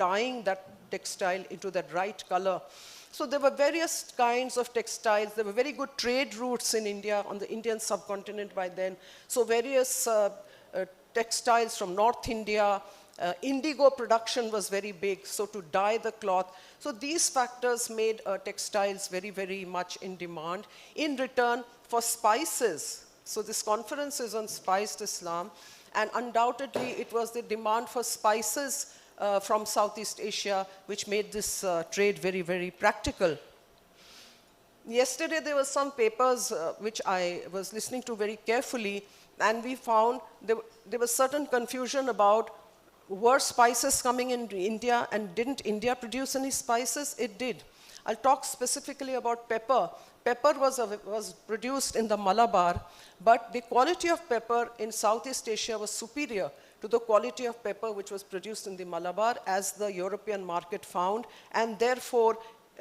dyeing that textile into that right color. So there were various kinds of textiles. There were very good trade routes in India, on the Indian subcontinent by then. So various textiles from North India. Indigo production was very big, so to dye the cloth. So these factors made textiles very, very much in demand. In return, for spices, so this conference is on spiced Islam, and undoubtedly it was the demand for spices from Southeast Asia which made this trade very, very practical. Yesterday there were some papers which I was listening to very carefully, and we found there was certain confusion about were spices coming into India, and didn't India produce any spices? It did. I'll talk specifically about pepper. Pepper was produced in the Malabar, but the quality of pepper in Southeast Asia was superior to the quality of pepper which was produced in the Malabar, as the European market found, and therefore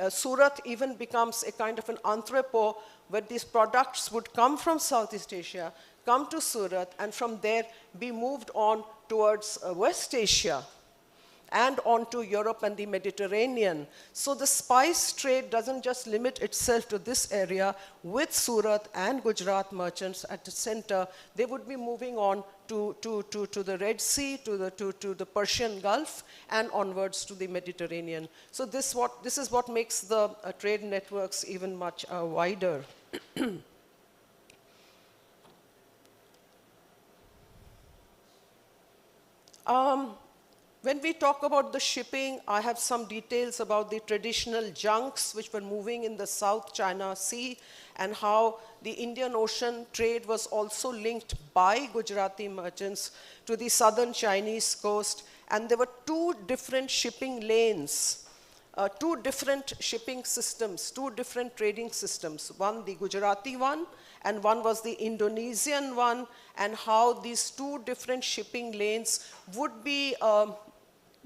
Surat even becomes a kind of an entrepot where these products would come from Southeast Asia, come to Surat, and from there be moved on towards West Asia and onto Europe and the Mediterranean. So the spice trade doesn't just limit itself to this area. With Surat and Gujarat merchants at the center, they would be moving on to the Red Sea, to the Persian Gulf, and onwards to the Mediterranean. So this is what makes the trade networks even much wider. When we talk about the shipping, I have some details about the traditional junks which were moving in the South China Sea, and how the Indian Ocean trade was also linked by Gujarati merchants to the southern Chinese coast. And there were two different shipping lanes, two different shipping systems, two different trading systems. One, the Gujarati one, and one was the Indonesian one, and how these two different shipping lanes would be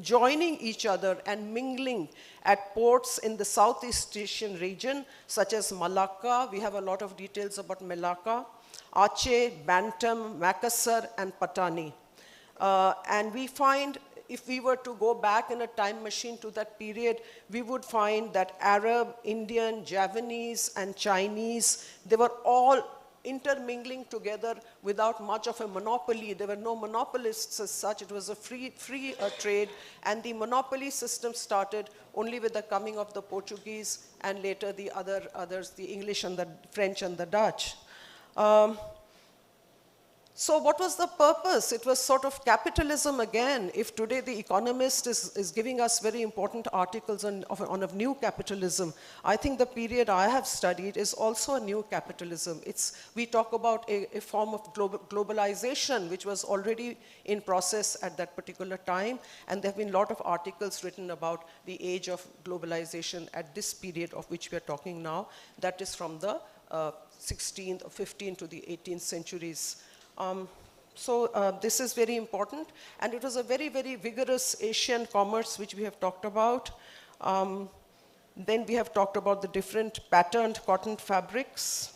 joining each other and mingling at ports in the Southeast Asian region, such as Malacca. We have a lot of details about Malacca, Aceh, Bantam, Makassar, and Patani. And we find, if we were to go back in a time machine to that period, we would find that Arab, Indian, Javanese, and Chinese, they were all intermingling together without much of a monopoly. There were no monopolists as such. It was a free trade, and the monopoly system started only with the coming of the Portuguese, and later the others, the English and the French and the Dutch. So what was the purpose? It was sort of capitalism again. If today the Economist is giving us very important articles on a new capitalism, I think the period I have studied is also a new capitalism. We talk about a form of globalization which was already in process at that particular time, and there have been a lot of articles written about the age of globalization at this period of which we are talking now. That is from the 16th or 15th to the 18th centuries. So this is very important, and it was a very, very vigorous Asian commerce which we have talked about. Then we have talked about the different patterned cotton fabrics.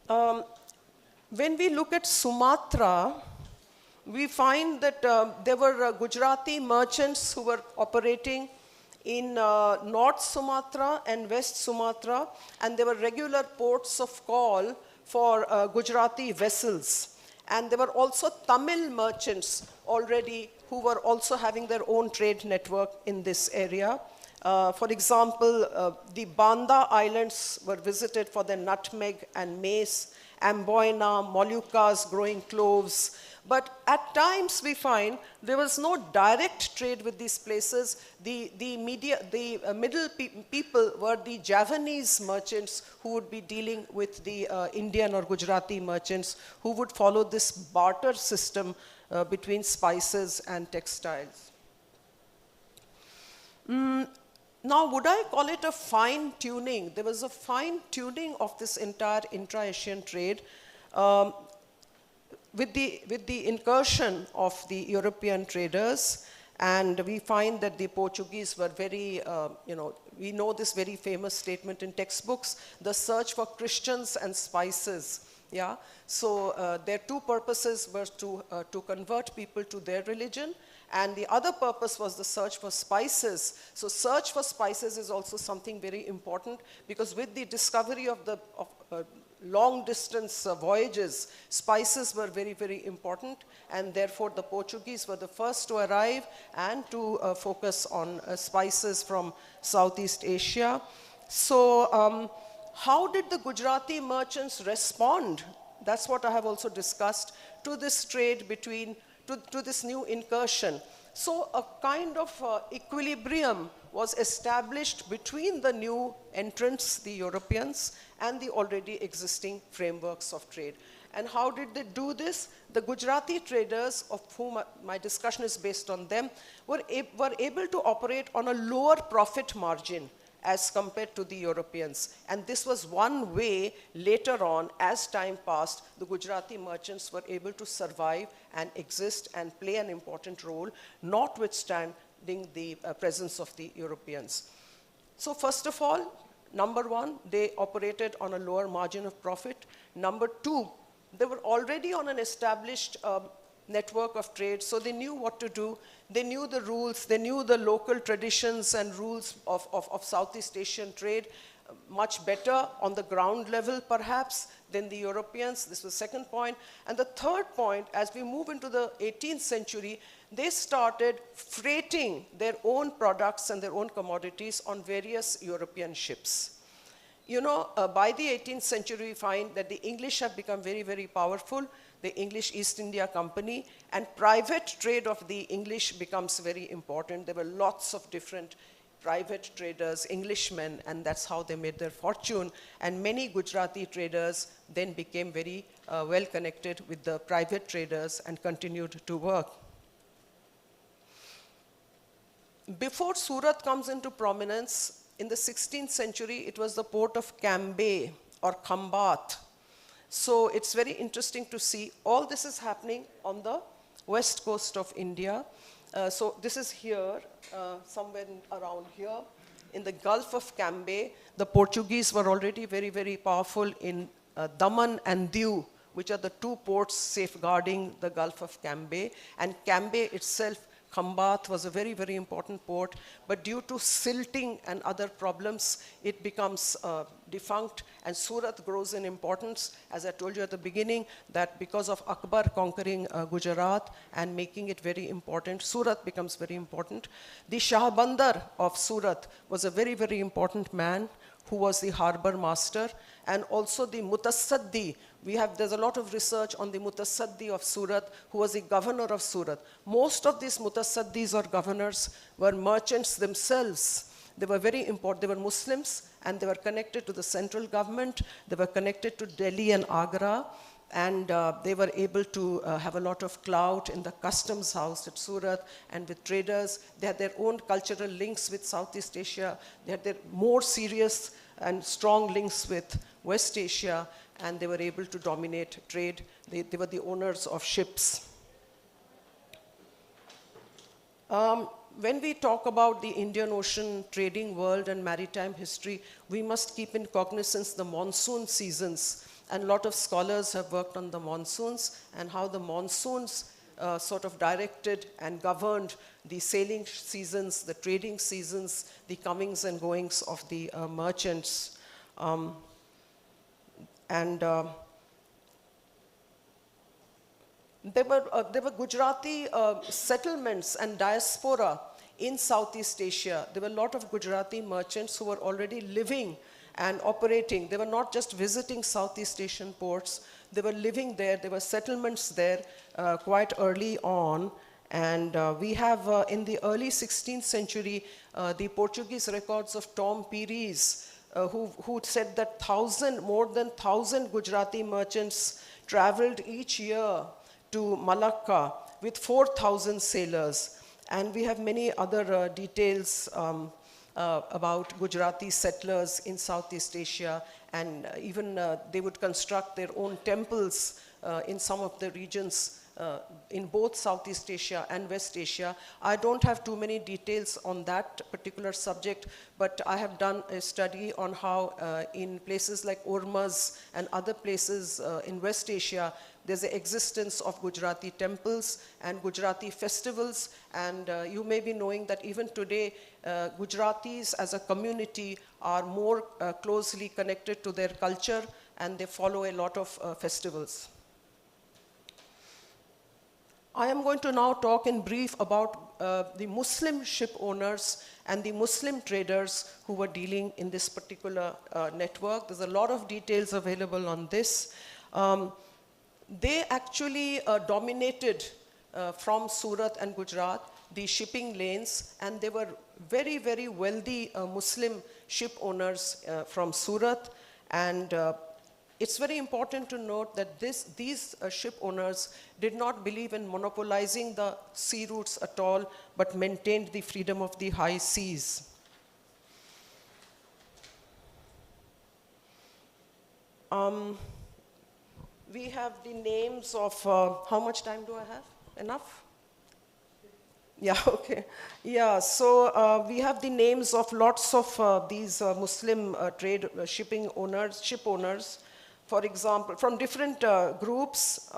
When we look at Sumatra, we find that there were Gujarati merchants who were operating in North Sumatra and West Sumatra, and there were regular ports of call for Gujarati vessels. And there were also Tamil merchants already who were also having their own trade network in this area. For example, the Banda Islands were visited for their nutmeg and mace, Amboina, Moluccas growing cloves. But at times we find there was no direct trade with these places. The middle people were the Javanese merchants who would be dealing with the Indian or Gujarati merchants, who would follow this barter system between spices and textiles. Now, would I call it a fine tuning? There was a fine tuning of this entire intra-Asian trade. With the incursion of the European traders, and we find that the Portuguese were very, we know this very famous statement in textbooks, the search for Christians and spices. Yeah, so their two purposes were to convert people to their religion, and the other purpose was the search for spices. So search for spices is also something very important, because with the discovery of the long distance voyages, spices were very, very important, and therefore the Portuguese were the first to arrive and to focus on spices from Southeast Asia. So how did the Gujarati merchants respond? That's what I have also discussed, to this trade between, to this new incursion. So a kind of equilibrium was established between the new entrants, the Europeans, and the already existing frameworks of trade. And how did they do this? The Gujarati traders, of whom my discussion is based on them, were able to operate on a lower profit margin as compared to the Europeans. And this was one way later on, as time passed, the Gujarati merchants were able to survive and exist and play an important role, notwithstanding the presence of the Europeans. So first of all, number one, they operated on a lower margin of profit. Number two, they were already on an established network of trade, so they knew what to do. They knew the rules, they knew the local traditions and rules of Southeast Asian trade much better on the ground level, perhaps, than the Europeans. This was the second point. And the third point, as we move into the 18th century, they started freighting their own products and their own commodities on various European ships. You know, by the 18th century, we find that the English have become very, very powerful, the English East India Company, and private trade of the English becomes very important. There were lots of different private traders, Englishmen, and that's how they made their fortune. And many Gujarati traders then became very well connected with the private traders and continued to work. Before Surat comes into prominence, in the 16th century, it was the port of Cambay or Khambat. So it's very interesting to see all this is happening on the west coast of India. So this is here, somewhere around here, in the Gulf of Cambay. The Portuguese were already very, very powerful in Daman and Diu, which are the two ports safeguarding the Gulf of Cambay. And Cambay itself, Khambat, was a very, very important port, but due to silting and other problems, it becomes defunct, and Surat grows in importance. As I told you at the beginning, that because of Akbar conquering Gujarat and making it very important, Surat becomes very important. The Shah Bandar of Surat was a very, very important man who was the harbor master, and also the Mutasaddi. There's a lot of research on the Mutasaddi of Surat, who was the governor of Surat. Most of these Mutasaddis or governors were merchants themselves. They were very important. They were Muslims, and they were connected to the central government. They were connected to Delhi and Agra, and they were able to have a lot of clout in the customs house at Surat and with traders. They had their own cultural links with Southeast Asia. They had their more serious and strong links with West Asia, and they were able to dominate trade. They were the owners of ships. When we talk about the Indian Ocean trading world and maritime history, we must keep in cognizance the monsoon seasons. And a lot of scholars have worked on the monsoons and how the monsoons sort of directed and governed the sailing seasons, the trading seasons, the comings and goings of the merchants. There were Gujarati settlements and diaspora in Southeast Asia. There were a lot of Gujarati merchants who were already living and operating. They were not just visiting Southeast Asian ports. They were living there. There were settlements there quite early on. And we have, in the early 16th century, the Portuguese records of Tom Pires, who said that more than 1,000 Gujarati merchants traveled each year to Malacca with 4,000 sailors. And we have many other details about Gujarati settlers in Southeast Asia, and even they would construct their own temples in some of the regions in both Southeast Asia and West Asia. I don't have too many details on that particular subject, but I have done a study on how in places like Humas and other places in West Asia, there's the existence of Gujarati temples and Gujarati festivals, and you may be knowing that even today, Gujaratis as a community are more closely connected to their culture, and they follow a lot of festivals. I am going to now talk in brief about the Muslim ship owners and the Muslim traders who were dealing in this particular network. There's a lot of details available on this. They actually dominated from Surat and Gujarat the shipping lanes, and they were very, very wealthy Muslim ship owners from Surat. And it's very important to note that these ship owners did not believe in monopolizing the sea routes at all, but maintained the freedom of the high seas. We have the names of, how much time do I have? Enough? Yeah, okay. Yeah, so we have the names of lots of these Muslim ship owners, for example, from different groups.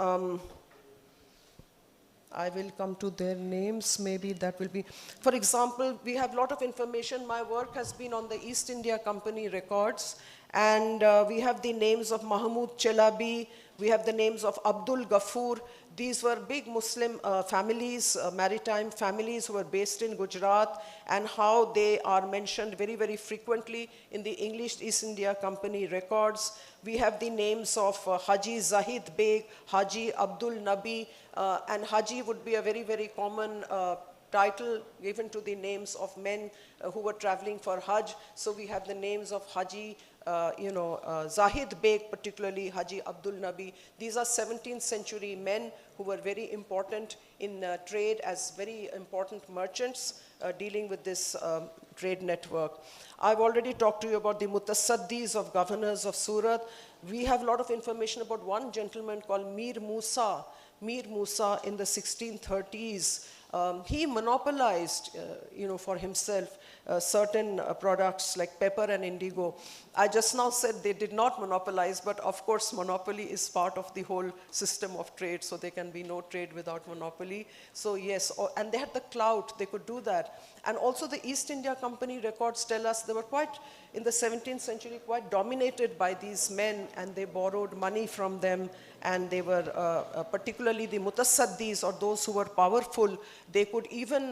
I will come to their names, maybe that will be. For example, we have a lot of information. My work has been on the East India Company records, and we have the names of Mahmud Chelabi, we have the names of Abdul Ghaffur. These were big Muslim families, maritime families who were based in Gujarat, and how they are mentioned very, very frequently in the English East India Company records. We have the names of Haji Zahid Beg, Haji Abdul Nabi, and Haji would be a very, very common title given to the names of men who were traveling for Hajj. So we have the names of Haji Zahid Beg, particularly Haji Abdul Nabi. These are 17th century men who were very important in trade as very important merchants dealing with this trade network. I've already talked to you about the Mutasaddis of governors of Surat. We have a lot of information about one gentleman called Mir Musa. Mir Musa in the 1630s. He monopolized, for himself certain products like pepper and indigo. I just now said they did not monopolize, but of course monopoly is part of the whole system of trade, so there can be no trade without monopoly. So yes, and they had the clout, they could do that. And also the East India Company records tell us they were quite, in the 17th century, quite dominated by these men, and they borrowed money from them, and they were, particularly the Mutasaddis, or those who were powerful, they could even,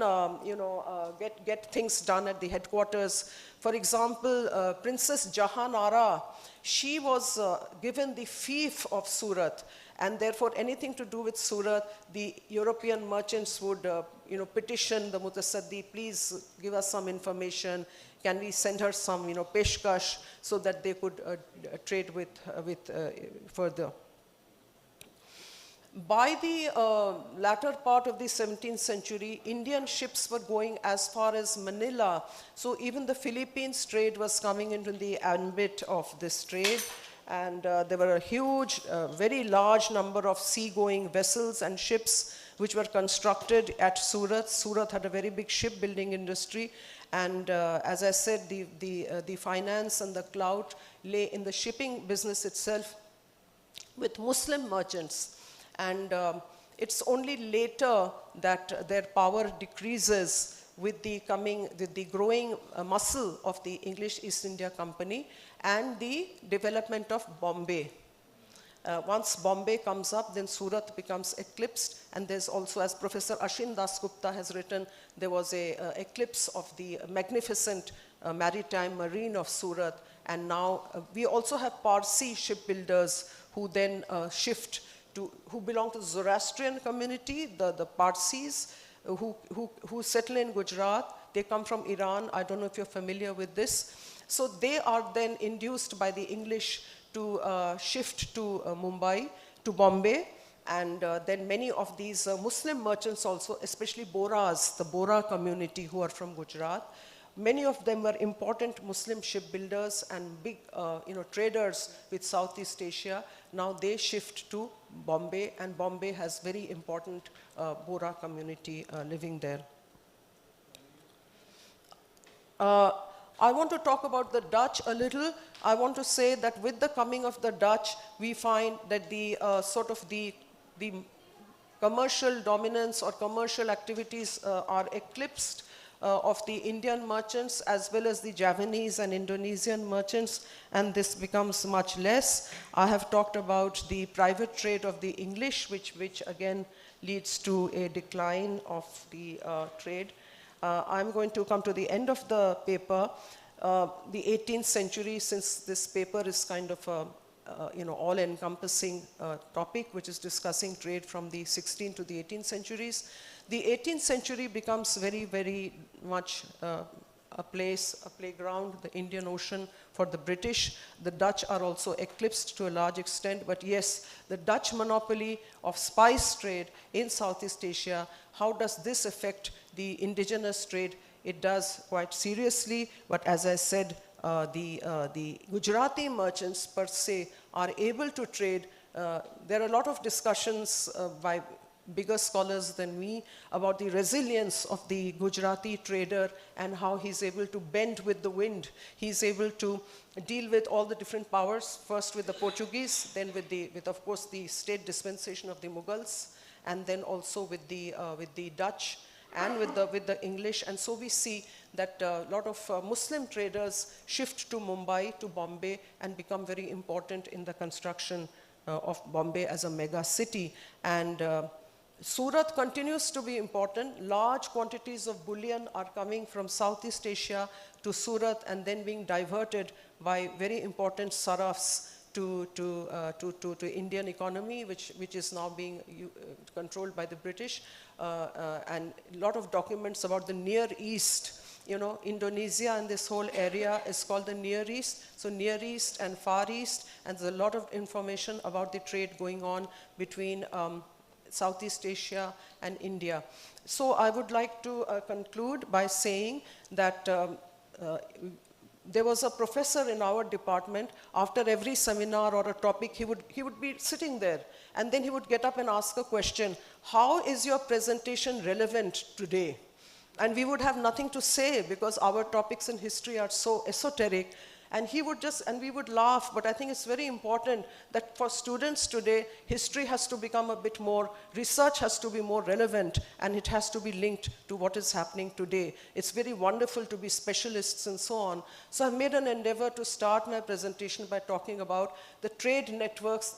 get things done at the headquarters. For example, Princess Jahan Ara, she was given the fief of Surat, and therefore anything to do with Surat, the European merchants would, petition the Mutasaddi, please give us some information. Can we send her some, peshkash, so that they could trade with further. By the latter part of the 17th century, Indian ships were going as far as Manila. So even the Philippines trade was coming into the ambit of this trade. And there were a huge, very large number of seagoing vessels and ships which were constructed at Surat. Surat had a very big shipbuilding industry. And as I said, the finance and the clout lay in the shipping business itself with Muslim merchants. And it's only later that their power decreases with the growing muscle of the English East India Company and the development of Bombay. Once Bombay comes up, then Surat becomes eclipsed, and there's also, as Professor Ashin Dasgupta has written, there was a eclipse of the magnificent maritime marine of Surat, and now we also have Parsi shipbuilders who then who belong to the Zoroastrian community, the Parsis, who settle in Gujarat. They come from Iran. I don't know if you're familiar with this. So they are then induced by the English to shift to Mumbai, to Bombay, and then many of these Muslim merchants also, especially Boras, the Bora community who are from Gujarat, Many of them were important Muslim shipbuilders and big traders with Southeast Asia. Now they shift to Bombay, and Bombay has very important Bora community living there. I want to talk about the Dutch a little. I want to say that with the coming of the Dutch, we find that the the commercial dominance or commercial activities are eclipsed of the Indian merchants as well as the Javanese and Indonesian merchants, and this becomes much less. I have talked about the private trade of the English, which again leads to a decline of the trade. I'm going to come to the end of the paper. The 18th century, since this paper is kind of a all-encompassing topic, which is discussing trade from the 16th to the 18th centuries. The 18th century becomes very, very much a playground, the Indian Ocean for the British. The Dutch are also eclipsed to a large extent, but yes, the Dutch monopoly of spice trade in Southeast Asia, how does this affect the indigenous trade? It does quite seriously, but as I said, the Gujarati merchants per se are able to trade. There are a lot of discussions by bigger scholars than me about the resilience of the Gujarati trader and how he's able to bend with the wind. He's able to deal with all the different powers, first with the Portuguese, then with of course the state dispensation of the Mughals, and then also with the Dutch and with the English. And so we see that a lot of Muslim traders shift to Mumbai, to Bombay, and become very important in the construction of Bombay as a mega city. And Surat continues to be important. Large quantities of bullion are coming from Southeast Asia to Surat and then being diverted by very important sarafs to Indian economy, which is now being controlled by the British. And a lot of documents about the Near East. Indonesia and this whole area is called the Near East. So Near East and Far East, and there's a lot of information about the trade going on between Southeast Asia and India. So I would like to conclude by saying that there was a professor in our department. After every seminar or a topic, he would be sitting there, and then he would get up and ask a question: how is your presentation relevant today? And we would have nothing to say because our topics in history are so esoteric. And we would laugh, but I think it's very important that for students today, history has to become a bit more, research has to be more relevant, and it has to be linked to what is happening today. It's very wonderful to be specialists and so on. So I've made an endeavor to start my presentation by talking about the trade networks,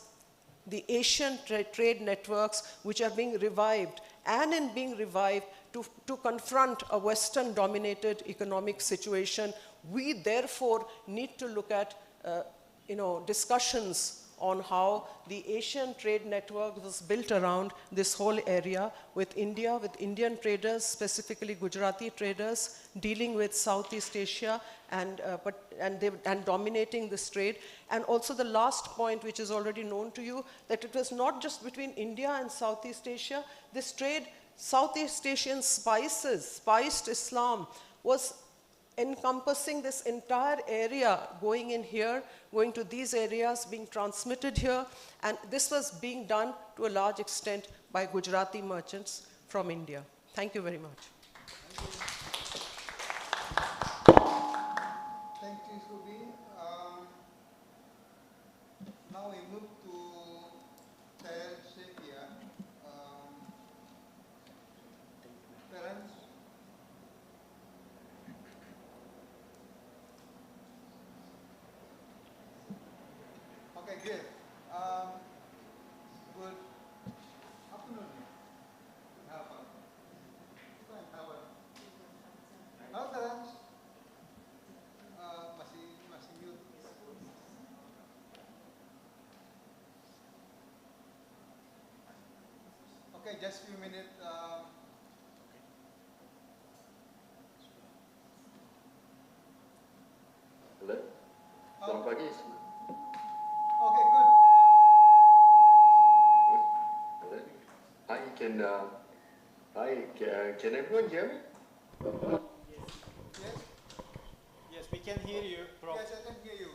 the Asian trade networks, which are being revived, and in being revived, to confront a Western-dominated economic situation. We therefore need to look at discussions on how the Asian trade network was built around this whole area with India, with Indian traders, specifically Gujarati traders, dealing with Southeast Asia and dominating this trade. And also the last point, which is already known to you, that it was not just between India and Southeast Asia. This trade, Southeast Asian spices, spiced Islam, was encompassing this entire area, going in here, going to these areas, being transmitted here, and this was being done to a large extent by Gujarati merchants from India. Thank you very much. Thank you, Subi. Now we move to Terence here. Terence? Okay, good. Good afternoon. How about? Fine, how about? Halo, Terence. Masih mute. Okay, just few minutes. Hello. Selamat pagi. Okay, good. Hello. Hi, can everyone hear me? Yes. can hear you, Prof. Yes, I can hear you.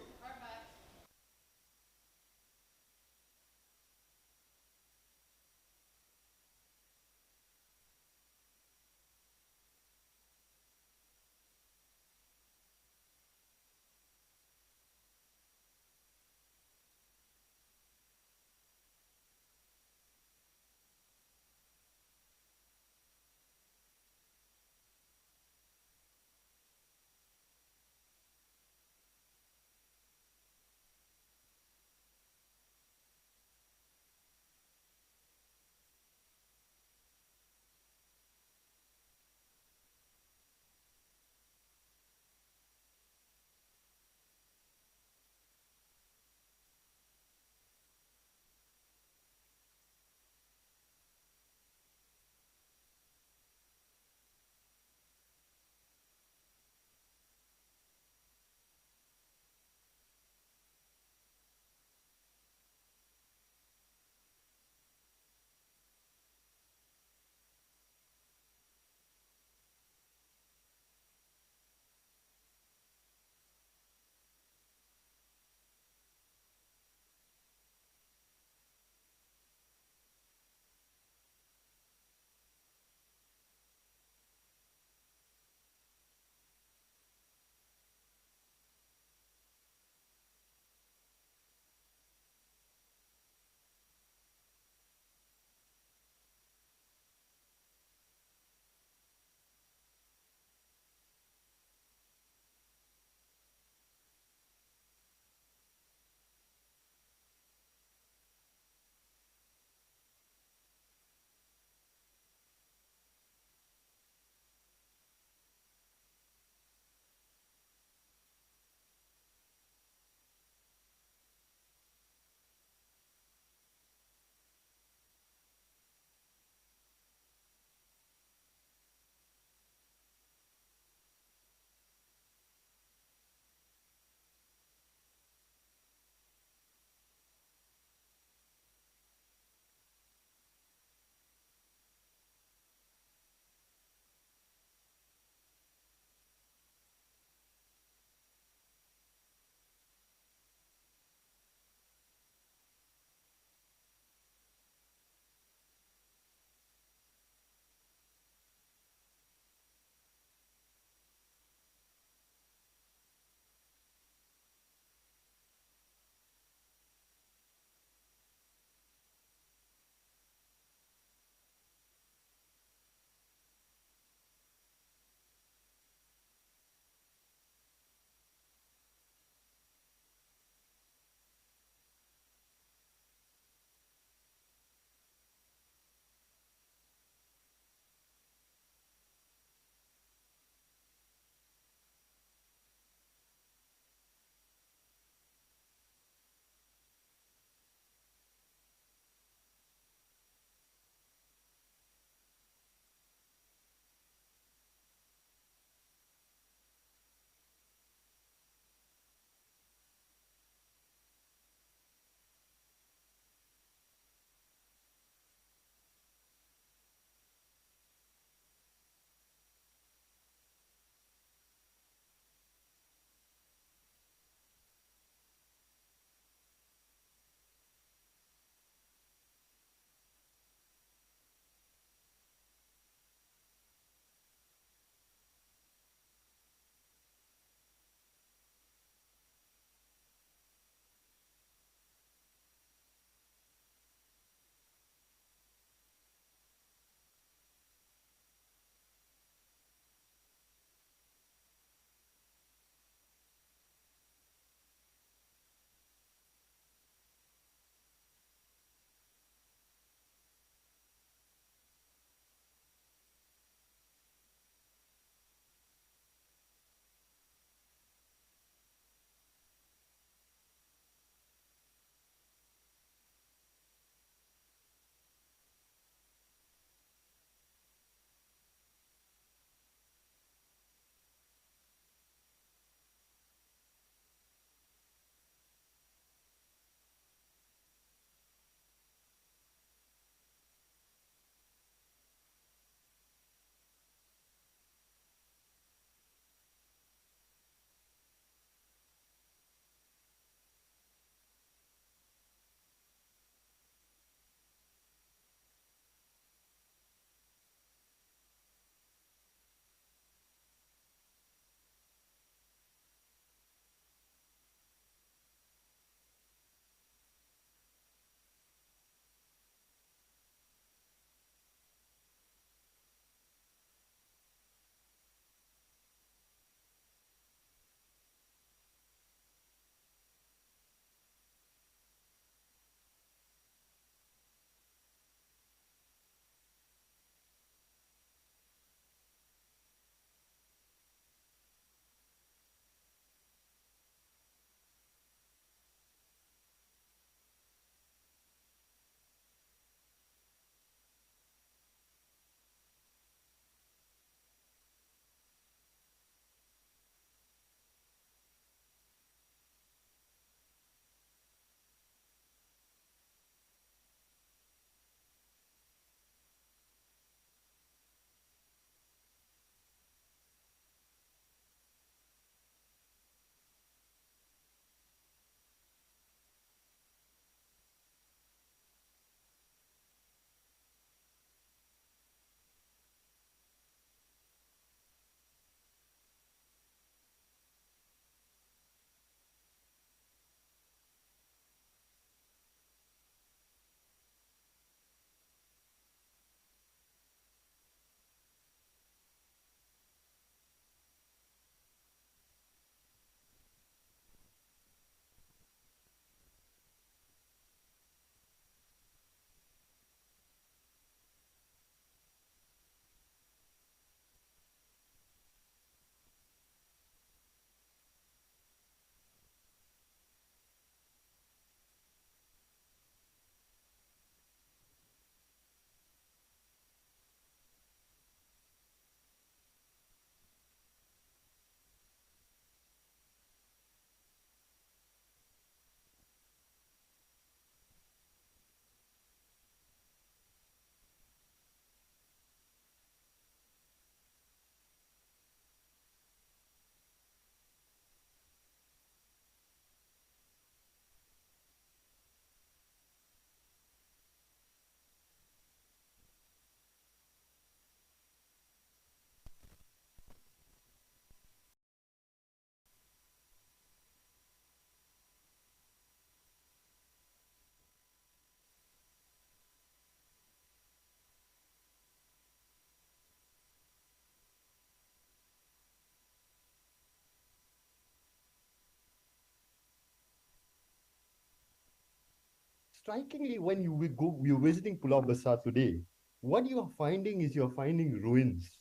strikingly, when you're visiting Pulau Besar today, what you are finding is you're finding ruins.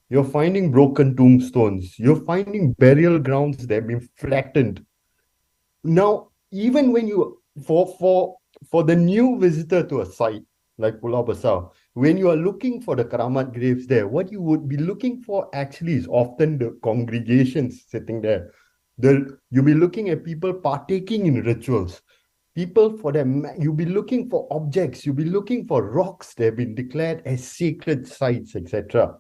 You're finding broken tombstones. You're finding burial grounds that have been flattened. Now, even when you for the new visitor to a site like Pulau Besar, when you are looking for the Karamat graves there, what you would be looking for actually is often the congregations sitting there. You'll be looking at people partaking in rituals. People for them, you'll be looking for objects, you'll be looking for rocks that have been declared as sacred sites, etc.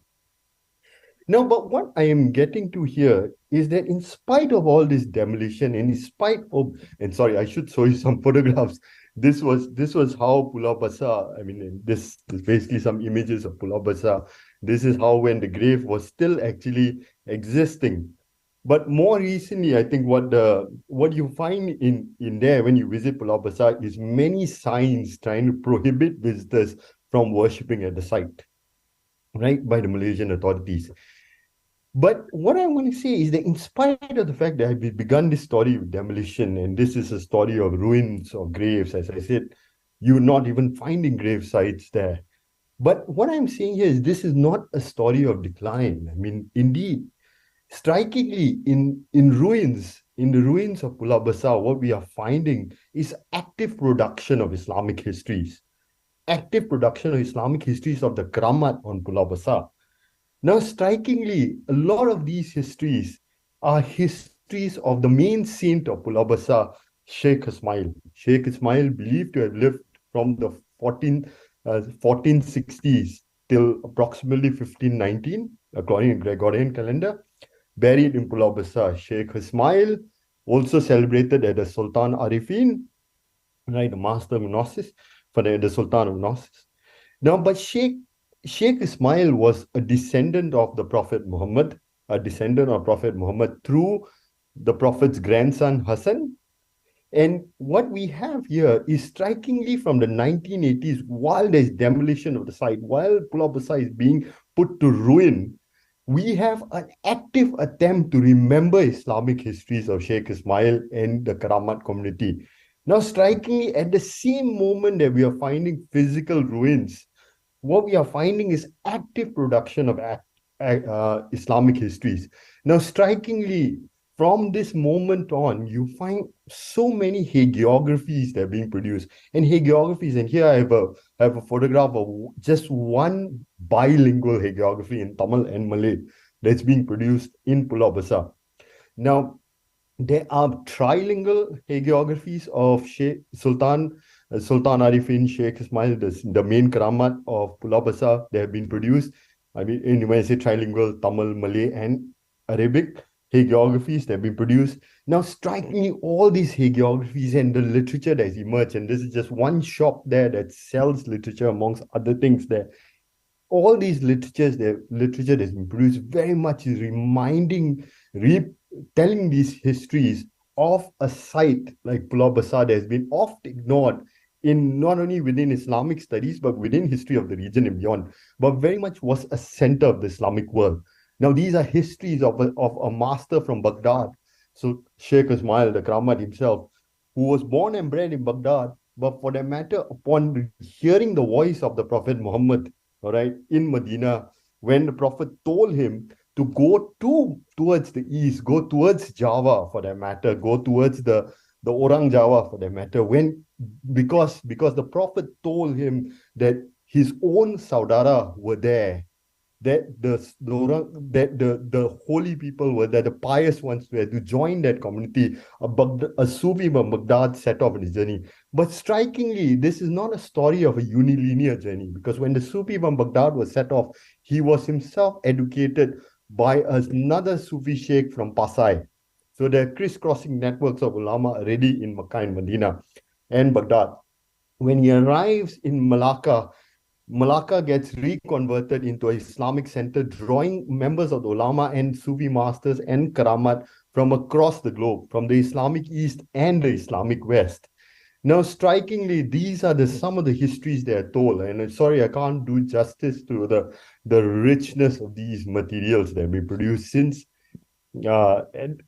Now, but what I am getting to here is that in spite of all this demolition, and in spite of, and sorry, I should show you some photographs. This was how Pulau Besar. I mean, this is basically some images of Pulau Besar. This is how when the grave was still actually existing. But more recently, I think what you find in there when you visit Pulau Besar is many signs trying to prohibit visitors from worshipping at the site, right, by the Malaysian authorities. But what I want to say is that in spite of the fact that we've begun this story of demolition, and this is a story of ruins or graves, as I said, you're not even finding grave sites there. But what I'm saying here is this is not a story of decline. I mean, indeed, strikingly, in the ruins of Pulau Besar, what we are finding is active production of Islamic histories, active production of Islamic histories of the Keramat on Pulau Besar. Now, strikingly, a lot of these histories are histories of the main saint of Pulau Besar, Sheikh Ismail. Sheikh Ismail, believed to have lived from the 1460s till approximately 1519, according to Gregorian calendar, buried in Pulau Besar. Sheikh Ismail, also celebrated as the Sultan Arifin, right, the master of Gnosis, for the Sultan of Gnosis. Now, but Sheikh Ismail was a descendant of the Prophet Muhammad, through the Prophet's grandson Hassan. And what we have here is strikingly from the 1980s, while there's demolition of the site, while Pulau Besar is being put to ruin, we have an active attempt to remember Islamic histories of Sheikh Ismail and the Karamat community. Now, strikingly, at the same moment that we are finding physical ruins, what we are finding is active production of Islamic histories. Now, strikingly, from this moment on, you find so many hagiographies that are being produced. And hagiographies, and here I have a photograph of just one bilingual hagiography in Tamil and Malay that's being produced in Pulau Besar. Now, there are trilingual hagiographies of Sultan Arifin, Sheikh Ismail, the main Keramat of Pulau Besar. They have been produced. I mean, when I say trilingual, Tamil, Malay, and Arabic hagiographies that have been produced. Now, strikingly, all these hagiographies and the literature that has emerged, and this is just one shop there that sells literature amongst other things there. All these literature that's been produced very much is telling these histories of a site like Pulau Besar that has been oft ignored in not only within Islamic studies, but within history of the region and beyond, but very much was a center of the Islamic world. Now, these are histories of a master from Baghdad. So Sheikh Ismail, the Karamat himself, who was born and bred in Baghdad, but for that matter, upon hearing the voice of the Prophet Muhammad, all right, in Medina, when the Prophet told him to go towards the east, go towards Java for that matter, go towards the Orang Java for that matter, because the Prophet told him that his own Saudara were there, that the holy people were there, the pious ones were to join that community. A Sufi from Baghdad set off on his journey. But strikingly, this is not a story of a unilinear journey, because when the Sufi from Baghdad was set off, he was himself educated by another Sufi sheikh from Pasai. So there are crisscrossing networks of ulama already in Makkah and Medina and Baghdad. When he arrives in Malacca gets reconverted into an Islamic center, drawing members of the ulama and Sufi masters and Karamat from across the globe, from the Islamic East and the Islamic West. Now, strikingly, these are some of the histories they are told. And sorry, I can't do justice to the richness of these materials that we produce since and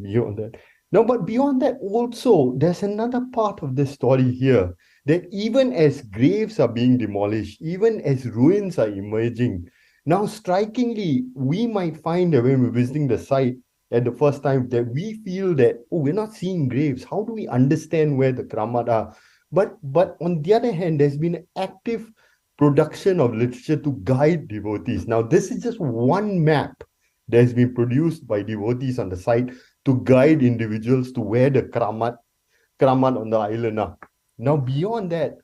beyond that. No, but beyond that, also, there's another part of the story here that even as graves are being demolished, even as ruins are emerging, now strikingly, we might find that when we're visiting the site at the first time, that we feel that, oh, we're not seeing graves. How do we understand where the Kramat are? But on the other hand, there's been active production of literature to guide devotees. Now, this is just one map that has been produced by devotees on the site to guide individuals to where the kramat on the island are. Now, beyond that,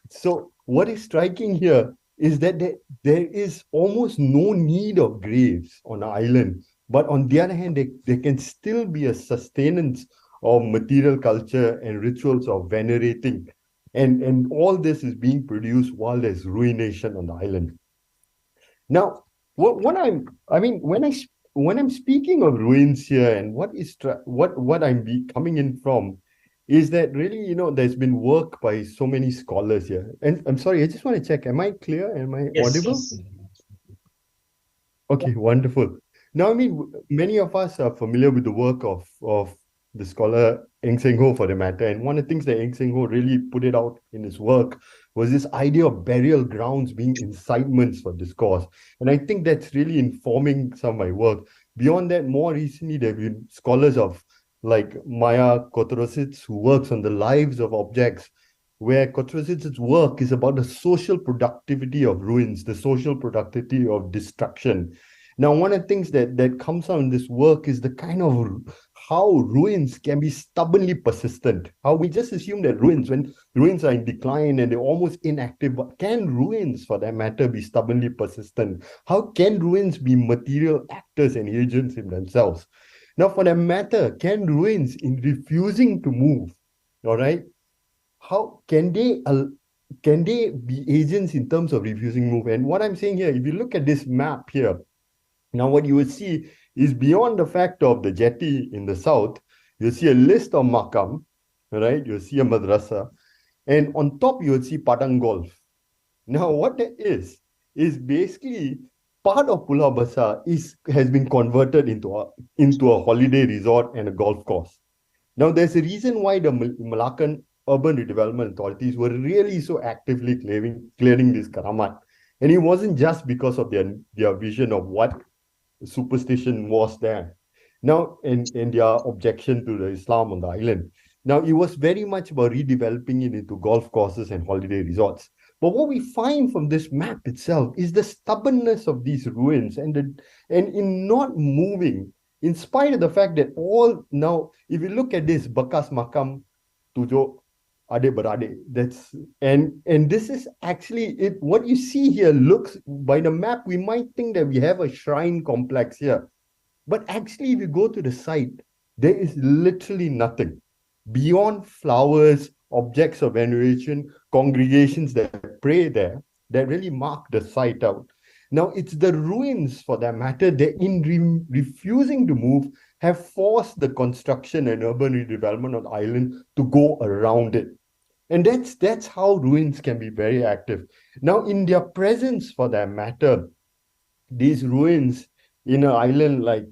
so what is striking here is that there is almost no need of graves on the island. But on the other hand, there can still be a sustenance of material culture and rituals of venerating. And all this is being produced while there's ruination on the island. Now, I mean, when I'm speaking of ruins here, and what coming in from, is that really, there's been work by so many scholars here. And I'm sorry, I just want to check, am I clear? Am I Yes, audible? yes. Okay, wonderful. Now, I mean, many of us are familiar with the work of the scholar Eng Seng Ho for the matter. And one of the things that Eng Seng Ho really put it out in his work was this idea of burial grounds being incitements for discourse. And I think that's really informing some of my work. Beyond that, more recently, there have been scholars of like Maya Kotrosits, who works on the lives of objects, where Kotrosits' work is about the social productivity of ruins, the social productivity of destruction. Now, one of the things that comes out in this work is the kind of how ruins can be stubbornly persistent. How we just assume that when ruins are in decline and they're almost inactive, but can ruins, for that matter, be stubbornly persistent? How can ruins be material actors and agents in themselves? Now, for that matter, can ruins, in refusing to move, all right, how can they be agents in terms of refusing move? And what I'm saying here, if you look at this map here, now what you will see is beyond the fact of the jetty in the south, you'll see a list of makam, right? You'll see a madrasa, and on top you will see Padang Golf. Now, what that is basically part of Pulau Besar has been converted into a holiday resort and a golf course. Now, there's a reason why the Malaccan urban redevelopment authorities were really so actively clearing this karamat. And it wasn't just because of their vision of what superstition was there. Now, and their objection to the Islam on the island. Now, it was very much about redeveloping it into golf courses and holiday resorts. But what we find from this map itself is the stubbornness of these ruins and in not moving, in spite of the fact that now, if you look at this, Bekas Makam Tujuh Adik Beradik, and this is actually it. What you see here looks, by the map, we might think that we have a shrine complex here. But actually, if you go to the site, there is literally nothing beyond flowers, objects of veneration, congregations that pray there, that really mark the site out. Now, it's the ruins, for that matter, that in refusing to move, have forced the construction and urban redevelopment of the island to go around it. And that's how ruins can be very active. Now, in their presence, for that matter, these ruins in an island like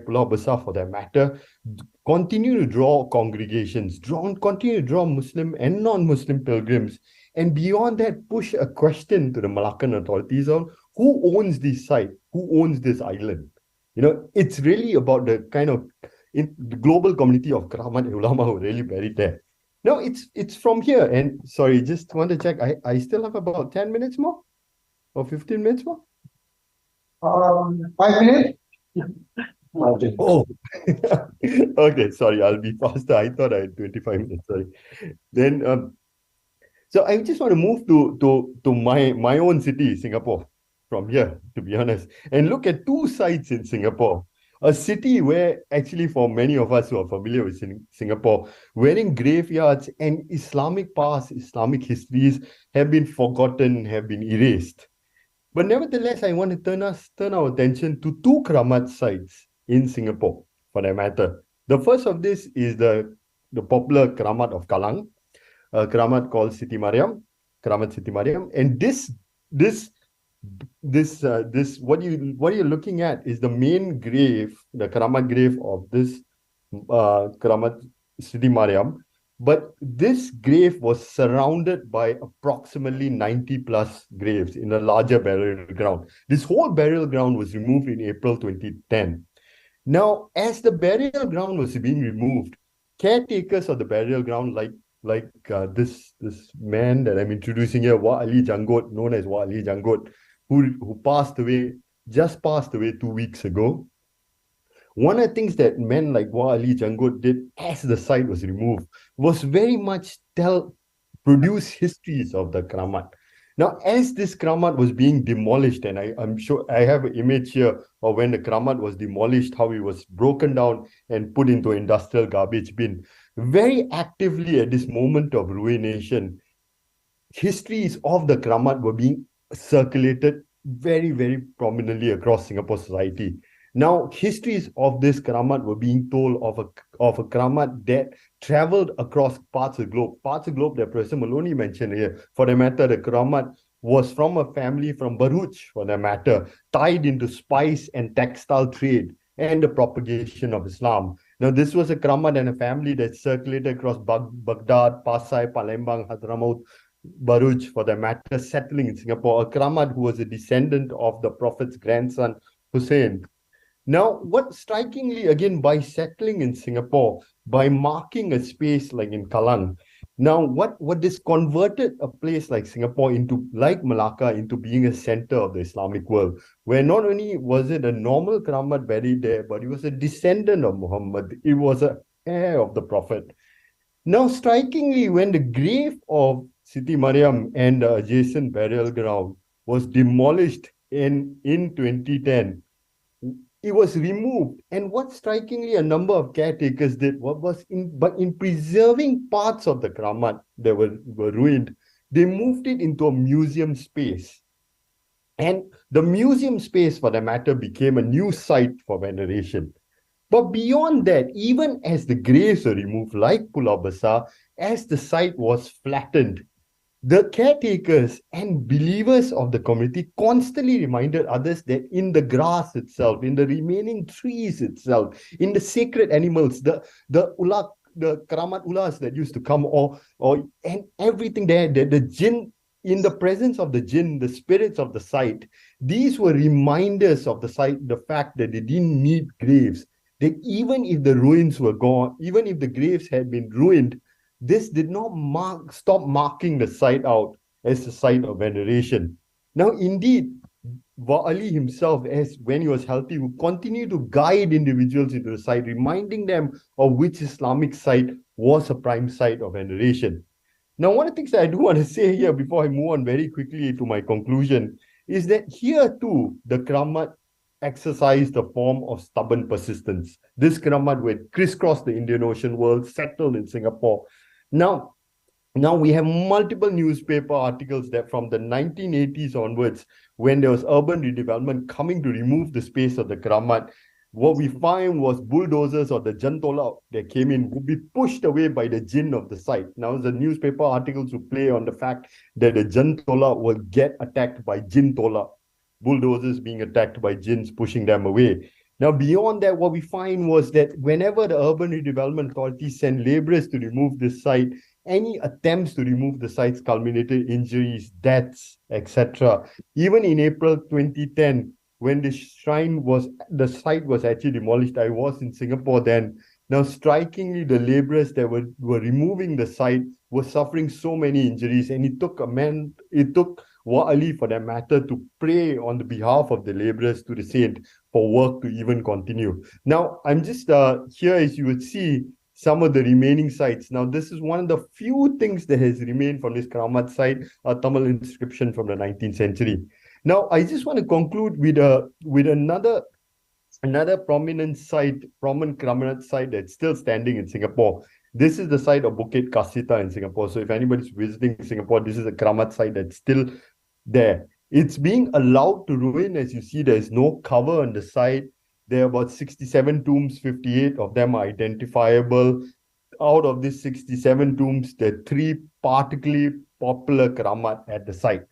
Pulau Besar, for that matter, continue to draw congregations, continue to draw Muslim and non-Muslim pilgrims, and beyond that, push a question to the Malaccan authorities on who owns this site, who owns this island. It's really about the kind of the global community of Keramat Ulama who really buried there. No, it's from here. And sorry, just want to check. I still have about 10 minutes more or 15 minutes more. 5 minutes? Oh, okay. Sorry, I'll be faster. I thought I had 25 minutes. Sorry. Then, so I just want to move to my own city, Singapore, from here, to be honest, and look at two sites in Singapore. A city where actually, for many of us who are familiar with Singapore, wherein graveyards and Islamic past, Islamic histories have been forgotten, have been erased. But nevertheless, I want to turn our attention to two Keramat sites in Singapore, for that matter. The first of this is the popular Keramat of Kallang, a Keramat called Keramat Siti Mariam, and what you're looking at is the main grave, the Keramat grave of this Keramat Siti Mariam. But this grave was surrounded by approximately 90 plus graves in a larger burial ground. This whole burial ground was removed in April 2010. Now, as the burial ground was being removed, caretakers of the burial ground, this man that I'm introducing here, Wa Ali Jangot, known as Wa Ali Jangot, who just passed away 2 weeks ago. One of the things that men like Wa Ali Jangot did as the site was removed was very much produce histories of the Kramat. Now, as this Kramat was being demolished, and I'm sure I have an image here of when the Kramat was demolished, how it was broken down and put into industrial garbage bin. Very actively at this moment of ruination, histories of the Kramat were being circulated very, very prominently across Singapore society. Now, histories of this Kramat were being told of a Kramat that traveled across parts of the globe that Professor Maloney mentioned here. For the matter, the Kramat was from a family from Baruch, for the matter, tied into spice and textile trade and the propagation of Islam. Now, this was a Kramat and a family that circulated across Baghdad, Pasai, Palembang, Hadramaut, Baruch, for the matter, settling in Singapore. A Kramat who was a descendant of the Prophet's grandson, Hussein. Now, what strikingly, again, by settling in Singapore, by marking a space like in Kalang, now what this converted a place like Singapore into, like Malacca, into being a center of the Islamic world, where not only was it a normal Keramat buried there, but he was a descendant of Muhammad. It was an heir of the Prophet. Now, strikingly, when the grave of Siti Mariam and the adjacent burial ground was demolished in 2010, it was removed. And what strikingly a number of caretakers did but in preserving parts of the Kramat that were ruined, they moved it into a museum space. And the museum space, for the matter, became a new site for veneration. But beyond that, even as the graves were removed, like Pulau Besar, as the site was flattened, the caretakers and believers of the community constantly reminded others that in the grass itself, in the remaining trees itself, in the sacred animals, the Keramat Ulas that used to come, and everything there, the jinn, in the presence of the jinn, the spirits of the site, these were reminders of the site, the fact that they didn't need graves. That even if the ruins were gone, even if the graves had been ruined, this did not stop marking the site out as a site of veneration. Now, indeed, Wa Ali himself, as when he was healthy, would continue to guide individuals into the site, reminding them of which Islamic site was a prime site of veneration. Now, one of the things that I do want to say here before I move on very quickly to my conclusion is that here too, the Keramat exercised a form of stubborn persistence. This Keramat would crisscross the Indian Ocean world, settled in Singapore. Now we have multiple newspaper articles that from the 1980s onwards, when there was urban redevelopment coming to remove the space of the Keramat, what we find was bulldozers or the jantola that came in would be pushed away by the jinn of the site. Now, the newspaper articles would play on the fact that the jantola will get attacked by jintola, bulldozers being attacked by jinns, pushing them away. Now, beyond that, what we find was that whenever the urban redevelopment authorities sent laborers to remove this site, any attempts to remove the sites culminated in injuries, deaths, etc. Even in April 2010, when the site was actually demolished, I was in Singapore then. Now, strikingly, the laborers that were removing the site were suffering so many injuries, and it took Wa Ali, for that matter, to pray on the behalf of the laborers to the saint for work to even continue. Now, I'm just here, as you would see, some of the remaining sites. Now, this is one of the few things that has remained from this Keramat site, a Tamil inscription from the 19th century. Now, I just want to conclude with another prominent Keramat site that's still standing in Singapore. This is the site of Bukit Kasita in Singapore. So if anybody's visiting Singapore, this is a Keramat site that's still there. It's being allowed to ruin. As you see, there is no cover on the site. There are about 67 tombs, 58 of them are identifiable. Out of these 67 tombs, there are 3 particularly popular Keramat at the site.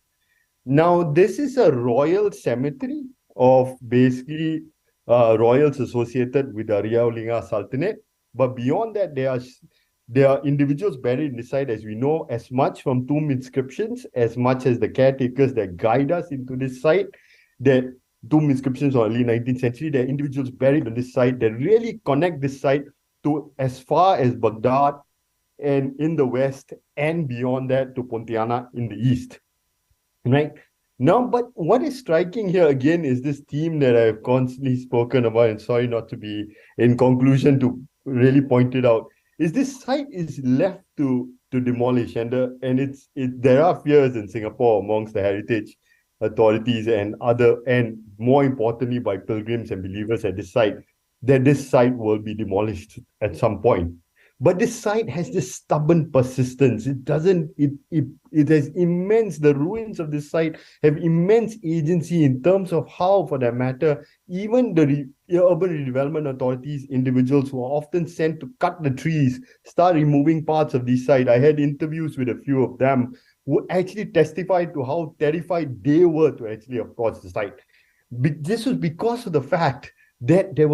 Now, this is a royal cemetery of basically royals associated with the Riau Linga Sultanate. But beyond that, there are individuals buried in the site, as we know, as much from tomb inscriptions, as much as the caretakers that guide us into this site. That tomb inscriptions of early 19th century, there are individuals buried on this site that really connect this site to as far as Baghdad and in the west, and beyond that to Pontianak in the east. Right? Now, but what is striking here again is this theme that I've constantly spoken about, and sorry not to be in conclusion to really point it out, is this site is left to demolish, and there are fears in Singapore amongst the heritage authorities and more importantly by pilgrims and believers at this site, that this site will be demolished at some point. But this site has this stubborn persistence. It has immense, the ruins of this site have immense agency in terms of how, for that matter, even the urban redevelopment authorities, individuals who are often sent to cut the trees, start removing parts of this site. I had interviews with a few of them who actually testified to how terrified they were to actually approach the site. This was because of the fact that there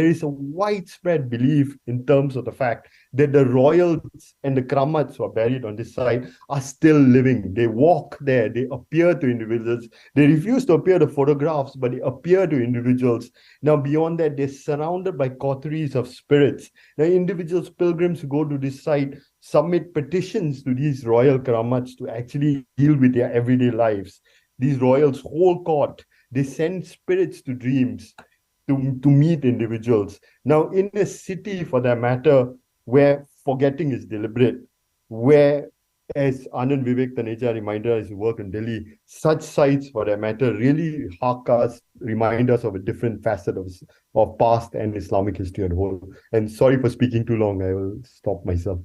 is a widespread belief in terms of the fact that the royals and the kramats who are buried on this site are still living. They walk there, they appear to individuals. They refuse to appear to photographs, but they appear to individuals. Now, beyond that, they're surrounded by coteries of spirits. Now, individuals, pilgrims who go to this site submit petitions to these royal kramats to actually deal with their everyday lives. These royals hold court. They send spirits to dreams to meet individuals. Now, in a city, for that matter, where forgetting is deliberate, where, as Anand Vivek Taneja reminded us, his work in Delhi, such sites, for that matter, really remind us of a different facet of past and Islamic history as a whole. And sorry for speaking too long. I will stop myself.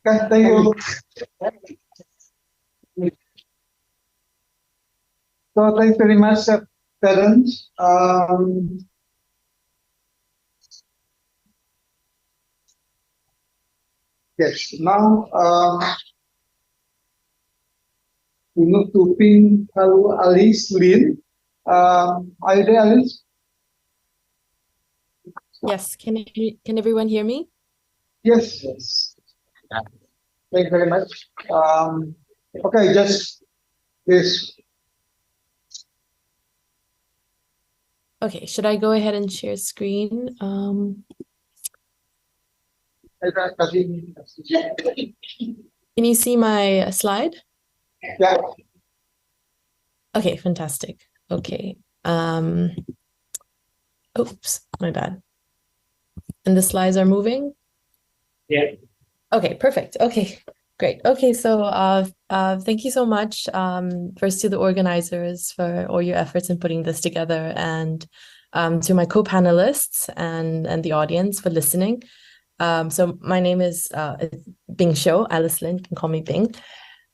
Okay, thank you. So thanks very much, parents. Yes, now we move to Ping Halu Alice Lin. Are you there, Alice? Yes, can everyone hear me? Yes. Yes. Thank you very much. Okay, just this. Okay, should I go ahead and share screen? Can you see my slide? Yeah. Okay, fantastic. Okay. Oops, my bad. And the slides are moving? Yeah. Okay, perfect. Okay, great. Okay, so thank you so much, first to the organizers for all your efforts in putting this together, and to my co-panelists and the audience for listening. So my name is Bing Xiu, Alice Lin, can call me Bing.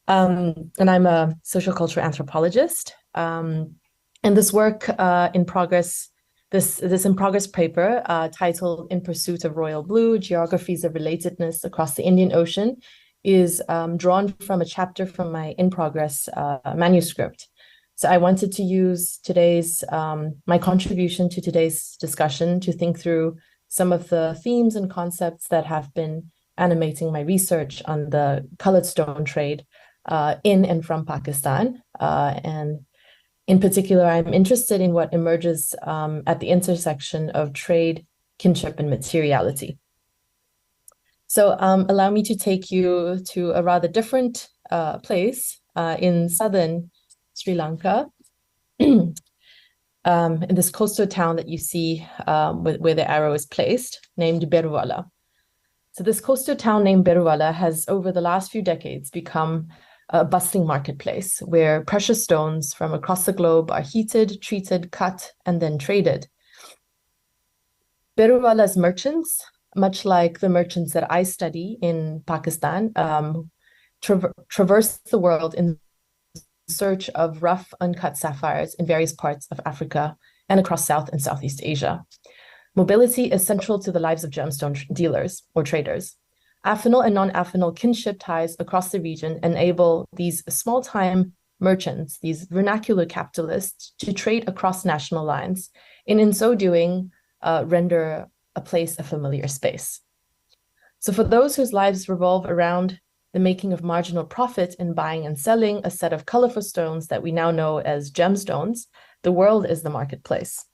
And I'm a social cultural anthropologist. And this work in progress, this in progress paper titled In Pursuit of Royal Blue, Geographies of Relatedness Across the Indian Ocean is drawn from a chapter from my in progress manuscript. So I wanted to use today's, my contribution to today's discussion to think through some of the themes and concepts that have been animating my research on the colored stone trade in and from Pakistan. And in particular, I'm interested in what emerges at the intersection of trade, kinship, and materiality. So allow me to take you to a rather different place in southern Sri Lanka, in this coastal town that you see where the arrow is placed, named Beruwala. So this coastal town named Beruwala has, over the last few decades, become a bustling marketplace where precious stones from across the globe are heated, treated, cut, and then traded. Beruwala's merchants, much like the merchants that I study in Pakistan, traverse the world in search of rough, uncut sapphires in various parts of Africa and across South and Southeast Asia. Mobility is central to the lives of gemstone dealers or traders. Affinal and non-affinal kinship ties across the region enable these small-time merchants, these vernacular capitalists, to trade across national lines, and in so doing, render a place a familiar space. So for those whose lives revolve around the making of marginal profit in buying and selling a set of colorful stones that we now know as gemstones, the world is the marketplace.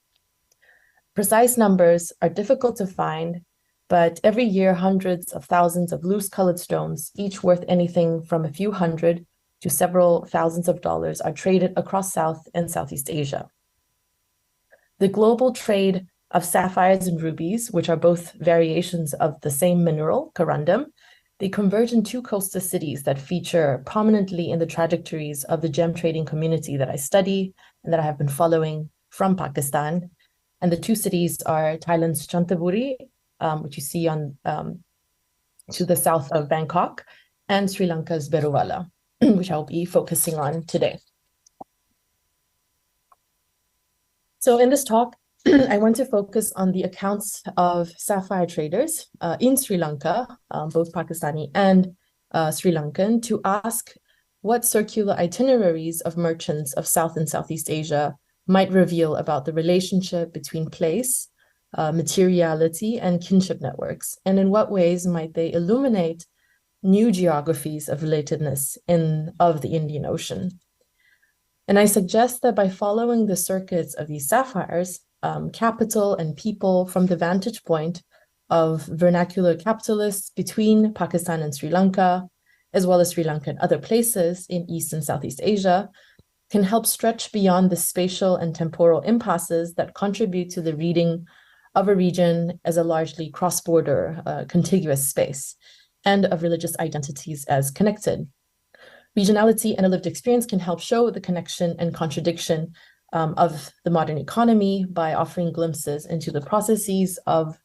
Precise numbers are difficult to find, but every year hundreds of thousands of loose-colored stones, each worth anything from a few hundred to several thousands of dollars, are traded across South and Southeast Asia. The global trade of sapphires and rubies, which are both variations of the same mineral, corundum, they converge in two coastal cities that feature prominently in the trajectories of the gem trading community that I study and that I have been following from Pakistan. And the two cities are Thailand's Chanthaburi, which you see on to the south of Bangkok, and Sri Lanka's Beruwala, which I'll be focusing on today. So in this talk, I want to focus on the accounts of sapphire traders in Sri Lanka, both Pakistani and Sri Lankan, to ask what circular itineraries of merchants of South and Southeast Asia might reveal about the relationship between place, materiality, and kinship networks, and in what ways might they illuminate new geographies of relatedness of the Indian Ocean. And I suggest that by following the circuits of these sapphires, capital and people from the vantage point of vernacular capitalists between Pakistan and Sri Lanka, as well as Sri Lanka and other places in East and Southeast Asia, can help stretch beyond the spatial and temporal impasses that contribute to the reading of a region as a largely cross-border, contiguous space, and of religious identities as connected. Regionality and a lived experience can help show the connection and contradiction of the modern economy by offering glimpses into the processes of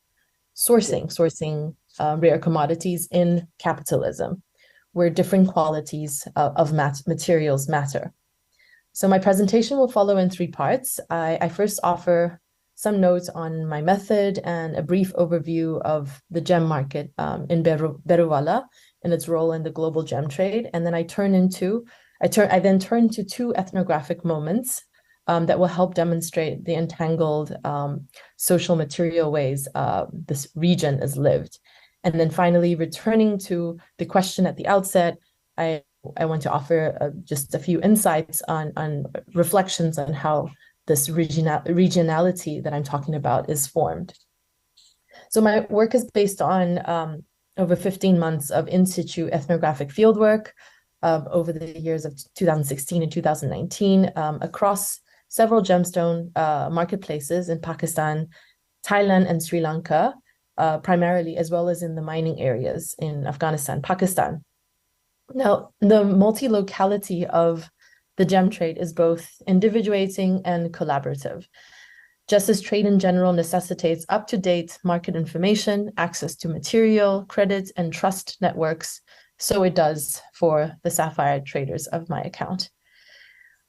sourcing rare commodities in capitalism, where different qualities of materials matter. So my presentation will follow in three parts. I first offer some notes on my method and a brief overview of the gem market in Beruwala and its role in the global gem trade. And then I then turn to two ethnographic moments that will help demonstrate the entangled social material ways this region is lived. And then finally, returning to the question at the outset, I want to offer just a few insights on reflections on how this regionality that I'm talking about is formed. So my work is based on over 15 months of in situ ethnographic fieldwork over the years of 2016 and 2019 across several gemstone marketplaces in Pakistan, Thailand, and Sri Lanka, primarily, as well as in the mining areas in Afghanistan, Pakistan. Now, the multi-locality of the gem trade is both individuating and collaborative. Just as trade in general necessitates up-to-date market information, access to material, credit, and trust networks, so it does for the sapphire traders of my account.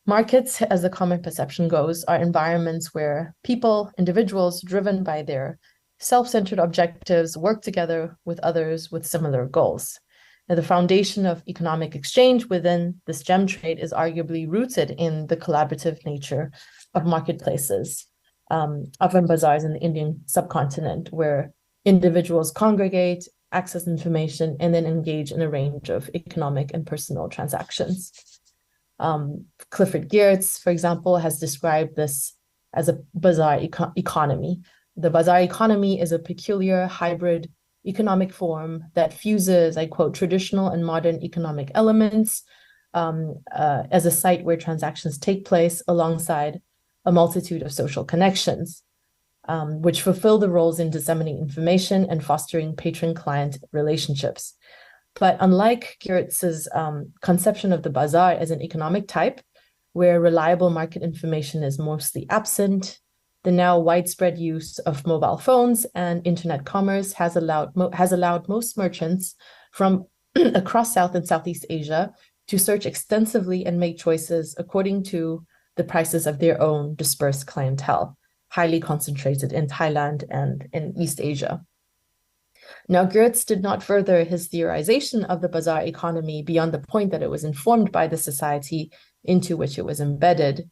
Markets, as the common perception goes, are environments where people, individuals driven by their self-centered objectives, work together with others with similar goals. Now, the foundation of economic exchange within this gem trade is arguably rooted in the collaborative nature of marketplaces, often bazaars in the Indian subcontinent, where individuals congregate, access information, and then engage in a range of economic and personal transactions. Clifford Geertz, for example, has described this as a bazaar economy. The bazaar economy is a peculiar hybrid economic form that fuses, I quote, traditional and modern economic elements as a site where transactions take place alongside a multitude of social connections, which fulfill the roles in disseminating information and fostering patron-client relationships. But unlike Geertz's conception of the bazaar as an economic type, where reliable market information is mostly absent, the now widespread use of mobile phones and internet commerce has allowed most merchants from across South and Southeast Asia to search extensively and make choices according to the prices of their own dispersed clientele, highly concentrated in Thailand and in East Asia. Now, Geertz did not further his theorization of the bazaar economy beyond the point that it was informed by the society into which it was embedded.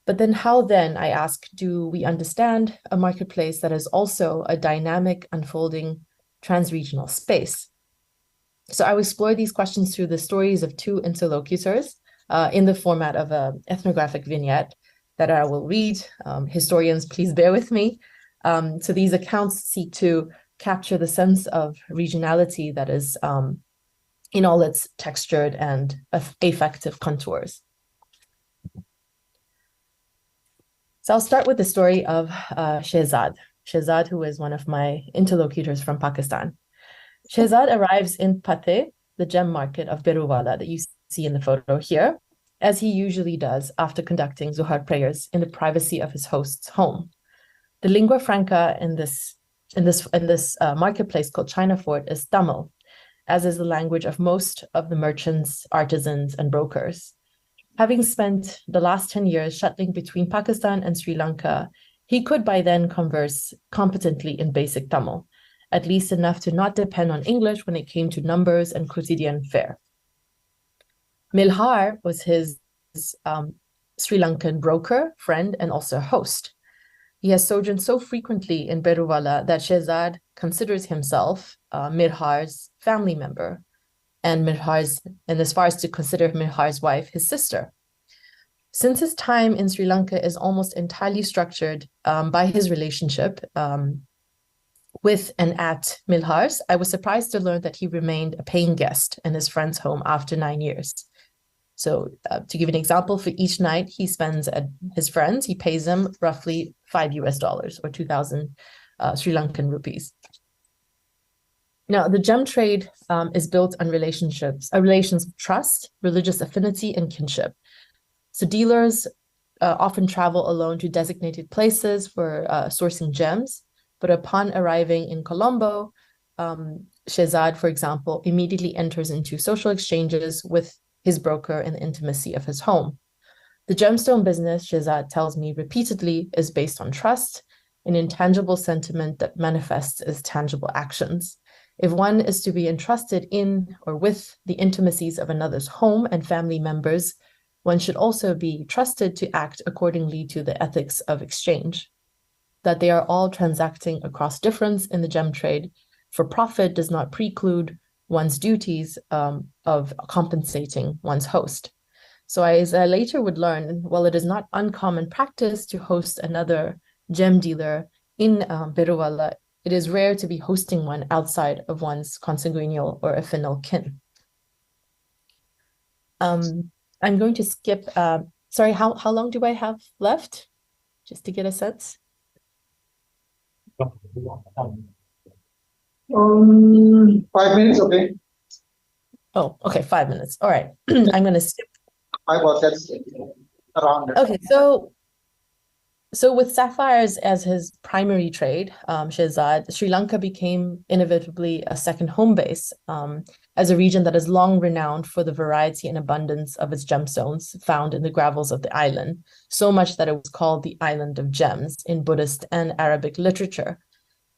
But then how then, I ask, do we understand a marketplace that is also a dynamic, unfolding, transregional space? So I will explore these questions through the stories of two interlocutors in the format of an ethnographic vignette that I will read. Historians, please bear with me. So these accounts seek to capture the sense of regionality that is in all its textured and affective contours. So I'll start with the story of Shehzad. Shehzad, who is one of my interlocutors from Pakistan. Shehzad arrives in Pateh, the gem market of Beruwala that you see in the photo here, as he usually does after conducting Zuhar prayers in the privacy of his host's home. The lingua franca in this marketplace called China Fort is Tamil, as is the language of most of the merchants, artisans, and brokers. Having spent the last 10 years shuttling between Pakistan and Sri Lanka, he could by then converse competently in basic Tamil, at least enough to not depend on English when it came to numbers and quotidian fare. Milhar was his Sri Lankan broker, friend, and also host. He has sojourned so frequently in Beruwala that Shehzad considers himself Milhar's family member, and as far as to consider Milhar's wife his sister. Since his time in Sri Lanka is almost entirely structured by his relationship with and at Milhar's, I was surprised to learn that he remained a paying guest in his friend's home after 9 years. So to give an example, for each night he spends at his friends, he pays them roughly $5 or 2,000 Sri Lankan rupees. Now, the gem trade is built on relations of trust, religious affinity, and kinship. So dealers often travel alone to designated places for sourcing gems, but upon arriving in Colombo, Shehzad, for example, immediately enters into social exchanges with his broker in the intimacy of his home. The gemstone business, Shehzad tells me repeatedly, is based on trust, an intangible sentiment that manifests as tangible actions. If one is to be entrusted in or with the intimacies of another's home and family members, one should also be trusted to act accordingly to the ethics of exchange. That they are all transacting across difference in the gem trade for profit does not preclude one's duties of compensating one's host. So as I later would learn, while it is not uncommon practice to host another gem dealer in Beruwala, it is rare to be hosting one outside of one's consanguineal or affinal kin. I'm going to skip, sorry, how long do I have left? Just to get a sense. 5 minutes, okay. Oh, okay, 5 minutes. All right, I'm going to skip. I was that's around that. Okay, so with sapphires as his primary trade, Shehzad, Sri Lanka became inevitably a second home base as a region that is long renowned for the variety and abundance of its gemstones found in the gravels of the island, so much that it was called the Island of Gems in Buddhist and Arabic literature.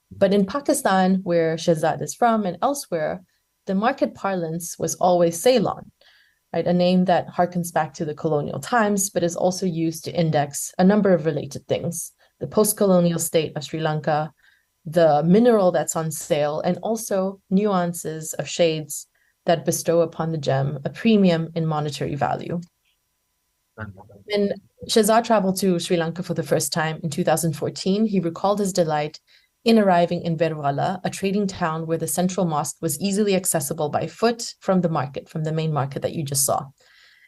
But in Pakistan, where Shehzad is from, and elsewhere, the market parlance was always Ceylon, right? A name that harkens back to the colonial times, but is also used to index a number of related things: the post-colonial state of Sri Lanka, the mineral that's on sale, and also nuances of shades that bestow upon the gem a premium in monetary value. When Shehzad traveled to Sri Lanka for the first time in 2014, he recalled his delight in arriving in Beruwala, a trading town where the central mosque was easily accessible by foot from the market, from the main market that you just saw.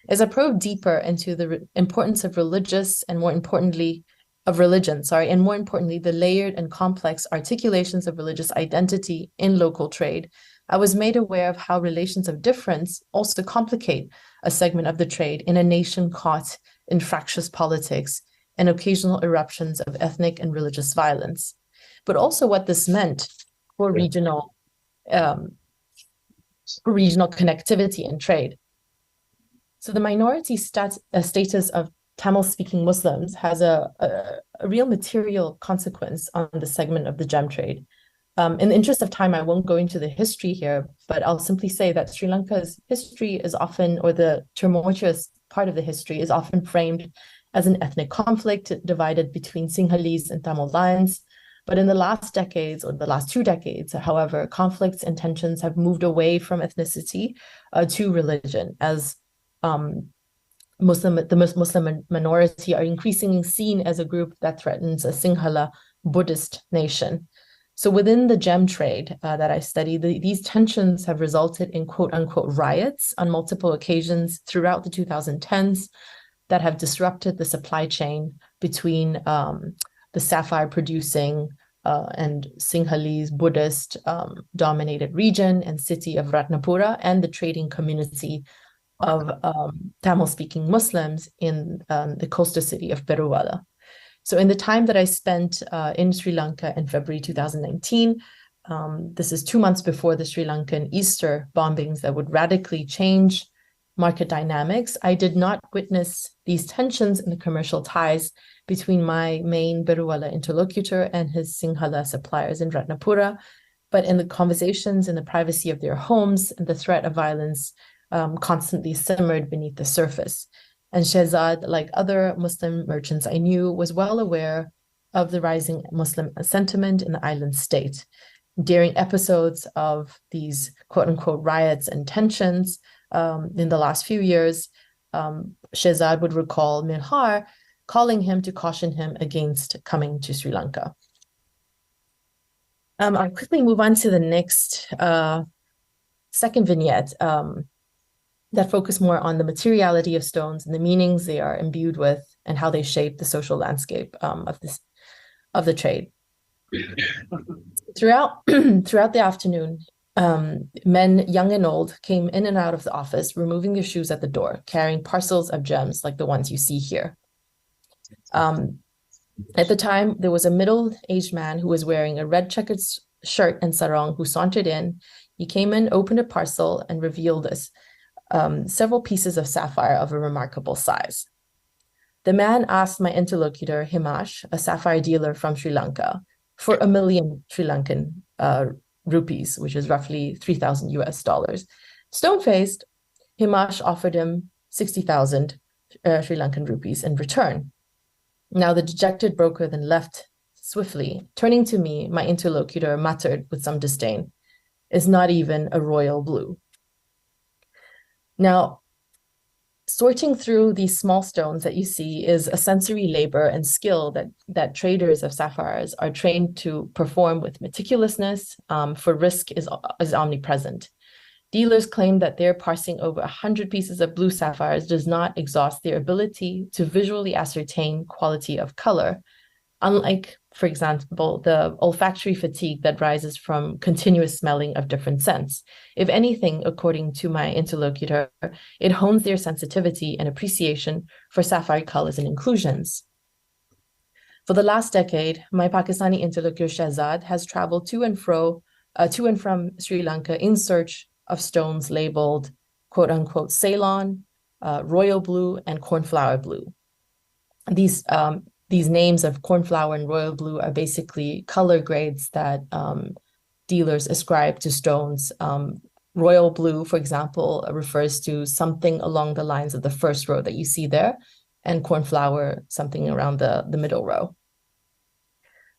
As I probed deeper into the importance of religious and more importantly, the layered and complex articulations of religious identity in local trade, I was made aware of how relations of difference also complicate a segment of the trade in a nation caught in fractious politics and occasional eruptions of ethnic and religious violence, but also what this meant for regional connectivity and trade. So the minority status of Tamil-speaking Muslims has a real material consequence on the segment of the gem trade. In the interest of time, I won't go into the history here, but I'll simply say that Sri Lanka's history is often, or the tumultuous part of the history is often framed as an ethnic conflict divided between Sinhalese and Tamil lands. But in the last decades, or the last 2 decades, however, conflicts and tensions have moved away from ethnicity to religion, as the Muslim minority are increasingly seen as a group that threatens a Sinhala Buddhist nation. So within the gem trade that I study, these tensions have resulted in quote-unquote riots on multiple occasions throughout the 2010s that have disrupted the supply chain between the sapphire-producing and Sinhalese Buddhist dominated region and city of Ratnapura and the trading community of Tamil-speaking Muslims in the coastal city of Peruwala. So in the time that I spent in Sri Lanka in February 2019, this is 2 months before the Sri Lankan Easter bombings that would radically change market dynamics, I did not witness these tensions in the commercial ties between my main Peruwala interlocutor and his Sinhala suppliers in Ratnapura, but in the conversations in the privacy of their homes, and the threat of violence constantly simmered beneath the surface. And Shehzad, like other Muslim merchants I knew, was well aware of the rising Muslim sentiment in the island state. During episodes of these quote-unquote riots and tensions in the last few years, Shehzad would recall Milhar calling him to caution him against coming to Sri Lanka. I'll quickly move on to the next second vignette that focus more on the materiality of stones and the meanings they are imbued with and how they shape the social landscape of the trade. Throughout the afternoon, men, young and old, came in and out of the office, removing their shoes at the door, carrying parcels of gems like the ones you see here. At the time, there was a middle-aged man who was wearing a red checkered shirt and sarong who sauntered in. He came in, opened a parcel, and revealed this. Several pieces of sapphire of a remarkable size. The man asked my interlocutor, Himash, a sapphire dealer from Sri Lanka, for 1 million Sri Lankan rupees, which is roughly 3,000 US dollars. Stone-faced, Himash offered him 60,000 Sri Lankan rupees in return. Now the dejected broker then left swiftly. Turning to me, my interlocutor muttered with some disdain, "It's not even a royal blue." Now, sorting through these small stones that you see is a sensory labor and skill that traders of sapphires are trained to perform with meticulousness, for risk is omnipresent. Dealers claim that their parsing over 100 pieces of blue sapphires does not exhaust their ability to visually ascertain quality of color, unlike, for example, the olfactory fatigue that rises from continuous smelling of different scents. If anything, according to my interlocutor, it hones their sensitivity and appreciation for sapphire colors and inclusions. For the last decade, my Pakistani interlocutor Shehzad has traveled to and from Sri Lanka in search of stones labeled quote-unquote Ceylon, royal blue, and cornflower blue. These names of cornflower and royal blue are basically color grades that dealers ascribe to stones. Royal blue, for example, refers to something along the lines of the first row that you see there, and cornflower, something around the middle row.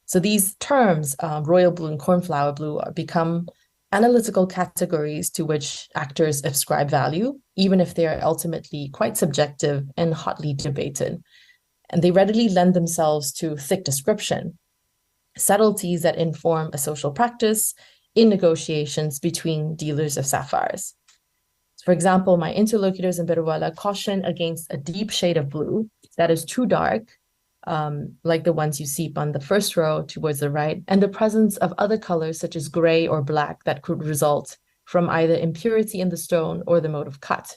So these terms, royal blue and cornflower blue, become analytical categories to which actors ascribe value, even if they are ultimately quite subjective and hotly debated. And they readily lend themselves to thick description, subtleties that inform a social practice in negotiations between dealers of sapphires. For example, my interlocutors in Peruwala caution against a deep shade of blue that is too dark, like the ones you see on the first row towards the right, and the presence of other colors such as gray or black that could result from either impurity in the stone or the mode of cut.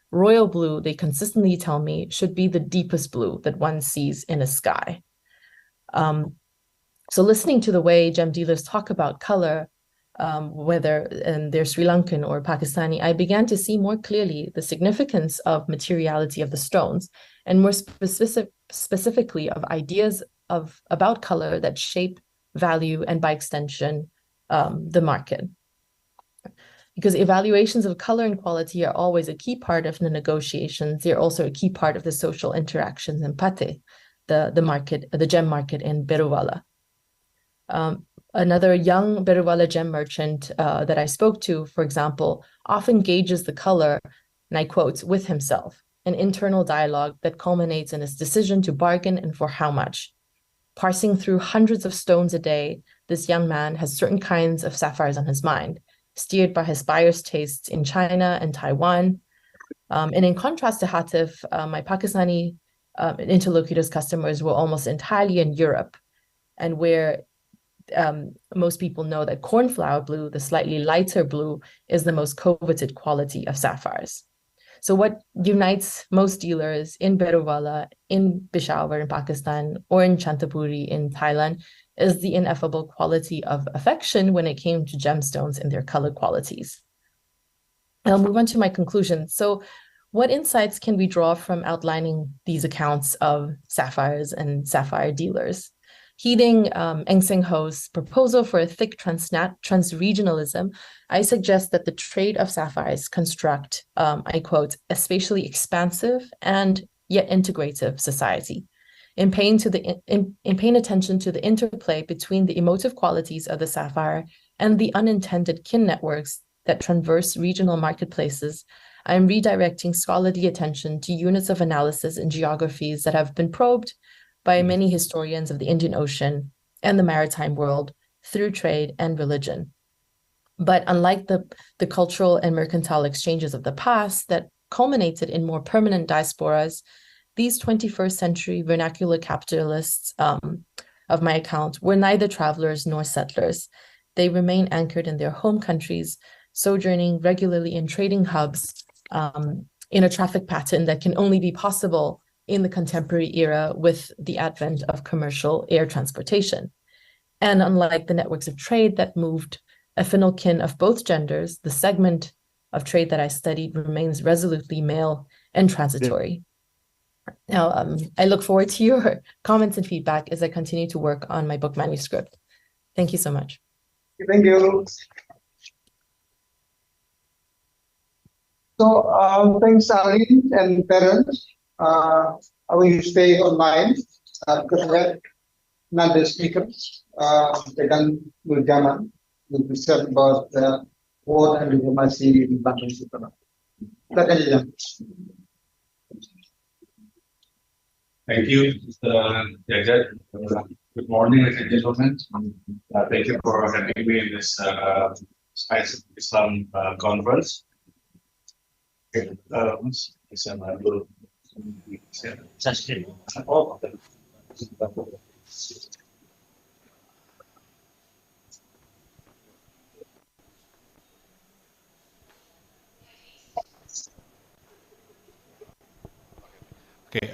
Royal blue, they consistently tell me, should be the deepest blue that one sees in a sky. So listening to the way gem dealers talk about color, whether they're Sri Lankan or Pakistani, I began to see more clearly the significance of materiality of the stones, and more specifically of ideas about color that shape value and, by extension, the market. because evaluations of color and quality are always a key part of the negotiations. They're also a key part of the social interactions in Pate, the gem market in Berwala. Another young Berwala gem merchant that I spoke to, for example, often gauges the color, and I quote, with himself, an internal dialogue that culminates in his decision to bargain and for how much. Parsing through hundreds of stones a day, this young man has certain kinds of sapphires on his mind, steered by his buyer's tastes in China and Taiwan. And in contrast to Hatif, my Pakistani interlocutors' customers were almost entirely in Europe, and where most people know that cornflower blue, the slightly lighter blue, is the most coveted quality of sapphires. So what unites most dealers in Berwala, in Peshawar in Pakistan, or in Chantapuri in Thailand is the ineffable quality of affection when it came to gemstones and their color qualities. I'll move on to my conclusion. So what insights can we draw from outlining these accounts of sapphires and sapphire dealers? Heeding Eng Seng Ho's proposal for a thick transregionalism, I suggest that the trade of sapphires construct, I quote, a spatially expansive and yet integrative society. In paying attention to the interplay between the emotive qualities of the sapphire and the unintended kin networks that traverse regional marketplaces, I am redirecting scholarly attention to units of analysis and geographies that have been probed by many historians of the Indian Ocean and the maritime world through trade and religion. But unlike the cultural and mercantile exchanges of the past that culminated in more permanent diasporas, these 21st century vernacular capitalists of my account were neither travelers nor settlers. They remain anchored in their home countries, sojourning regularly in trading hubs in a traffic pattern that can only be possible in the contemporary era with the advent of commercial air transportation. And unlike the networks of trade that moved affinal kin of both genders, the segment of trade that I studied remains resolutely male and transitory. Now, I look forward to your comments and feedback as I continue to work on my book manuscript. Thank you so much. Thank you. So, thanks, Aline and parents. I will stay online because we have another speaker, Tegan Nurjaman, will present about the war and informasi in Bangladesh. Silakan aja. Thank you, Mr. Jajat. Good morning, ladies and gentlemen. Thank you for having me in this SPICED Islam conference. Okay,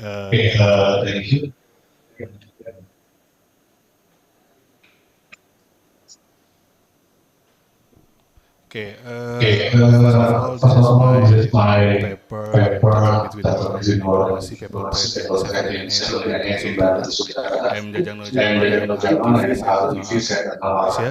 thank you. First of all, this is my paper with informasi paper trade in 7 and 8 Sultan. I'm Jajang Nurjaman, TV set Malaysia.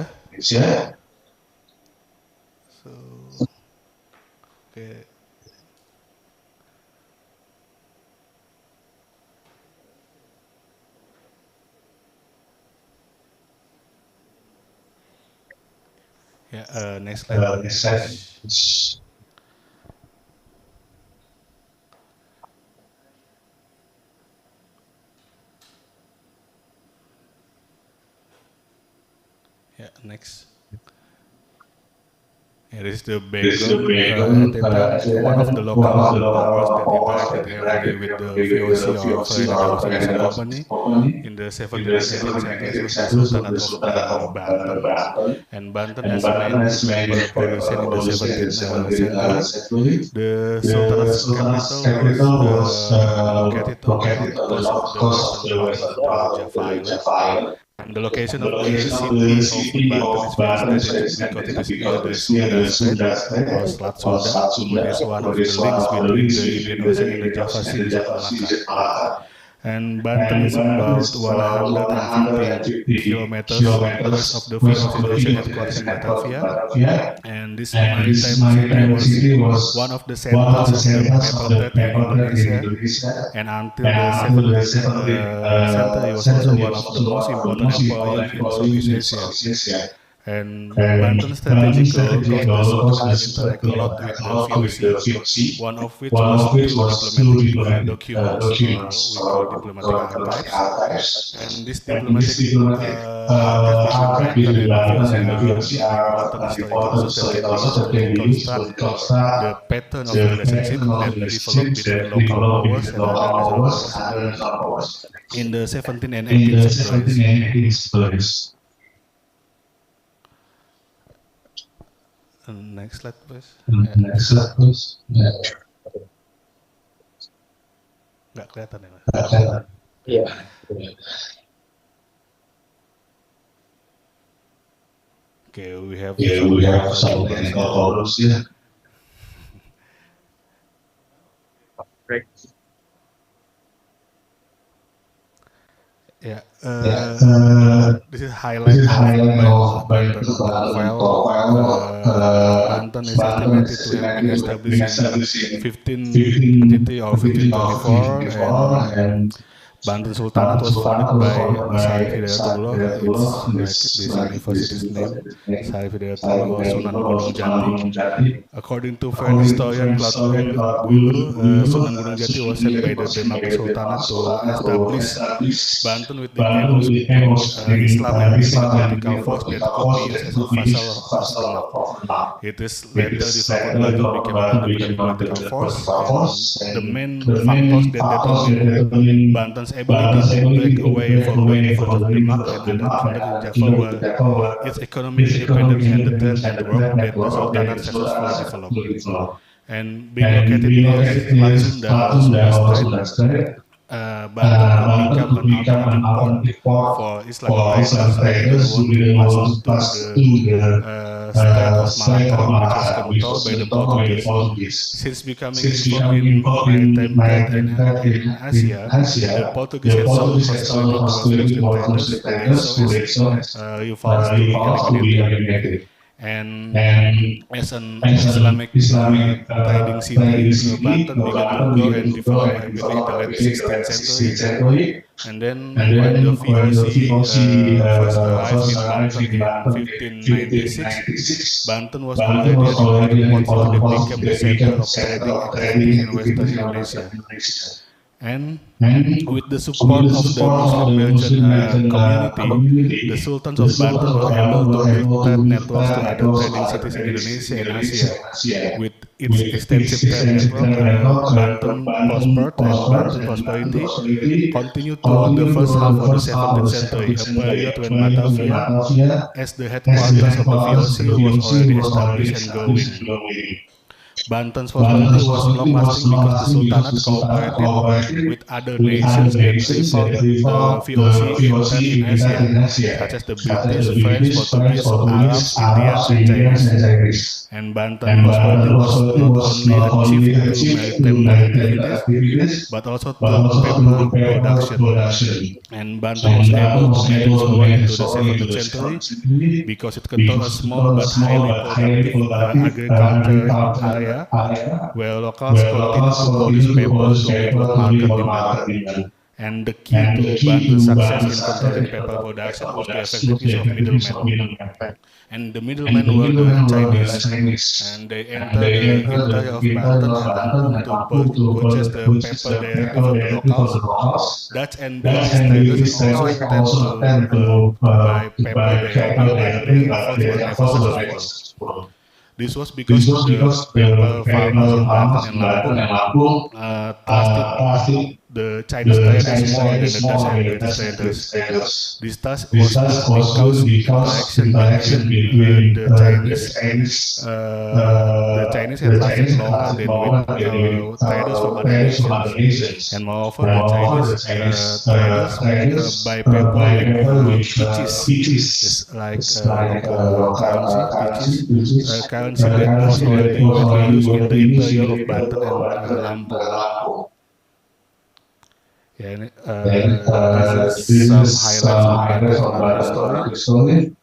Next slide. Next. This is the background. One of the local powers that interacted heavily with the VOC or Foreign Housing Company in the 17th century was the Sultanate of Banten. And Banten as main producer in the 17th century. The Sultanate's capital was located on the coast of the western Java Island. And the location of the city of Banten is very strategic because it is near the Sunda Strait or Selat Sunda, which is one of the links between the Indian Ocean and the Java Sea of Malacca. And Banten is about 150 kilometers west of the VOC Indonesia headquarters in Batavia. And this maritime city was one of the centers of the paper trade in Indonesia. And until the 17th century, it was also one of the most important employer in Southeast Asia. And Banten's strategic role caused the Sultanate to interact a lot with the VOC, one of which was through diplomatic documents, we call diplomatic archives. And this diplomatic archive between Banten and the VOC are important historical sources that can be used to reconstruct the pattern of relationship that developed between local powers and other national powers in the 17th and 18th centuries. Next slide, please. Next slide, please. Nggak kelihatan ya, Mas? Iya. Okay, we have some technical problems here. Great. Yeah, this is highlight of Banten profile. Banten is estimated to have been established in 1523 or 1524, and Banten Sultanate was founded by Syarif Hidayatullah. It's like this university's name, Syarif Hidayatullah or Sunan Gunung Jati. According to French historian Claude Guillou, Sunan Gunung Jati was sent by the Demak Sultanate to establish Banten with the aim of Islam and becoming a political force that could be used as a vassal of Demak. It is later developed to become an independent political force, and the main factors that determine Banten's ability to break away from the influence of Demak and other countries in Java were its economic independence and the trade network that the Sultanate successfully developed. And being located near Sunda, Strait, Banten could become an alternative port for Islamic traders who didn't want to pass through the Strait of Malacca, which was controlled by the Portuguese. Since becoming involved in maritime trade in Asia, the Portuguese had some hostility towards Muslim traders, so rivals to be eliminated. And as an Islamic trading city, Banten began to grow and develop in the late 16th century. And then when the VOC first arrived in Banten in 1596, Banten was already an important port that became the center of trading activity in Western Indonesia. And with the support of the Muslim merchant community, the sultans of Banten were able to build trade networks to other trading cities in Indonesia and Asia. With its extensive trade network, Banten prospered, and Banten prosperity continued throughout the first half of the 17th century, a period when Batavia, as the headquarters of the VOC, was already established and growing. Banten's prosperity was long-lasting because the Sultanate cooperated with other nations that rivaled the VOC in Asia, such as the British, French, Portuguese, Arabs, Indians, and Chinese. And Banten's prosperity was not only achieved through maritime activities, but also through paper production. And Banten was able to manage forward into the 17th century because it controlled a small but highly productive agriculture area where locals continued to produce paper to meet market demand. And the key to Banten's success in controlling paper production was the effective use of middlemen. And the middlemen were the Chinese, and they entered the interior of Banten to purchase the paper directly from the locals. Dutch and British traders also tend to buy paper directly, but they were never successful. This was because the paper farmers in Banten and Lampung trusted the Chinese traders more than the Dutch and British traders. This trust was because interaction between the Chinese had lasted longer than with traders from other nations. And moreover, the Chinese traders buy paper with peaches, like currency that was already widely used in the interior of Banten and Lampung. Yeah, this is some highlights of Banten history.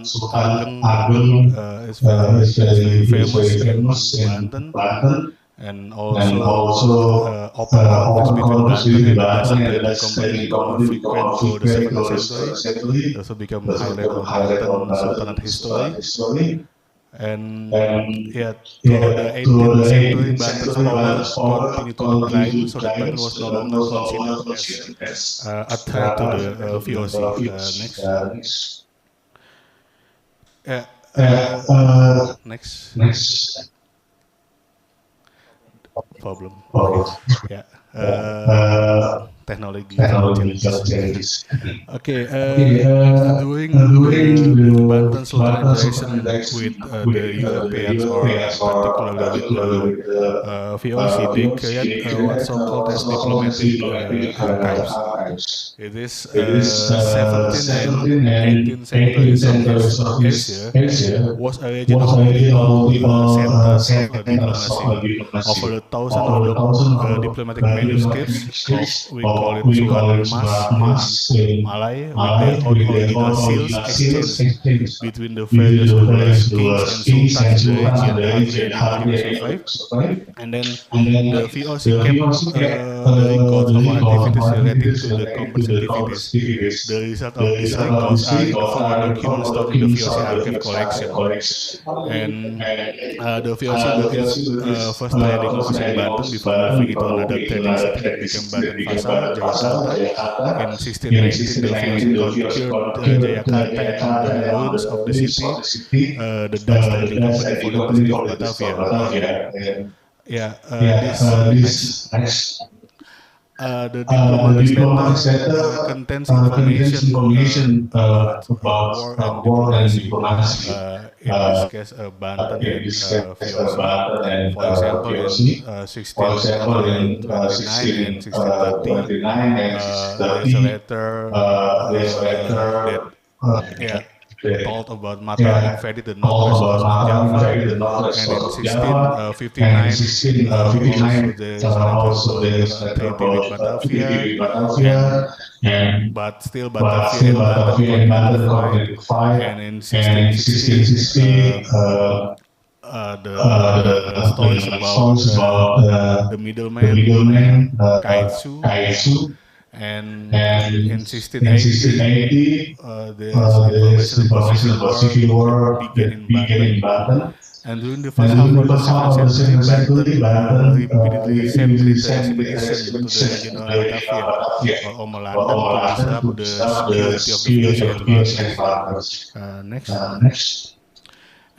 Sultan Ageng is very famous in Banten, and also open conflicts between Banten and the Dutch trading company more frequent through the 7th century. Also become highlight of Banten Sultanate history. And yeah, through the 18th century, Banten's power continued to decline, so that Banten was no longer considered as a threat to the VOC. Next. Yeah. Next. Problem. Yeah. Technology challenges. Okay. During the Banten Sultan interaction with the Europeans, or particularly with the VOC, they create what's so-called as diplomatic archives. It is 17th and 18th centuries of Asia was a region of multiple centers of diplomacy. Over a thousand of diplomatic manuscripts of, we call it surat emas in Malay, with their own original seals exchanged between the various rulers, kings, and sultans in the region after they survived. And then the VOC kept the records of activities relating to the conference activities. The result of these records are in the form of documents stored in the VOC archive collection. And the VOC built its first trading office in Banten before moving into another trading city that became Banten Pasar, Jakarta. In 1619, the VOC conquered Jakarta, and on the ruins of the city, the Dutch trading company founded the city of Batavia. Yeah, this next. The diplomatic letter contains information about war and diplomacy. In this case, Banten and VOC. For example, in 1629 and 1630, there's a letter that told about Matra invaded the northwest coast of Java, and in 1659 also there's a treaty with Batavia, but still Batavia and Banten continued to fight, and in 1660 the stories about the middleman Kaitsu. And in 1680, there's information about civil war that began in Banten. And during the first half of the 7th century, Banten repeatedly sent military expeditions to the region of Batavia or Omelandan to disrupt the security of the VOC headquarters. Next.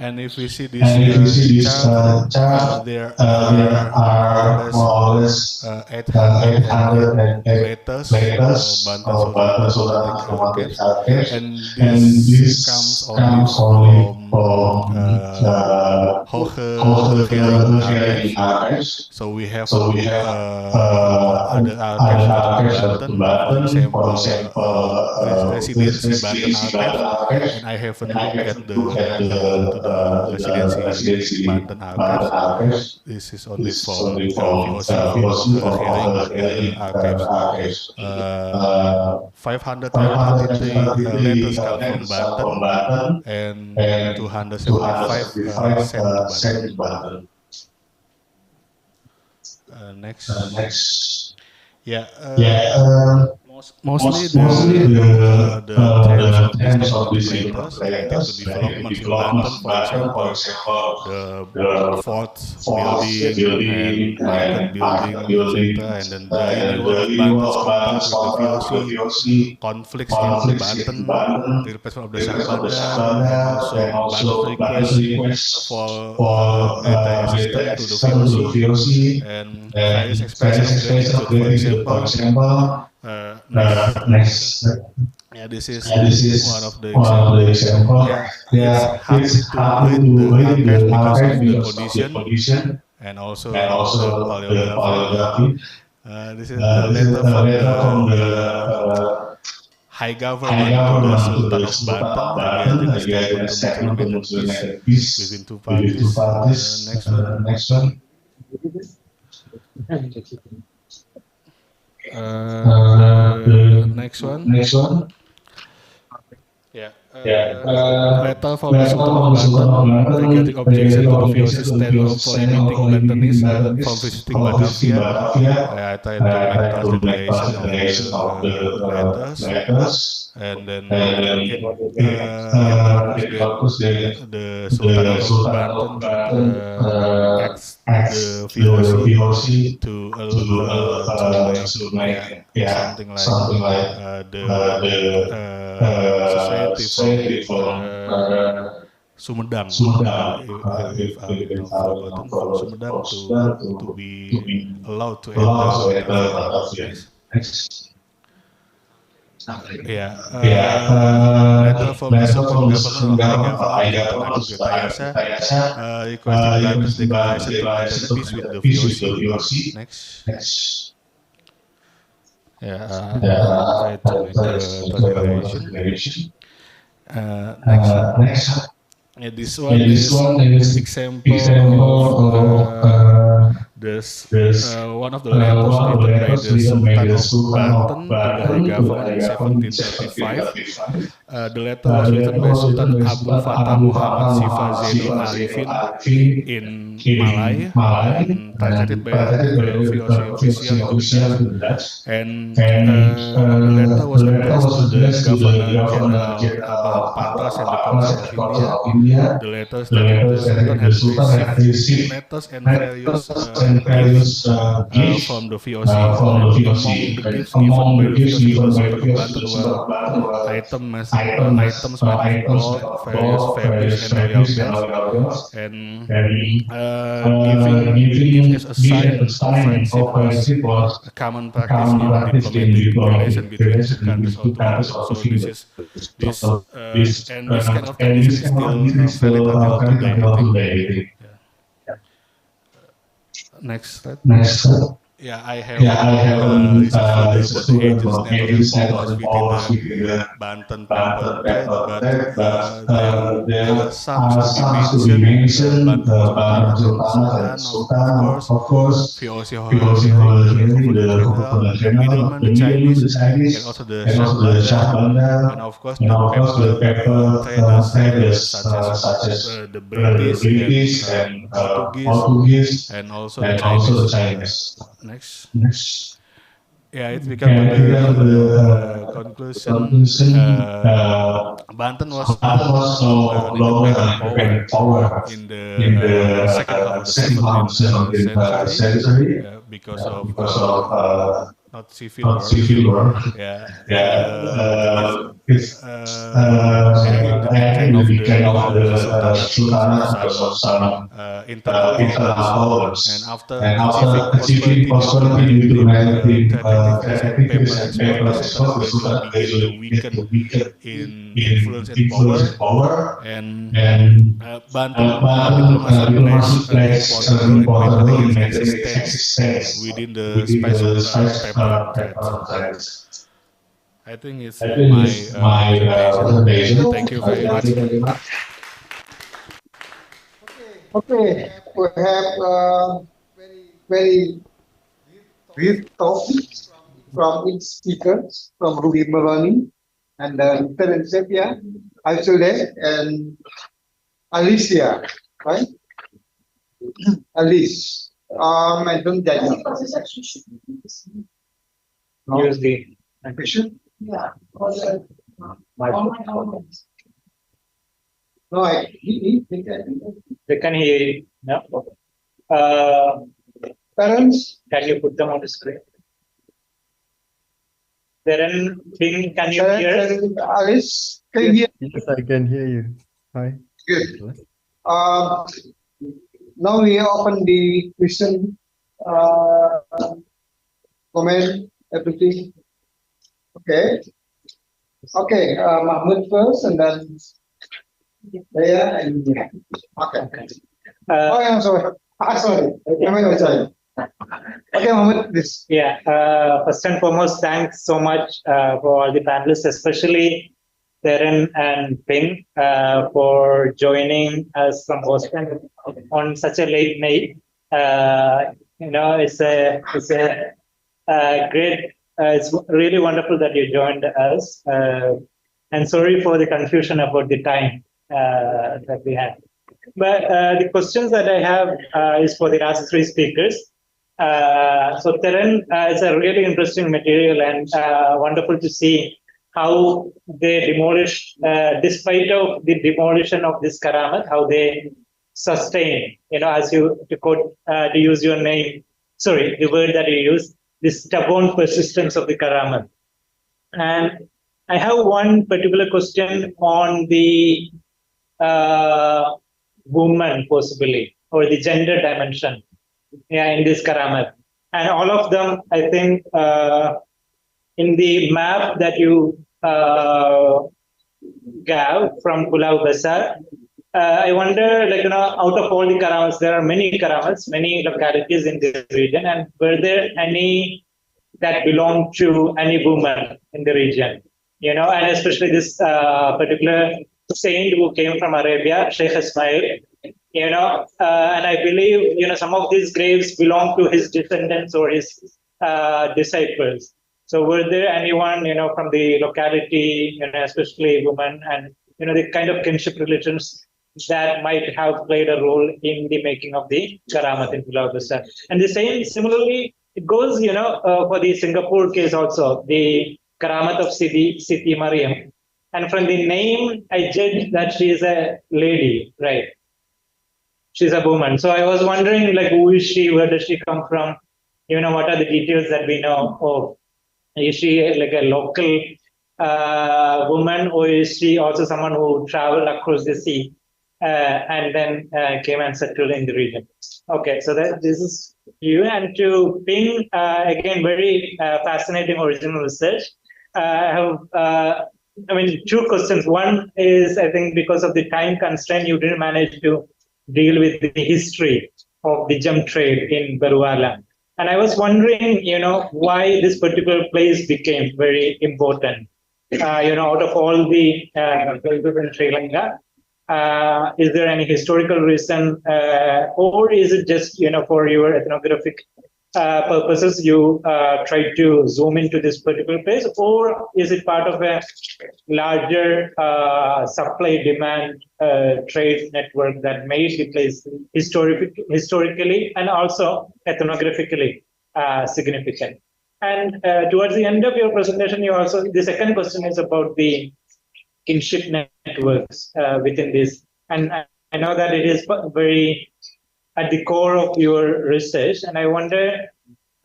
And if we see this chart, there are more or less 800 letters of Banten Sultan archives, and this comes only from Hohe archives. So we have other archives in Banten, for example, Residency Banten archive, and I haven't looked at the residency Banten archives. This is only from VOC hearing archives. 523 letters come from Banten, and 275 sent to Banten. Next. Yeah. Mostly the terms of these letters developments in Banten, for example, the fort building and market building, etc. And then the renewal of Banten's contact with the VOC, conflicts in Banten, the replacement of the Sabanda, and also Banten's request for military assistance to the VOC, and various expressions of gratitude, for example. Next. Yeah, this is one of the examples. Yeah, it's hard to read the archive because of the condition and also the paleography. This is a letter from the High Government to the Sultan of Banten regarding the statement of peace between two parties. Next one. The next one. Next one. Yeah. Yeah. Letter from the Sultan of Banten regarding objection to the VOC stand of prohibiting Bantenese from visiting Batavia. I tried to make transliteration of the letters, and then it bagus the Sultan of Banten asked the VOC to make something like the society from Sumedang, if I'm not forgotten, from Sumedang to be allowed to enter Batavia. Next. Yeah, letter from the Supreme Governor of High Government Sultan Agung Tirtayasa requesting Banten's declaration to maintain peace with the VOC. Next. Yeah, try to make a translation. Next. Yeah, this one is example of one of the letters written by the Sultan of Banten to the High Government in 1735. The letter was written by Sultan Abu Fatah Muhammad Sifa Zainul Arifin in Malay and translated by the VOC official into Dutch. And the letter was addressed to the Governor General Abah Patras and the Council of India. The letter stated the Sultan had received letters and various gifts from the VOC. Among the gifts given by the VOC to the Sultan of Banten were items made of gold, various fabrics, and royal bells, and giving as a sign of friendship was a common practice in diplomatic relation between the countries automatic. So this kind of tradition is still valid until today. Yeah. Next slide. Yeah, I have researched the agents' network and powers within the Banten paper trade, but there are some to be mentioned. Banten Sultan, of course, VOC holding the general, the Chinese, and also the Shah Bandar, and of course the paper traders such as the British and Portuguese, and also the Chinese. Next. Yeah, it became the conclusion. Banten was no longer an independent power in the second half of the 17th century because of not civil war. It's the decline of the Sultan internal powers, and after achieving prosperity due to maritime paper export, the Sultan began to weaken in influence and power, and Banten plays an important role in maintaining existence within the SPICED paper trade. I think it's my presentation. Thank you very much. Okay, we have very brief topics from each speaker, from Ruby Maroni, and then Terence Sepia, Aisule, and Alicia, right? Alice, I don't judge. Use the question. yeah. No, They can hear you. Yeah. Parents, Can you put them on the screen? Then, can you hear? Alice, can you hear? Yes, I can hear you. Hi. Good. Now we open the question, comment, everything. Okay. Okay, Mahmoud first, and then Daya and okay. Oh, yeah, sorry. Sorry. Okay, Mahmoud, this. Yeah. First and foremost, thanks so much for all the panelists, especially Teren and Ping, for joining us from Boston on such a late night. It's a Great. It's really wonderful that you joined us. And sorry for the confusion about the time that we had. But the questions that I have is for the last three speakers. So Teren is a really interesting material and wonderful to see how they demolished, despite of the demolition of this Karamat, how they sustain, as you, to quote, to use your name, sorry, the word that you used, this stubborn persistence of the Karamat. And I have one particular question on the woman, possibly, or the gender dimension in this Karamat. And all of them, I think, in the map that you gave from Pulau Besar, I wonder, out of all the Karamats, there are many Karamats, many localities in this region, and were there any that belong to any woman in the region? And especially this particular saint who came from Arabia, Sheikh Ismail, and I believe, some of these graves belong to his descendants or his disciples. So were there anyone, from the locality, especially women, and, the kind of kinship religions that might have played a role in the making of the Karamat in Pulau Besar? And the same, similarly, it goes, for the Singapore case also, the Karamat of Siti Mariam. And from the name, I judge that she is a lady, right? She's a woman. So I was wondering, who is she? Where does she come from? What are the details that we know of? Is she like a local woman, or is she also someone who traveled across the sea and then came and settled in the region? Okay, so this is you. And to Ping, again, very fascinating original research. I have, two questions. One is, I think because of the time constraint, you didn't manage to deal with the history of the gem trade in Baruala. And I was wondering, why this particular place became very important. Out of all the places in Sri Lanka, is there any historical reason, or is it just, for your ethnographic purposes, you try to zoom into this particular place, or is it part of a larger supply-demand trade network that made the place historically and also ethnographically significant? And towards the end of your presentation, the second question is about the kinship networks within this. And I know that it is very at the core of your research, and I wonder,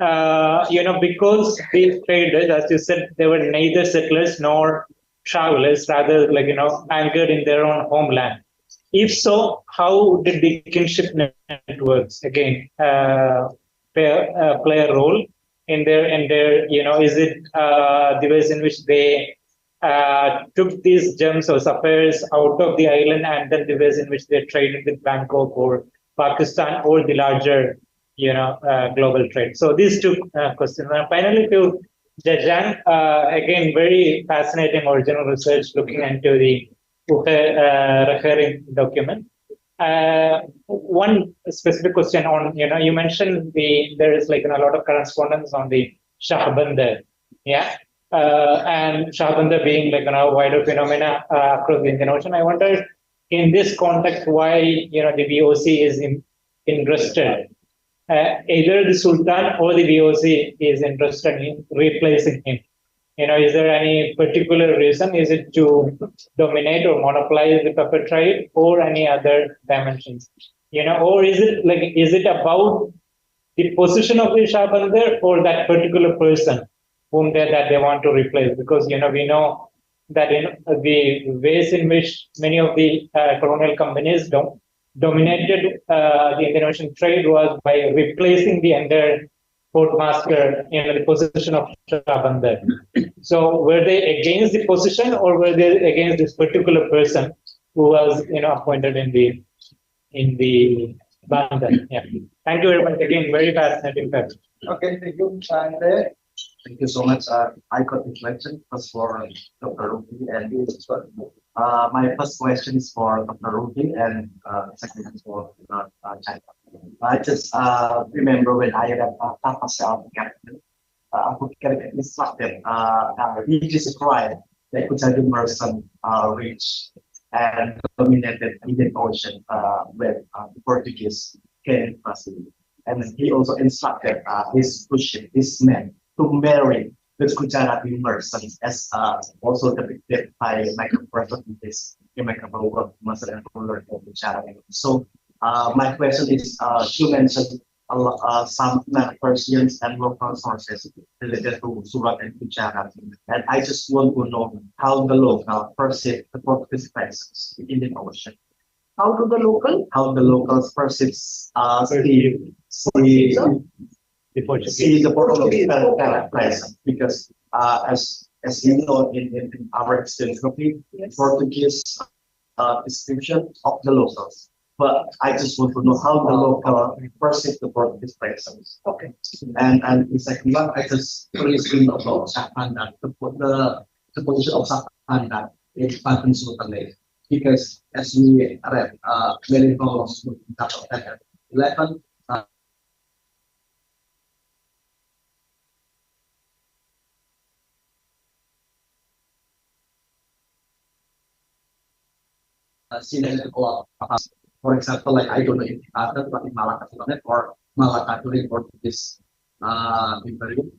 because these traders, as you said, they were neither settlers nor travelers, rather anchored in their own homeland. If so, how did the kinship networks again play a role in their is it the ways in which they took these gems or sapphires out of the island, and then the ways in which they traded with Bangkok or Pakistan or the larger, global trade? So these two questions. And finally, to Jajang, again, very fascinating original research looking into the Referring document. One specific question on, you mentioned there is a lot of correspondence on the Shahbandar, yeah, and Shahbandar being a wider phenomena across the Indian Ocean. I wonder, in this context, why the VOC is interested. Either the Sultan or the VOC is interested in replacing him. Is there any particular reason? Is it to dominate or monopolize the pepper trade, or any other dimensions? Or is it about the position of the Shahbandar or that particular person whom that they want to replace? Because we know that the ways in which many of the colonial companies dominated the Indian Ocean trade was by replacing the entire port master in the position of Shahbandar. So were they against the position, or were they against this particular person who was appointed in the Bandar? Yeah. Thank you very much. Again, very fascinating fact. Okay, thank you. Thank you so much. I got the question first for Dr. Ruby and you as well. My first question is for Dr. Ruby, and second is for China. I just remember when I read Tapas Captain, instructed, he described the Equatorial Merchant reach and dominated Indian Ocean when the Portuguese came to. And he also instructed his men to marry the Gujarati merchants, as also depicted by Michael Preston in this remarkable work, Master and Ruler of Gujarat. So my question is, you mentioned some Persians and local sources related to Surat and Gujarat, and I just want to know how the local perceive the Portuguese presence in the Indian Ocean. How the locals perceive the Portuguese presence, because as you know, in our experience, Portuguese description of the locals. But I just want to know how the local perceive the Portuguese presence. Okay. And the second one, I just curious to know about Sapandan, the position of Sapandan in Banten Sultan Lake. Because as we read, very close to 11. Seen a lot. For example, like I don't know if other, but in Malacca or Malacca during Portuguese period,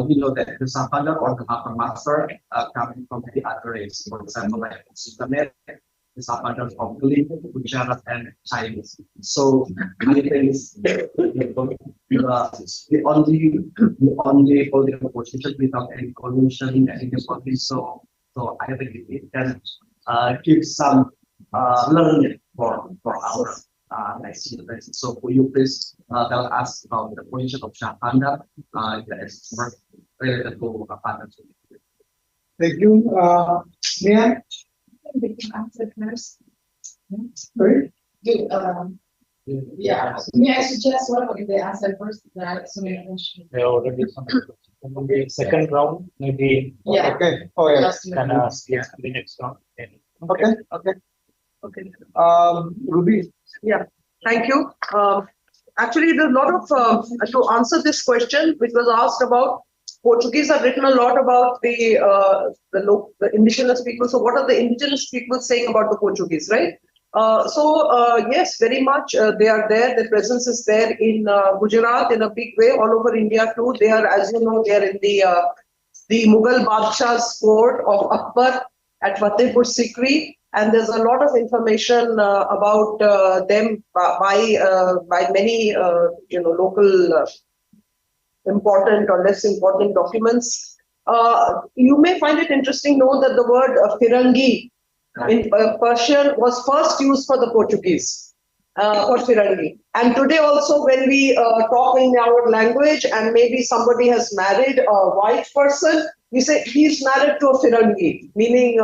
we know that the Savannah or the Harbor Master coming from the other race. For example, like Sultanate, the Savannah from Malay, Gujarat, and Chinese. So I think the only political position without any collusion and any so I think it can give some learning for our next generation. So will you please tell us about the position of Shahpanda related to Panda? Thank you. Mia? Answer first. Sorry? Yeah. May I suggest one of the answer first? There are so many questions. There already some. Maybe second round, maybe. Yeah. Okay. Oh yeah. Can ask the next round. Okay. Okay. Okay. Ruby. Yeah, thank you. Actually, there's a lot of, to answer this question, which was asked about, Portuguese have written a lot about the indigenous people. So what are the indigenous people saying about the Portuguese, right? Yes, very much they are there. Their presence is there in Gujarat in a big way, all over India too. They are, as you know, they are in the Mughal Badshah's court of Akbar at Fatehpur Sikri. And there's a lot of information about them by many local important or less important documents. You may find it interesting to know that the word Firangi in Persian was first used for the Portuguese, for Firangi. And today also when we talk in our language and maybe somebody has married a white person, we say he's married to a Firangi, meaning,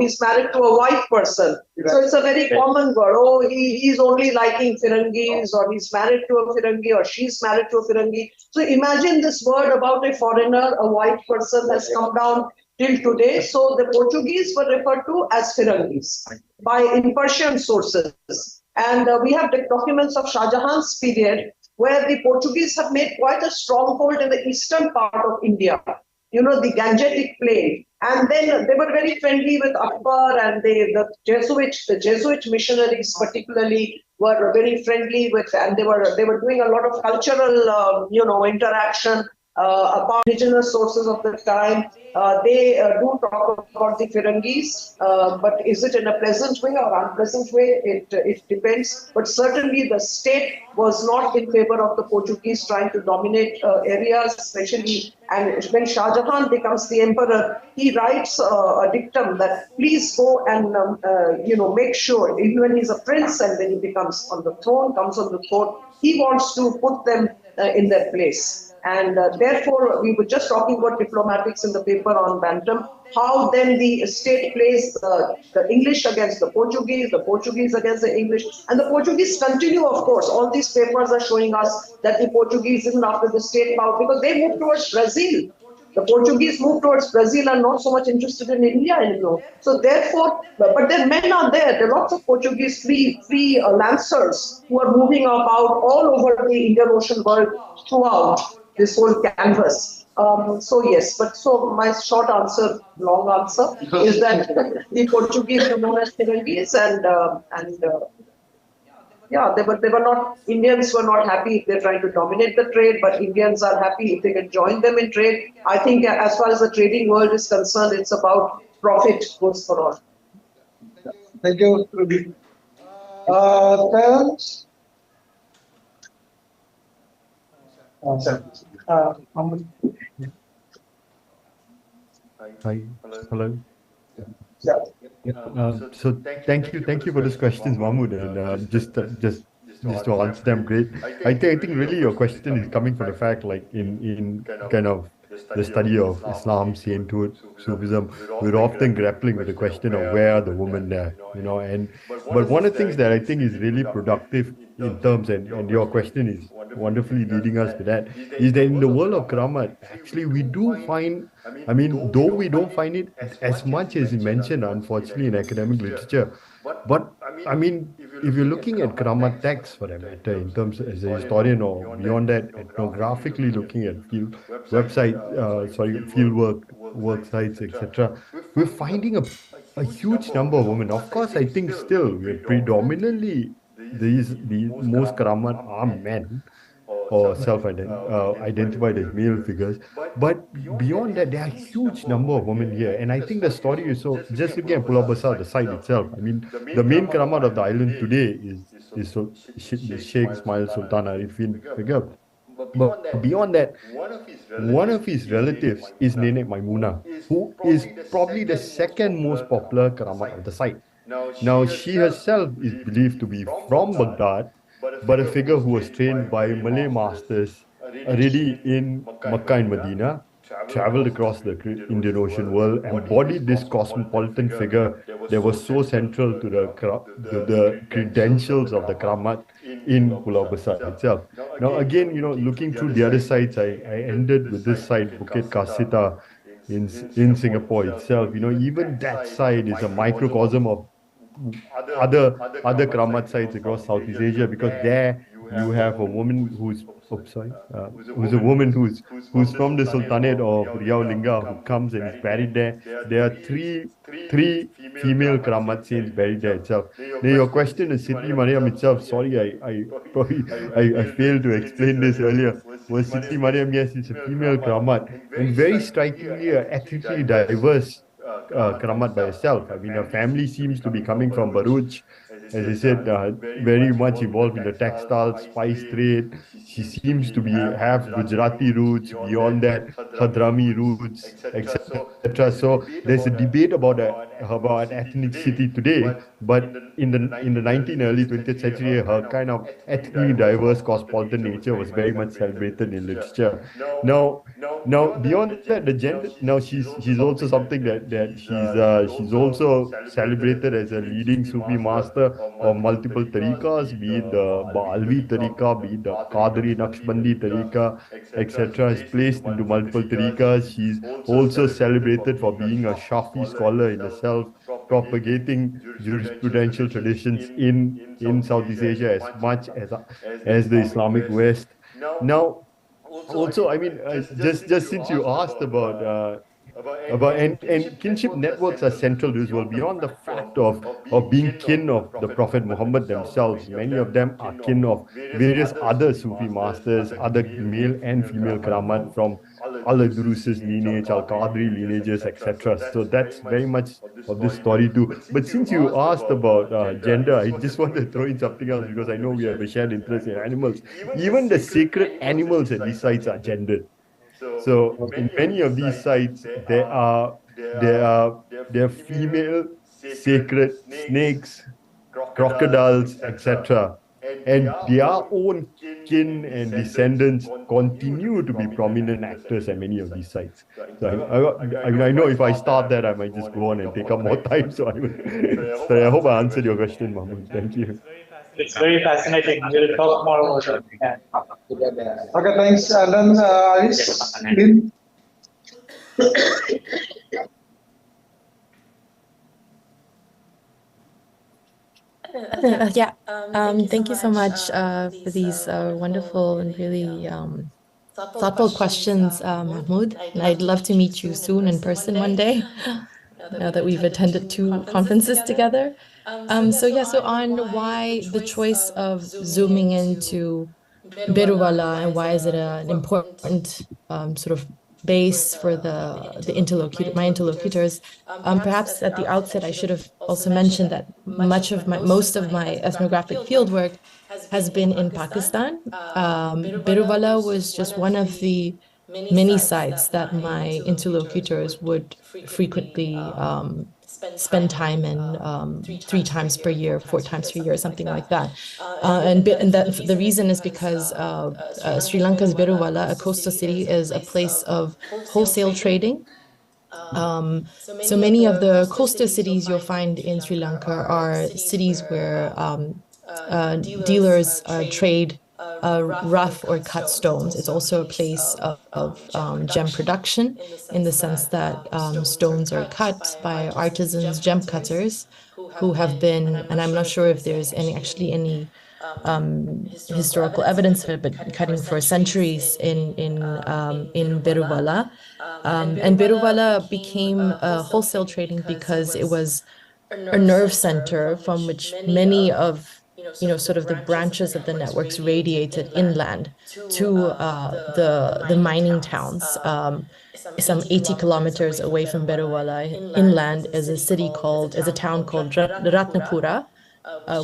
he's married to a white person. Right. So it's a very common word. Oh, he's only liking Firangis, or he's married to a Firangi, or she's married to a Firangi. So imagine this word about a foreigner, a white person has come down till today. So the Portuguese were referred to as Firangis in Persian sources. And we have the documents of Shah Jahan's period where the Portuguese have made quite a stronghold in the eastern part of India. The Gangetic plain. And then they were very friendly with Akbar, and the Jesuit missionaries particularly were very friendly with, and they were doing a lot of cultural, interaction about indigenous sources of the time. They do talk about the Firangis, but is it in a pleasant way or unpleasant way? It depends. But certainly the state was not in favor of the Portuguese trying to dominate areas, especially. And when Shah Jahan becomes the emperor, he writes a dictum that please go and make sure, even when he's a prince and when he comes on the throne, he wants to put them in their place. And therefore, we were just talking about diplomatics in the paper on Bantam, how then the state plays the English against the Portuguese against the English. And the Portuguese continue, of course. All these papers are showing us that the Portuguese, even after the state power, because they moved towards Brazil. The Portuguese moved towards Brazil and not so much interested in India anymore. So therefore, but their men are there. There are lots of Portuguese free lancers who are moving about all over the Indian Ocean world throughout this whole canvas. So yes, but so my short answer, long answer, is that the Portuguese were known as Portuguese, and yeah, they were not, Indians were not happy if they're trying to dominate the trade, but Indians are happy if they can join them in trade. I think as far as the trading world is concerned, it's about profit goes for all. Thank you, Ruby. Terence? Mahmood. Hi. Hello. Yeah. So thank you for those questions, Mahmood, and just to answer them, great. I think really your question is coming from the fact, like in kind of the study of Islam, Sainthood, Sufism, we're often grappling with the question of where are the women there, and but one of the things that I think is really productive in terms, and your question is wonderfully leading us to that, is that in the world of Karamat, actually we do find, I mean, though we don't find it as much as mentioned, unfortunately, in academic literature, but I mean, if you're looking at Karamat texts for that matter, in terms as a historian or beyond that, ethnographically looking at field work sites, etc., we're finding a huge number of women. Of course, I think still we're predominantly the most Karamat are men or self-identified as male figures. But beyond that, there are a huge number of women here. And I think the story is, so just looking at Pulau Besar, the site itself, I mean, the main Karamat of the island today is Sheikh Ismail Sultan Arifin figure. But beyond that, one of his relatives is Nenek Maimuna, who is probably the second most popular Karamat of the site. Now, she herself is believed to be from Baghdad, but a figure who was trained by Malay masters already in Makkah and Medina, traveled across the Indian Ocean world, embodied this cosmopolitan figure that was so central to the credentials of the Karamat in Pulau Besar itself. Now, again, looking through the other sites, I ended with this site, Bukit Kasita, in Singapore itself. Even that site is a microcosm of other Karamat sites across Southeast Asia, because there you have a woman who's who's from the Sultanate of Riau Lingga, who comes and is buried there. There are three female Karamat saints buried there itself. Now, your question is Siti Mariam itself. Sorry, I failed to explain this earlier. Was Siti Mariam, yes, it's a female Karamat, and very strikingly ethnically diverse Karamat by herself. I mean, her family seems to be coming from Baruch, as I said, very much involved in the textile spice trade. She seems to have Gujarati roots, beyond that, Hadrami roots, etc. So there's a debate about ethnicity today, but in the early 20th century, her kind of ethnically diverse cosmopolitan nature was very much celebrated in literature. Now, beyond that, the gender. Now, she's also something that she's also celebrated as a leading Sufi master of multiple tariqas, be it the Baalvi tariqa, be it the Qadri Naqshbandi tariqa, etc. is placed into multiple tariqas. She's also celebrated for being a Shafi scholar in herself, propagating jurisprudential traditions in Southeast Asia as much as the Islamic West. Now, also, I mean, just since you asked about and kinship networks are central to this world, beyond the fact of being kin of the Prophet Muhammad themselves. Many of them are kin of various other Sufi masters, other male and female Karamat from Al-Durus's lineage, Al-Qadri lineages, etc. So that's very much of this story too. But since you asked about gender, I just want to throw in something else, because I know we have a shared interest in animals. Even the sacred animals at these sites are gendered. So in many of these sites, there are female sacred snakes, crocodiles, etc. And their own kin and descendants continue to be prominent actors at many of these sites. So I know if I start that, I might just go on and take up more time. So I hope I answered your question, Mahmood. Thank you. It's very fascinating. We'll talk more about it. Yeah. Okay, thanks. And then Aris, Lynn. Yeah. Thank you so much for these wonderful and really thoughtful questions, Mahmoud. And I'd love to meet you soon in person one day, now that we've attended 2 conferences together. So on why the choice of zooming into Birwala and why is it an important sort of base for my interlocutors. Perhaps at the outset, I should have also mentioned that most of my ethnographic fieldwork has been in Pakistan. Birwala was just one of the many sites that my interlocutors would frequently spend time in 3 times per year, 4 times per year, something like that. And the reason is because Sri Lanka's Birwala, a coastal city, is a place of wholesale trading. So many of the coastal cities you'll find in Sri Lanka are cities where dealers trade rough or cut stones. It's also a place of gem production, in the sense that stones are cut by artisans, gem cutters, who have been, and I'm not sure if there's any historical evidence of it, but cutting for centuries in Birwala. And Birwala became wholesale trading because it was a nerve center from which many of sort of the branches of the networks radiated inland to the mining towns. Some 80 kilometers away from Birwala, inland, is a town called Ratnapura,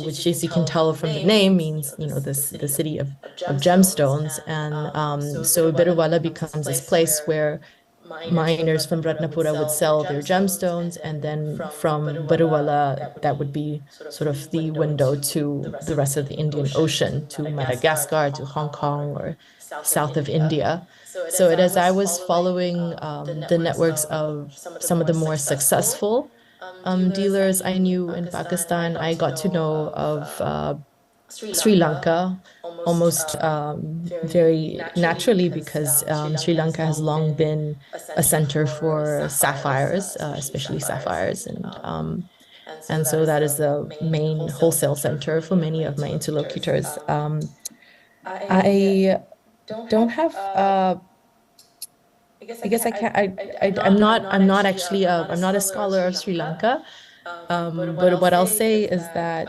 which, as you can tell from the name, means the city of gemstones. And so Birwala becomes this place where miners from Ratnapura would sell their gemstones, and then from Birwala, that would be sort of the window to the rest of the Indian Ocean, to Madagascar, to Hong Kong, or south of India. So as I was following the networks of some of the more successful dealers I knew in Pakistan, I got to know of Sri Lanka almost very naturally, because Sri Lanka has long been a center for sapphires, especially sapphires, and so that is the main wholesale center for many of my interlocutors. I don't have. I guess I can't. I'm not actually. I'm not a scholar of Sri Lanka. But what I'll say is that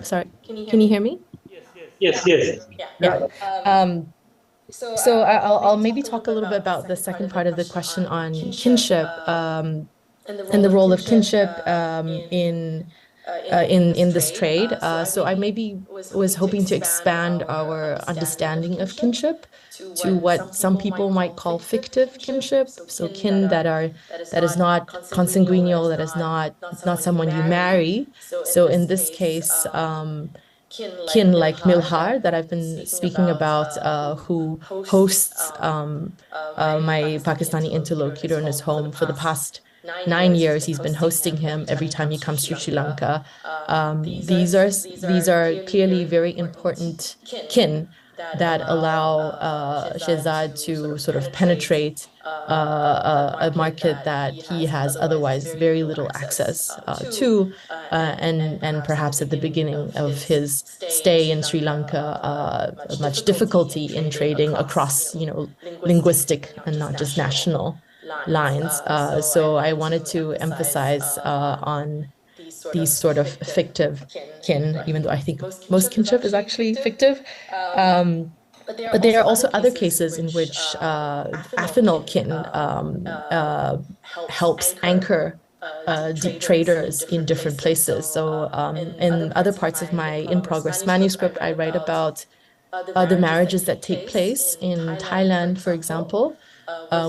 sorry, can you hear me? Yes. Yeah. So I'll maybe talk a little bit about the second part of the question on kinship, and the role of kinship in this trade. So I maybe was hoping to expand our understanding of kinship to what some people might call fictive kinship. So kin that is not consanguineal, that is not someone you marry. So in this case, kin like Milhar that I've been speaking about, who hosts my Pakistani interlocutor in his home for the past 9 years. He's been hosting him every time he comes to Sri Lanka. These are clearly very important kin that allow Shehzad to sort of penetrate a market that he has otherwise very little access to, and perhaps at the beginning of his stay in Sri Lanka, much difficulty in trading across, linguistic and not just national lines. So I wanted to emphasize on these sort of fictive kin, even though I think most kinship is actually fictive. But there are also other cases in which affinal kin helps anchor traders in different places. So in other parts of my in-progress manuscript, I write about the marriages that take place in Thailand, for example,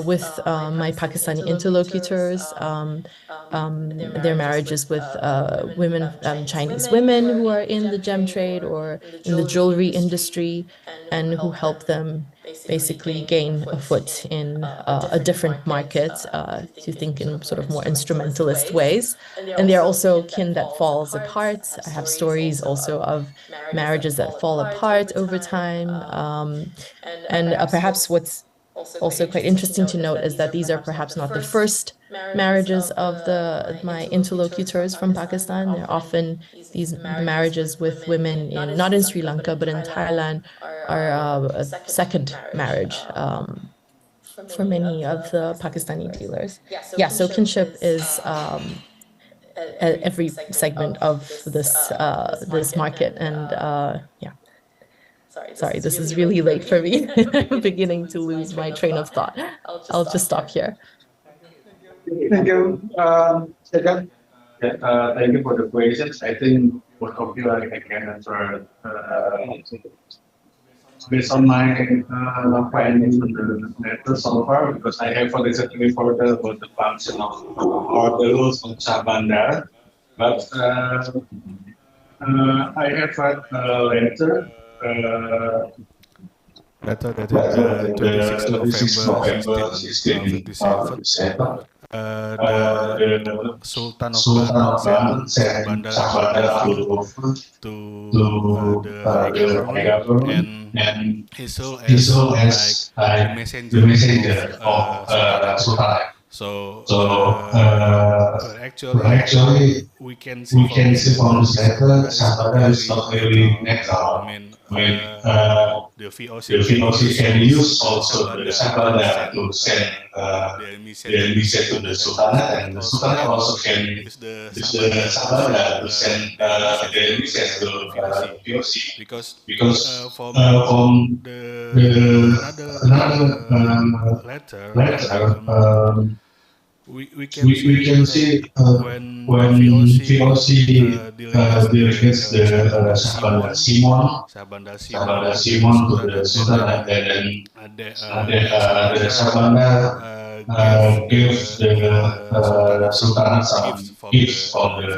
with my Pakistani interlocutors, their marriages with women, Chinese women who are in the gem trade or in the jewelry industry, and who help them basically gain a foot in a different market, to think in sort of more instrumentalist ways. And there are also kin that falls apart. I have stories also of marriages that fall apart over time. And perhaps what's also quite interesting to note is that these are perhaps not the first marriages of my interlocutors from Pakistan. They're often these marriages with women not in Sri Lanka, but in Thailand, a second marriage for many of the Pakistani dealers. Yeah, so kinship is at every segment of this market, and yeah. Sorry, this is really late for me. I'm beginning to lose my train of thought. I'll just stop here. Thank you. Second. Thank you for the questions. I think both of you I can answer based on my findings on the matter so far, because I have recently reported about the function of or the rules of Sabandar. But I have had a letter dated 26 November 1657. The Sultan of Banten sent Sabandar to the high government, and he saw as like the messenger of Sultan. So actually, we can see from this letter, Sabandar is not really neutral. I mean, the VOC can use also the Sabandar to send their message to the Sultanate, and the Sultanate also can use the Sabandar to send their message to VOC. Because from the another letter, we can see when VOC delegates the Sabandar Simon to the Sultanate, and then the Sabandar gave the Sultanate some gifts from the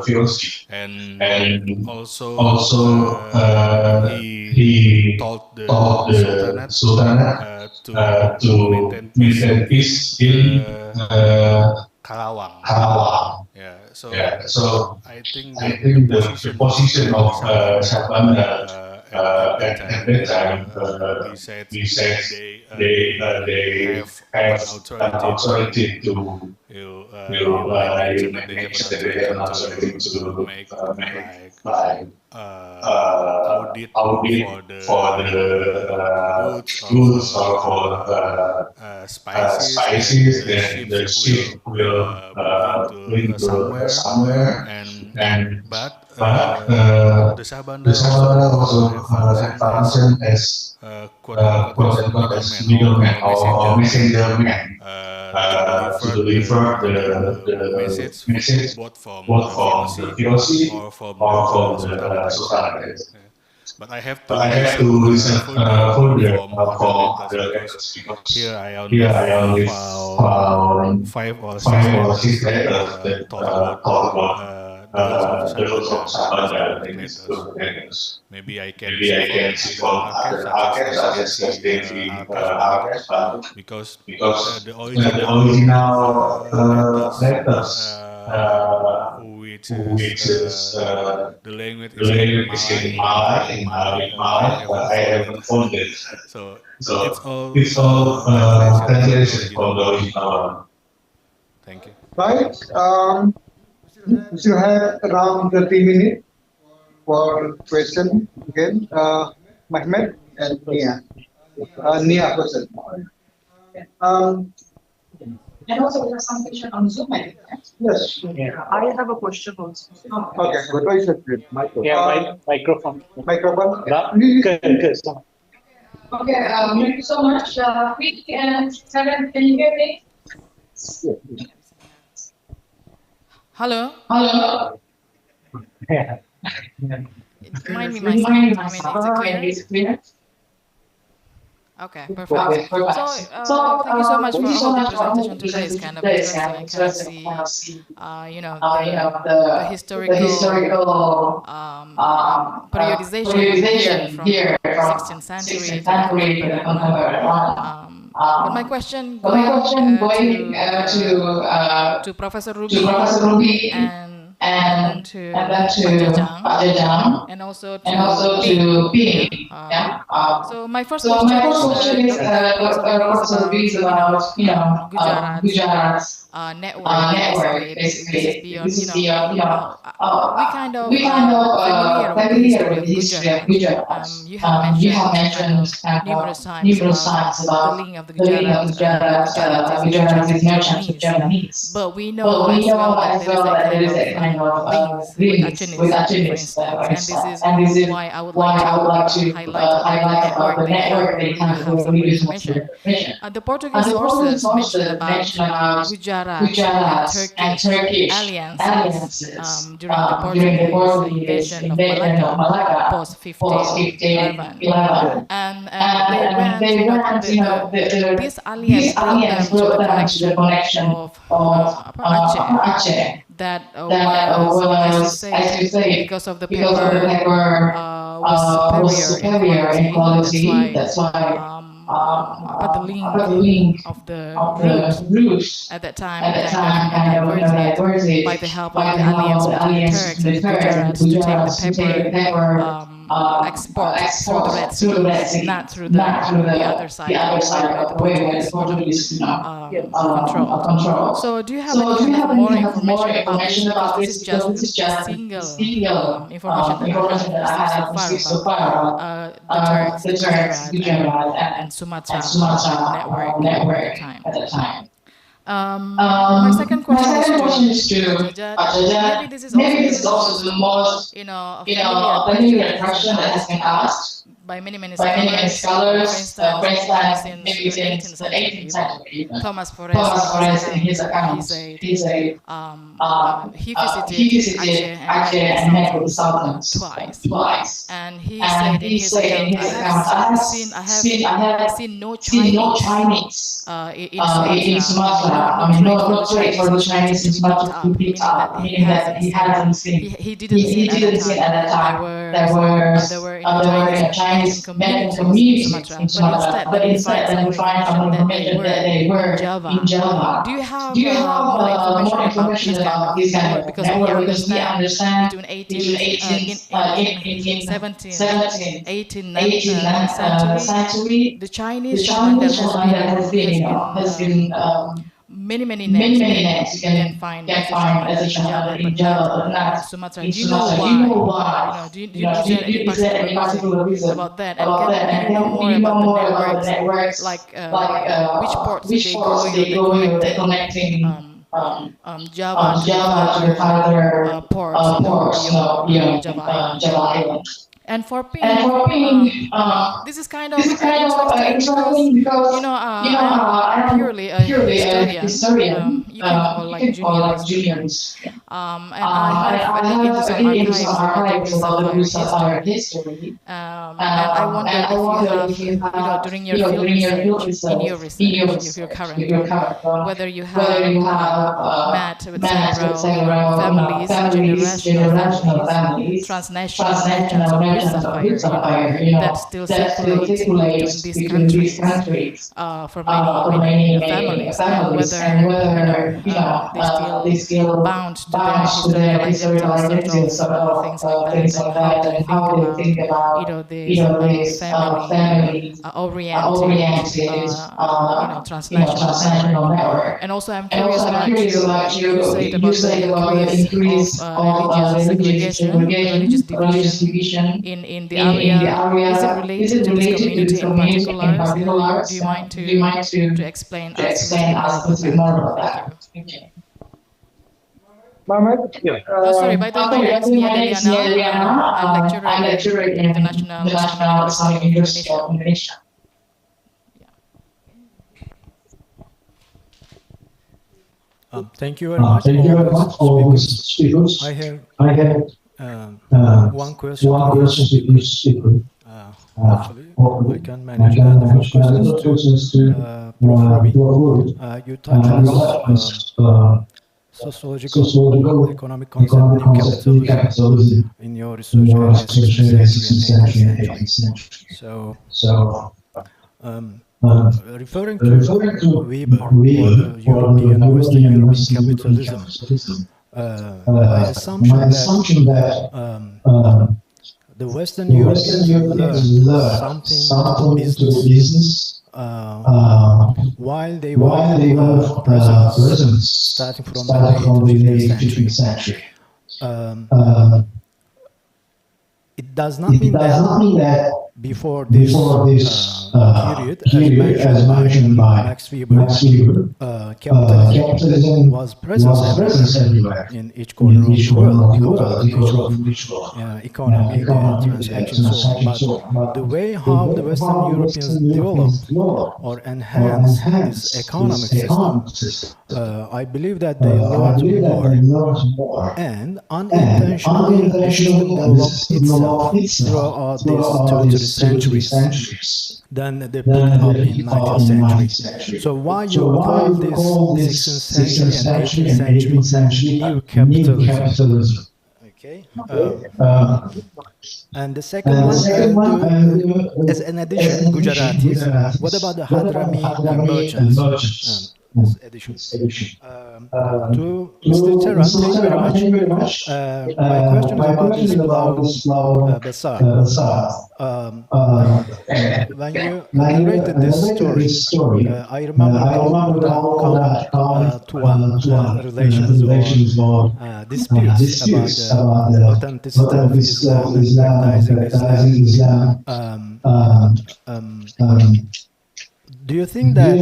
VOC, and also he told the Sultanate to maintain peace in Karawang. Yeah, so I think the position of Sabandar at that time, we said they have an authority to you mentioned that they have an authority to make like audit for the goods or for spices, then the ship will bring to somewhere, but the Sabandar also have function as quote unquote as middleman or messenger man to deliver the message both from the VOC or from the Sultanate. But I have to listen further from the letters, because here I only found 5 or 6 letters that talk about the rules of Sabandar. Maybe I can see from other archives such as the archives, because the original letters which is the language is in Malay, I haven't found it. So it's all translation from the original one. Thank you. Right. We still have around 30 minutes for question again. Mehmet and Nia. Nia question. And also we have some question on Zoom, I think. Yes. Yeah. I have a question also. Okay, what is it? Microphone. Microphone. Okay, thank you so much. Vic and Seven, can you hear me? Hello. Yeah. Mind me myself. I mean, is it clear? Okay, perfect. So, thank you so much for all the presentation today. It's kind of interesting. I kind of see, the historical periodization here from 16th century to the contemporary one. But my question going to Professor Ruby and then to Pak Jajang, and also to Ping. So my first question is about Gujarat's network. Basically, this is beyond, we kind of familiar with the history of Gujarat. You have mentioned numerous times about the link of the Gujarat is merchants with Japanese. But we know as well that there is a kind of links with Achanis, for instance. And this is why I would like to highlight about the network they have for previous information. The Portuguese sources mention about Gujarat and Turkish alliances during the Portuguese invasion of Malacca post 1511. And they went, this alliance brought them to the connection of Aceh. That was, as you say, because of the paper was superior in quality. That's why. But the link of the route at that time kind of diverted by the help of the alliance between the Turks and the Gujarats to take the paper export through the Red Sea, not through the other side, where the Portuguese control. So do you have any more information about this? This is just single information that I have received so far about the Turks, Gujarat, and Sumatra network at the time. My second question is to Jaja. Maybe this is also the most familiar question that has been asked by many scholars. For instance, maybe in the 18th century, Thomas Forrest in his account, he visited Aceh and met with the Sultan twice. And he said in his account, I have seen no Chinese in Sumatra. I mean, no trade for the Chinese in Sumatra to pick up, meaning that he hadn't seen. He didn't see at that time. There were Chinese American communities in Sumatra, but instead we find some information that they were in Java. Do you have more information about this kind of network? Because we understand between 17th, 18th century, the Chinese that has been many names you can find as a Java in Java, not Sumatra. Do you know why? Do you know any particular reason about that? And can you know more about the networks, like which ports they go connecting Java to the farther ports, Java Island. And for Ping, this is kind of interesting because I'm purely a historian. You can call like juniors. And I have looked into some archives about the Pusat history. And I wonder if you have, during your field research, in your research, if you're current, whether you have met with several families, generational families, transnational that still circulate in these countries for many families, and whether they still bound to their historical identities or things like that, and how they think about this family oriented transnational network. And also I'm curious about you said about the increase of religious division in the area. Is it related to this community in particular? Do you mind to explain us a little bit more about that? Okay. Sorry, by the way, my name is Hidayatullah. I'm lecturer in International Islamic University of Indonesia. Thank you very much for the speakers. I have one question to each speaker. Hopefully, I can manage the first question to Prof. You touched on sociological, economic concept in capitalism in your research area, 16th century and 18th century. So, referring to Weber or the European Western European capitalism, my assumption that the Western Europeans learned something to do business while they were present starting from the late 15th century. It does not mean that before this period, as mentioned by Max Weber, capitalism was present everywhere in each corner of the world because of the nature of economy, the transactions, so on. But the way how the Western Europeans developed or enhanced this economic system, I believe that they learned more and unintentionally the system developed itself throughout these 30 centuries. Then they picked up in 19th century. So why you call this 16th century and 18th century new capitalism? Okay. And the second one, as an addition, Gujaratis. What about the Hadrami merchants? Addition. To Mr. Teran, thank you very much. My question is about this Pulau Besar. When you narrated this story, I remember Tuan relations or disputes about the authenticity of Islam, recognizing Islam. Do you think that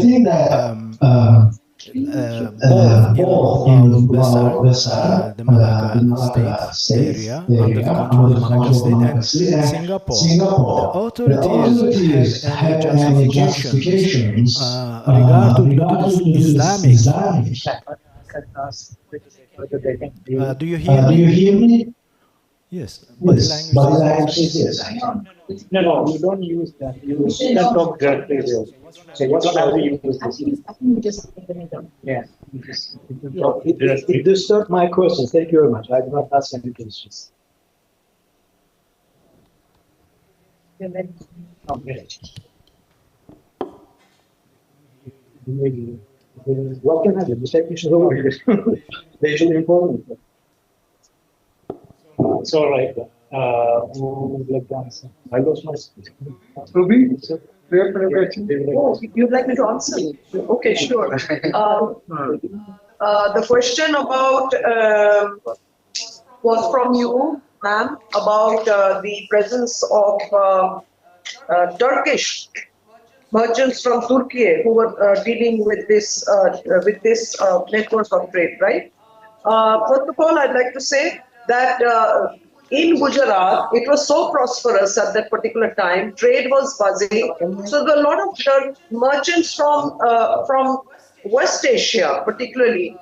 both in Besar, the Malacca state area, under the control of Malacca state, and Singapore, the authorities have any justifications regarding Islamic? Do you hear me? Yes, body language is yes. No, you don't use that. You can talk directly. So what are you use this? Just in the middle. Yeah. It disturbed my questions. Thank you very much. I did not ask any questions. Okay. What can happen? The technicians over here. They should inform me. It's all right. Who would like to answer? I lost my Ruby, Oh, you'd like me to answer? Okay, sure. The question about was from you, ma'am, about the presence of Turkish merchants from Turkey who were dealing with this network of trade, right? First of all, I'd like to say that in Gujarat, it was so prosperous at that particular time. Trade was buzzing. So there were a lot of merchants from West Asia, particularly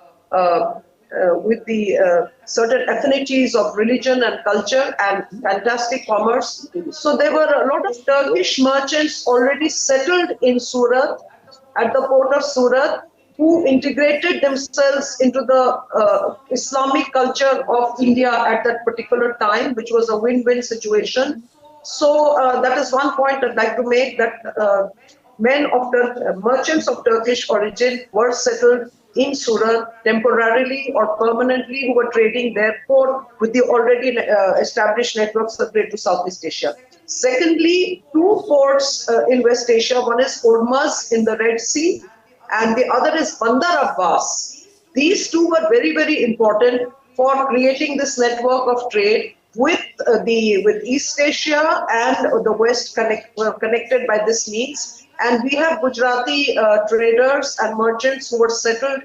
with the certain affinities of religion and culture and fantastic commerce. So there were a lot of Turkish merchants already settled in Surat, at the port of Surat, who integrated themselves into the Islamic culture of India at that particular time, which was a win-win situation. So that is one point I'd like to make, that merchants of Turkish origin were settled in Surat temporarily or permanently, who were trading therefore with the already established networks of trade to Southeast Asia. Secondly, two ports in West Asia, one is Humas in the Red Sea, and the other is Bandar Abbas. These two were very, very important for creating this network of trade with East Asia and the West were connected by this means. And we have Gujarati traders and merchants who were settled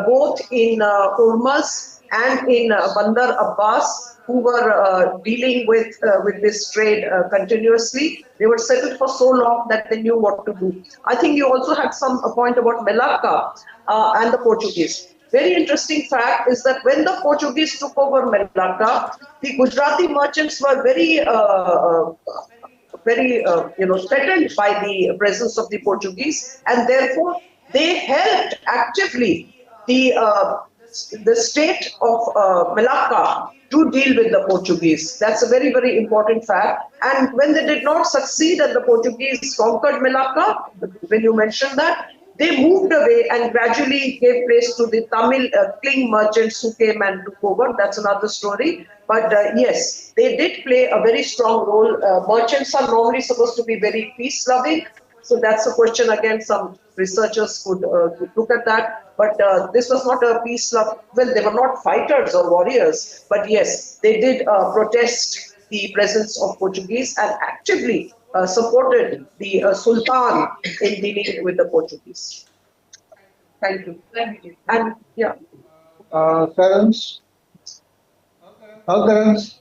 both in Humas and in Bandar Abbas, who were dealing with this trade continuously. They were settled for so long that they knew what to do. I think you also had a point about Malacca and the Portuguese. Very interesting fact is that when the Portuguese took over Malacca, the Gujarati merchants were very threatened by the presence of the Portuguese, and therefore they helped actively the state of Malacca to deal with the Portuguese. That's a very, very important fact. And when they did not succeed and the Portuguese conquered Malacca, when you mentioned that, They moved away and gradually gave place to the Tamil cling merchants who came and took over. That's another story. But yes, they did play a very strong role. Merchants are normally supposed to be very peace-loving. So that's a question again, some researchers could look at that. But this was not a peace love. Well, they were not fighters or warriors. But yes, they did protest the presence of Portuguese and actively supported the Sultan in dealing with the Portuguese. Thank you. And yeah. Terence? Terence?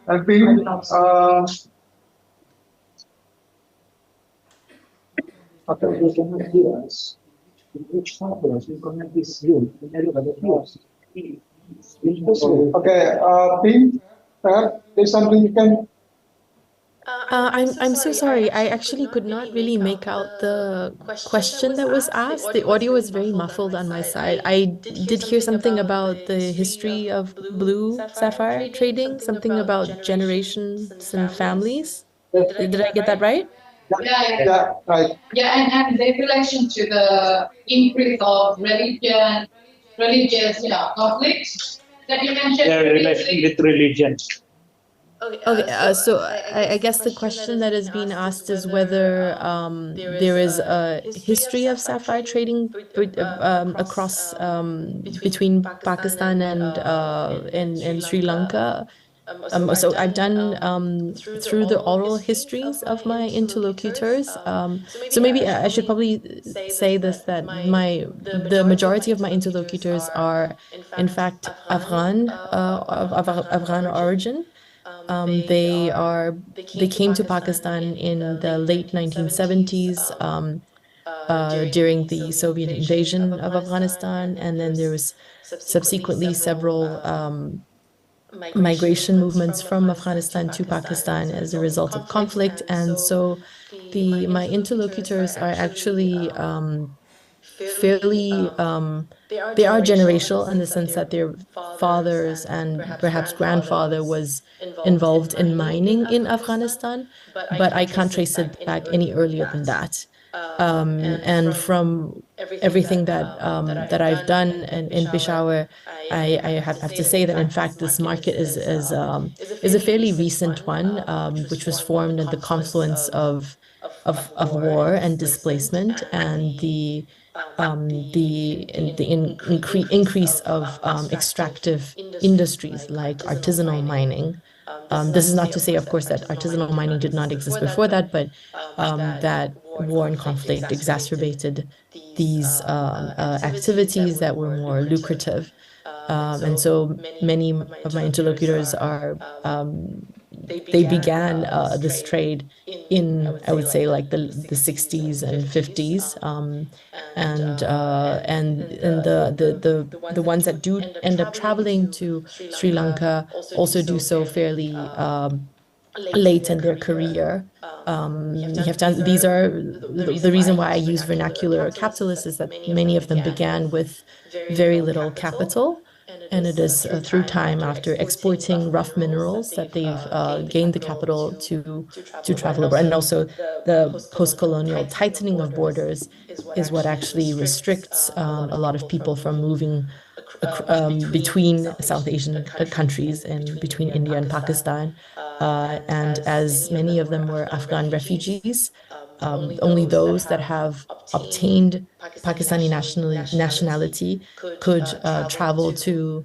And people, after we cannot hear us, in each conference we connect this room and I look at the views. Okay, Pim, perhaps there's something you can. I'm so sorry. I actually could not really make out the question that was asked. The audio was very muffled on my side. I did hear something about the history of blue sapphire trading, something about generations and families. Did I get that right? Yeah, right. Yeah, and the relation to the increase of religious, conflicts that you mentioned. Yeah, relation with religion. Okay, so I guess the question that is being asked is whether there is a history of sapphire trading across between Pakistan and Sri Lanka. So I've done through the oral histories of my interlocutors. So maybe I should probably say this, that the majority of my interlocutors are in fact Afghan of Afghan origin. They came to Pakistan in the late 1970s during the Soviet invasion of Afghanistan, and then there was subsequently several migration movements from Afghanistan to Pakistan as a result of conflict. And so my interlocutors are actually fairly they are generational in the sense that their fathers and perhaps grandfather was involved in mining in Afghanistan, but I can't trace it back any earlier than that. And from everything that I've done in Peshawar, I have to say that in fact this market is a fairly recent one, which was formed at the confluence of war and displacement and the increase of extractive industries like artisanal mining. This is not to say, of course, that artisanal mining did not exist before that, but that war and conflict exacerbated these activities that were more lucrative. And so many of my interlocutors are they began this trade in, I would say, like the 60s and 50s, and the ones that do end up traveling to Sri Lanka also do so fairly late in their career. You have to, these are the reason why I use vernacular capitalist is that many of them began with very little capital. And it is through time, after exporting rough minerals, that they've gained the capital to travel abroad. And also the post-colonial tightening of borders is what actually restricts a lot of people from moving between South Asian countries and between India and Pakistan. And as many of them were Afghan refugees, only those that have obtained Pakistani nationality could travel to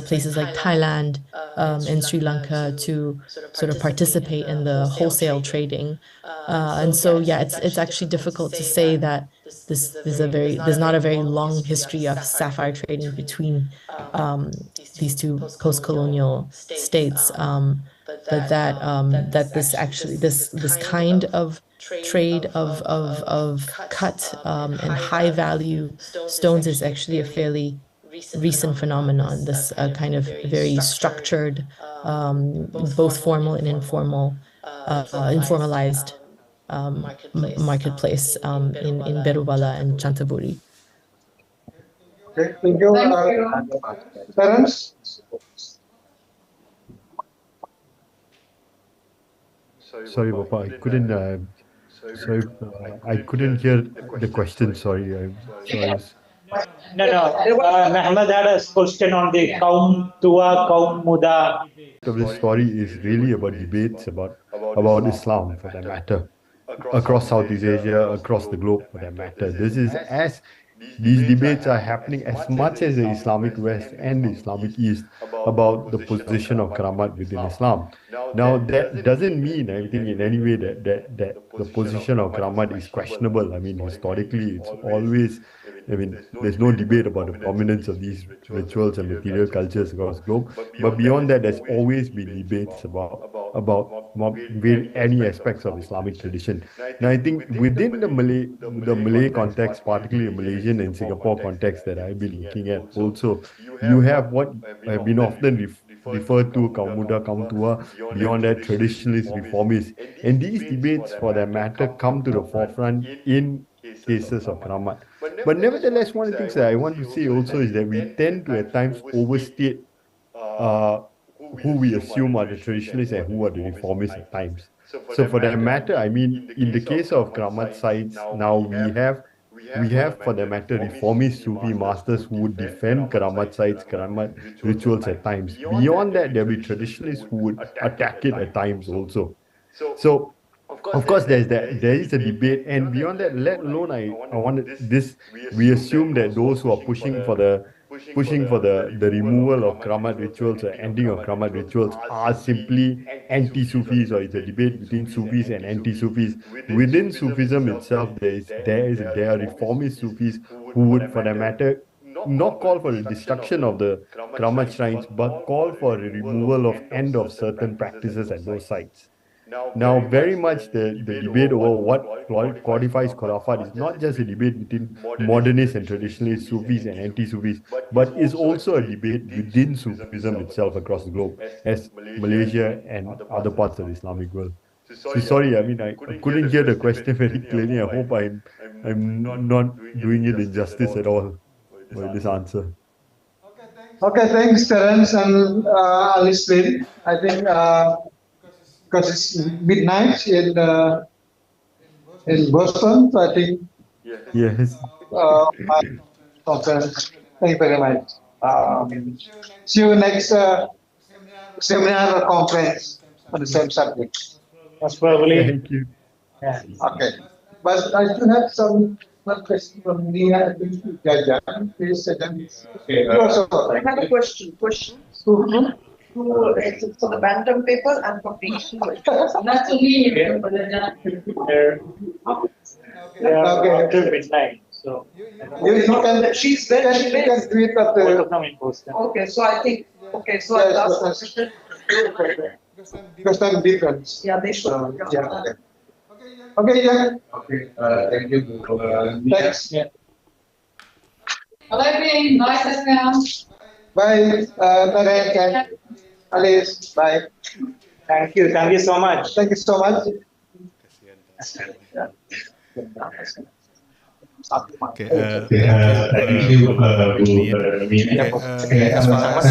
places like Thailand and Sri Lanka to sort of participate in the wholesale trading. And so, yeah, it's actually difficult to say that there's not a very long history of sapphire trading between these two post-colonial states. But that this kind of trade of cut and high value stones is actually a fairly recent phenomenon. This kind of very structured, both formal and informal, informalized marketplace in Berubala and Chantaburi. Okay, thank you. Terence? Sorry, Bapa, I couldn't. Sorry, I couldn't hear the question. Sorry, sorry. Muhammad had a question on the kaum tua, kaum muda. Of this story is really about debates about Islam, for that matter, across Southeast Asia, across the globe, for that matter. This is as these debates are happening as much as the Islamic West and the Islamic East about the position of Karamat within Islam. Now, that doesn't mean anything in any way that the position of Karamat is questionable. I mean, historically, it's always, I mean, there's no debate about the prominence of these rituals and material cultures across the globe. But beyond that, there's always been debates about any aspects of Islamic tradition. Now, I think within the Malay context, particularly the Malaysian and Singapore context that I've been looking at, also you have what have been often referred to kaum muda, kaum tua, beyond that traditionalist, reformist, and these debates, for that matter, come to the forefront in cases of Karamat. But nevertheless, one of the things that I want to say also is that we tend to at times overstate who we assume are the traditionalists and who are the reformists at times. So for that matter, I mean, in the case of Karamat sites, now we have, for that matter, reformist Sufi masters who would defend Karamat sites, Karamat rituals at times. Beyond that, there'll be traditionalists who would attack it at times also. So, of course, there is a debate, and beyond that, let alone I wanted this, we assume that those who are pushing for the removal of Karamat rituals or ending of Karamat rituals are simply anti-Sufis, or it's a debate between Sufis and anti-Sufis. Within Sufism itself, there are reformist Sufis who would, for that matter, not call for the destruction of the Karamat shrines, but call for a removal of end of certain practices at those sites. Now, very much the debate over what qualifies Khurafat is not just a debate between modernists and traditionalists, Sufis and anti-Sufis, but is also a debate within Sufism itself across the globe, as Malaysia and other parts of the Islamic world. So sorry, I mean, I couldn't hear the question very clearly. I hope I'm not doing it injustice at all by this answer. Okay, thanks, Terence and Alice Lin. I think because it's midnight in Boston, so I think. Yes. Okay. Thank you very much. See you next seminar or conference on the same subject. Most probably. Thank you. Yeah. Okay. But I do have some question from Nia. I think Jaja. Please, okay. I have a question. For the bantam paper and for page 2. That's only After midnight. So you can. She's very. You can tweet at the. Okay, so I think. Okay, so I ask the question. Because time difference. Yeah, they should. Yeah. Okay, yeah. Okay, thank you. Thanks. Yeah. Bye, nice. Bye, Terence and Alice. Bye. Thank you. Thank you so much. Thank you so much. Okay, thank you, as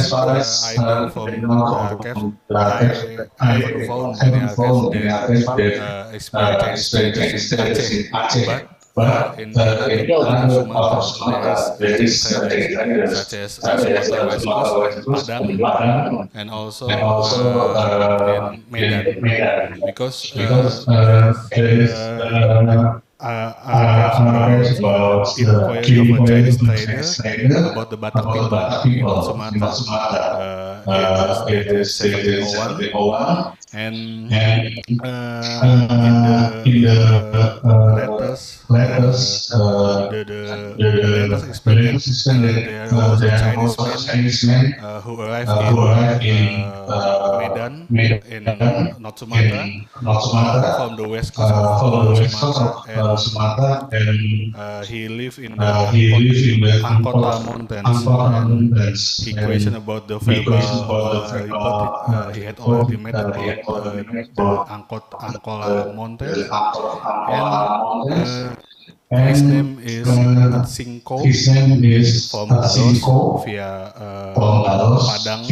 far as I know from I haven't found any archives that explain in Aceh, but in Sumatera there is such as Sumatera West Coast, Padang, and also in Medan, because there is archives about inquiry of a Chinese trader about the Batak people in Sumatra. It is dated 1701, and in the letters, the letters explain that there was a Chinese man who arrived in Medan, in North Sumatra, from the west coast of Sumatra, and he lived in the Angkota Mountains, and he questioned about the verbal report he had already made about the Angkota Mountains, and his name is Singko from Laos via Padang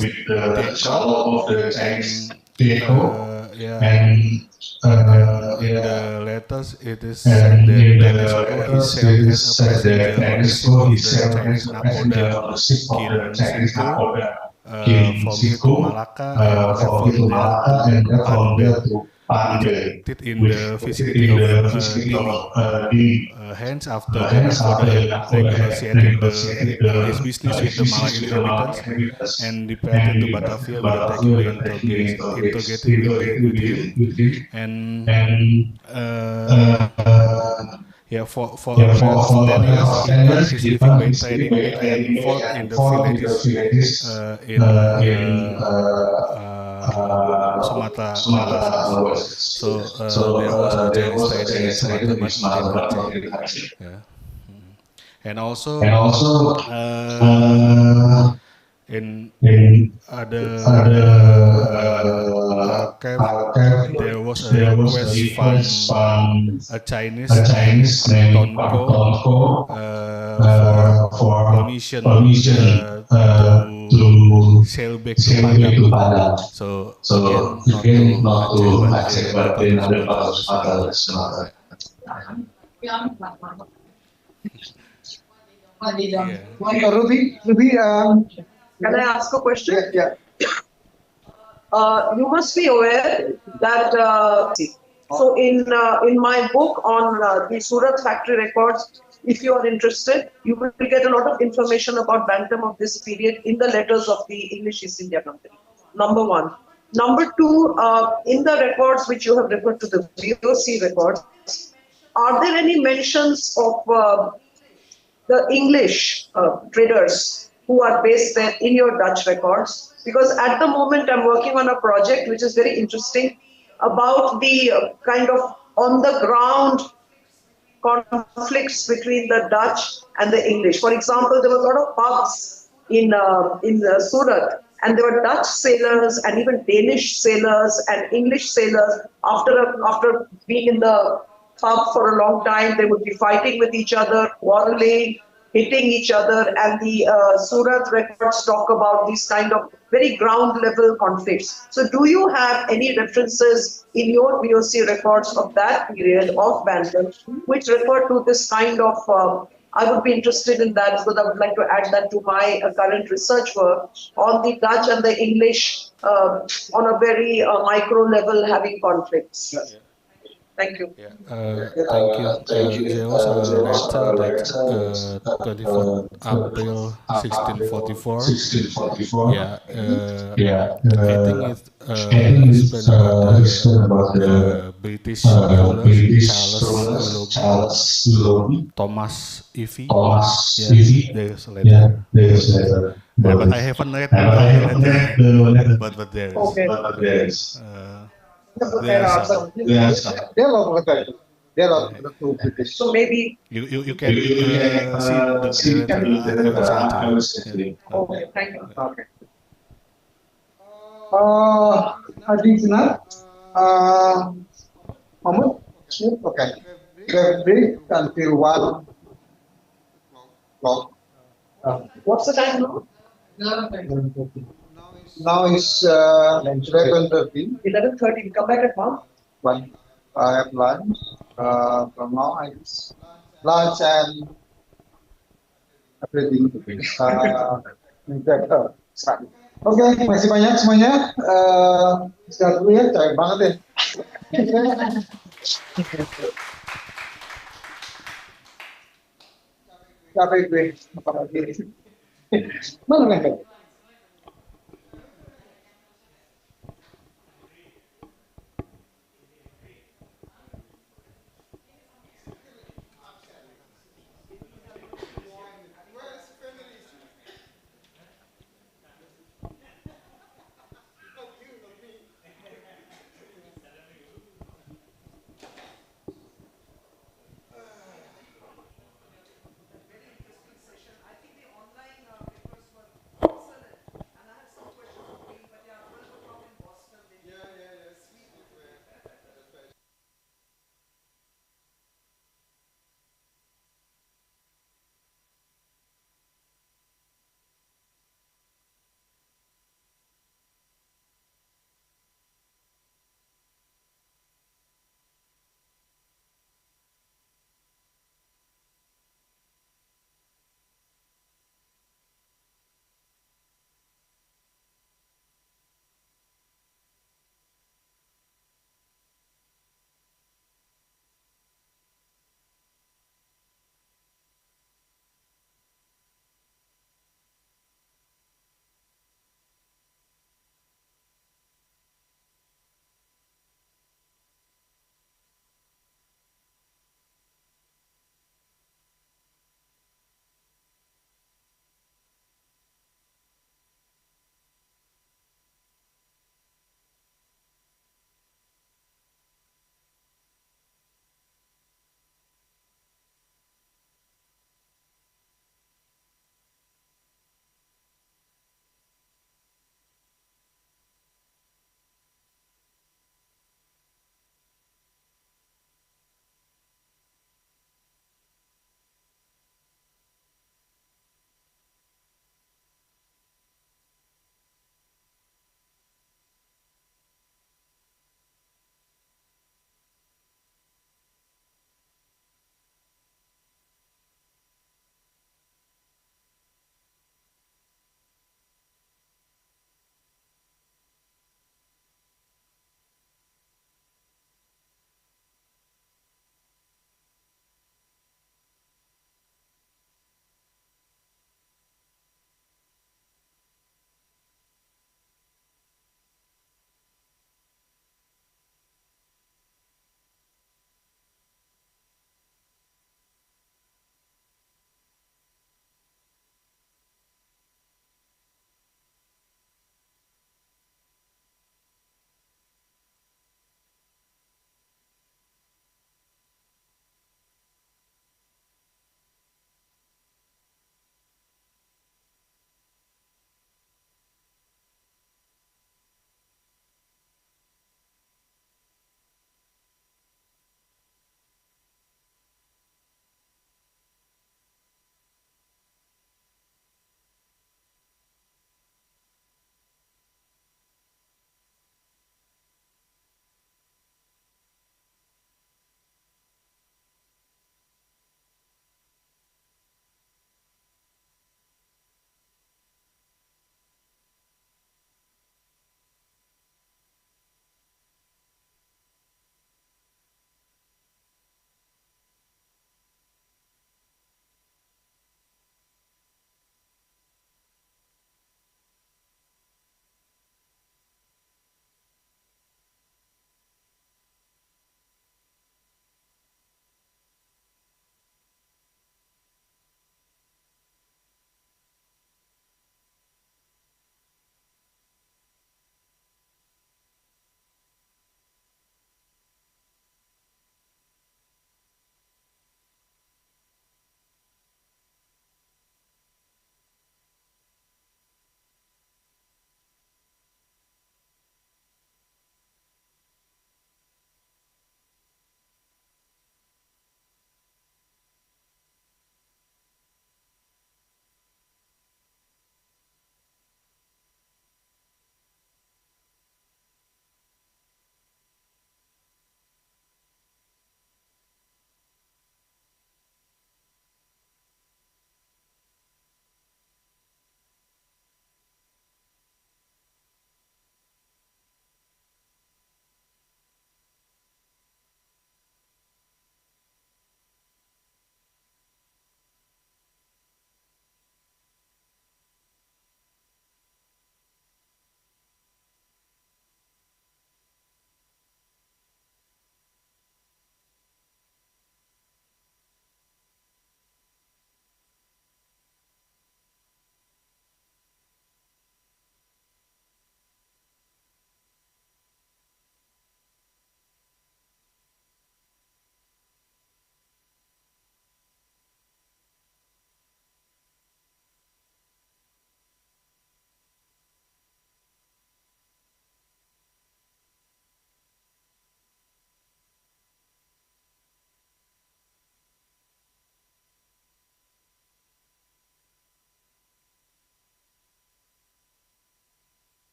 with the shalom of the Chinese Deco, and Yeah. And in the letters, it is said that 10 years ago he served as a passenger on the ship of the Chinese nakoda Kim Sinko from here to Malacca and left from there to Pande, which located in the vicinity of Dili. Hence, after the nakoda had renegotiated his business with the Malay inhabitants and departed to Batavia without taking the interrogating with him, and yeah, for a period of 10 years, he earned his living by trading back and forth in the villages in Sumatera West. So there was a Chinese trader in Sumatera back in Jakarta. Yeah. And also, in other archive, there was a request from a Chinese named Tonko for permission to sail back to Padang. So again, not to Aceh, but in other parts of Sumatera. Ruby, can I ask a question? Yeah. You must be aware that so in my book on the Surat factory records, if you are interested, you will get a lot of information about Bantam of this period in the letters of the English East India Company. Number one. Number two, in the records which you have referred to, the VOC records, are there any mentions of the English traders who are based there in your Dutch records? Because at the moment I'm working on a project which is very interesting about the kind of on the ground conflicts between the Dutch and the English. For example, there were a lot of pubs in Surat, and there were Dutch sailors and even Danish sailors and English sailors. After being in the pub for a long time, they would be fighting with each other, quarreling, hitting each other, and the Surat records talk about these kind of very ground level conflicts. So do you have any references in your VOC records of that period of Bantam which refer to this kind of, I would be interested in that because I would like to add that to my current research work on the Dutch and the English on a very micro level having conflicts. Yeah. Thank you. Thank you. There was a letter that 24th April 1644. Yeah, I think it explains about the British traveler Charles Willoughby, Thomas Ivy. There's a letter. But I haven't read the letter. But there is. Okay. So maybe you can see the letter I was sending. Okay, thank you. Okay. Additional, Mahmud? Okay. Break until 1 o'clock. What's the time now? Now it's 11:30. 11:30. Come back at 1. 1. I have lunch. From now I lunch and everything. Oke, masih banyak semuanya. Sekarang dulu ya, capek banget ya. Capek gue, apalagi. Mana kan?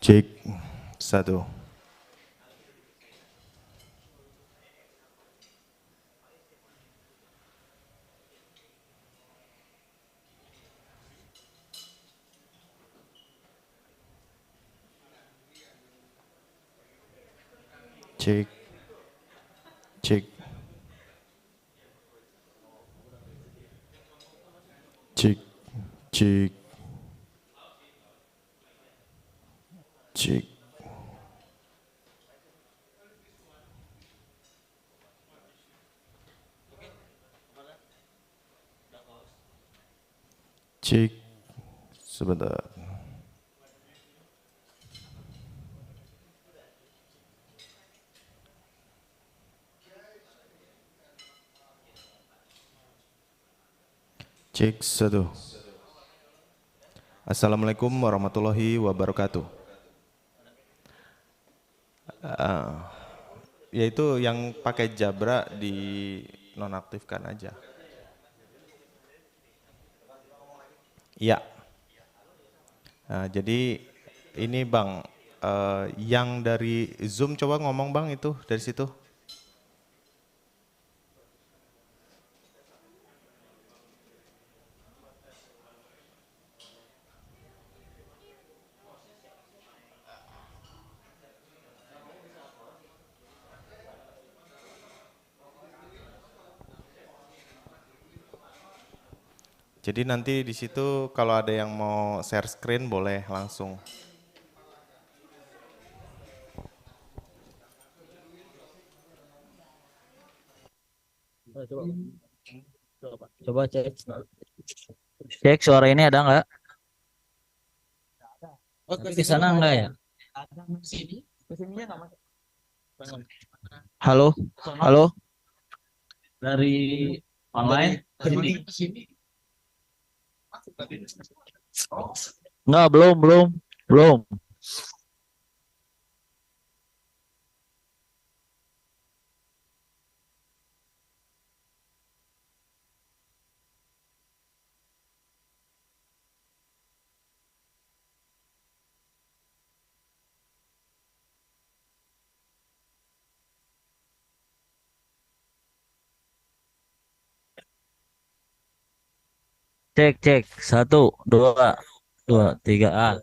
Cek satu. Cek, cek, cek, cek, cek. Cek, sebentar. Cek satu. Assalamualaikum warahmatullahi wabarakatuh. Yaitu yang pakai jabra di nonaktifkan aja. Iya. Nah, jadi ini Bang, yang dari Zoom coba ngomong Bang itu dari situ. Jadi nanti di situ kalau ada yang mau share screen boleh langsung. Coba cek. Cek suara ini ada nggak? Tapi ke sana enggak ya? Halo, halo. Dari online? Enggak, belum. Cek. 1, 2, 3.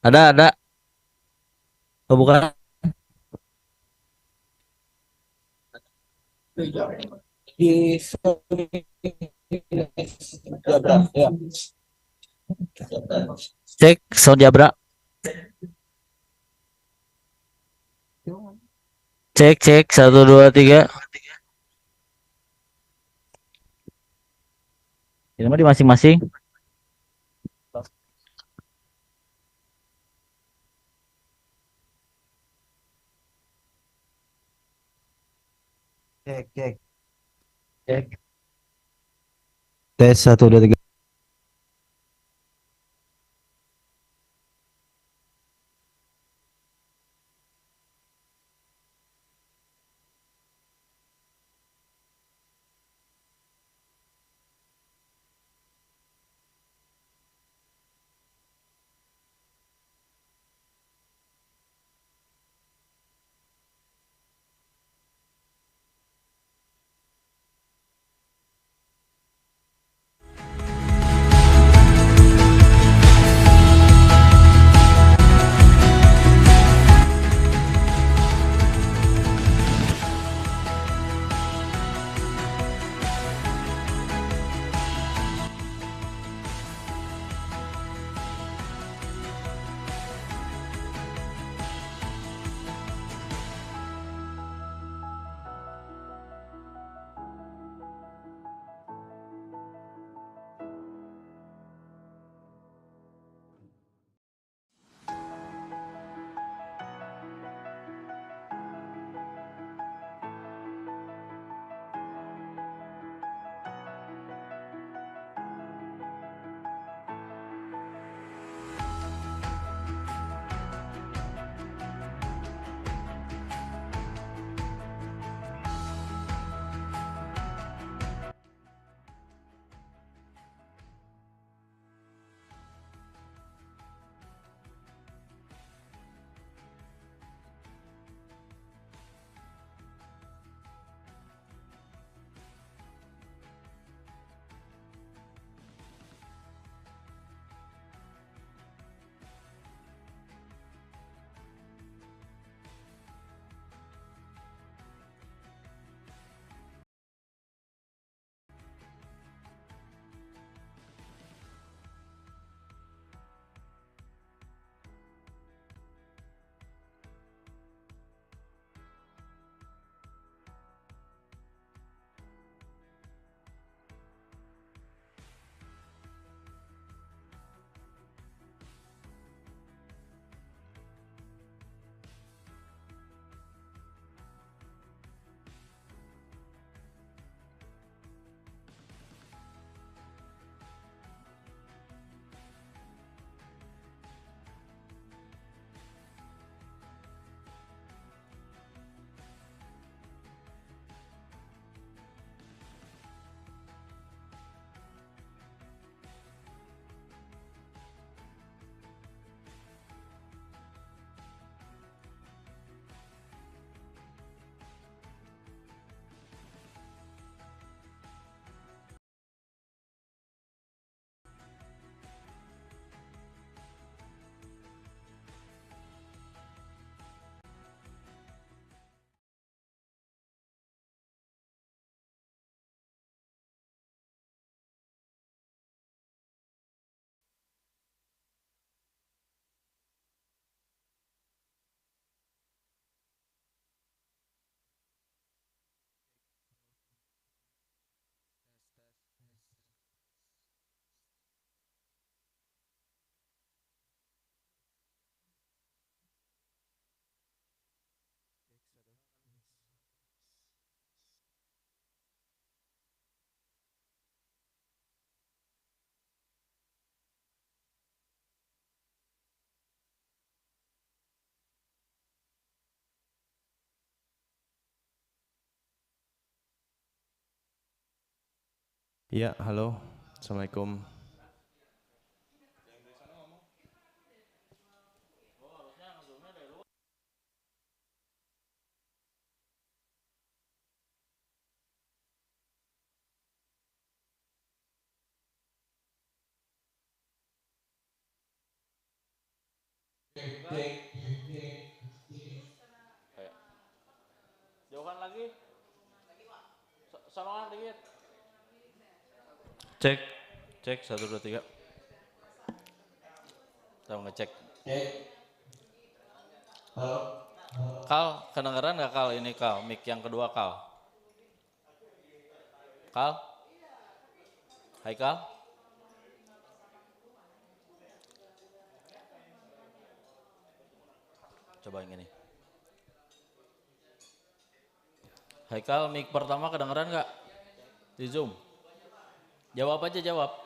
Ada. Oh, bukan. Di ya. Cek sound Jabra. Cek 1, 2, 3. Ini mah di masing-masing. Cek. Tes 1, 2, 3. Iya, halo. Assalamualaikum. Jauhan lagi. Sonongan dikit. Cek, cek 1 2 3. Kita ngecek. Halo. Kal, kedengeran nggak Kal? Ini Kal, mic yang kedua Kal. Kal? Hai Kal? Coba yang ini. Hai Kal, mic pertama kedengeran nggak? Di Zoom. Jawab aja, jawab.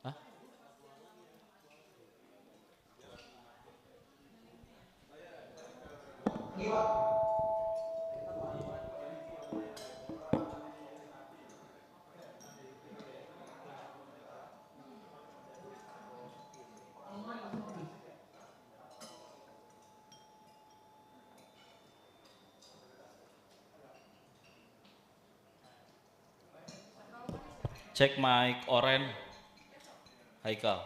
Hah? Cek mic oren. Haikal.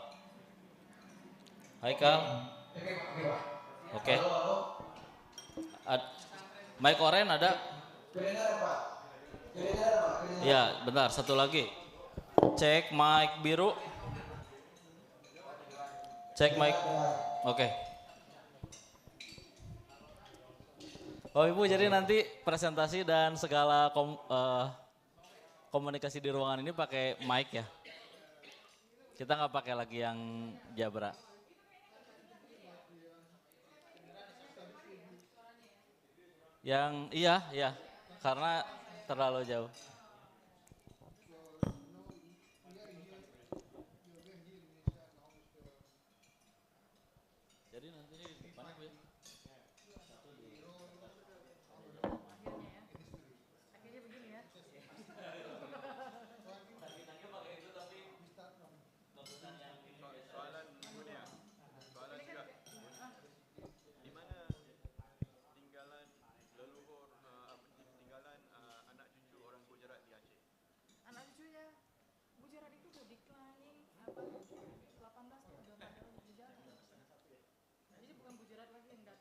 Haikal. Oke. Mic oren ada? Ya, bentar, satu lagi. Cek mic biru. Cek mic. Oke. Oh Ibu, jadi nanti presentasi dan segala komunikasi di ruangan ini pakai mic ya? Kita nggak pakai lagi yang Jabra. Yang iya, karena terlalu jauh. Jadi nanti di depannya Bu ya? Satu di akhirnya begini ya. Targetnya pakai itu tapi bagusan yang ini soalan kemudian. Soalan juga. Di mana tinggalan leluhur tinggalan anak cucu orang Gujarat di Aceh? Anak cucunya Gujarat itu udah declining 18 tuh udah nggak ada Gujarat. Jadi bukan Gujarat lagi yang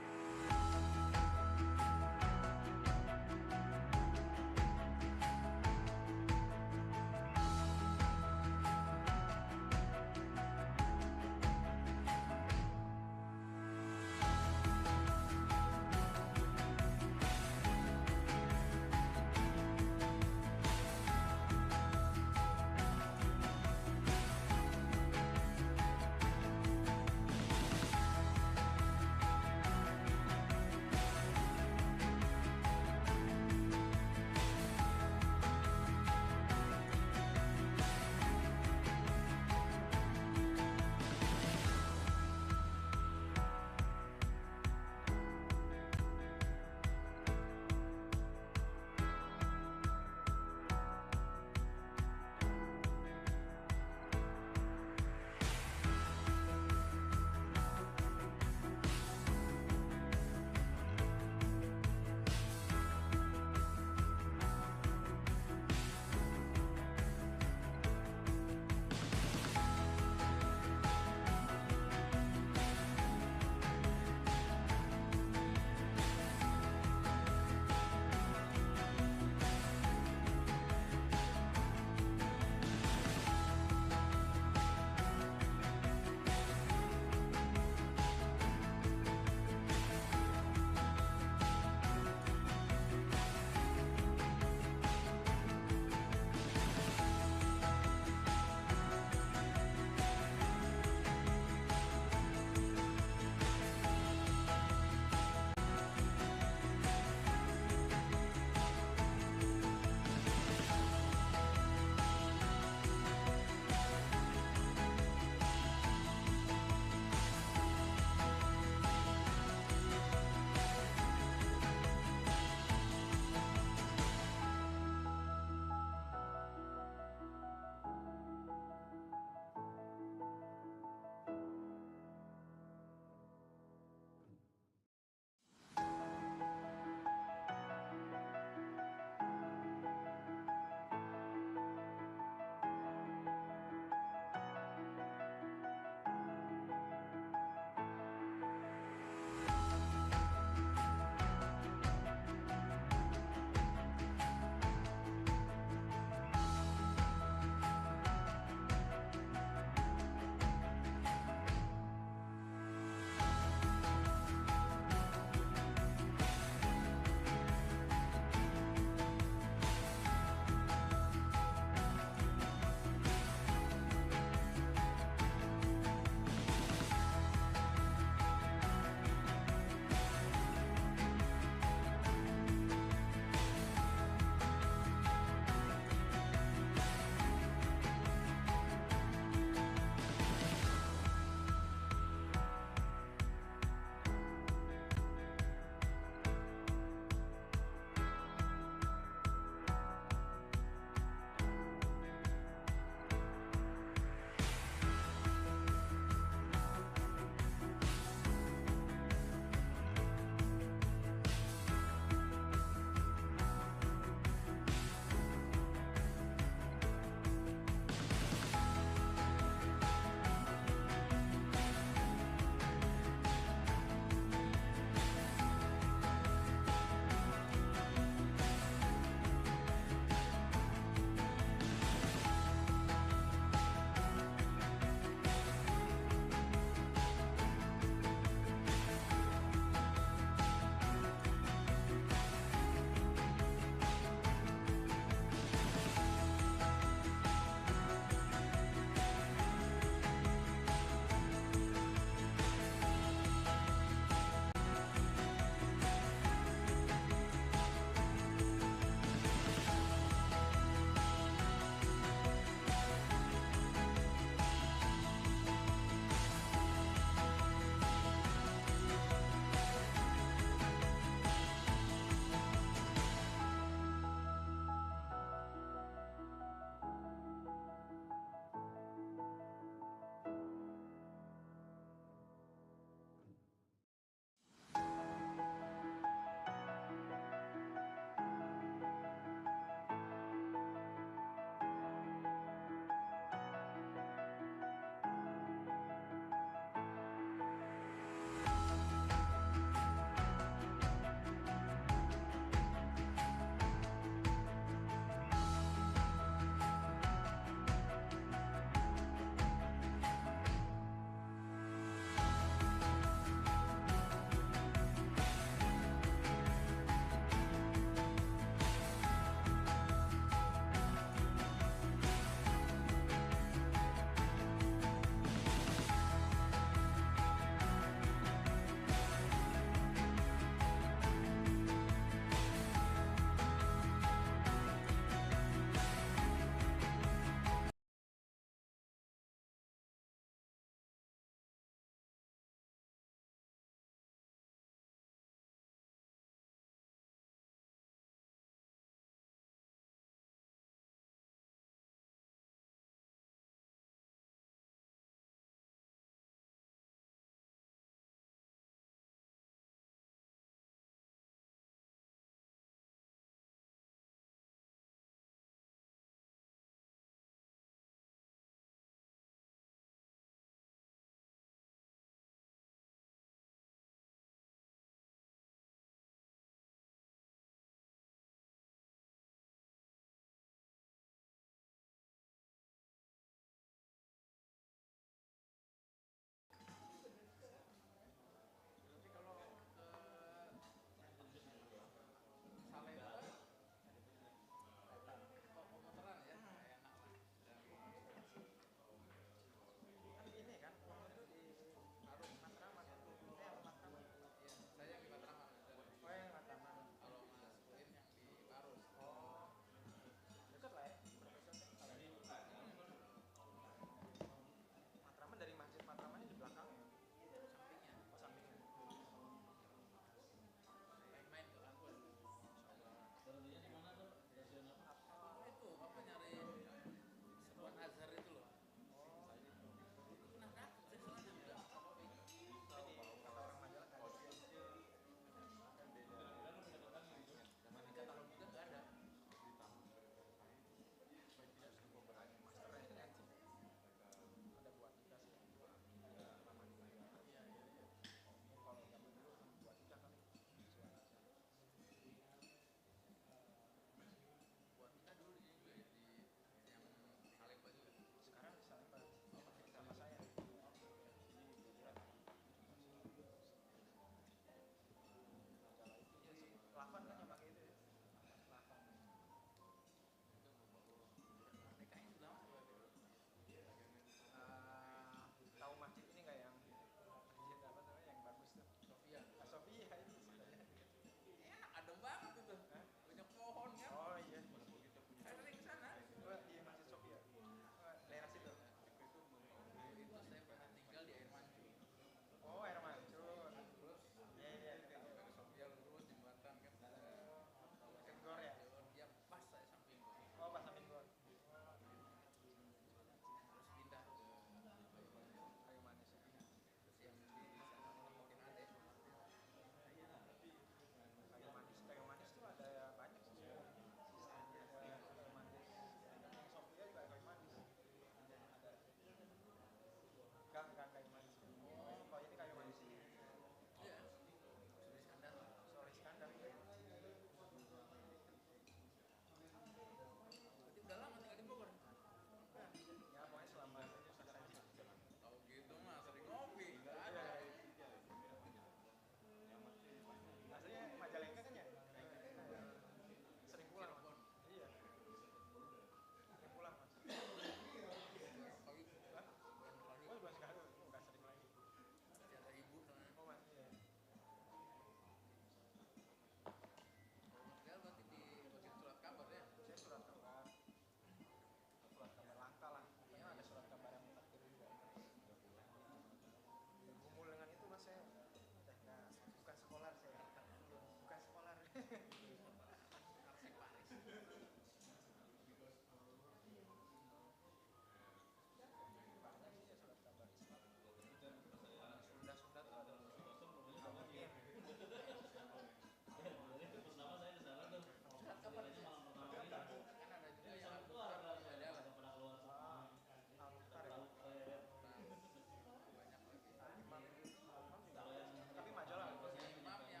Tapi majalah imam yang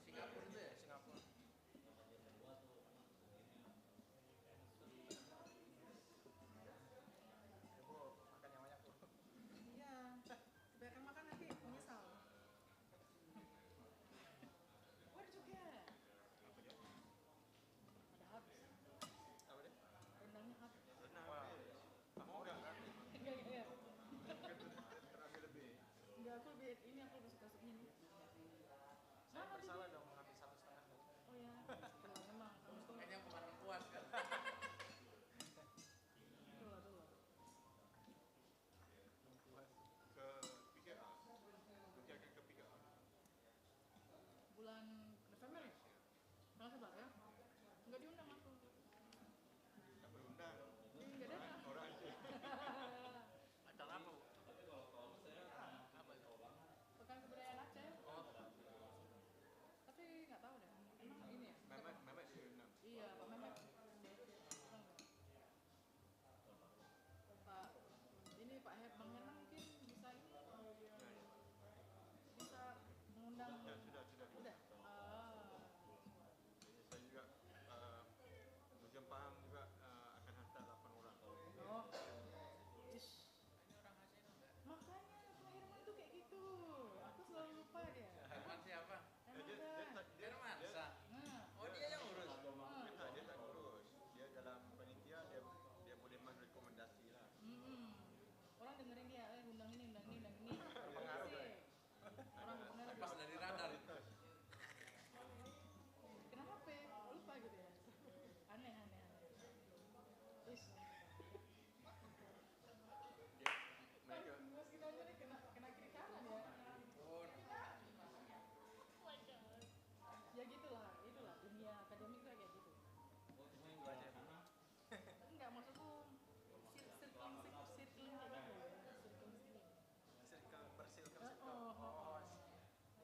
Singapura itu ya, Singapura. Bu, makan yang banyak, Bu. Iya, kebanyakan makan nanti menyesal. Where did you get? Apa dia? Ada habis. Apa dia? Rendangnya habis. Rendang habis. Mau nggak kan? Enggak. Terambil lebih. Enggak, aku lebih ini, aku lebih suka sup ini. Saya bersalah dong mengambil 1,5. Oh ya, betul memang. Kayaknya yang kemarin puas kan. Betul. Ke PKA. Nanti akan ke PKA. Bulan November ya? Tanggal 11 ya? Enggak diundang aku. Nggak berundang. Enggak datang. Orang aja. Acara apa, Bu? Apa itu? Pekan Kebudayaan Aceh. Oh. Tapi nggak tahu deh. Emang ini ya? Mehmet diundang. Iya, Pak Mehmet. Pak ini Pak Bang Herman mungkin bisa ini. Bisa mengundang. Ya, sudah. Udah. Saya juga Museum Pahang juga akan hantar 8 orang. Oh. Ish. Makanya Pak Herman tuh kayak gitu. Aku selalu lupa dia. Herman siapa? Herman. Oh, dia yang urus. Dia tak urus. Dia dalam panitia dia boleh merekomendasi lah. Orang dengerin dia, undang ini. Pengaruh kan? Orang pengaruh. Pas dari radar itu. Kenapa? Lupa gitu ya. Aneh. Ish. Mereka. Mas kita aja nih kena kiri kanan ya. Oh. My God. Ya gitulah, itulah dunia akademik tuh kayak gitu. Minggu aja. Enggak, maksudku circling kayak gitu. Circle. Oh.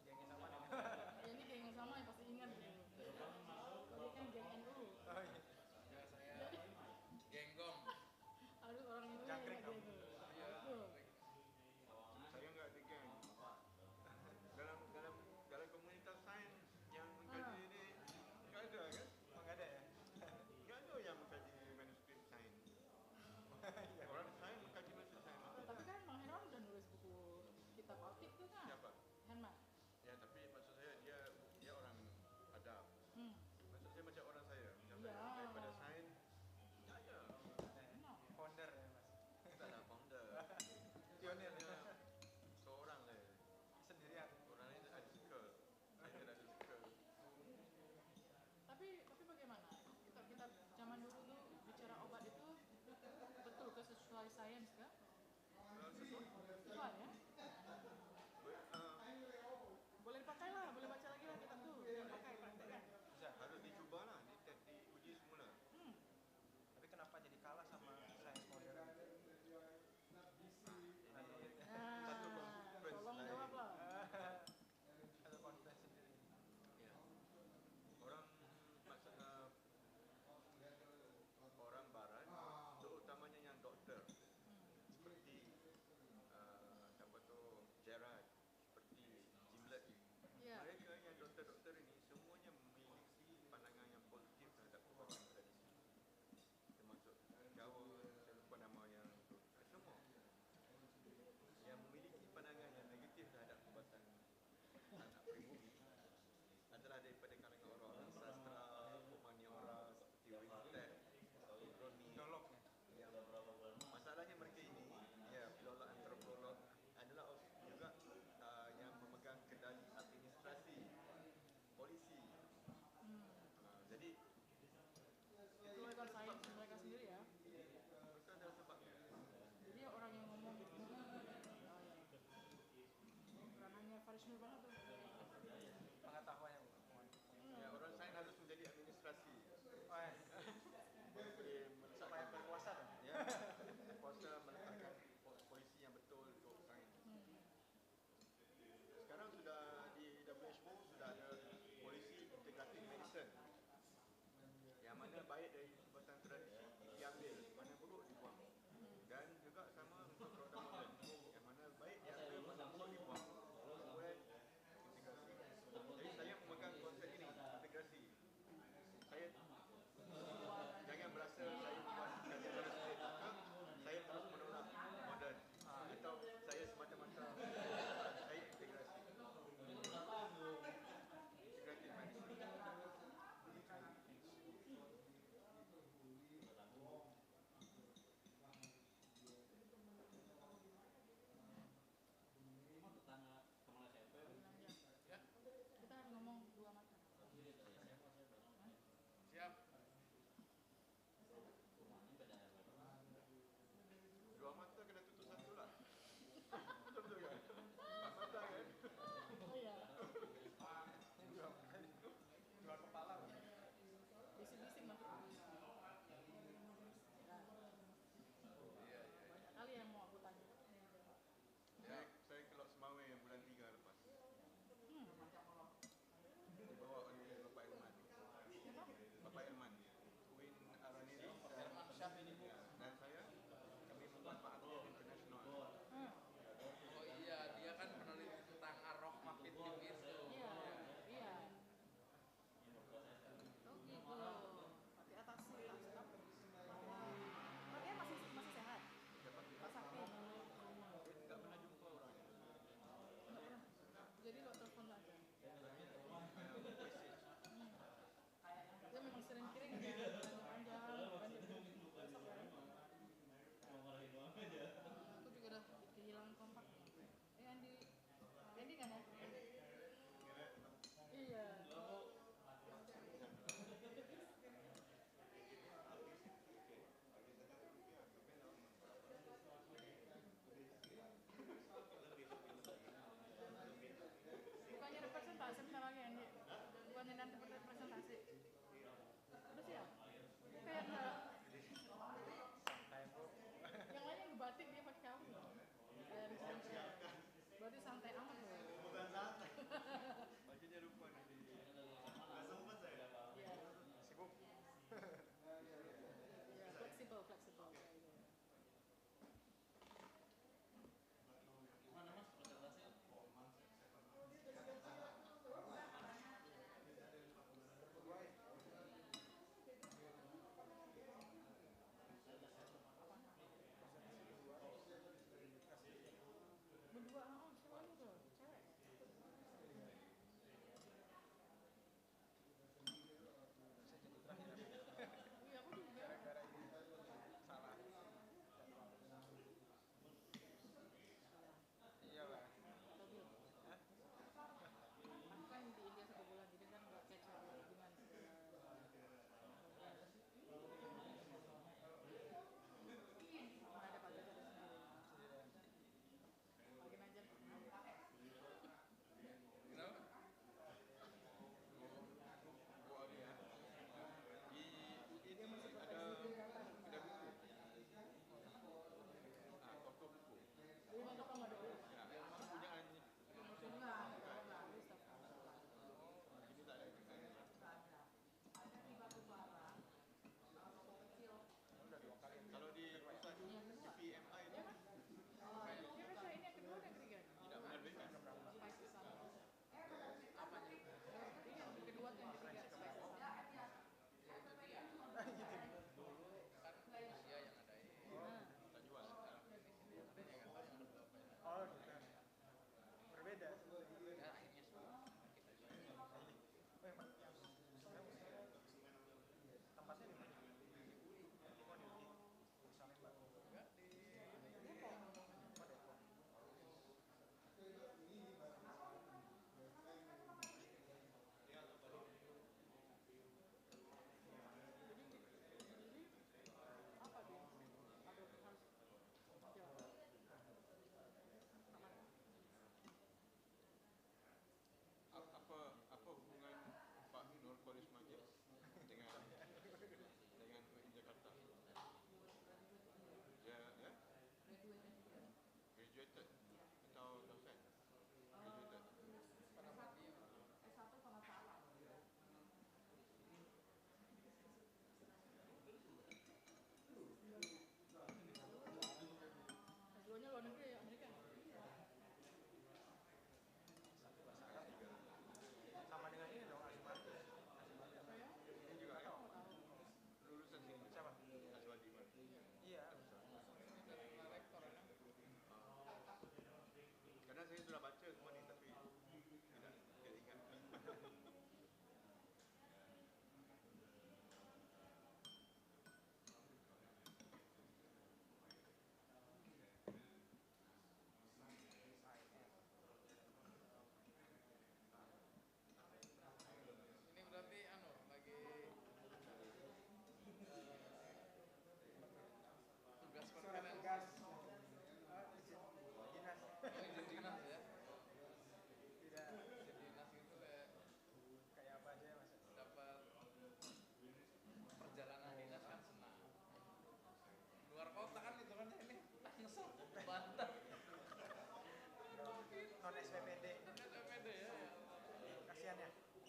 Geng yang sama nih. Ya ini geng yang sama yang pasti ingat gitu. Ini kan geng NU. Oh iya. Ya saya genggong. Harus orang itu Jangkrik yang kamu. gitu. Iya. Tuh. Saya nggak di geng. Dalam komunitas sains yang mengkaji ini nggak ada kan? Nggak ada ya? Nggak ada yang mengkaji manuskrip sains. Orang sains mengkaji manuskrip sains. Tapi kan Bang Herman udah nulis buku kitab Altik tuh kan? Siapa? Herman. Ya tapi maksud saya dia orang adab. Maksud saya macam orang saya. Daripada sains nggak ada. Founder ya Mas? Kita ada founder. Pionirnya seorang lah. Sendirian. Orang ini ada circle. Saya tidak ada circle. Tapi bagaimana? Kita zaman dulu tuh bicara obat itu betul ke sesuai sains kan? Sesuai ya? Boleh dipakai lah, boleh baca lagi lah kitab tuh. Jangan pakai praktek kan? Bisa, harus dicoba lah, diuji semula. Tapi kenapa jadi kalah sama sains modern? Satu conference tolong jawab lah. Satu conference sendiri. Ya. Orang barat, terutamanya yang doktor, seperti siapa tu Gerard, seperti Gimlet. Mereka yang doktor-doktor ini semuanya memiliki pandangan yang positif terhadap perubatan tradisi. Termasuk Jawa, saya lupa nama yang itu. Semua yang memiliki pandangan yang negatif terhadap perubatan anak pribumi adalah daripada kalangan orang-orang sastra, humaniora seperti Winstead, Roni. Yang masalahnya mereka ini, ya filolog antropolog adalah juga yang memegang kendali administrasi, polisi. Jadi Itu bukan sains mereka sendiri ya? itu adalah sebabnya. Jadi orang yang ngomong bukan hanya Faris Nur banget tuh. Pengetahuan yang ya orang sains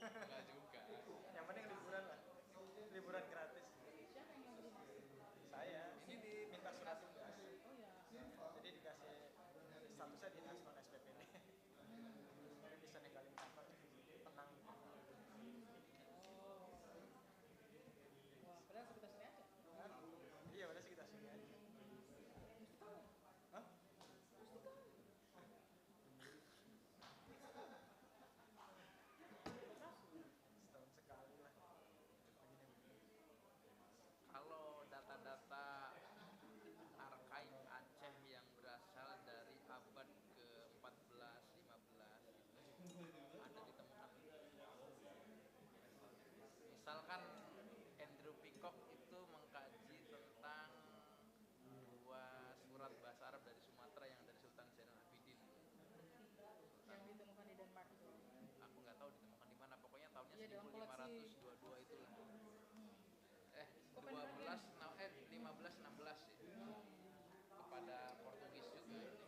Enggak juga. Yang penting liburan lah. Liburan gratis. Siapa yang mau beli mas? Saya ini diminta surat tugas. Oh ya. Jadi dikasih statusnya dinas non SPPD. Jadi bisa ninggalin kantor tenang. Oh. Wah, padahal sekitar sini aja. Iya, padahal sekitar sini aja. Hah? Setahun sekali lah. Kalau data-data arkaik Aceh yang berasal dari abad ke-14, 15 itu ada ditemukan. Misalkan Andrew Peacock itu mengkaji tentang dua surat bahasa Arab dari Sumatera yang dari Sultan Zainal Abidin. Yang ditemukan di Denmark itu. Aku nggak tahu ditemukan di mana, pokoknya tahunnya Iya, dalam koleksi. 1522 itulah. 1516 ya. Kepada Portugis juga.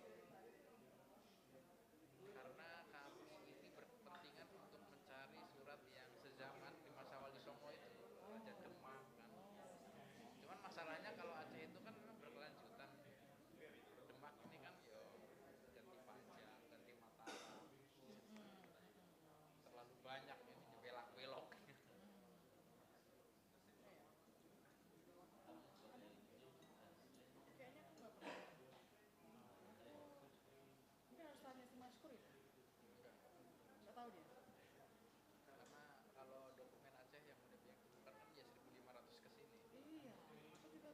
Karena kamus ini berkepentingan untuk mencari surat yang sezaman di masa Wali Songo itu, Raja Demak kan. Cuman masalahnya kalau Aceh itu kan memang berkelanjutan. Demak ini kan yo ganti pajak, ganti Mataram. Terlalu banyak ini belak-belok. Kayaknya aku nggak pernah. Ini harus tanya si Mashkur itu. Nggak tahu dia. Karena kalau dokumen Aceh yang udah yang ditemukan kan ya 1500 ke sini. Iya, aku juga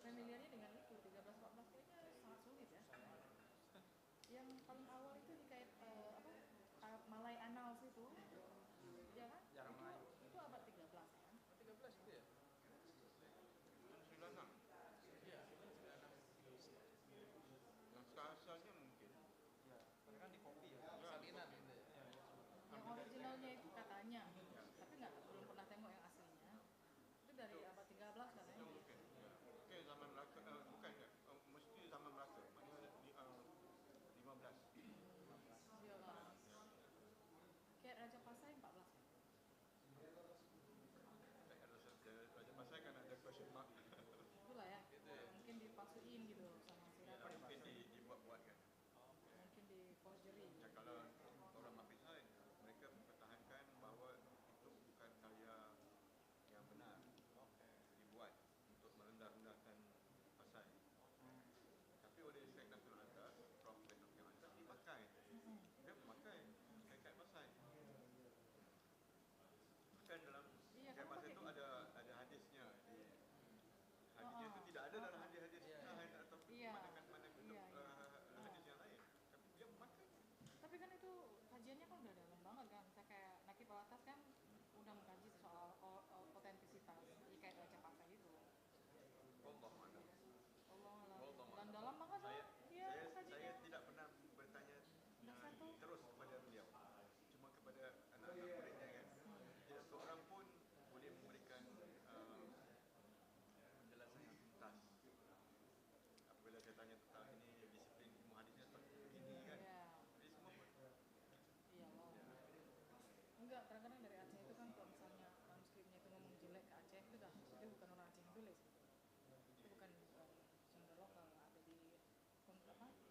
familiarnya dengan itu 13-14 kayaknya sangat sulit ya. Yang paling awal itu dikait Malay Annals itu, ya kan? Jarang Melayu. Itu abad 13 kan? 13 itu ya? 96. Iya, 96. Yang asalnya mungkin. Ya, mereka kan di kopi ya. Salinan itu ya. Yang originalnya itu katanya, tapi belum pernah tengok yang aslinya. Itu dari abad 13 katanya. Oke, zaman Melaka, bukan ya, mesti zaman Melaka, maknanya di 15. Iya lah. Kayak Raja Pasai 14 ya? Raja Pasai kan ada question mark. Itulah ya, mungkin dipalsuin gitu sama surat. Mungkin dibuat-buat kan. Mungkin di forgery. Ya, kalau orang Mafisai, mereka mempertahankan bahawa itu bukan karya yang benar, dibuat untuk merendah-rendahkan Pasai. Tapi oleh Syekh Nasrul Atas, Prof. Syekh Nasrul Atas dipakai. Dia memakai kaikat Pasai. Kan dalam kaikat Pasai itu ada hadisnya. Hadisnya itu tidak ada dalam hadis-hadis lain atau mana hadis yang lain. Tapi dia memakai. Tapi kan itu kajiannya kan udah dalam banget kan. Saya kayak Nakib Alatas kan udah mengkaji soal otentisitas kait Raja Pasai itu. Allah mana? Dan dalam banget saya tidak pernah bertanya terus kepada beliau, cuma kepada anak-anak muridnya kan. Tidak seorang pun boleh memberikan penjelasan yang tuntas. Apabila saya tanya tentang ini disiplin ilmu hadisnya seperti begini kan, jadi semua pun. Iya loh. Enggak, kadang-kadang dari Aceh itu kan kalau misalnya manuskripnya itu ngomong jelek ke Aceh itu bukan orang Aceh yang tulis. Itu bukan sumber lokal, ada di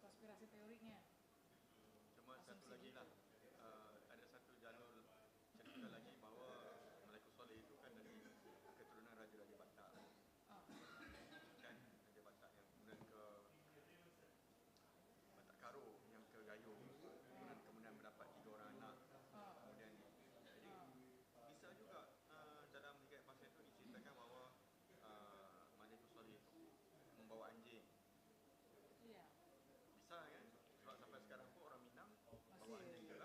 konspirasi teorinya. Cuma satu lagi lah, ada satu jalur cerita lagi bahawa Malaikat Soleh itu kan dari keturunan Raja-Raja Batak. Kan Raja Batak yang kemudian ke Batak Karo, yang ke Gayo, kemudian mendapat 3 orang anak. Kemudian jadi bisa juga dalam hikayat Pasai itu diceritakan bahawa Malaikat Soleh itu membawa anjing. Iya. Bisa kan? Sebab sampai sekarang pun orang Minang bawa anjing.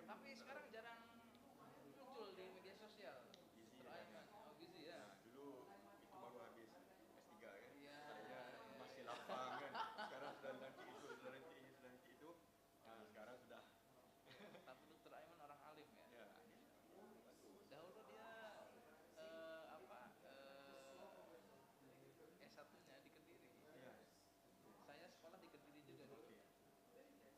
Tapi sekarang jarang muncul di media sosial. Gizi Dr. Aiman. Oh, gizi ya. Nah, dulu itu baru habis S3 kan. Iya, Saya iya, masih iya. lapang kan. Sekarang sudah nanti itu, sudah nanti ini, sudah nanti itu. Nah, sekarang sudah. Tapi Dr. Aiman orang alim ya. Ya. Dahulu dia S1-nya di Kediri. Iya. Saya sekolah di Kediri juga dulu. Kediri ya.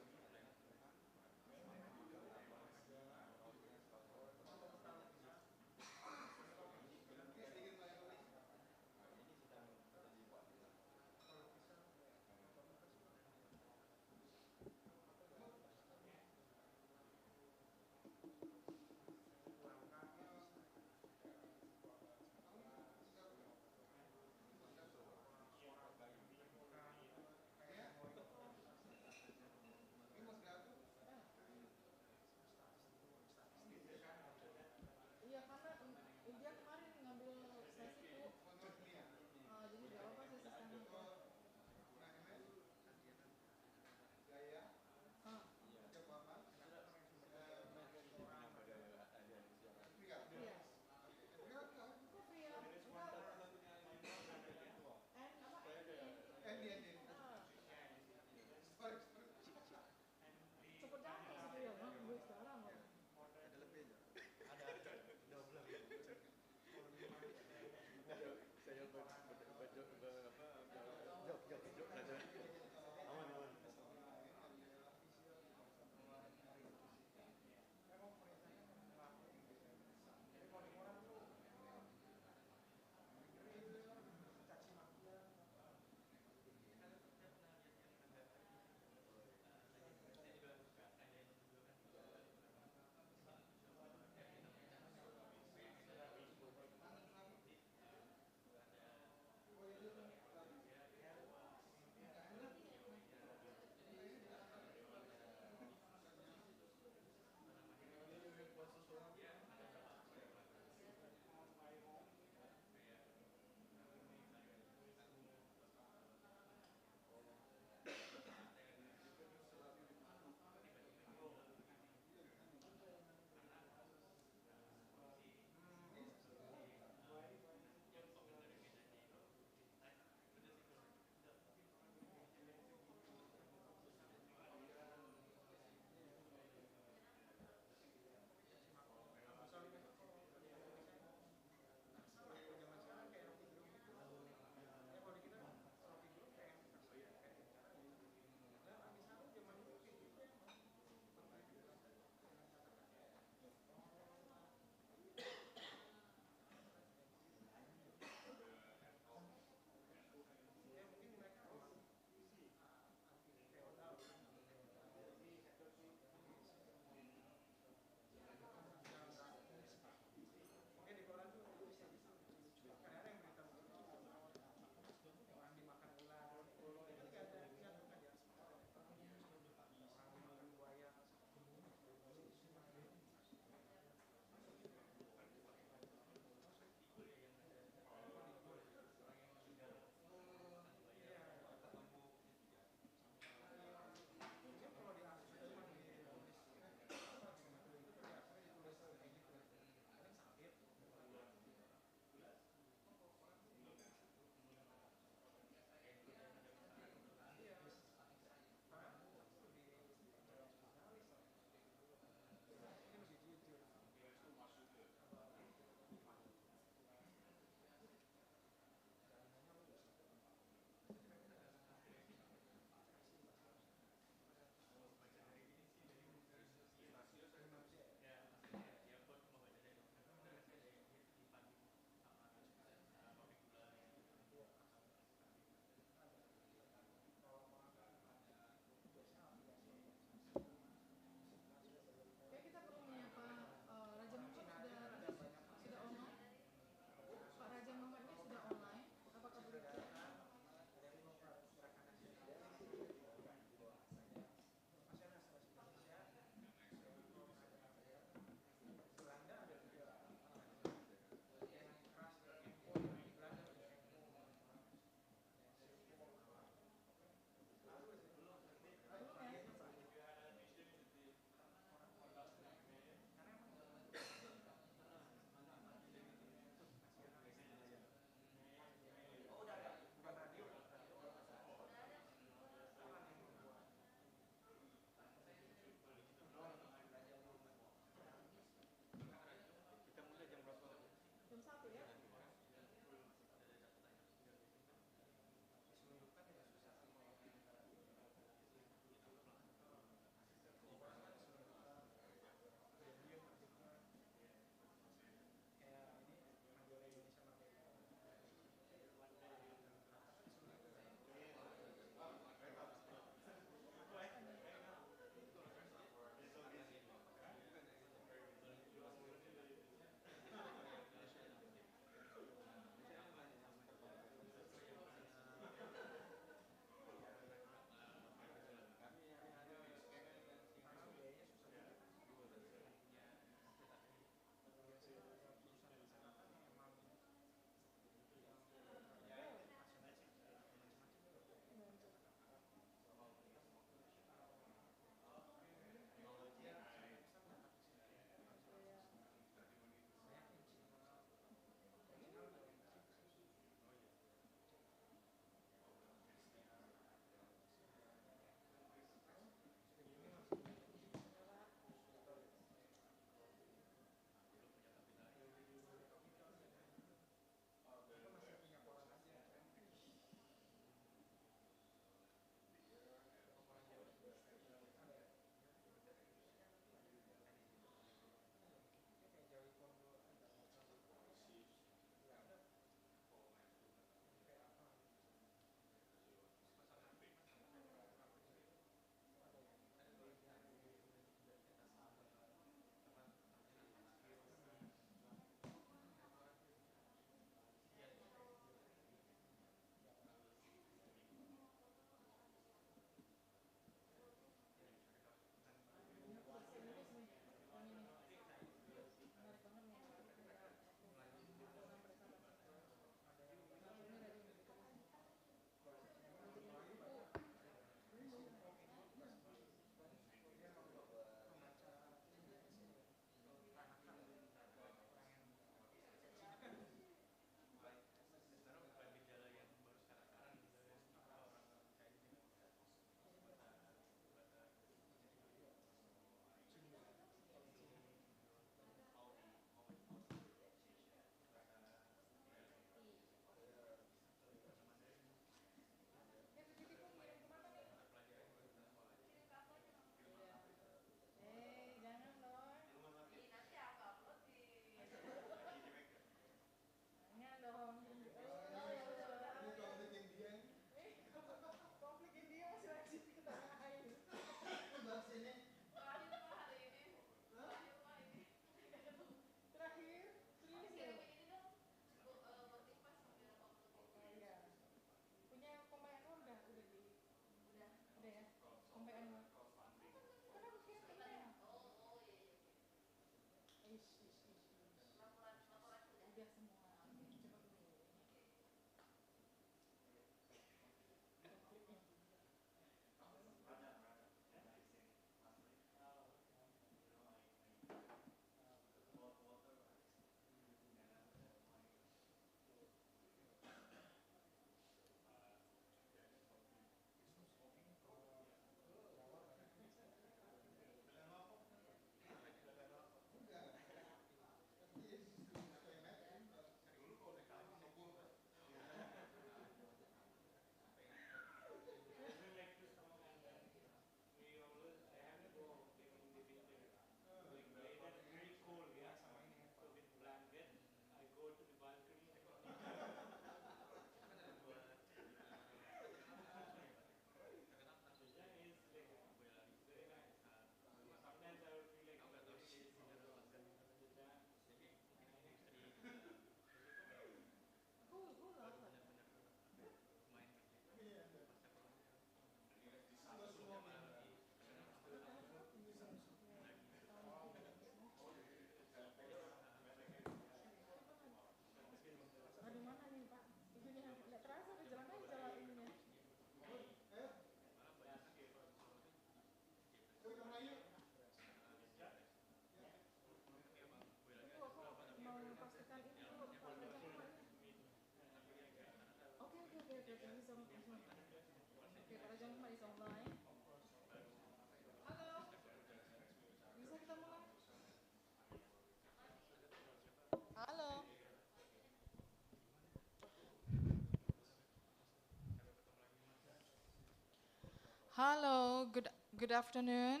Halo, good afternoon.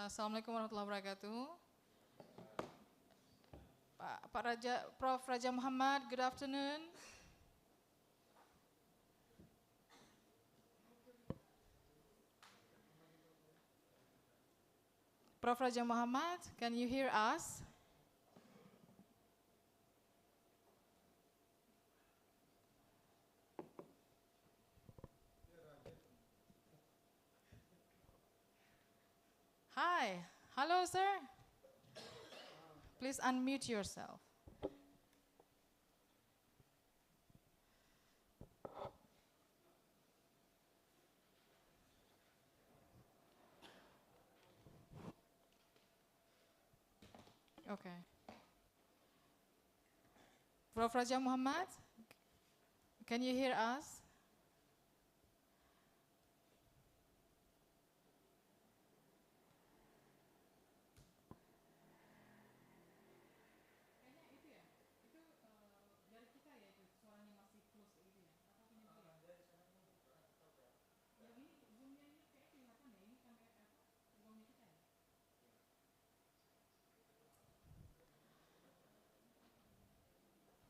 Assalamualaikum warahmatullahi wabarakatuh. Pak Raja, Prof. Raja Muhammad, good afternoon. Prof. Raja Muhammad, can you hear us? Hi, hello sir. Please unmute yourself. Okay. Prof. Raja Muhammad, can you hear us?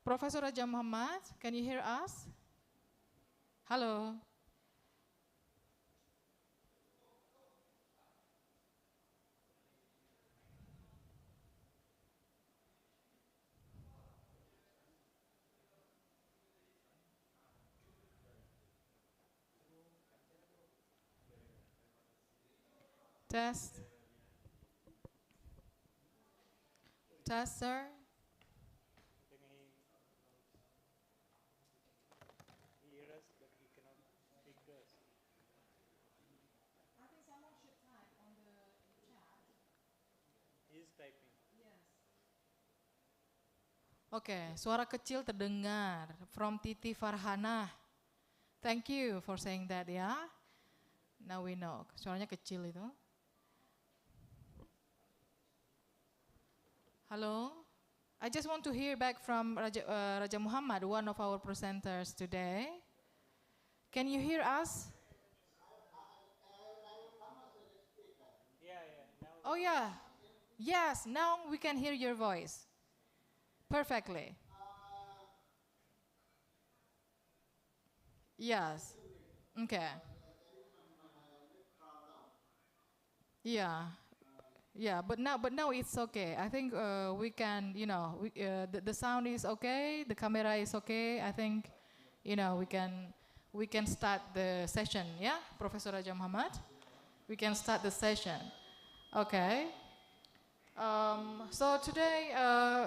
Professor Raja Muhammad, can you hear us? Hello. Test. Test, sir. Oke, suara kecil terdengar from Titi Farhana. Thank you for saying that ya. Now we know. Suaranya kecil itu. Halo. I just want to hear back from Raja Muhammad, one of our presenters today. Can you hear us? Oh yeah. Yes, now we can hear your voice. Perfectly. Yes. Okay. Yeah. Yeah, but now it's okay. I think we can, the sound is okay, the camera is okay. I think, we can start the session. Yeah, Professor Raja Muhammad, we can start the session. Okay. So today,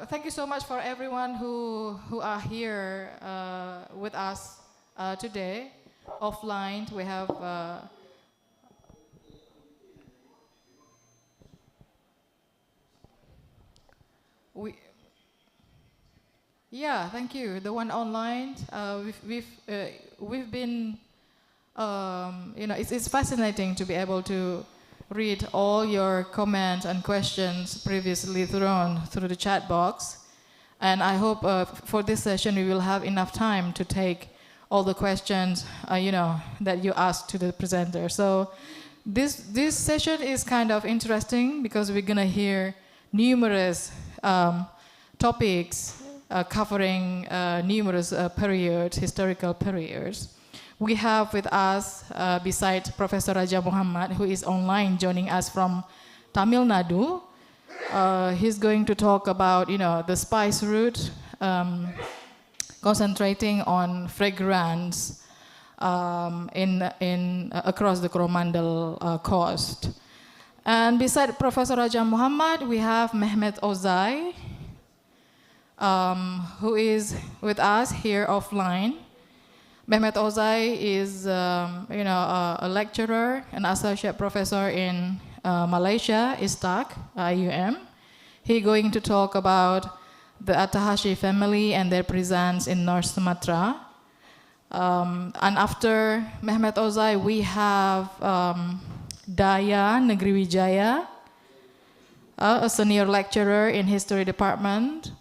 thank you so much for everyone who are here with us today. Offline, we have. Yeah, thank you. The one online, we've been, it's fascinating to be able to read all your comments and questions previously thrown through the chat box. And I hope for this session we will have enough time to take all the questions, that you asked to the presenter. So this session is kind of interesting because we're gonna hear numerous topics covering numerous periods, historical periods. We have with us, besides Professor Raja Muhammad, who is online joining us from Tamil Nadu. He's going to talk about, the spice route, concentrating on fragrance across the Coromandel coast. And beside Professor Raja Muhammad, we have Mehmet Ozai, who is with us here offline. Mehmet Ozai is, a lecturer, an associate professor in Malaysia, ISTAC, IUM. He's going to talk about the Atahashi family and their presence in North Sumatra. And after Mehmet Ozai, we have Daya Negeri Wijaya, a senior lecturer in history department,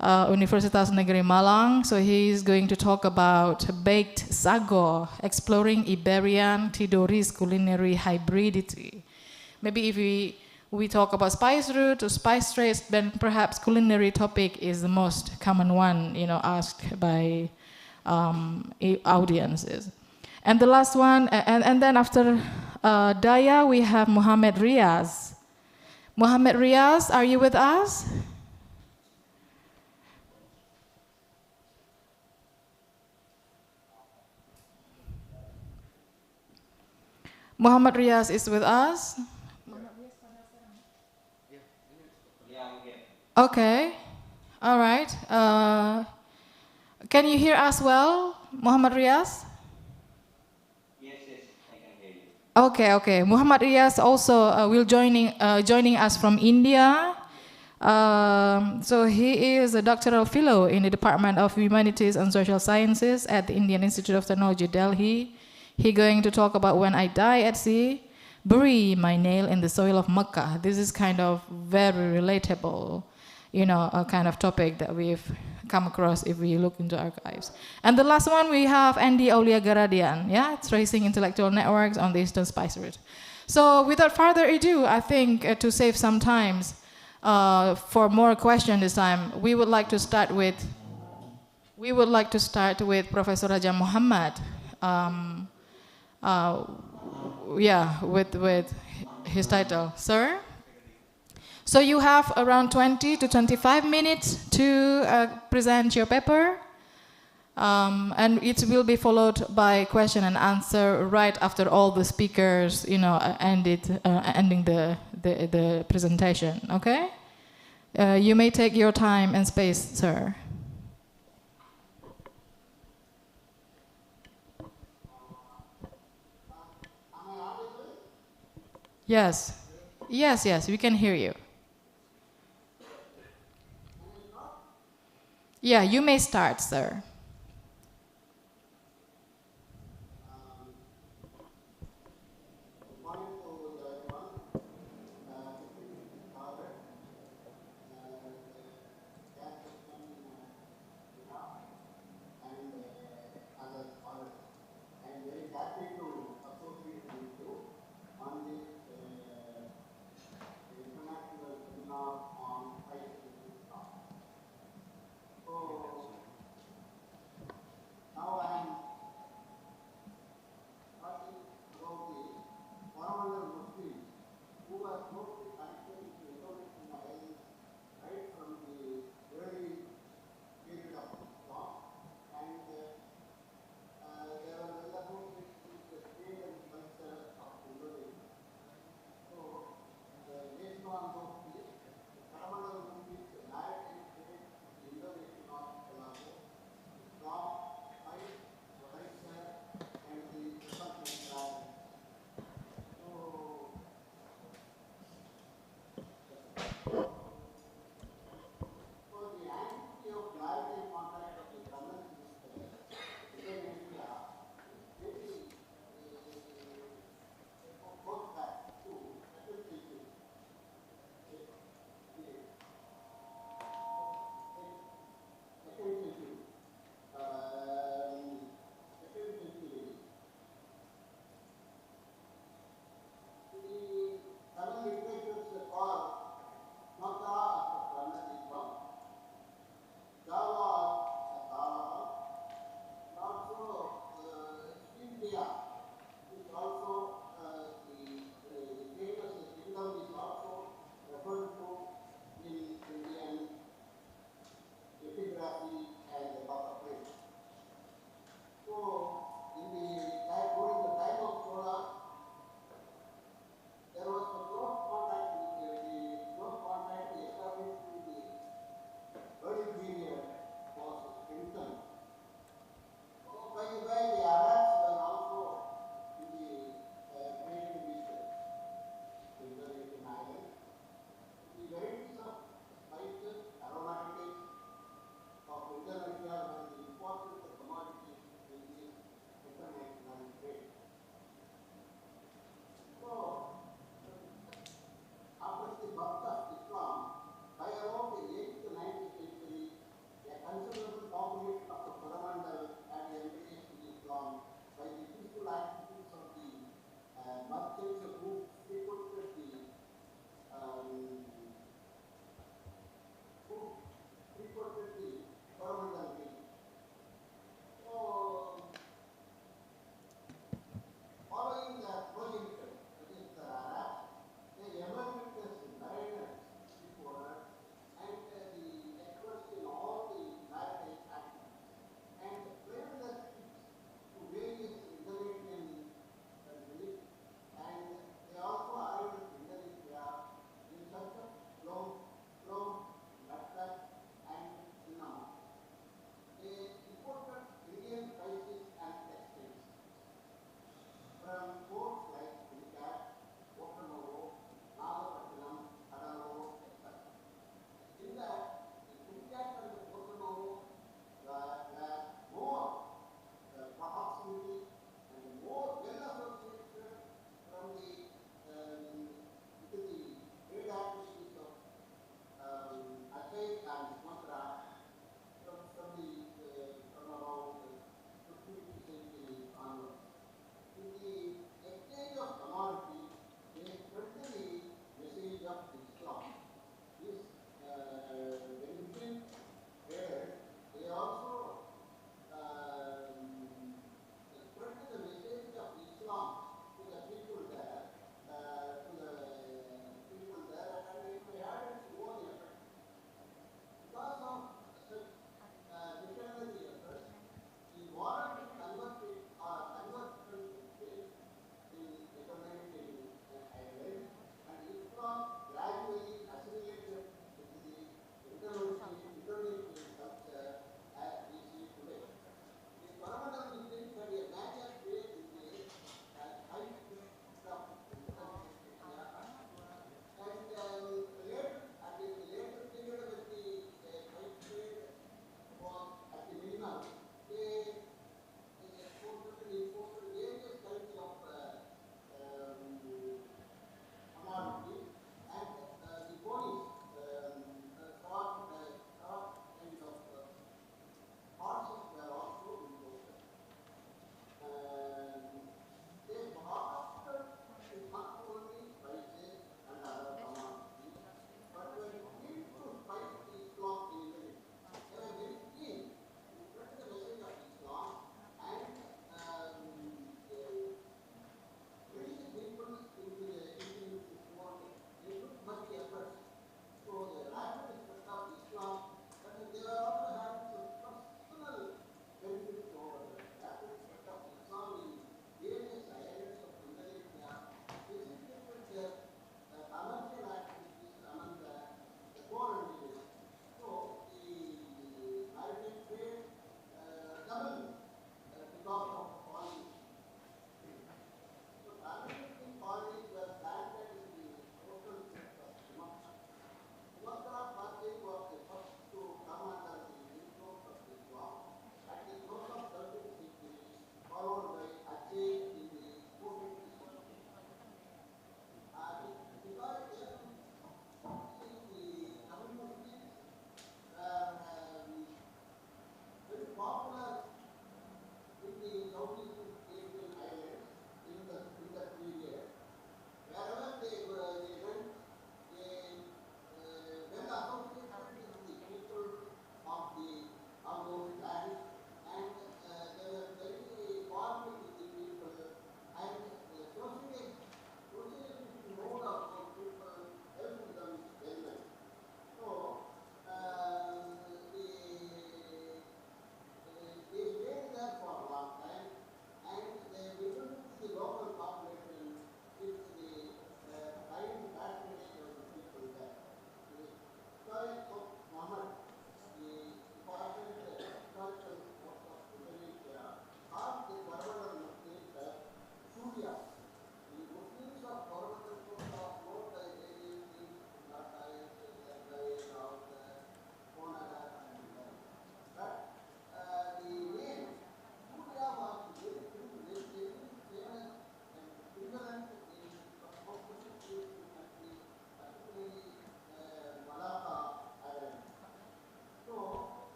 Universitas Negeri Malang. So he's going to talk about baked sago, exploring Iberian Tidorese culinary hybridity. Maybe if we talk about spice route or spice trades, then perhaps culinary topic is the most common one, asked by audiences. And the last one, and then after Daya, we have Muhammad Riaz. Muhammad Riaz, are you with us? Muhammad Riaz is with us. Okay, all right. Can you hear us well, Muhammad Riaz? Yes, I can hear you. Okay. Muhammad Riaz also will joining us from India. So he is a doctoral fellow in the Department of Humanities and Social Sciences at the Indian Institute of Technology, Delhi. He's going to talk about When I Die at Sea, Bury My Nail in the Soil of Mecca. This is kind of very relatable, a kind of topic that we've come across if we look into archives. And the last one, we have Andy Aulia Garadian, Tracing Intellectual Networks on the Eastern Spice Route. So without further ado, I think to save some time for more questions this time, we would like to start with Professor Raja Muhammad. With his title, sir. So you have around 20 to 25 minutes to present your paper, and it will be followed by question and answer right after all the speakers, ending the presentation. Okay, you may take your time and space, sir. Yes, we can hear you. Yeah, you may start, sir. reportedly Coromandel Bay. So, following the progenitor, that is the Arab, they emerged as mariners before and the experts in all the maritime activities and played their ships to various Indonesian countries, and they also arrived in Indonesia in search of Plum, Batak, and cinnamon.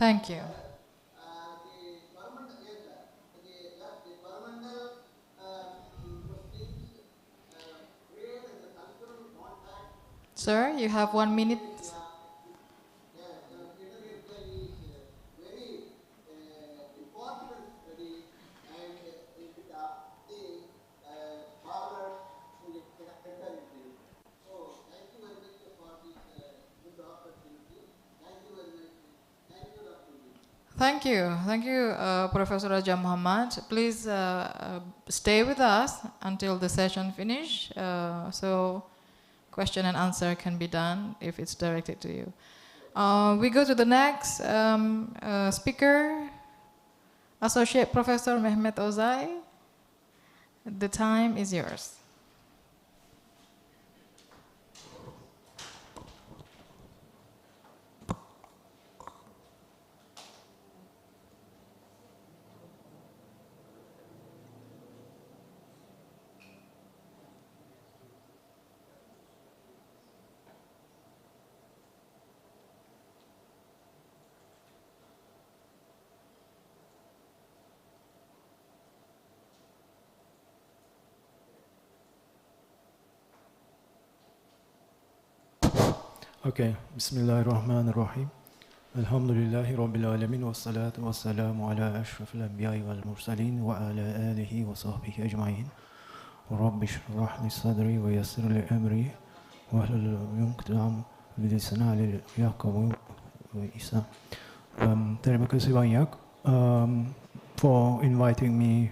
Thank you. Sir, you have 1 minute. Thank you, Professor Raja Muhammad. Please stay with us until the session finish, so question and answer can be done if it's directed to you. We go to the next speaker, Associate Professor Mehmet Ozai. The time is yours. Okay, Bismillahirrahmanirrahim. Alhamdulillahi Rabbil Alamin wa salatu wa salamu ala ashrafil anbiya'i wal mursalin wa ala alihi wa sahbihi ajma'in. Rabbi shrah li sadri wa yassir li amri wa hlul 'uqdatam min lisani yafqahu qawli. Terima kasih banyak for inviting me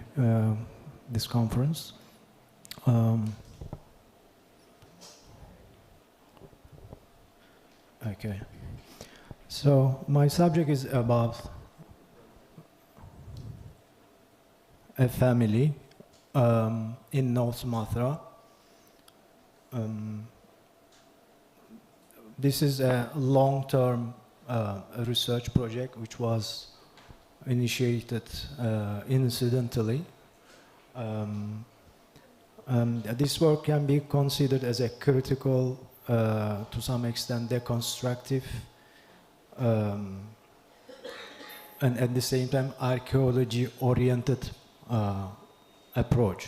this conference. Okay, so my subject is about a family in North Sumatra. This is a long-term research project which was initiated incidentally. This work can be considered as a critical, to some extent, deconstructive, and at the same time archaeology-oriented approach.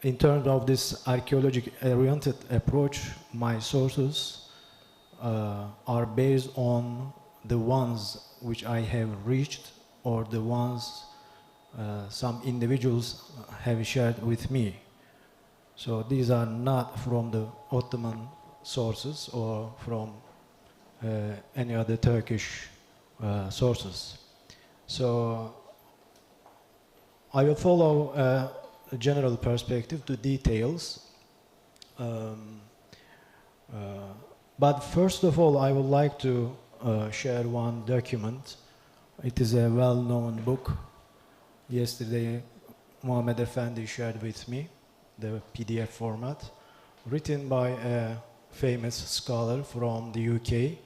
In terms of this archaeology-oriented approach, my sources are based on the ones which I have reached or the ones some individuals have shared with me. So these are not from the Ottoman sources or from any other Turkish sources. So I will follow a general perspective to details. But first of all, I would like to share one document. It is a well-known book. Yesterday, Muhammad Effendi shared with me the PDF format, written by a famous scholar from the UK.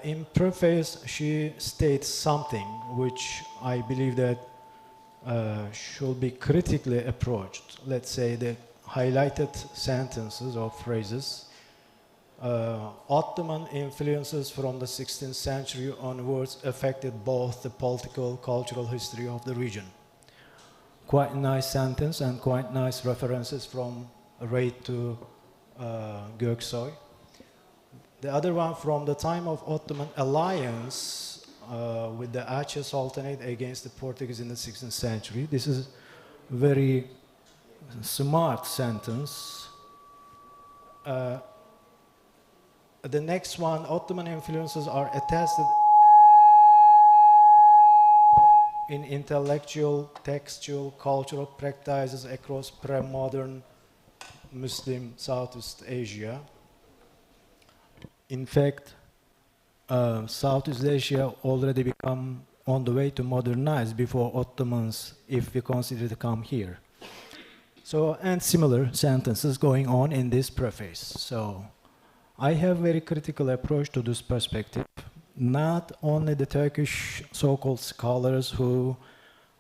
In preface, she states something which I believe that should be critically approached. Let's say the highlighted sentences or phrases. Ottoman influences from the 16th century onwards affected both the political, cultural history of the region. Quite nice sentence and quite nice references from raid to Göksoy. The other one, from the time of Ottoman alliance with the Aceh Sultanate against the Portuguese in the 16th century. This is a very smart sentence. The next one, Ottoman influences are attested in intellectual, textual, cultural practices across pre-modern Muslim Southeast Asia. In fact, Southeast Asia already become on the way to modernize before Ottomans, if we consider to come here. So, and similar sentences going on in this preface. So, I have very critical approach to this perspective. Not only the Turkish so-called scholars who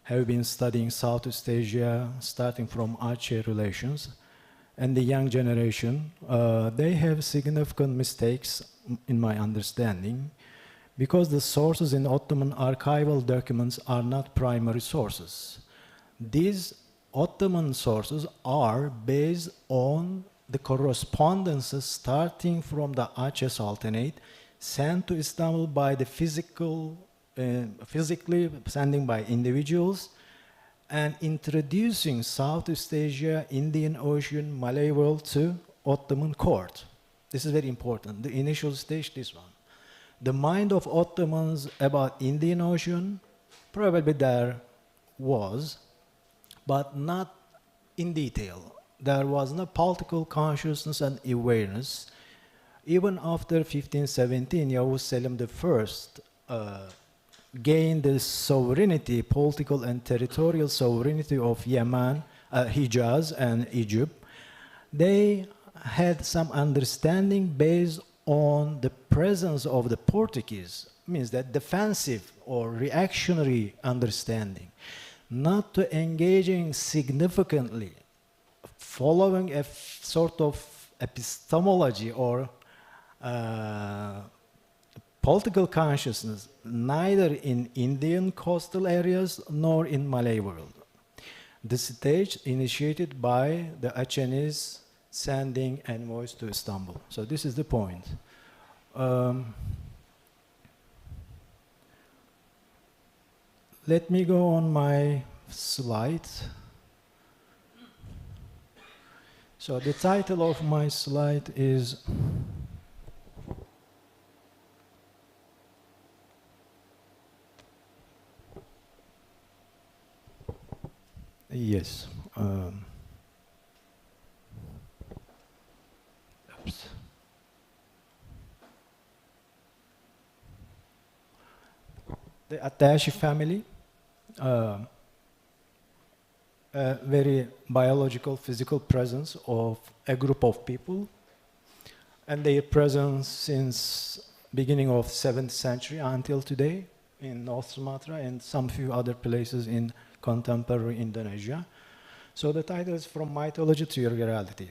have been studying Southeast Asia, starting from Aceh relations, and the young generation, they have significant mistakes, in my understanding, because the sources in Ottoman archival documents are not primary sources. These Ottoman sources are based on the correspondences starting from the Aceh Sultanate, sent to Istanbul by the physically sending by individuals, and introducing Southeast Asia, Indian Ocean, Malay world to Ottoman court. This is very important. The initial stage, this one. The mind of Ottomans about Indian Ocean, probably there was, but not in detail. There was no political consciousness and awareness. Even after 1517, Yavuz Selim I gained the sovereignty, political and territorial sovereignty of Yemen, Hijaz and Egypt. They had some understanding based on the presence of the Portuguese, means that defensive or reactionary understanding, not to engaging significantly, following a sort of epistemology or political consciousness, neither in Indian coastal areas nor in Malay world. The stage initiated by the Acehnese sending envoys to Istanbul. So this is the point. Let me go on my slide. So the title of my slide is yes. Oops. The Attashi family, a very biological, physical presence of a group of people, and their presence since beginning of 7th century until today in North Sumatra and some few other places in contemporary Indonesia. So the title is From Mythology to Your Reality.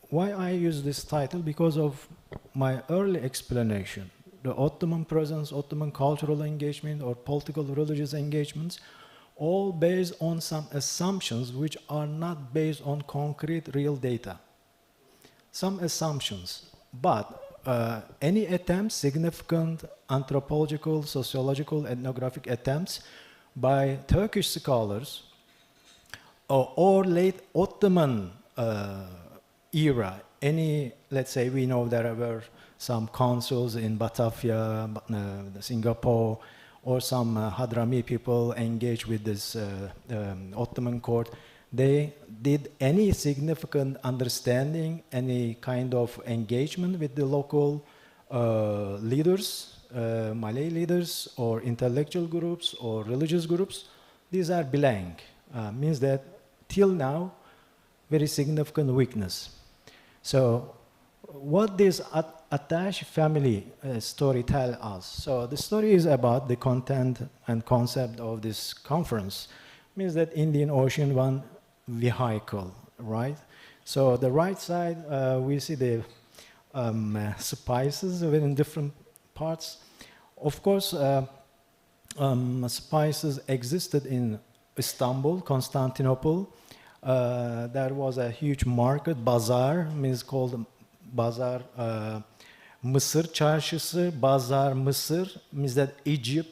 Why I use this title? Because of my early explanation. The Ottoman presence, Ottoman cultural engagement or political religious engagements, all based on some assumptions which are not based on concrete real data. Some assumptions, but any attempts, significant anthropological, sociological, ethnographic attempts by Turkish scholars or late Ottoman era, let's say we know there were some consuls in Batavia, Singapore, or some Hadrami people engaged with this Ottoman court. They did any significant understanding, any kind of engagement with the local leaders, Malay leaders, or intellectual groups, or religious groups? These are blank. Means that till now, very significant weakness. So what this Attash family story tell us? So the story is about the content and concept of this conference. Means that Indian Ocean one vehicle, right? So the right side, we see the spices within different parts. Of course, spices existed in Istanbul, Constantinople. There was a huge market, bazaar, means called Bazar Mısır Çarşısı, Bazar Mısır, means that Egypt.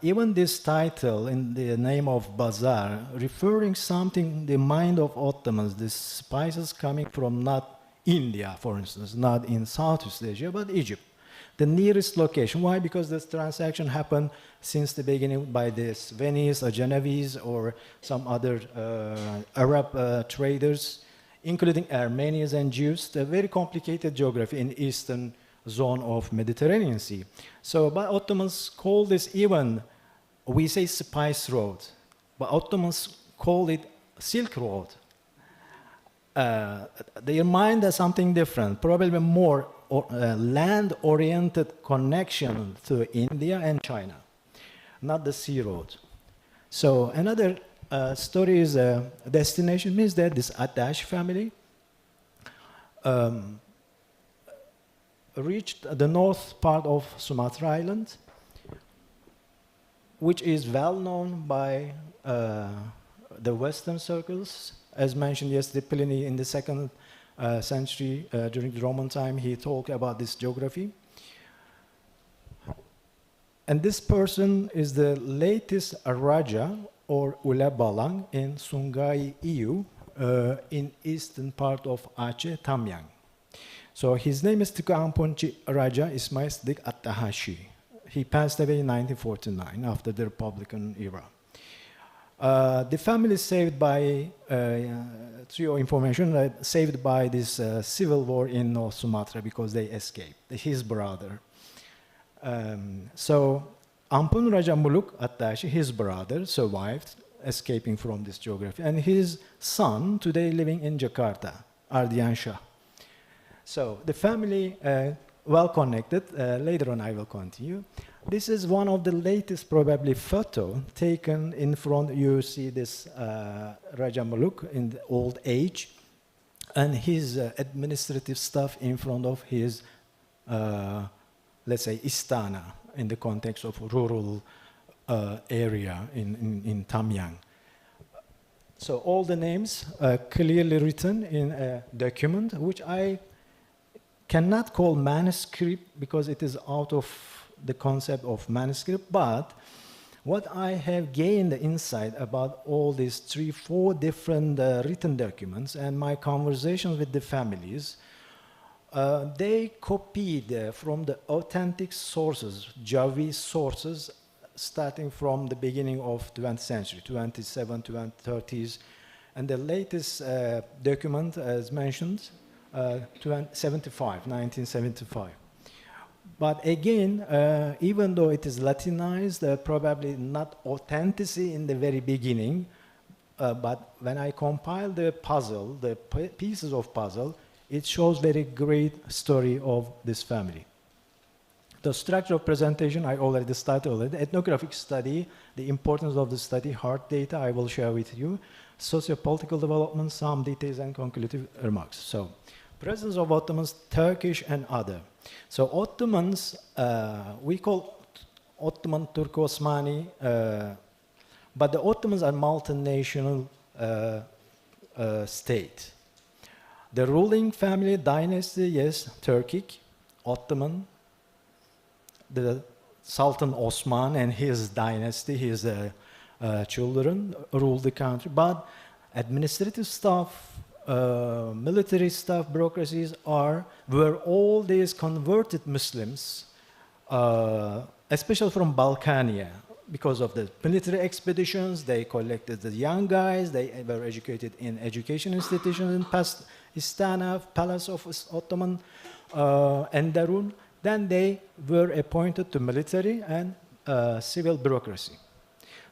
Even this title in the name of Bazar, referring something in the mind of Ottomans, the spices coming from not India, for instance, not in Southeast Asia, but Egypt. The nearest location. Why? Because this transaction happened since the beginning by this Venice or Genovese or some other Arab traders, including Armenians and Jews. A very complicated geography in eastern zone of Mediterranean Sea. So, but Ottomans call this even, we say Spice Road, but Ottomans call it Silk Road. Their mind has something different, probably more land-oriented connection to India and China, not the sea road. So another story is destination, means that this Attash family reached the north part of Sumatra Island, which is well known by the Western circles. As mentioned yesterday, Pliny in the 2nd century, during the Roman time, he talked about this geography. And this person is the latest Raja or Ule Balang in Sungai Iu in eastern part of Aceh, Tamyang. So his name is Tuku Amponchi Raja Ismail Siddiq At-Tahashi. He passed away in 1949 after the Republican era. The family is saved by, through your information, saved by this civil war in North Sumatra because they escaped, his brother. So Ampun Raja Muluk At-Tahashi, his brother, survived, escaping from this geography, and his son today living in Jakarta, Ardian Shah. So the family, well connected. Later on I will continue. This is one of the latest probably photo taken in front. You see this Raja Muluk in the old age and his administrative staff in front of his, let's say, istana in the context of rural area in Tamyang. So all the names are clearly written in a document, which I cannot call manuscript because it is out of the concept of manuscript, but what I have gained insight about all these 3-4 different written documents and my conversations with the families, they copied from the authentic sources, Javi sources, starting from the beginning of 20th century, 27, 2030s, and the latest document, as mentioned, 1975. But again, even though it is Latinized, probably not authenticity in the very beginning, but when I compile the puzzle, the pieces of puzzle, it shows very great story of this family. The structure of presentation, I already started already. Ethnographic study, the importance of the study, hard data, I will share with you. Socio-political development, some details and conclusive remarks. So, presence of Ottomans, Turkish and other. So Ottomans, we call Ottoman Turko-Osmani, but the Ottomans are multinational state. The ruling family dynasty, yes, Turkic, Ottoman, the Sultan Osman and his dynasty, his children ruled the country, but administrative staff, military staff, bureaucracies were all these converted Muslims, especially from Balkania. Because of the military expeditions, they collected the young guys, they were educated in education institutions in past Istana, Palace of Ottoman, Enderun. Then they were appointed to military and civil bureaucracy.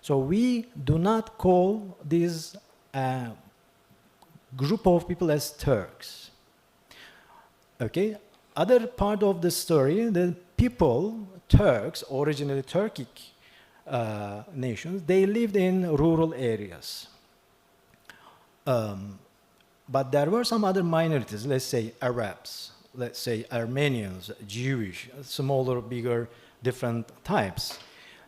So we do not call this group of people as Turks. Okay, other part of the story, the people, Turks, originally Turkic nations, they lived in rural areas. But there were some other minorities, let's say Arabs, let's say Armenians, Jewish, smaller, bigger, different types.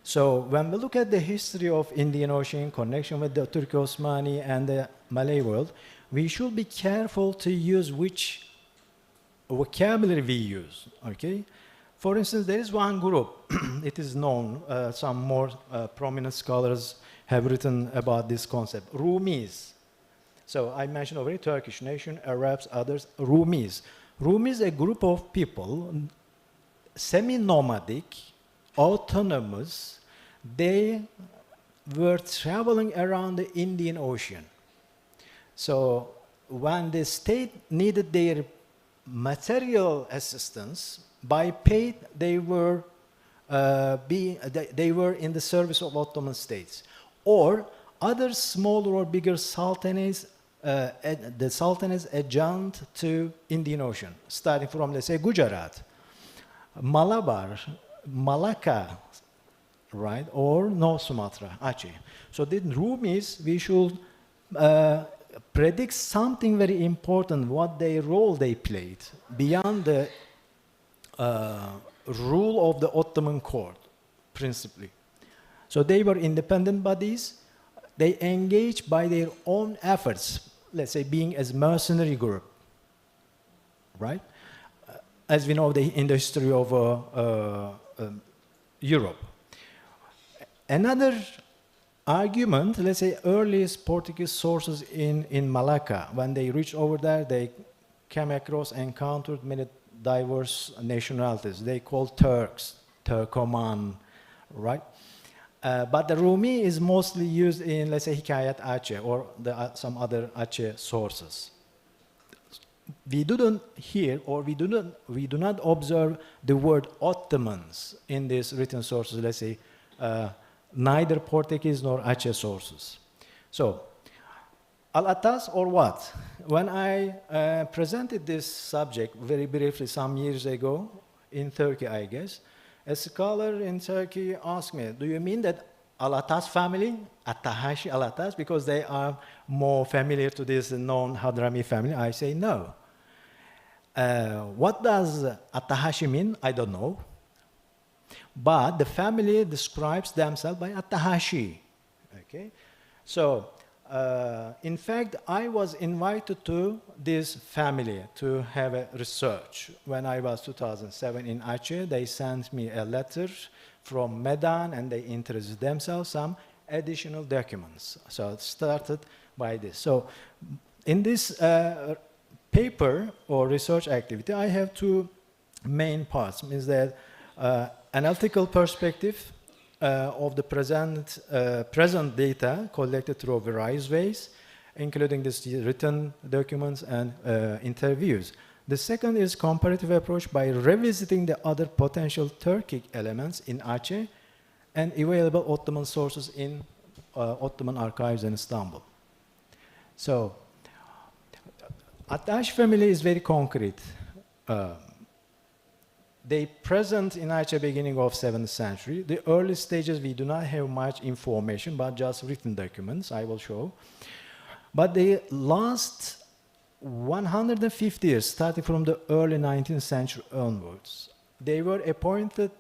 So when we look at the history of Indian Ocean, connection with the Turko-Osmani and the Malay world, we should be careful to use which vocabulary we use, okay? For instance, there is one group, it is known, some more prominent scholars have written about this concept, Rumis. So I mentioned already Turkish nation, Arabs, others, Rumis. Rumis, a group of people, semi-nomadic, autonomous, they were traveling around the Indian Ocean. So when the state needed their material assistance, by paid, they were in the service of Ottoman states. Or other smaller or bigger sultanates, the sultanates adjacent to Indian Ocean, starting from, let's say, Gujarat, Malabar, Malacca, right, or North Sumatra, Aceh. So the Rumis, we should predict something very important, what their role they played beyond the rule of the Ottoman court, principally. So they were independent bodies. They engaged by their own efforts, let's say being as mercenary group, right? As we know in the history of Europe. Another argument, let's say earliest Portuguese sources in Malacca, when they reached over there, they came across, encountered many diverse nationalities. They called Turks, Turkoman, right? But the Rumi is mostly used in, let's say, Hikayat Aceh or some other Aceh sources. We didn't hear, or we do not observe the word Ottomans in these written sources, let's say, neither Portuguese nor Aceh sources. So, Al-Attas or what? When I presented this subject very briefly some years ago in Turkey, I guess, a scholar in Turkey asked me, do you mean that Al-Attas family, At-Tahashi Al-Attas, because they are more familiar to this known Hadrami family? I say no. What does At-Tahashi mean? I don't know. But the family describes themselves by At-Tahashi. Okay? So, in fact, I was invited to this family to have a research. When I was 2007 in Aceh, they sent me a letter from Medan and they introduced themselves, some additional documents. So it started by this. So in this paper or research activity, I have two main parts. Means that analytical perspective of the present data collected through various ways, including this written documents and interviews. The second is comparative approach by revisiting the other potential Turkic elements in Aceh and available Ottoman sources in Ottoman archives in Istanbul. So, Attash family is very concrete. They present in Aceh beginning of 7th century. The early stages we do not have much information, but just written documents, I will show. But the last 150 years, starting from the early 19th century onwards, they were appointed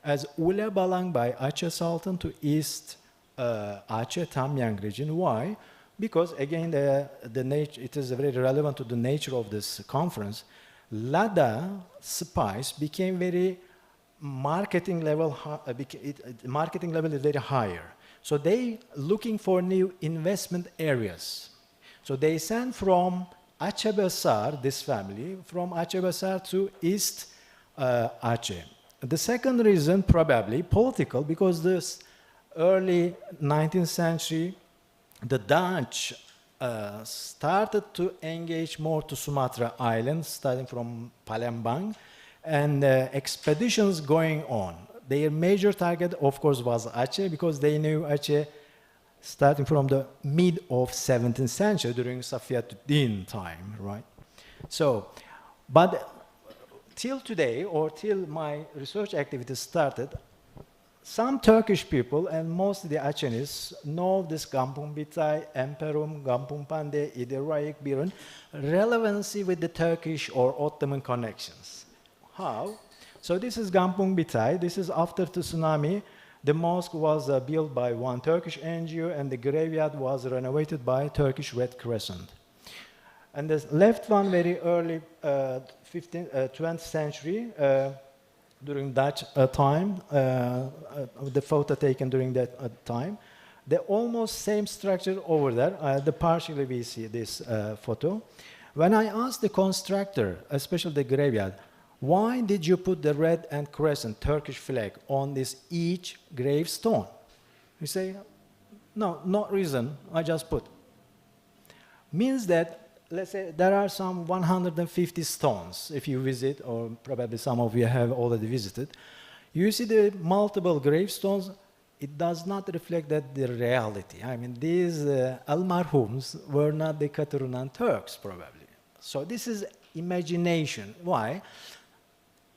as Ule Balang by Aceh Sultan to East Aceh Tamyang region. Why? Because again, it is very relevant to the nature of this conference. Lada spice became very marketing level is very higher. So they looking for new investment areas. So they sent from Aceh Besar, this family, from Aceh Besar to East Aceh. The second reason, probably political, because this early 19th century, the Dutch started to engage more to Sumatra Islands, starting from Palembang, and expeditions going on. Their major target, of course, was Aceh, because they knew Aceh starting from the mid of 17th century during Safiatuddin time, right? So, but till today, or till my research activity started, some Turkish people, and mostly the Acehnese, know this Gampung Bitay, Emperum, Gampung Pande, Iderayik, Birun, relevancy with the Turkish or Ottoman connections. How? So this is Gampung Bitay. This is after the tsunami. The mosque was built by one Turkish NGO, and the graveyard was renovated by Turkish Red Crescent. And the left one, very early 20th century, during that time, the photo taken during that time, the almost same structure over there, partially we see this photo. When I asked the constructor, especially the graveyard, why did you put the red and crescent Turkish flag on this each gravestone? You say, no, not reason, I just put. Means that, let's say, there are some 150 stones, if you visit, or probably some of you have already visited. You see the multiple gravestones, it does not reflect that the reality. I mean, these almarhums were not the Katurunan Turks, probably. So this is imagination. Why?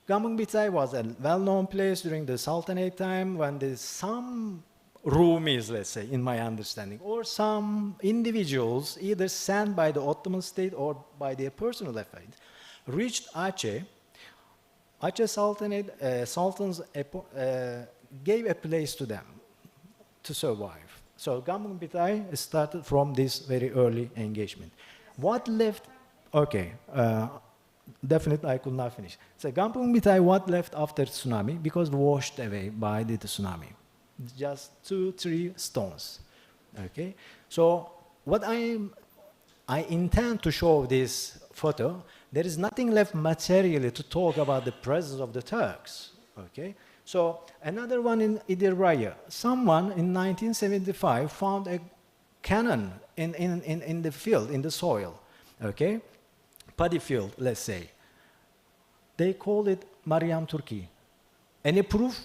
Gampung Bitay was a well-known place during the Sultanate time when there's some Rumis, let's say, in my understanding, or some individuals, either sent by the Ottoman state or by their personal effort, reached Aceh Aceh Sultanate, sultans gave a place to them to survive. So Kampung Pitai started from this very early engagement. What left, okay, definitely I could not finish. So Kampung Pitai, what left after tsunami? Because washed away by the tsunami. Just 2-3 stones, okay? So what I intend to show this photo, there is nothing left materially to talk about the presence of the Turks, okay? So another one in Idiraya, someone in 1975 found a cannon in the field, in the soil, okay? Paddy field, let's say. They called it Mariam Turki. Any proof?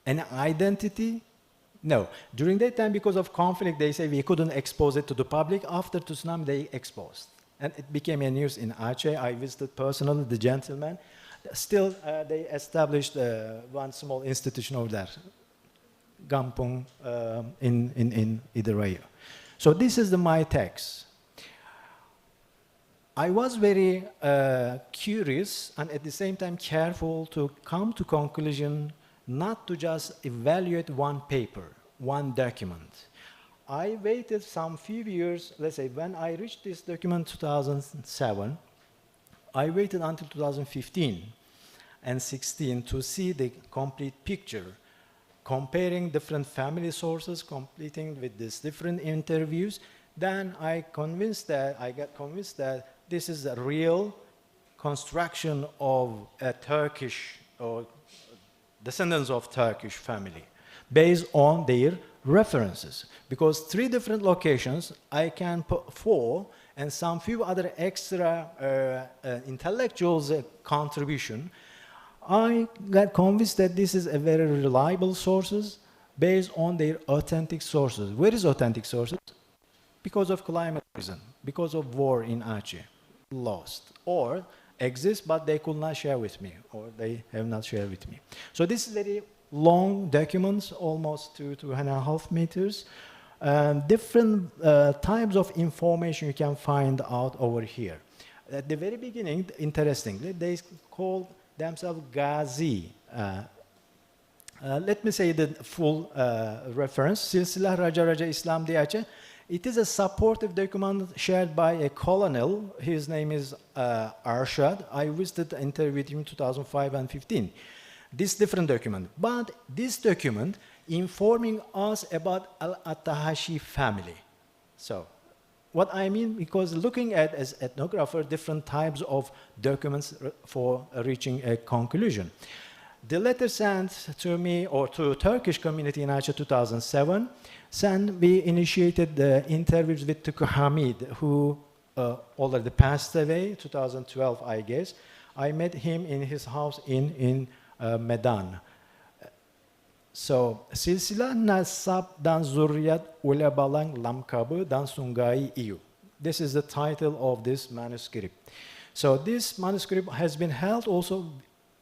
Any identity? No. During that time, because of conflict, they say we couldn't expose it to the public. After tsunami, they exposed. And it became a news in Aceh. I visited personally the gentleman. Still, they established one small institution over there, Kampung in Idiraya. So this is my text. I was very curious and at the same time careful to come to conclusion not to just evaluate one paper, one document. I waited some few years, let's say when I reached this document 2007, I waited until 2015 and 16 to see the complete picture, comparing different family sources, completing with these different interviews. Then I got convinced that this is a real construction of a Turkish or descendants of Turkish family based on their references. Because 3 different locations, I can put 4 and some few other extra intellectuals contribution. I got convinced that this is a very reliable sources based on their authentic sources. Where is authentic sources? Because of climate reason, because of war in Aceh, lost, or exist but they could not share with me, or they have not shared with me. So this is very long documents, almost 2.5 meters. Different types of information you can find out over here. At the very beginning, interestingly, they called themselves Ghazi. Let me say the full reference. Silsilah Raja Raja Islam di Aceh. It is a supportive document shared by a colonel. His name is Arshad. I visited the interview with him in 2005 and 15. This different document, but this document informing us about Al-Attahashi family. So, what I mean, because looking at as ethnographer different types of documents for reaching a conclusion. The letter sent to me or to Turkish community in Aceh 2007, we initiated the interviews with Tuku Hamid, who already passed away, 2012, I guess. I met him in his house in Medan. So, Silsilah Nasab dan Zurriyat Ulebalang Lamkabı dan Sungai Iyu. This is the title of this manuscript. So, this manuscript has been held also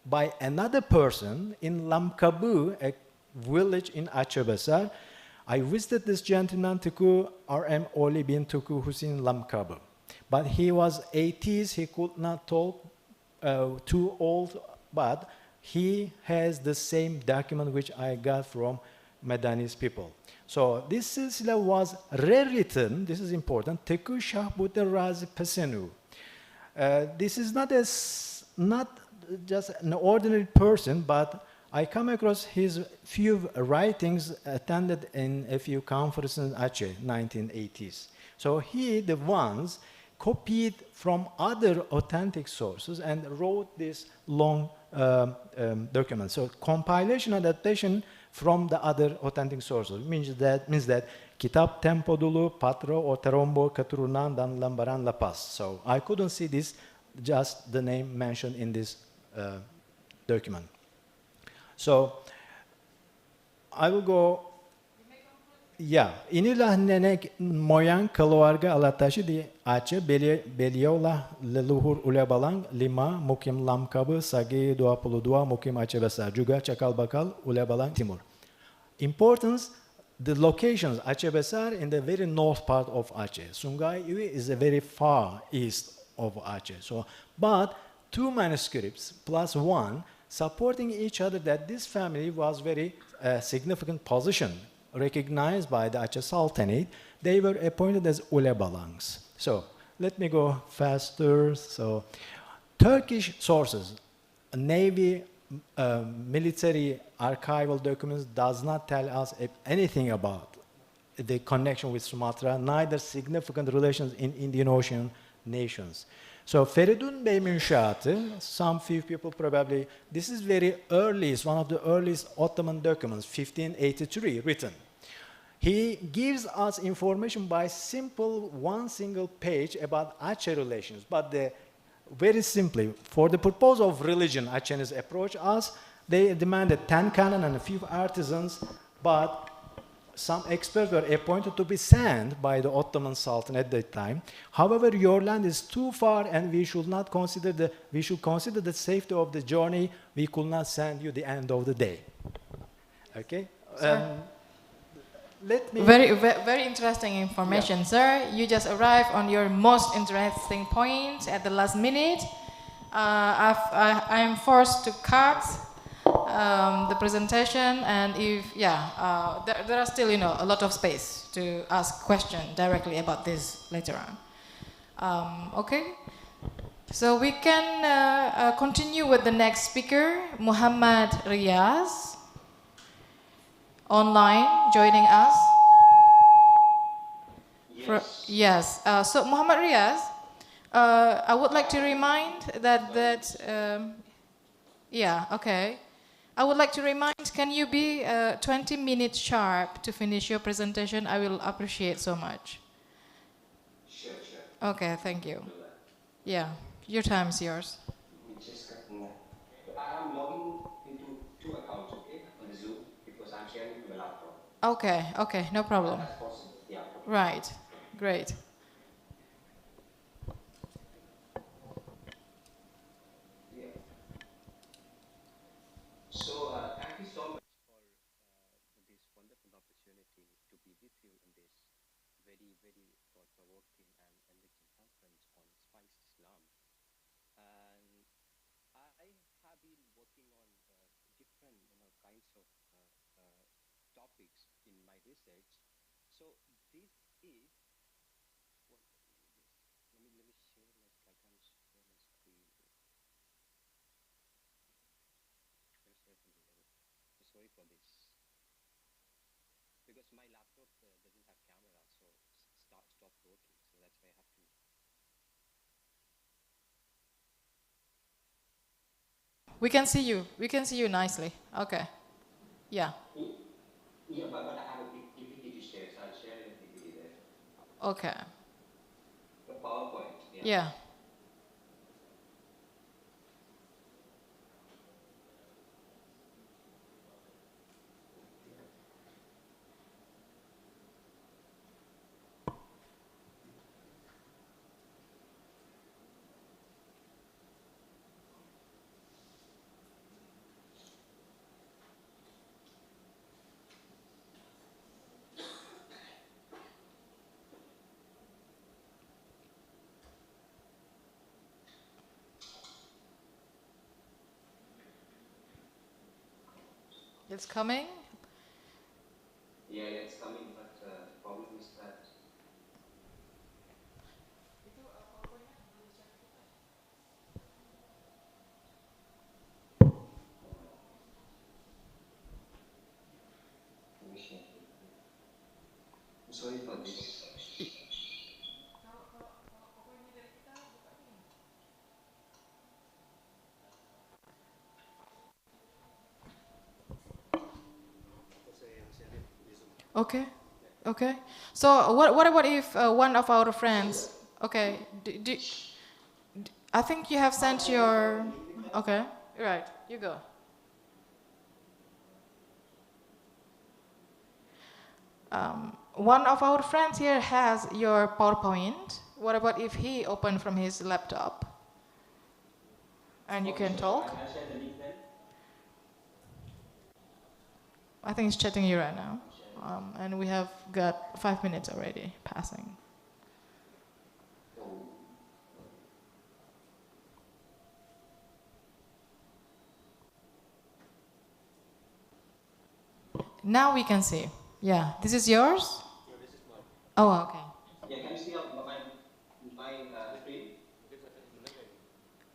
by another person in Lamkabı, a village in Aceh Besar. I visited this gentleman, Tuku R.M. Oli bin Tuku Hussein Lamkabı. But he was 80s, he could not talk, too old, but he has the same document which I got from Medanese people. So this silsila was rewritten, this is important, Teku Shahbuddin Razi Pesenu. This is not just an ordinary person, but I come across his few writings attended in a few conferences in Aceh, 1980s. So he, the ones, copied from other authentic sources and wrote this long document. So compilation adaptation from the other authentic sources means that Kitab Tempo Dulu, Patro, or Terombo, Keturunan, dan Lembaran Lepas. So I couldn't see this, just the name mentioned in this document. So I will go. Yeah, inilah nenek moyang keluarga Alatashi di Aceh, beliaulah leluhur Ulebalang 5, mukim Lamkabı, Sagi 22, mukim Aceh Besar, juga Cakal Bakal, Ulebalang Timur. Importance, the locations, Aceh Besar in the very north part of Aceh. Sungai Iwi is a very far east of Aceh. So, but 2 manuscripts plus 1 supporting each other, that this family was very significant position, recognized by the Aceh Sultanate. They were appointed as ulebalangs. So let me go faster. So Turkish sources, Navy, military archival documents does not tell us anything about the connection with Sumatra, neither significant relations in Indian Ocean nations. So Feridun Bey Münşaatı, some few people probably, this is very early, it's one of the earliest Ottoman documents, 1583, written. He gives us information by one single page about Aceh relations, but very simply, for the purpose of religion, Acehnese approached us. They demanded 10 cannon and a few artisans, but some experts were appointed to be sent by the Ottoman Sultan at that time. However, your land is too far, and we should consider the safety of the journey. We could not send you the end of the day. Okay. Let me. Very interesting information, sir. You just arrived on your most interesting point at the last minute. I am forced to cut the presentation, and there are still a lot of space to ask questions directly about this later on. Okay, so we can continue with the next speaker, Muhammad Riaz, online joining us. Yes. So Muhammad Riaz, I would like to remind I would like to remind, can you be 20 minutes sharp to finish your presentation? I will appreciate so much. Sure. Okay, thank you. Yeah, your time is yours. I'm logging into 2 accounts, okay, on the Zoom, because I'm sharing from the laptop. Okay, no problem. That's possible, yeah. Right, great. So, thank you so much for this wonderful opportunity to be with you in this very, very thought-provoking and enriching conference on spiced Islam. And I have been working on different kinds of topics in my research. So this is let me share my screen. I can't share my screen. Sorry for this, because my laptop doesn't have camera, so stopped working. So that's why I have to. We can see you. We can see you nicely. Okay. Yeah. Yeah, but I have a PPT to share, so I'll share the PPT there. Okay. The PowerPoint. Yeah. It's coming. Yeah, it's coming, but the problem is that. I'm sorry for this. Okay. So what about if one of our friends? Okay. I think you have sent your. Okay. Right. You go. One of our friends here has your PowerPoint. What about if he opened from his laptop? And you can talk? I'll share the link then. I think he's chatting you right now. And we have got 5 minutes already passing. Now we can see. Yeah, this is yours? No, this is mine. Oh, okay. Yeah, can you see my screen?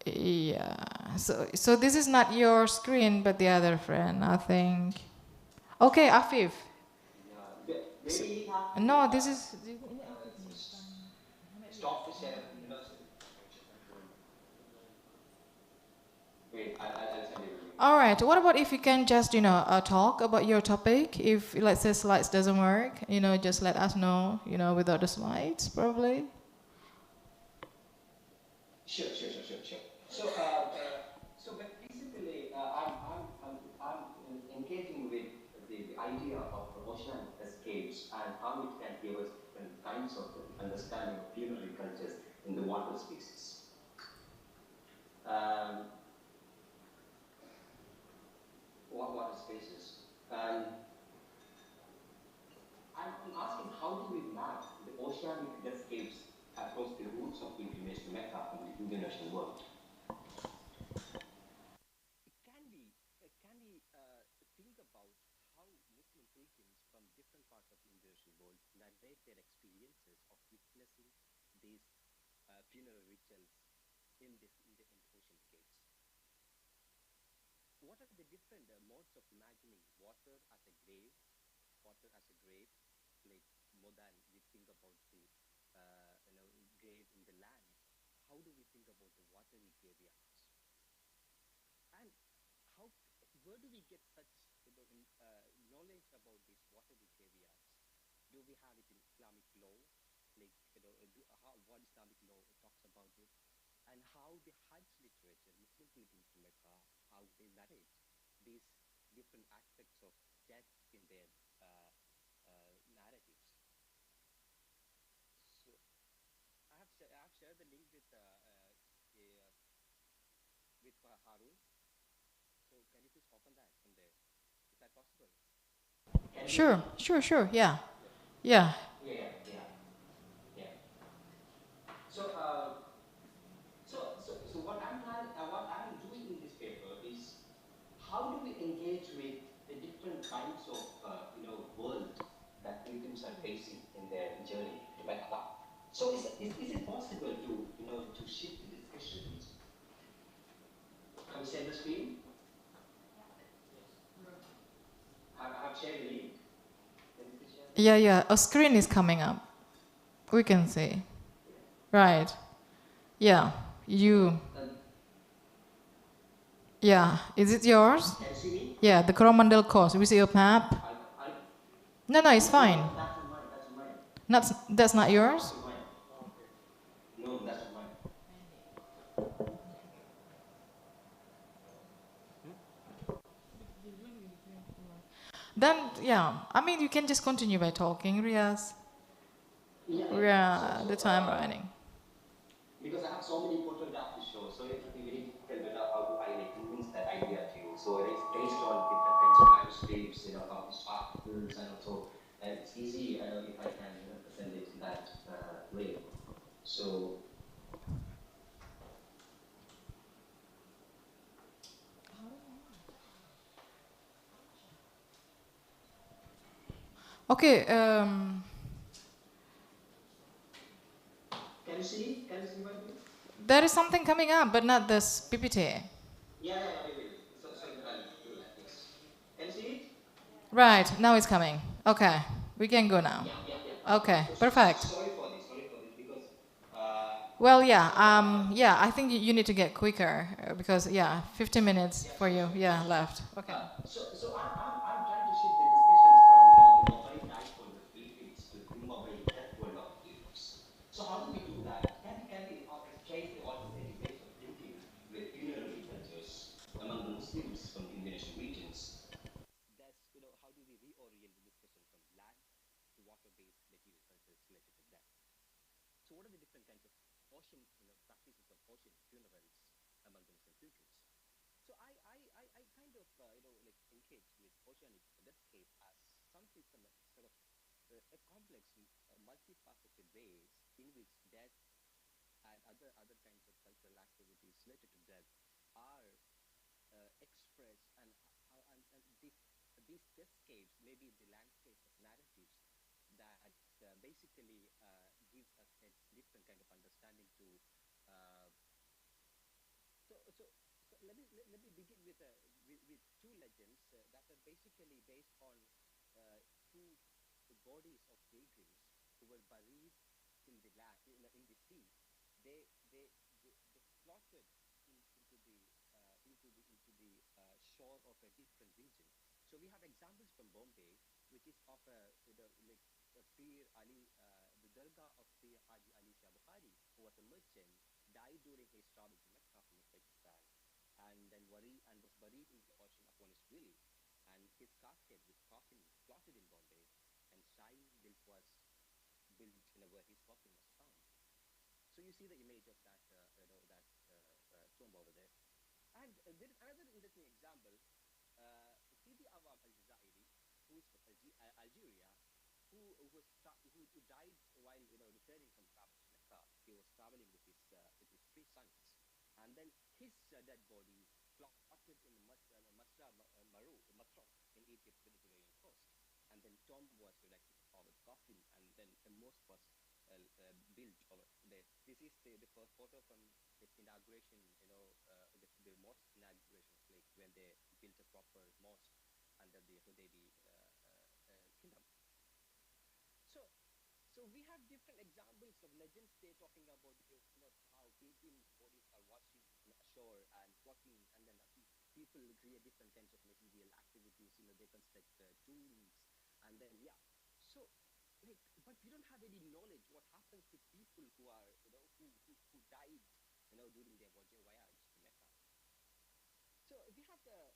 Yeah, so this is not your screen, but the other friend, I think. Okay, Afif. Maybe he have to, No, this is. stop the share. Wait, I'll send you a link. All right. What about if you can just, talk about your topic? If, let's say, slides doesn't work, just let us know, without the slides, probably. Sure. But basically, I'm engaging with the idea of the ocean escapes and how it can give us different kinds of understanding of funerary cultures in the water spaces. Water spaces. I'm asking, how do we map the oceanic landscapes across the routes of pilgrimage to Mecca in the Indonesian world? Can we think about how Muslim pilgrims from different parts of the Indonesian world narrate their experiences of witnessing these funeral rituals in the oceanscapes? What are the different modes of imagining water as a grave, like more than we think about the grave in the land? How do we think about the watery graveyards? And where do we get such knowledge about these watery graveyards? Do we have it in Islamic law, like what Islamic law talks about it, and how the Hajj literature, Muslim pilgrims to Mecca, how they narrate these different aspects of death in their narratives. So I have shared the link with Harun. So can you please open that from there? Is that possible? Sure. Yeah. Yeah. So what I'm doing in this paper is, how do we engage with the different kinds of world that pilgrims are facing in their journey to Mecca? So is it possible to shift the discussions? Have you shared the screen? Have shared the link? Yeah. A screen is coming up. We can see. Right. Yeah. You. Yeah. Is it yours? Can you see me? Yeah, the Coromandel Coast. We see a map. No, it's fine. That's mine. That's not yours? No, that's not mine. Then, yeah, I mean, you can just continue by talking, Riaz. Yeah, the time running. Because I have so many photographs to show, so it will be very difficult how do I convince that idea to you. So it is based on different kinds of manuscripts, how these articles, and also it's easy if I can present it in that way. So. Okay. Can you see? What I mean? There is something coming up, but not this PPT. Yeah, wait. So I'll do that, yes. Can you see it? Right, now it's coming. Okay, we can go now. Yeah. Okay, perfect. Sorry for this because. Well, yeah, I think you need to get quicker because, 15 minutes for you, left. Okay. So I'm trying to shift the discussions from the mobile life world of Philippines to the immobile death world of Philippines. So how do we do that? Can we exchange the alternative ways of thinking with funerary cultures among the Muslims from the Indonesian regions? That's how do we reorient the discussion from land to water-based material cultures related to death? So what are the different kinds of ocean practices of ocean funerals among the Muslim pilgrims? So I kind of like engage with oceanic landscape as something sort of a complex, multifaceted ways in which death and other kinds of cultural activities related to death are expressed, and these cascades may be the landscapes of narratives that basically gives us a different kind of understanding to uh, let me begin with with two legends that are basically based on two bodies of pilgrims who were buried in the land in the sea. They floated into the shore of a different region. So we have examples from Bombay, which is of like Pir Ali, the Dargah of Pir Haji Ali Shah Bukhari, who was a merchant, died during his travel to Mecca from Uzbekistan, and then was buried in the ocean upon his will, and his coffin floated in Bombay, and Shine Built was built where his coffin was found. So you see the image of that tomb over there. And there is another interesting example. Sidi Awam al-Jazairi, who is from Algeria, who died while returning from travel to Mecca. He was traveling with his 3 sons, and then his dead body floated in the Matrok in Egypt, Mediterranean coast, and then tomb was erected over the coffin, and then a mosque was built over there. This is the first photo from its inauguration. The mosque inauguration, like when they built a proper mosque under the Hudaybi kingdom. So we have different examples of legends. They're talking about how pilgrim bodies are washing ashore and walking, and then people create different kinds of material activities. They construct tools, and then So, but we don't have any knowledge what happens to people who are who died during their voyage to Mecca. So we have there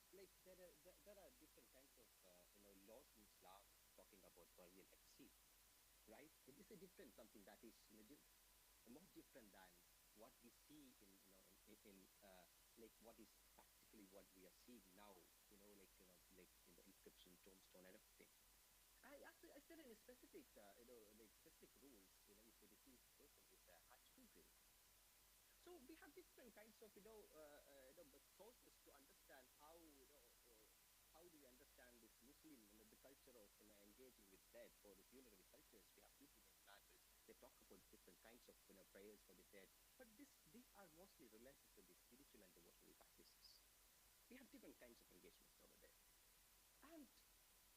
are different kinds of laws in Islam talking about burial at sea, right? It is a different something that is more different than what we see in what is practically what we are seeing now, like in the inscription, tombstone, and everything. I said in specific specific rules, if the deceased person is a Hajj pilgrim. So we have different kinds of sources to understand how how do we understand this Muslim the culture of engaging with dead or the funerary cultures. We have people named Manuel. They talk about different kinds of prayers for the dead, but these are mostly related to the spiritual and devotional practices. We have different kinds of engagements over there, and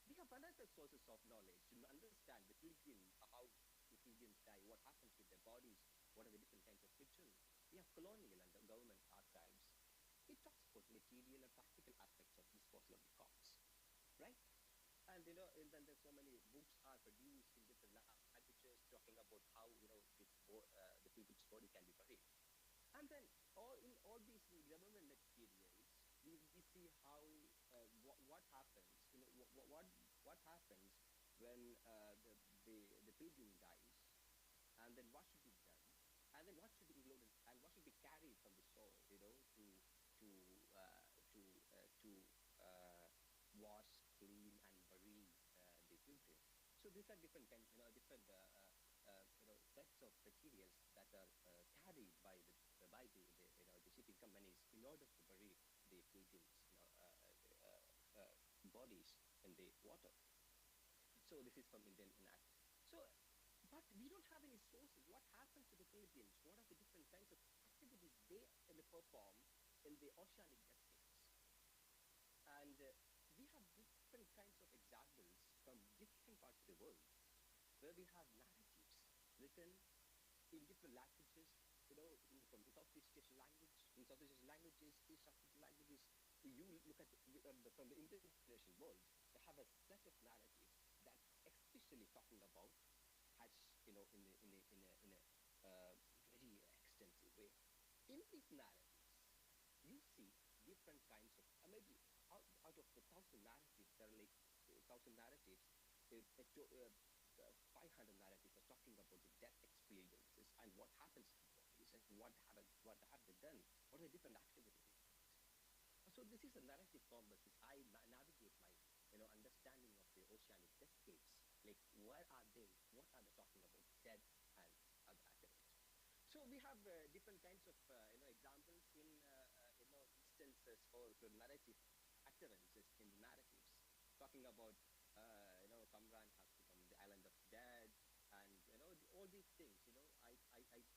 we have another sources of knowledge to understand the pilgrim, how the pilgrims die, what happens with their bodies, what are the different kinds of rituals. We have colonial and government archives. It talks about material and practical aspects of disposal of the corpse, right? And and then there's so many books are produced in different languages talking about how the pilgrim's body can be buried. And then in all these government materials, we see how what happens, what happens when the pilgrim dies, and then what should be done, and then what should be included, and what should be carried from the shore, to wash, clean, and bury the pilgrim. So these are different kinds, different sets of materials that are carried by the shipping companies in order to bury the pilgrims' bodies in the water. So this is from Indian Act. So, but we don't have any sources. What happens to the pilgrims? What are the different kinds of activities they perform in the oceanic escapes? And we have different kinds of examples from different parts of the world, where we have narratives written in different languages, from Southeast Asian language, in Southeast Asian languages, East African languages. You look at from the international world, they have a set of narratives that especially talking about Hajj, in a very extensive way. In these narratives, you see different kinds of maybe out of the 1,000 narratives, there are like 1,000 narratives. 500 narratives are talking about the death experiences and what happens to the bodies and what have they done, what are the different activities. So this is a narrative compass which I navigate my understanding of the oceanic escapes. Like where are they? What are they talking about? Death and other activities. So we have different kinds of examples in instances or narrative utterances in the narratives. talking about, Kamran has become the island of dead, and all these things. I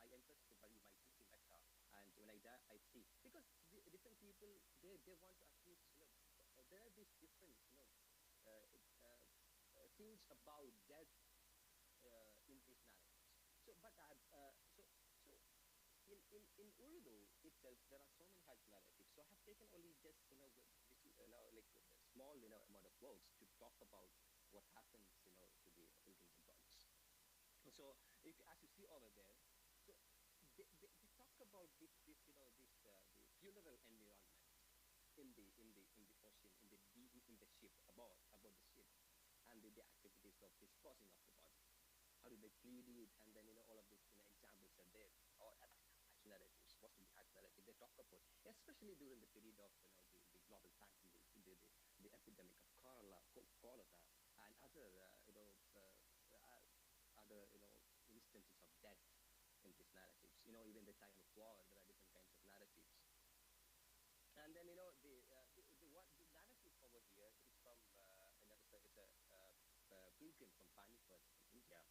entered the Bari by thinking Mecca, and when I die, I see, because the different people, they want to at least, there are these different uh, uh, things about death in these narratives. So, but so in Urdu itself, there are so many Hajj narratives. So I have taken only just like small amount of works to talk about what happens to the pilgrim bodies. So if as you see over there, so they talk about this the funeral environment in the ocean, in the ship, about the ship, and the activities of disposing of the body. How do they plead it, and then all of these examples are there, or Hajj narratives, most of the Hajj narratives they talk about, especially during the period of the global pandemic, the epidemic of cholera and other other instances of death in these narratives. Even the time of war, there are different kinds of narratives. And then the narrative over here is from it's a pilgrim from Panipat in India.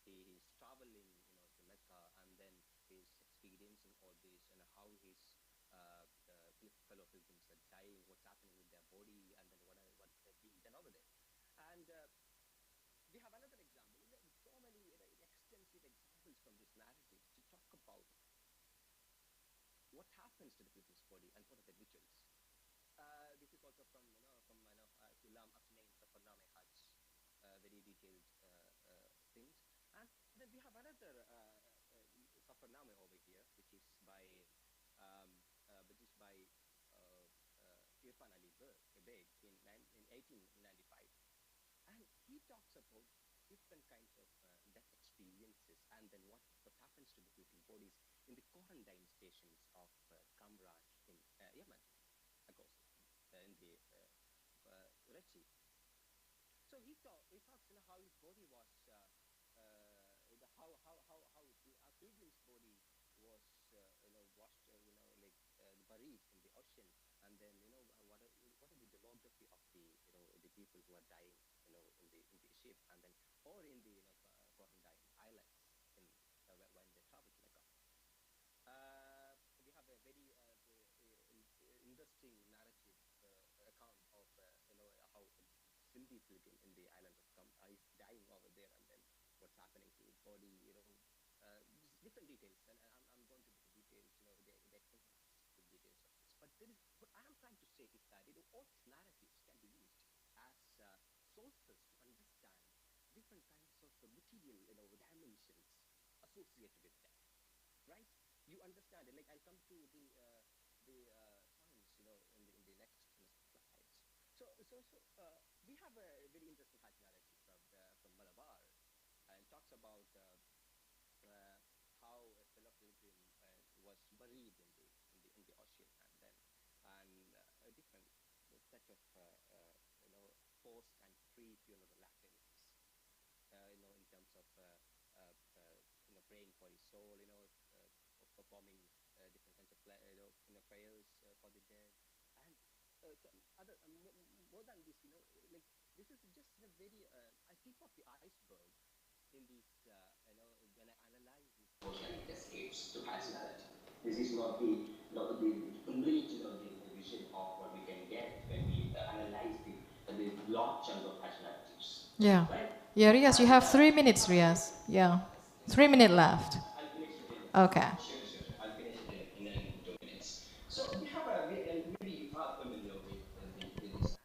He is traveling to Mecca, and then he's experiencing all this, and how his fellow pilgrims are dying, what's happening with their body, and then what they're being done over there. And we have another example. So many extensive examples from these narratives to talk about what happens to the pilgrim's body and what are the rituals. This is also from Ulam Asnain Safarname Hajj, very detailed things. And then we have another Safarname over here, which is by Irfan Ali Beg in 1895. And he talks about different kinds of death experiences, and then what happens to the pilgrim bodies in the quarantine stations of Kamran in Yemen, of course, in the Red Sea. So he talks, how his body was, how a pilgrim's body was, washed, buried in the ocean, and then what are the demography of the people who are dying, in the ship, and then or in the quarantine islands in when they travel to Mecca. We have a very interesting narrative account of how Sindhi pilgrim in the island of is dying over there, and then what's happening to his body, different details. And I'm going to the details, the extensive details of this. But what I am trying to say is that all these narratives can be used as sources to understand different kinds of material, dimensions associated with that, right? You understand it. Like I'll come to the points, in the next slides. So we have a very interesting Hajj narrative from Malabar, and talks about how a fellow pilgrim was buried in the ocean, and then a different set of post and pre-funeral activities, in terms of praying for his soul, performing different kinds of prayers for the dead, and other more than this, like this is just a very a tip of the iceberg in this, when I analyze this escapes to Hajj narrative. This is not the complete, the vision of what we can get when we analyze the long chunk of Hajj narratives. Yeah. Right? Yeah, Riaz, you have 3 minutes, Riaz. Yeah. 3 minutes left. I'll finish it in. Okay. Sure. I'll finish it in 2 minutes. So we have maybe you are familiar with these narratives.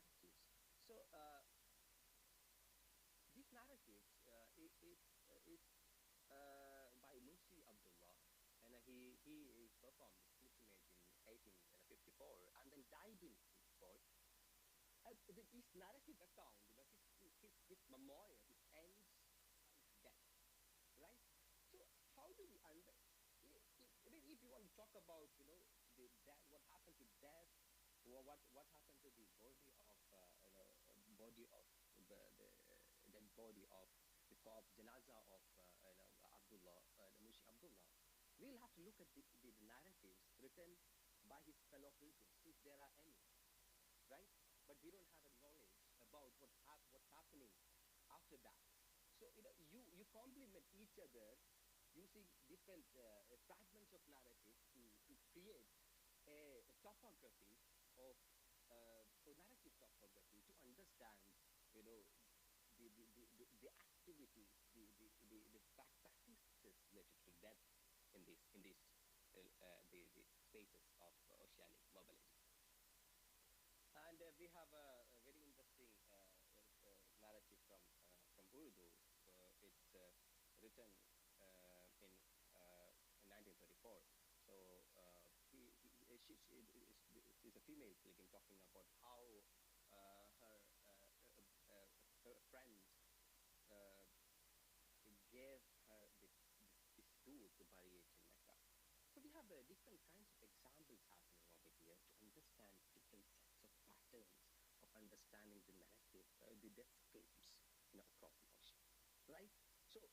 So these narratives, it is by Musi Abdullah, and he performed this pilgrimage in 1854, and then died in 54. His narrative account, his memorial, it ends by his death, right? So how do we if you want to talk about the death, what happened to death, or what happened to the body of the dead body of the corpse janaza of Abdullah, the Mushi Abdullah, we'll have to look at the narratives written by his fellow pilgrims, if there are any, right? But we don't have a knowledge about about what's happening after that. So you complement each other using different fragments of narrative to create a topography of narrative topography to understand, you know, the activities, the practices related to that in this the spaces of oceanic mobility. And we have a very interesting narrative from Urdu. It's written in 1934. So she's a female pilgrim talking about how her friends gave her this tool to bury it in Mecca. So we have different kinds of examples happening over here to understand different sets of patterns of understanding the narrative, the death claims, across the ocean, right? So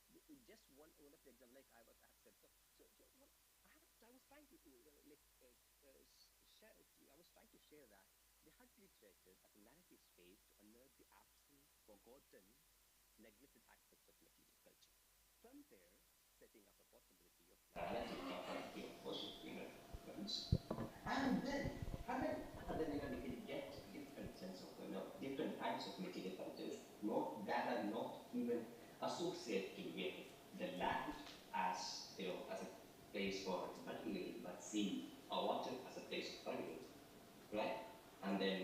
just one of the examples, like I have said. I was trying to share that the hut literature as a narrative space to unearth the absent, forgotten, neglected aspects of material culture. From there, setting up a possibility of narrative ocean events. And then you can get different sense of different types of material cultures that are not even associated with the land as as a place for burial, but sea or water as a place of burial, right? And then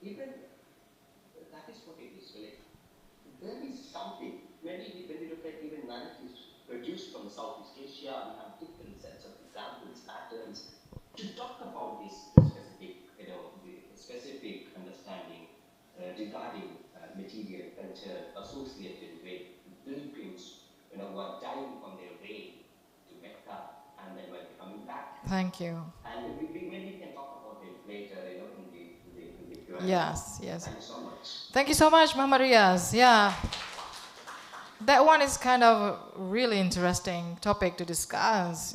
even that is what it is really. There is something when we look at even narratives produced from Southeast Asia, we have different sets of examples, patterns to talk about this specific, the specific understanding regarding material culture associated with pilgrims, who are dying on their way to Mecca and then when coming back. Thank you. And maybe we can talk about it later, in the Q&A. Yes. Thank you so much. Thank you so much, Muhammad Riaz. Yeah. That one is kind of really interesting topic to discuss,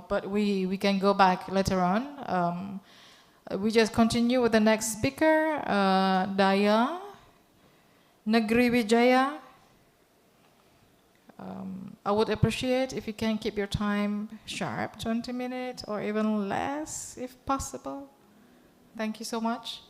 but we can go back later on. We just continue with the next speaker, Daya Negeri Wijaya. I would appreciate if you can keep your time sharp, 20 minutes or even less if possible. Thank you so much.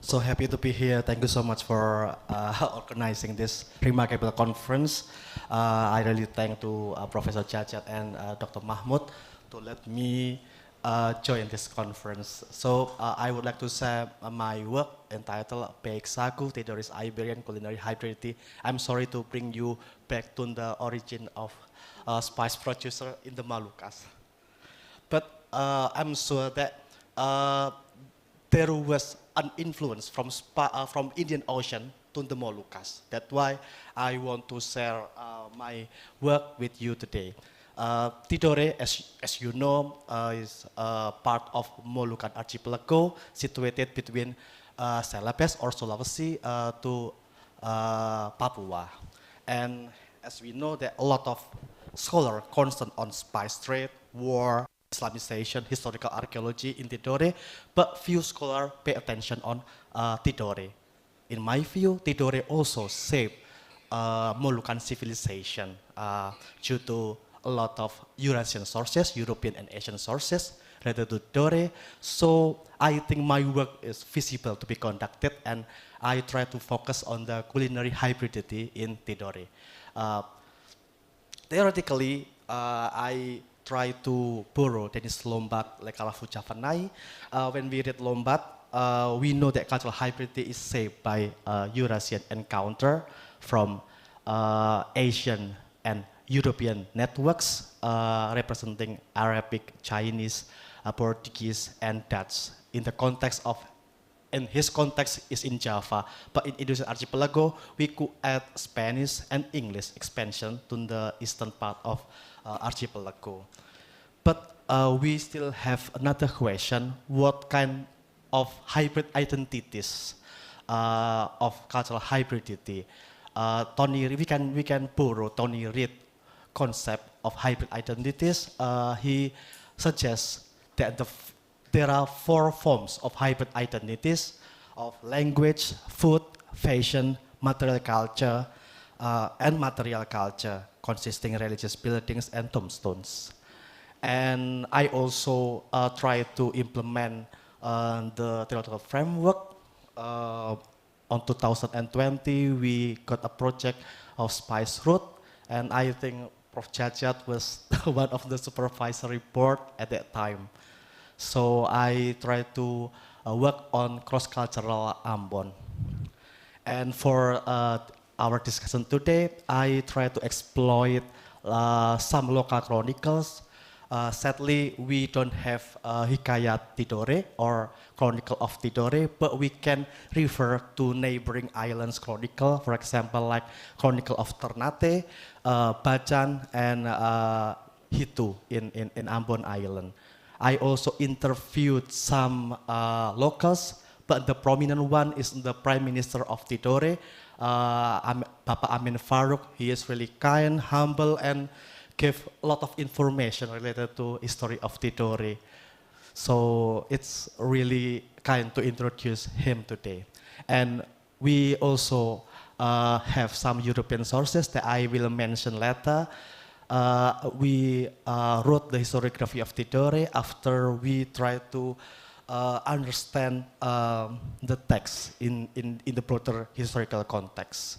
So happy to be here. Thank you so much for organizing this remarkable conference. I really thank to Professor Jajat and Dr. Mahmud to let me join this conference. So I would like to share my work entitled Baik Sagu, Tidor's Iberian Culinary Hybridity. I'm sorry to bring you back to the origin of spice producer in the Moluccas. But I'm sure that there was an influence from Indian Ocean to the Moluccas. That's why I want to share my work with you today. Tidore, as you know, is part of Moluccan archipelago, situated between Celebes or Sulawesi to Papua. And as we know, there are a lot of scholars concerned on spice trade, war, Islamization, historical archaeology in Tidore, but few scholars pay attention on Tidore. In my view, Tidore also shaped Moluccan civilization due to a lot of Eurasian sources, European and Asian sources related to Tidore. So I think my work is feasible to be conducted, and I try to focus on the culinary hybridity in Tidore. Theoretically, I try to borrow Dennis Lombard, Lekalafu Javanai. When we read Lombard, we know that cultural hybridity is shaped by Eurasian encounter from Asian and European networks representing Arabic, Chinese, Portuguese, and Dutch. In the context of, in his context is in Java, but in Indonesian archipelago, we could add Spanish and English expansion to the eastern part of archipelago. But we still have another question: what kind of hybrid identities of cultural hybridity Tony, we can borrow Tony Reid concept of hybrid identities. He suggests that there are 4 forms of hybrid identities of language, food, fashion, material culture, and material culture, consisting religious buildings and tombstones. And I also try to implement the theoretical framework. On 2020, we got a project of SPICED, and I think Prof. Jajat was one of the supervisory board at that time. So I try to work on cross-cultural Ambon. And for our discussion today, I try to exploit some local chronicles. Sadly, we don't have Hikayat Tidore or Chronicle of Tidore, but we can refer to neighboring islands chronicle, for example, like Chronicle of Ternate, Bacan, and Hitu in Ambon Island. I also interviewed some locals, but the prominent one is the Prime Minister of Tidore, Papa Amin Farouk. He is really kind, humble, and gave a lot of information related to history of Tidore. So it's really kind to introduce him today. And we also have some European sources that I will mention later. We wrote the historiography of Tidore after we tried to understand the text in the broader historical context.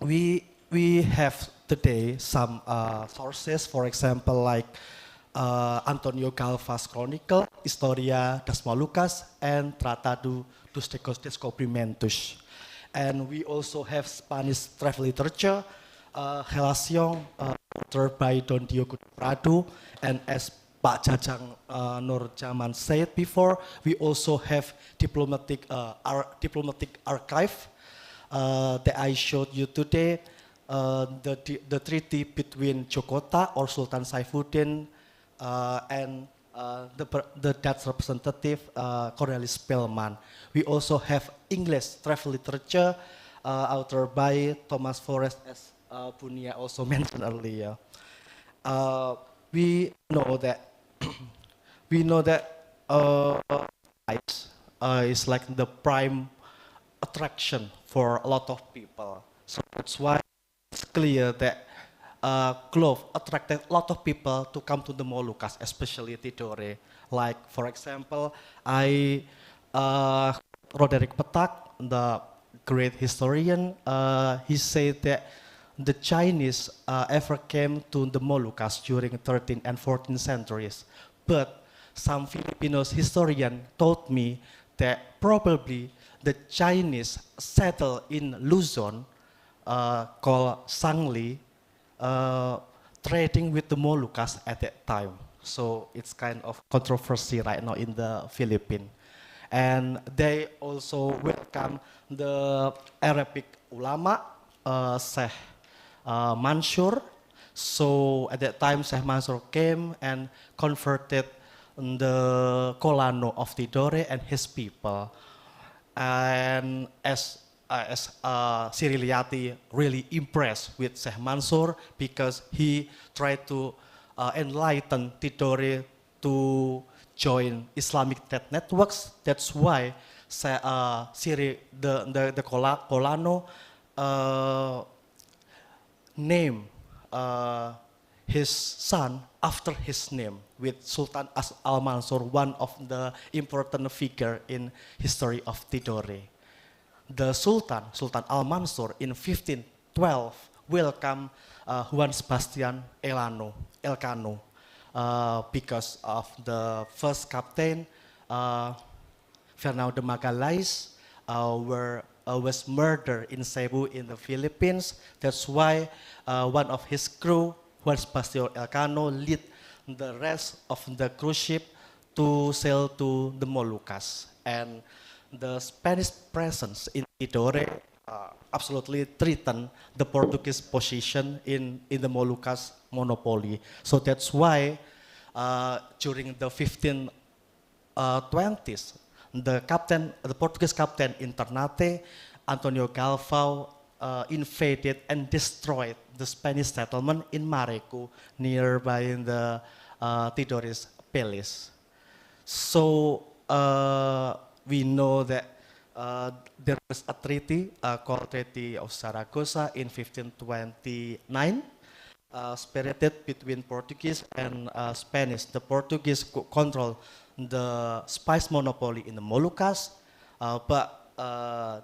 We have today some sources, for example, like Antonio Galva's Chronicle, Historia das Molucas, and Tratado dos Descobrimentos. And we also have Spanish travel literature, Relación, authored by Don Diogo Prado, and as Pak Jajang Nur Jaman said before, we also have diplomatic archive that I showed you today. The treaty between Jakarta or Sultan Saifuddin and the Dutch representative Cornelis Spelman. We also have English travel literature authored by Thomas Forrest, as Punia also mentioned earlier. We know that is like the prime attraction for a lot of people. So that's why it's clear that cloth attracted a lot of people to come to the Moluccas, especially Tidore. Like, for example, Roderick Petak, the great historian, he said that the Chinese ever came to the Moluccas during 13th and 14th centuries. But some Filipino historian told me that probably the Chinese settled in Luzon, called Sangli, trading with the Moluccas at that time. So it's kind of controversy right now in the Philippines. And they also welcome the Arabic ulama, Sheikh Mansur. So at that time, Sheikh Mansur came and converted the Kolano of Tidore and his people. And as Siriliati really impressed with Sheikh Mansur because he tried to enlighten Tidore to join Islamic networks. That's why the Kolano named his son after his name, with Sultan Al-Mansur, one of the important figure in history of Tidore. The Sultan Al-Mansur in 1512 welcomed Juan Sebastian Elcano because of the first captain, Fernão de Magalhães, was murdered in Cebu in the Philippines. That's why one of his crew, Juan Sebastian Elcano, led the rest of the cruise ship to sail to the Moluccas. And the Spanish presence in Tidore absolutely threatened the Portuguese position in the Moluccas monopoly. So that's why during the 1520s, the Portuguese captain in Ternate, Antonio Galvão, invaded and destroyed the Spanish settlement in Mareco, nearby in the Tidores Palace. So we know that there was a treaty called Treaty of Saragossa in 1529, spirited between Portuguese and Spanish. The Portuguese control the spice monopoly in the Moluccas, but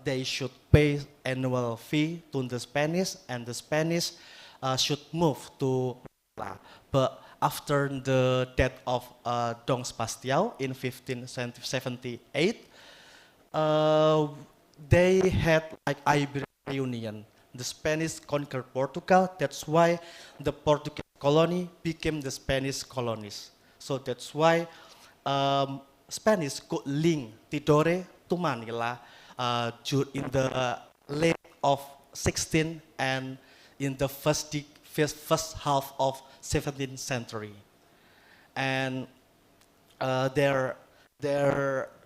they should pay annual fee to the Spanish, and the Spanish should move to Manila. But after the death of Dom Sebastião in 1578, they had like Iberian reunion. The Spanish conquered Portugal. That's why the Portuguese colony became the Spanish colonies. So that's why Spanish could link Tidore to Manila in the late of 16th and in the first half of 17th century. And their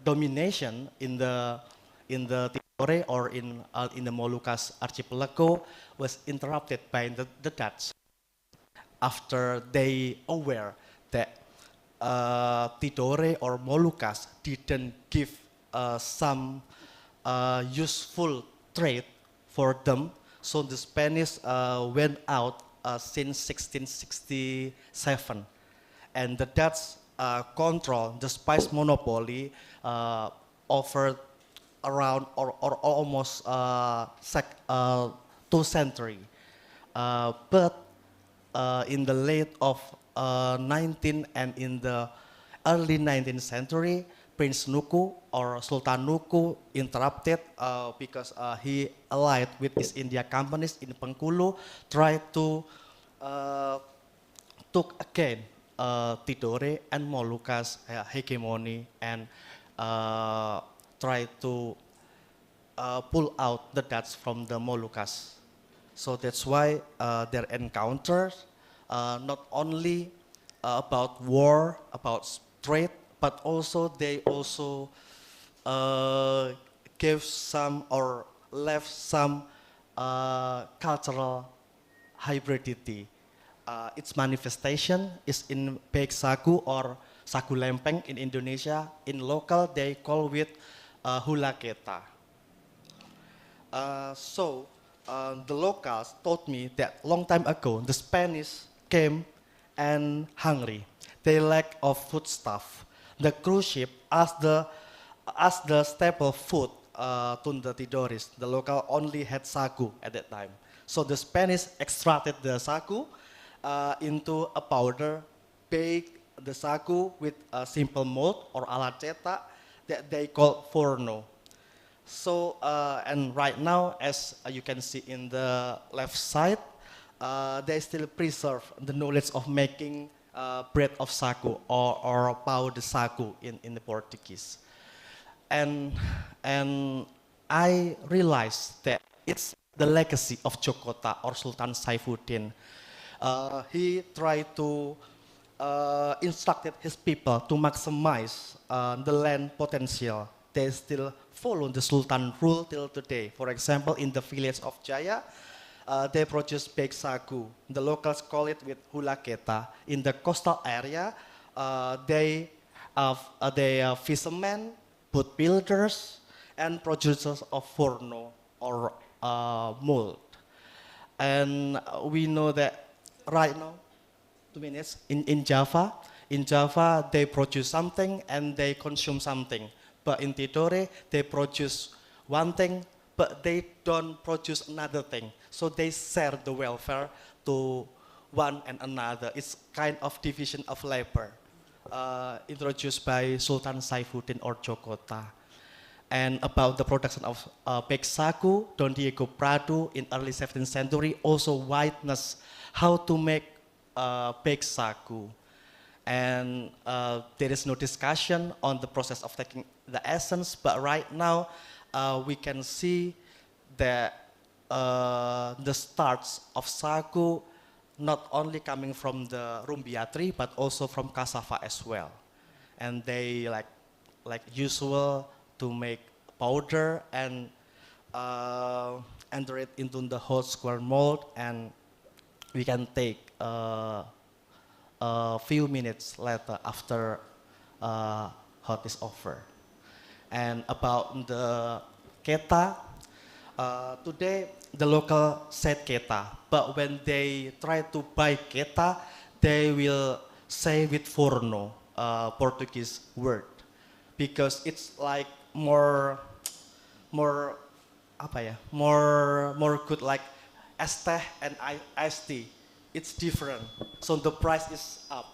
domination in the Tidore or in the Moluccas archipelago was interrupted by the Dutch after they aware that Tidore or Moluccas didn't give some useful trade for them, so the Spanish went out since 1667, and the Dutch control the spice monopoly over around or almost 2 centuries. But in the late of 19th and in the early 19th century, Prince Nuku or Sultan Nuku interrupted because he allied with East India companies in Bengkulu, tried to took again Tidore and Moluccas hegemony and tried to pull out the Dutch from the Moluccas. So that's why their encounters not only about war, about trade, but also they also gave some or left some cultural hybridity. Its manifestation is in bake sagu or sagu lempeng in Indonesia. In local, they call it hula keta. So the locals told me that long time ago, the Spanish came and hungry. They lack of foodstuff. The cruise ship asked the staple food to the Tidores. The local only had sagu at that time. So the Spanish extracted the sagu into a powder, baked the sagu with a simple mold or ala cetak that they call forno. So, and right now, as you can see in the left side, they still preserve the knowledge of making bread of sagu or pão de sagu in the Portuguese. And I realized that it's the legacy of Jakarta or Sultan Saifuddin. He tried to instructed his people to maximize the land potential. They still follow the Sultan rule till today. For example, in the village of Jaya, they produce baked sagu. The locals call it with hula keta. In the coastal area, they are fishermen, boat builders, and producers of forno or mold. And we know that right now, 2 minutes, in Java, they produce something and they consume something. But in Tidore, they produce one thing, but they don't produce another thing. So they share the welfare to one and another. It's kind of division of labor introduced by Sultan Saifuddin or Jakarta. And about the production of baked sagu, Don Diego Prado in early 17th century also witnessed how to make baked sagu. And there is no discussion on the process of taking the essence, but right now we can see that the starts of sagu not only coming from the rumbia tree, but also from cassava as well. And they like usual to make powder and enter it into the whole square mold, and we can take a few minutes later after hot is over. And about the keta, today the local said keta, but when they try to buy keta, they will say with forno, Portuguese word, because it's like more apa ya, more good, like es teh and iced tea. It's different, so the price is up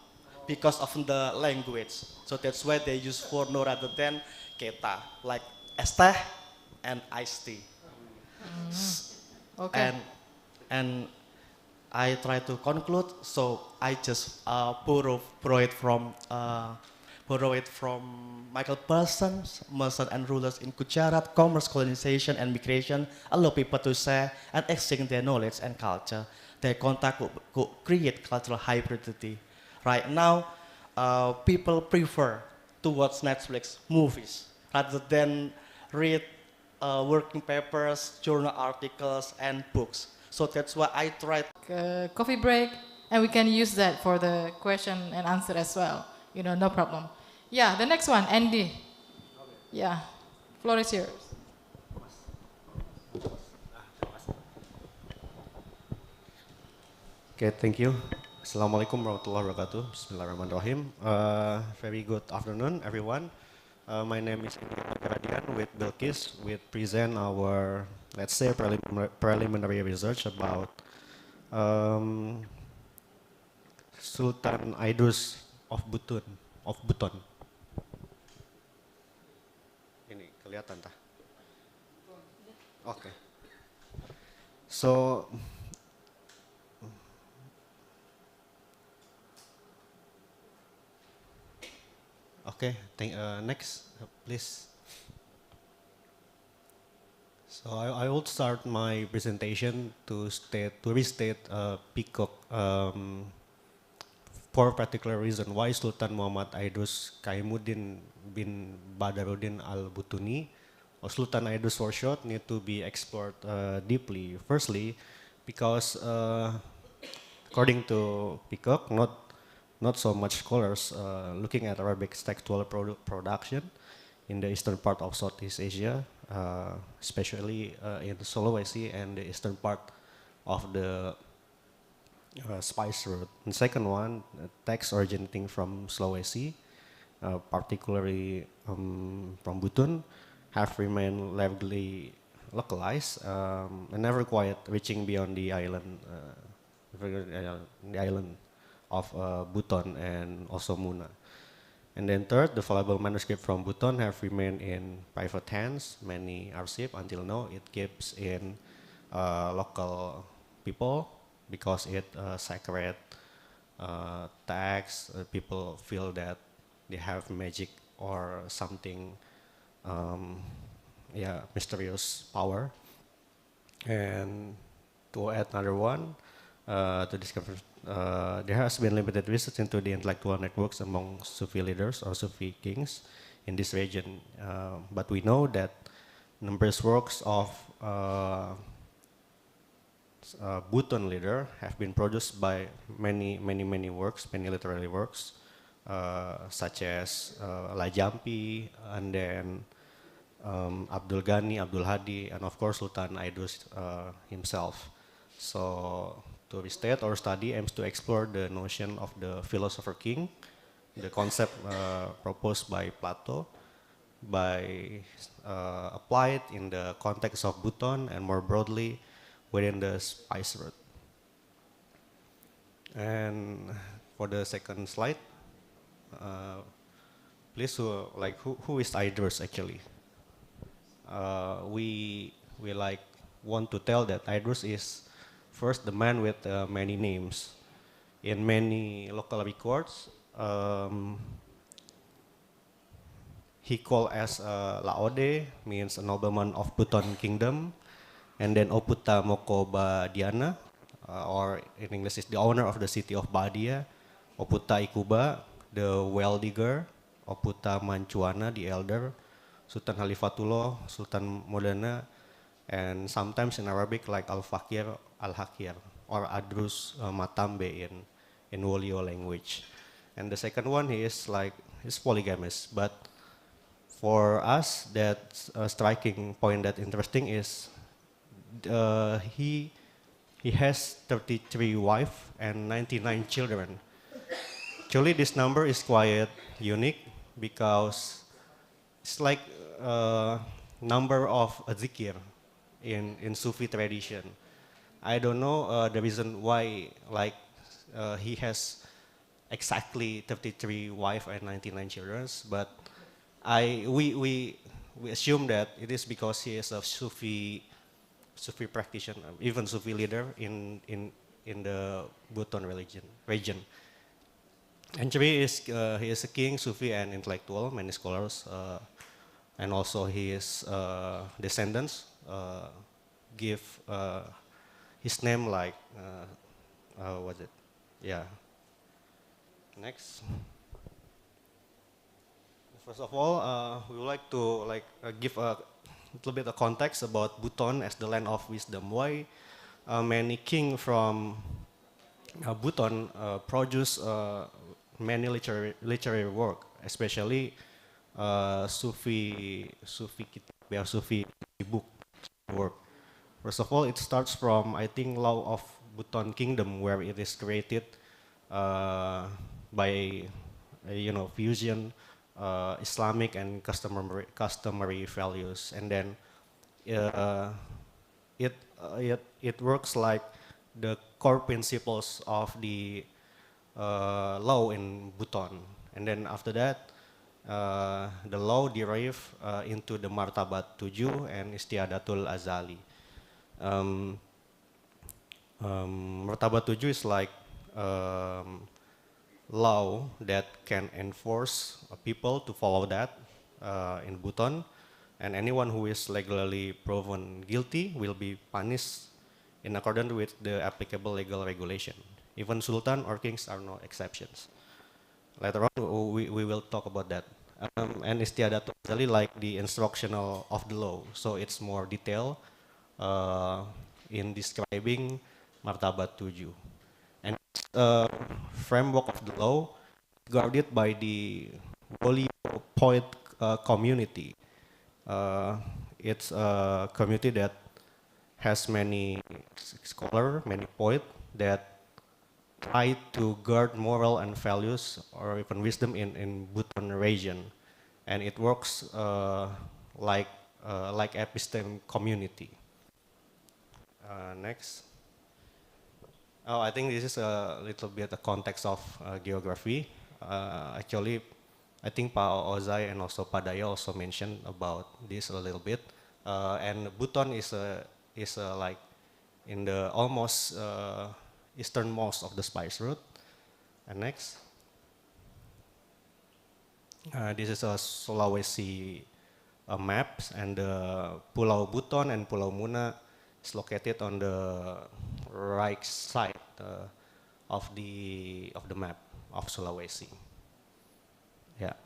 because of the language. So that's why they use forno rather than keta, like es teh and iced tea. Okay. And I try to conclude, so I just borrow it from Michael Parsons, Merchants and Rulers in Gujarat. Commerce, colonization, and migration allow people to share and exchange their knowledge and culture. Their contact could create cultural hybridity. Right now, people prefer to watch Netflix movies rather than read working papers, journal articles, and books. So that's why I tried. Coffee break, and we can use that for the question and answer as well. You know, no problem. Yeah, the next one, Andy. Yeah, floor is yours. Okay, thank you. Assalamualaikum warahmatullahi wabarakatuh. Bismillahirrahmanirrahim. Very good afternoon, everyone. My name is Hidayatullah with Bilkis. We present our, let's say, preliminary research about Sultan Idrus of Buton. Ini kelihatan tah? Oke. So, okay, next, please. So I will start my presentation to restate Peacock for a particular reason why Sultan Muhammad Idrus Kaimuddin bin Badaruddin al-Butuni, or Sultan Idrus for short, need to be explored deeply. Firstly, because according to Peacock, not so much scholars looking at Arabic textual production in the eastern part of Southeast Asia, especially in Sulawesi and the eastern part of the spice route. And second one, texts originating from Sulawesi, particularly from Buton, have remained largely localized and never quite reaching beyond the island of Buton and also Muna. And then third, the valuable manuscript from Buton have remained in private hands. Many archives until now it keeps in local people because it sacred text. People feel that they have magic or something, mysterious power. And to add another one, to discover, there has been limited research into the intellectual networks among Sufi leaders or Sufi kings in this region, but we know that numerous works of Buton leader have been produced by many literary works, such as Lajampi, and then Abdul Ghani, Abdul Hadi, and of course Sultan Idrus himself. So to restate, our study aims to explore the notion of the philosopher king, the concept proposed by Plato, by applied in the context of Buton and more broadly within the spice route. And for the second slide, please, who is Idrus actually? We want to tell that Idrus is first the man with many names. In many local records, he called as Laode, means a nobleman of Buton kingdom, and then Oputa Moko Badiana, or in English is the owner of the city of Badia, Oputa Ikuba, the well digger, Oputa Mancuana, the elder, Sultan Halifatullah, Sultan Modena, and sometimes in Arabic like Al-Fakir, Al-Hakir, or Adrus Matambe in Wolio language. And the second one, he's polygamous, but for us, that striking point that interesting is he has 33 wives and 99 children. Actually, this number is quite unique because it's like number of a zikir in Sufi tradition. I don't know the reason why he has exactly 33 wives and 99 children, but we assume that it is because he is a Sufi practitioner, even Sufi leader in the Buton region. And three is he is a king, Sufi, and intellectual. Many scholars and also his descendants give his name like what's it? Yeah. Next. First of all, we would like to give a little bit of context about Buton as the land of wisdom. Why many kings from Buton produce many literary work, especially Sufi book work. First of all, it starts from I think Law of Buton Kingdom, where it is created by fusion Islamic and customary values, and then it works like the core principles of the law in Buton, and then after that the law derive into the Martabat Tujuh and Istiadatul Azali. Martabat Tujuh is like law that can enforce people to follow that in Buton, and anyone who is legally proven guilty will be punished in accordance with the applicable legal regulation. Even sultan or kings are no exceptions. Later on, we will talk about that. And Istiadat Azali like the instructional of the law, so it's more detailed in describing Martabat Tujuh. And framework of the law guarded by the Wolio poet community. It's a community that has many scholars, many poets that try to guard moral and values or even wisdom in Buton region, and it works like episteme community. Next. Oh, I think this is a little bit the context of geography. Actually, I think Pa Ozai and also Pa Daya also mentioned about this a little bit. And Buton is like in the almost easternmost of the spice route. And next. This is a Sulawesi maps, and Pulau Buton and Pulau Muna is located on the right side of the map of Sulawesi. Yeah.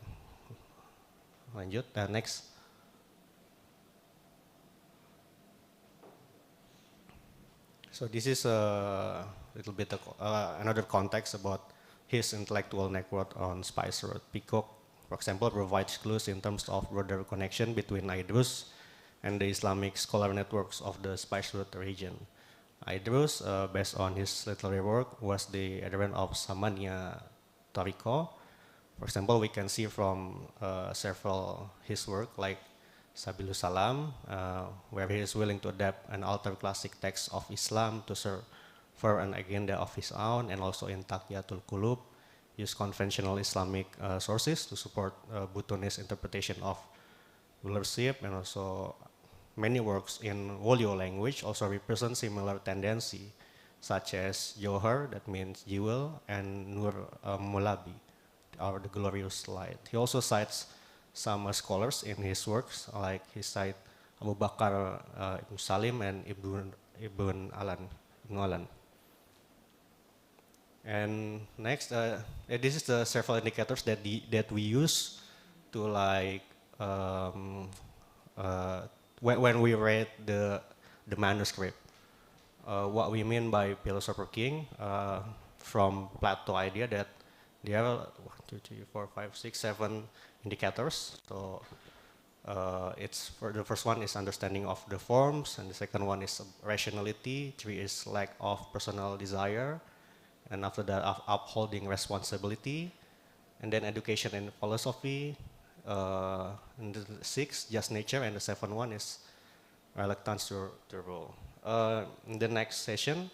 Lanjut. Next. So this is a little bit another context about his intellectual network on Spice Road. Peacock, for example, provides clues in terms of broader connection between Idrus and the Islamic scholar networks of the Spice Road region. Idrus, based on his literary work, was the adherent of Samania Toriko. For example, we can see from several his work like Sabilus Salam, where he is willing to adapt and alter classic texts of Islam to serve for an agenda of his own, and also in Taqiyatul Qulub, use conventional Islamic sources to support Butonese interpretation of rulership, and also many works in Wolio language also represent similar tendency, such as Johar, that means jewel, and Nur Mulabi, or the glorious light. He also cites some scholars in his works, like he cites Abu Bakar Ibn Salim and Ibn Alan. And next, this is the several indicators that we use to when we read the manuscript. What we mean by philosopher king, from Plato idea that there are 1, 2, 3, 4, 5, 6, 7 indicators. So it's for the first one is understanding of the forms, and the second one is rationality. 3 is lack of personal desire, and after that upholding responsibility, and then education and philosophy. And the 6 just nature, and the 7 one is reluctance to rule. In the next session,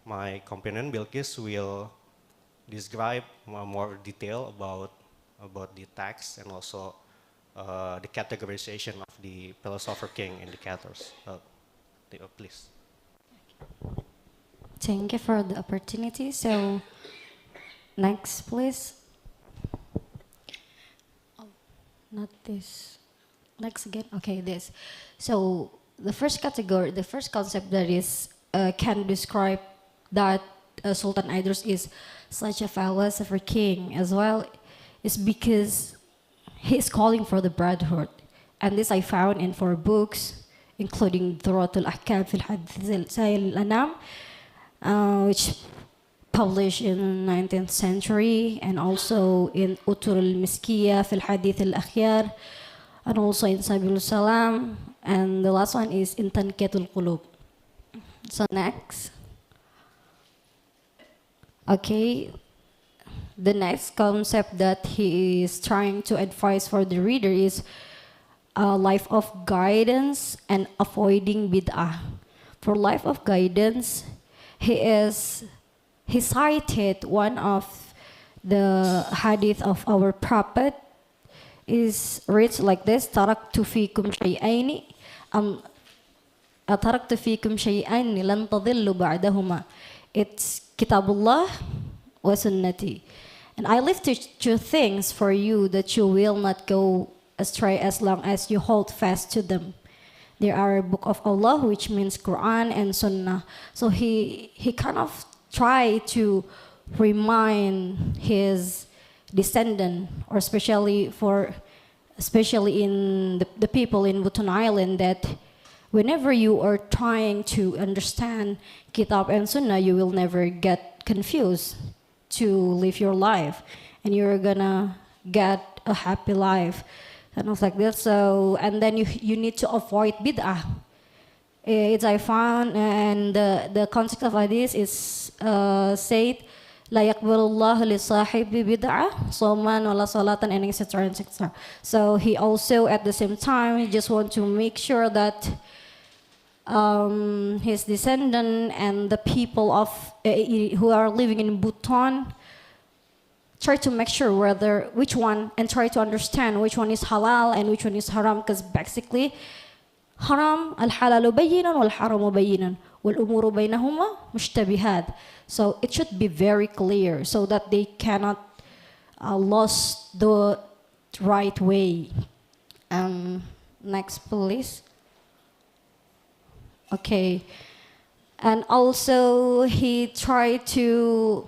my companion Bilkis will describe more detail about the text and also the categorization of the philosopher king indicators. Please. Thank you for the opportunity. So, next, please. Oh, not this. Next again. Okay, this. So, the first category, the first concept that is can describe that Sultan Idris is such a philosopher king as well, is because he is calling for the brotherhood, and this I found in 4 books, including Dhuratul Ahkam fil Hadith al-Anam, which published in 19th century, and also in Utur al-Miskiyah fil Hadith al-Akhyar, and also in Sabilul Salam, and the last one is in Tanqiyatul Qulub. So next. Okay, the next concept that he is trying to advise for the reader is a life of guidance and avoiding bid'ah. For life of guidance, he cited one of the hadith of our prophet, is reads like this: taraktu fikum shay'aini taraktu fikum shay'aini lan tadillu ba'dahuma. It's Kitabullah wa Sunnati. And I left 2 things for you that you will not go astray as long as you hold fast to them. There are Book of Allah, which means Quran, and Sunnah. So he kind of tried to remind his descendant, or especially in the people in Buton Island, that whenever you are trying to understand Kitab and Sunnah, you will never get confused to live your life, and you're gonna get a happy life, and stuff like that. So, and then you need to avoid bid'ah. It's I found, and the concept of this is said, la yaqbalullahu li sahibi bid'ah soman wala salatan, and etc, etc. So he also at the same time, he just want to make sure that his descendant and the people of who are living in Bhutan try to make sure which one, and try to understand which one is halal and which one is haram, because basically haram al-halalu bayyinan wal-haramu bayyinan wal-umuru baynahuma mushtabihat. So it should be very clear so that they cannot lose the right way. Next, please. Okay, and also he tried to,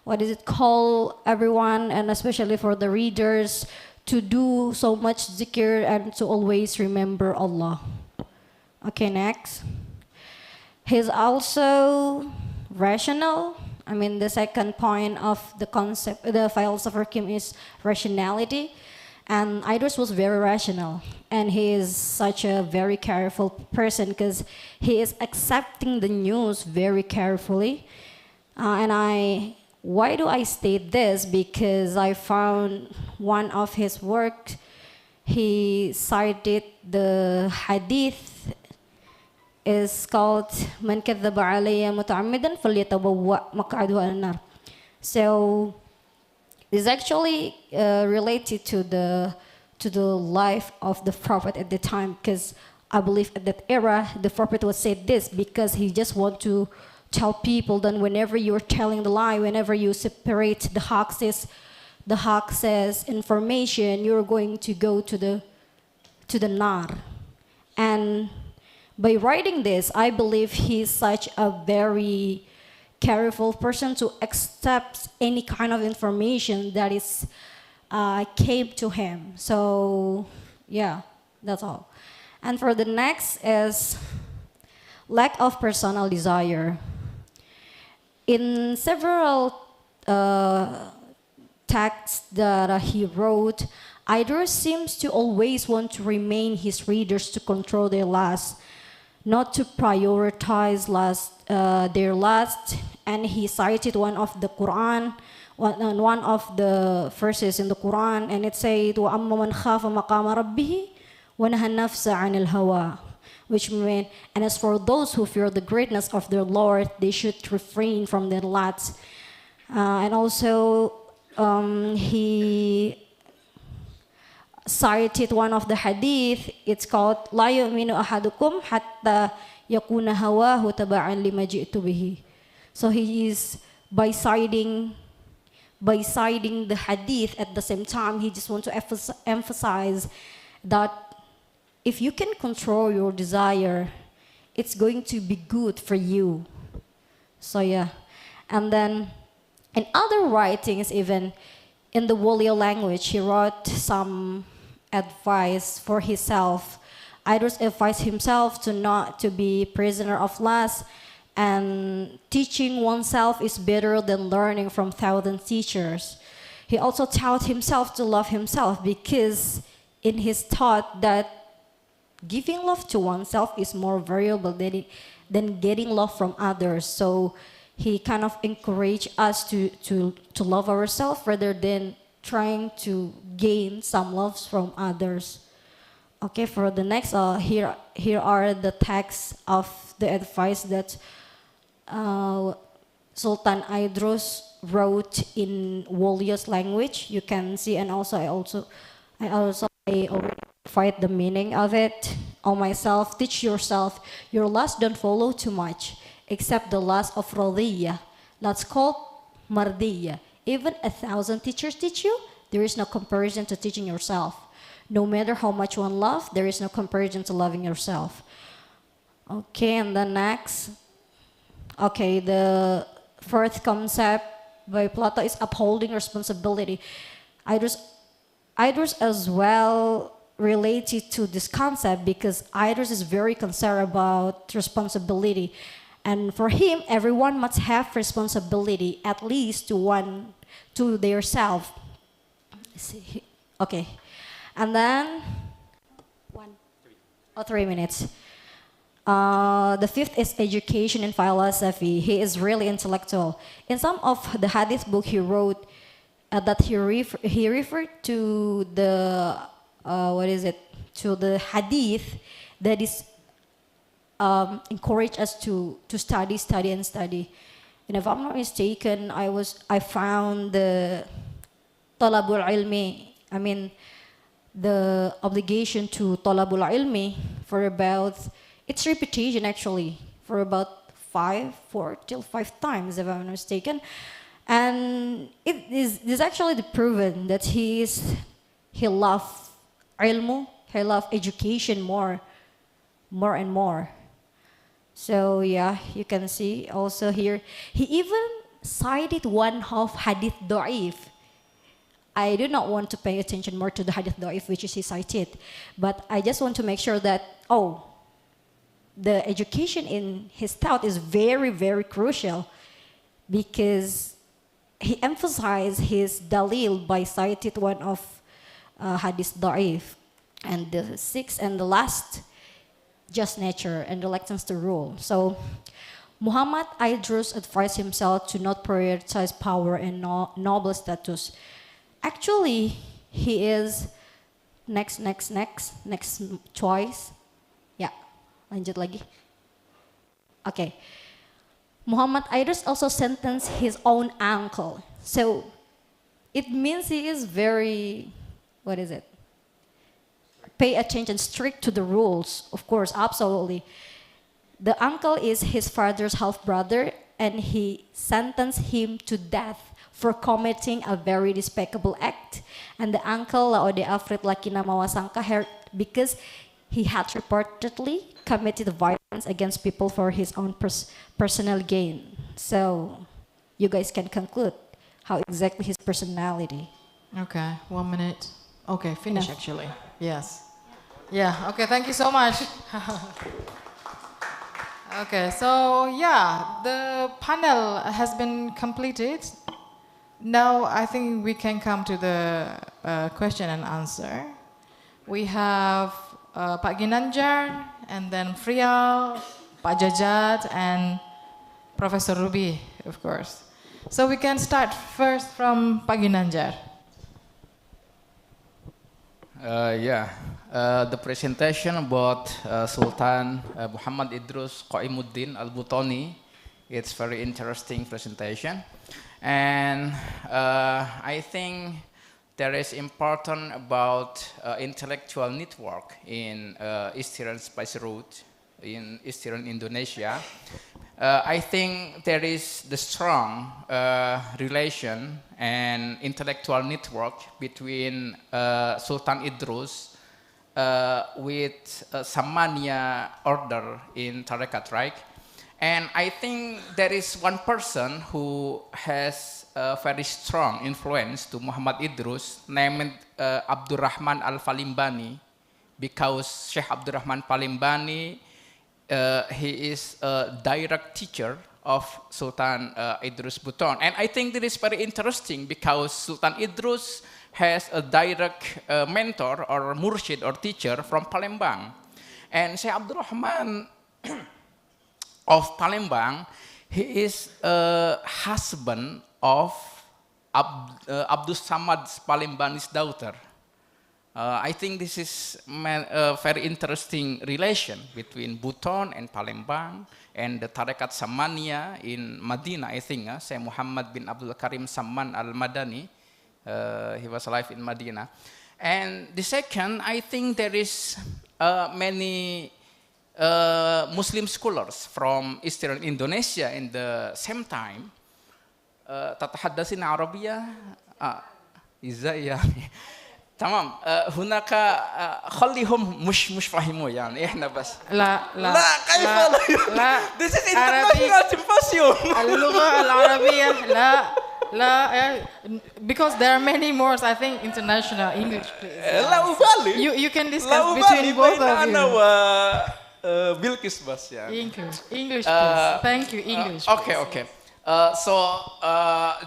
everyone, and especially for the readers, to do so much zikr and to always remember Allah. Okay, next. He's also rational. I mean, the second point of the concept, the philosopher Kim, is rationality. And Idris was very rational, and he is such a very careful person because he is accepting the news very carefully. Why do I state this? Because I found one of his work, he cited the hadith is called Man kadhaba alayya muta'ammidan falyatabawwa maq'adahu an-nar. So is actually related to the life of the prophet at the time, because I believe at that era the prophet was said this because he just want to tell people that whenever you're telling the lie, whenever you separate the haq says information, you're going to go to the nar. And by writing this, I believe he's such a very careful person to accept any kind of information that is came to him. So yeah, That's all. And for the next is lack of personal desire. In several texts that he wrote, Idris seems to always want to remain his readers to control their lust, not to prioritize their lust. And he cited one of the Quran, one of the verses in the Quran, and it said, وَأَمَّا مَنْ خَافَ مَقَامَ رَبِّهِ وَنَهَى النَّفْسَ عَنِ الْهَوَىٰ, which means, and as for those who fear the greatness of their Lord, they should refrain from their lusts. And also, he cited one of the hadith. It's called "La yu'minu ahadukum hatta yakuna hawahu taba'an lima ji'tu bihi." So he is by citing the hadith at the same time, he just wants to emphasize that if you can control your desire, it's going to be good for you. So yeah, and then in other writings, even in the Wolio language, he wrote some advice for himself. Idris advised himself to not to be prisoner of lust, and teaching oneself is better than learning from 1,000 teachers. He also taught himself to love himself, because in his thought that giving love to oneself is more valuable than getting love from others. So he kind of encouraged us to love ourselves rather than trying to gain some loves from others. Okay, for the next, here are the texts of the advice that Sultan Idris wrote in Wolio's language. You can see, and also I already find the meaning of it. O myself, teach yourself. Your lust don't follow too much, except the lust of radiyah. That's called mardiyah. Even 1,000 teachers teach you, there is no comparison to teaching yourself. No matter how much one loves, there is no comparison to loving yourself. Okay, and the next. Okay, the fourth concept by Plato is upholding responsibility. Idris as well related to this concept, because Idris is very concerned about responsibility. And for him, everyone must have responsibility, at least to their self. Okay, and then 3 minutes. The fifth is education and philosophy. He is really intellectual. In some of the hadith book he wrote, that he referred to the to the hadith that is encourage us to study. And if I'm not mistaken, I found the talabul ilmi, the obligation to talabul ilmi for about, it's repetition actually, for about 4 till 5 times if I'm not mistaken. And it is actually proven that he loves ilmu, he loves education more and more. So yeah, you can see also here, he even cited one of hadith da'if. I do not want to pay attention more to the hadith da'if which is he cited, but I just want to make sure that, the education in his thought is very, very crucial, because he emphasized his dalil by citing one of hadith da'if. And the sixth and the last, just nature and reluctance to rule. So Muhammad Idris advised himself to not prioritize power and noble status. Actually, he is next choice. Ya, lanjut lagi. Okay. Muhammad Idris also sentenced his own uncle. So it means he is very, pay attention, strict to the rules, of course, absolutely. The uncle is his father's half-brother, and he sentenced him to death for committing a very despicable act. And the uncle, Laode Afrit Lakina Mawasangka, because he had reportedly committed violence against people for his own personal gain. So you guys can conclude how exactly his personality. Okay, 1 minute. Okay, finish actually. Yes. Yeah, okay, thank you so much. Okay, so yeah, the panel has been completed. Now I think we can come to the question and answer. We have Pak Ginanjar, and then Frial, Pak Jajat, and Professor Ruby, of course. So we can start first from Pak Ginanjar. The presentation about Sultan Muhammad Idrus Qaimuddin Al-Butani, it's very interesting presentation. And I think there is important about intellectual network in Eastern Spice Route, in Eastern Indonesia. I think there is the strong relation and intellectual network between Sultan Idrus with Samania order in Tarekat, right? And I think there is one person who has a very strong influence to Muhammad Idrus named Abdurrahman Al-Falimbani, because Sheikh Abdurrahman Falimbani he is a direct teacher of Sultan Idrus Buton. And I think this is very interesting because Sultan Idrus has a direct mentor or mursyid or teacher from Palembang. And Sheikh Abdurrahman of Palembang, he is a husband of Abdus Samad Palembani's daughter. I think this is a very interesting relation between Buton and Palembang and the Tarekat Samania in Madinah, I think. Syekh Muhammad bin Abdul Karim Samman al-Madani, he was alive in Madinah. And the second, I think there is many Muslim scholars from Eastern Indonesia in the same time. تتحدثين عربية؟ إزاي يعني؟ تمام هناك خليهم مش فاهموا يعني احنا بس لا كيف لا this is international symposium اللغة العربية لا because there are many more I think international English please. لا أبالي you can discuss between both of you أنا و بلقيس بس يعني English please thank you English okay so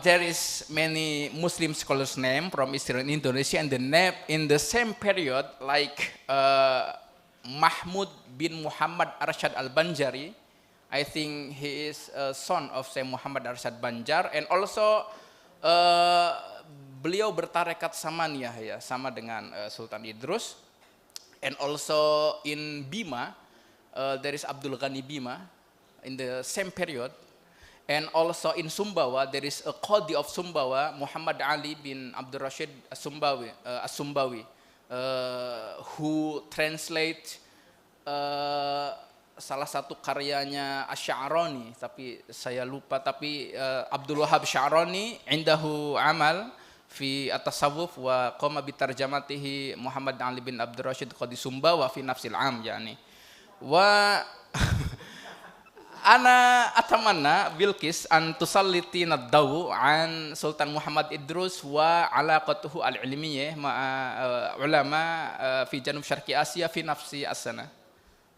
there is many Muslim scholars name from Eastern Indonesia and the name in the same period like Mahmud bin Muhammad Arsyad Al-Banjari. I think he is a son of Syekh Muhammad Arsyad Banjar and also beliau bertarekat Samaniyah ya sama dengan Sultan Idrus. And also in Bima there is Abdul Ghani Bima in the same period. And also in Sumbawa, there is a Qadi of Sumbawa, Muhammad Ali bin Abdul Rashid As-Sumbawi, who translate salah satu karyanya Asy'arani, tapi saya lupa, tapi Abdul Wahab Sy'arani, indahu amal fi at-tasawuf wa qama bi tarjamatihi Muhammad Ali bin Abdul Rashid Qadi Sumbawa fi nafsil am yani. Wa Ana atamanna Bilqis an tusallitina ad-daw an Sultan Muhammad Idrus wa alaqatuhu al-ilmiyyah ma'a ulama fi Janub Syarqi Asia fi nafsi as-sana.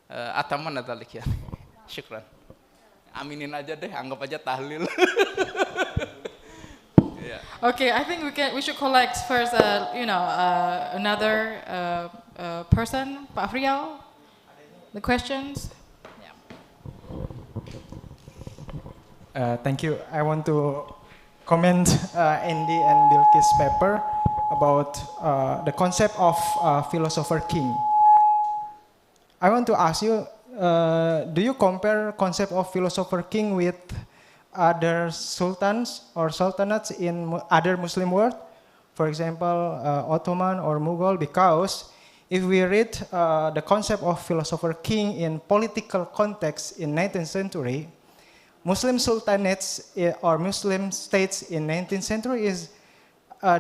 Atamanna dzalik ya. Syukran. Aminin aja deh, anggap aja tahlil. Okay, I think we should collect first another person, Pak Frial, the questions. Thank you. I want to comment Andy and Bilqis' paper about the concept of philosopher king. I want to ask you, do you compare concept of philosopher king with other sultans or sultanates in other Muslim world? For example, Ottoman or Mughal? Because if we read the concept of philosopher king in political context in 19th century, Muslim sultanates or Muslim states in 19th century is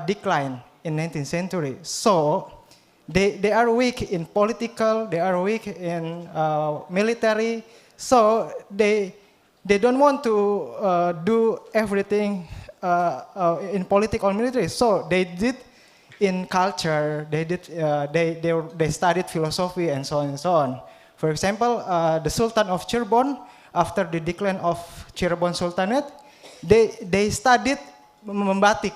decline in 19th century. So they are weak in political, they are weak in military. So they don't want to do everything in political or military. So they did in culture, they studied philosophy and so on and so on. For example, the Sultan of Cirebon, after the decline of Cirebon Sultanate, they studied membatik.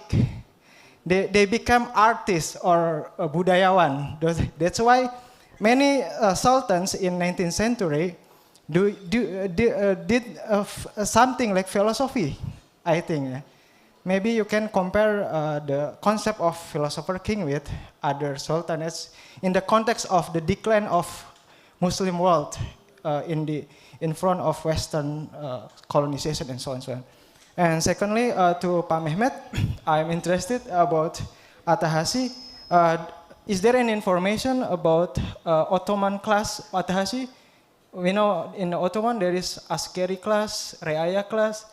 They become artists or budayawan. That's why many sultans in 19th century did something like philosophy, I think. Maybe you can compare the concept of philosopher king with other sultanates in the context of the decline of Muslim world in front of Western colonization and so on and so on. And secondly, to Pak Mehmet, I'm interested about Atahasi. Is there any information about Ottoman class Atahasi? We know in the Ottoman there is Askeri class, Reaya class.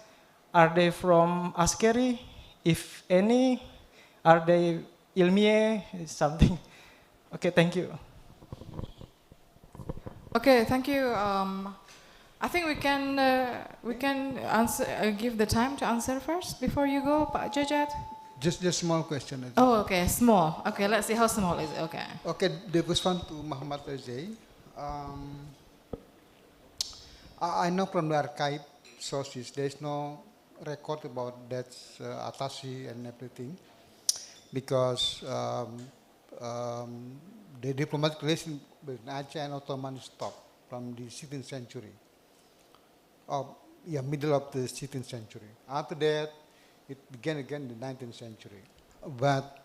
Are they from Askeri? If any, are they Ilmiye? Something. Okay, thank you. Okay, thank you. I think we can answer. Give the time to answer first before you go, Pak Jajat. Just small question. I think. Oh, okay, small. Okay, let's see how small is it. Okay. Okay, the first one to Muhammad Rezai. I know from the archive sources there is no record about that Atasi and everything, because the diplomatic relation between Aceh and Ottoman stopped from the 16th century. Middle of the 16th century. After that, it began again in the 19th century. But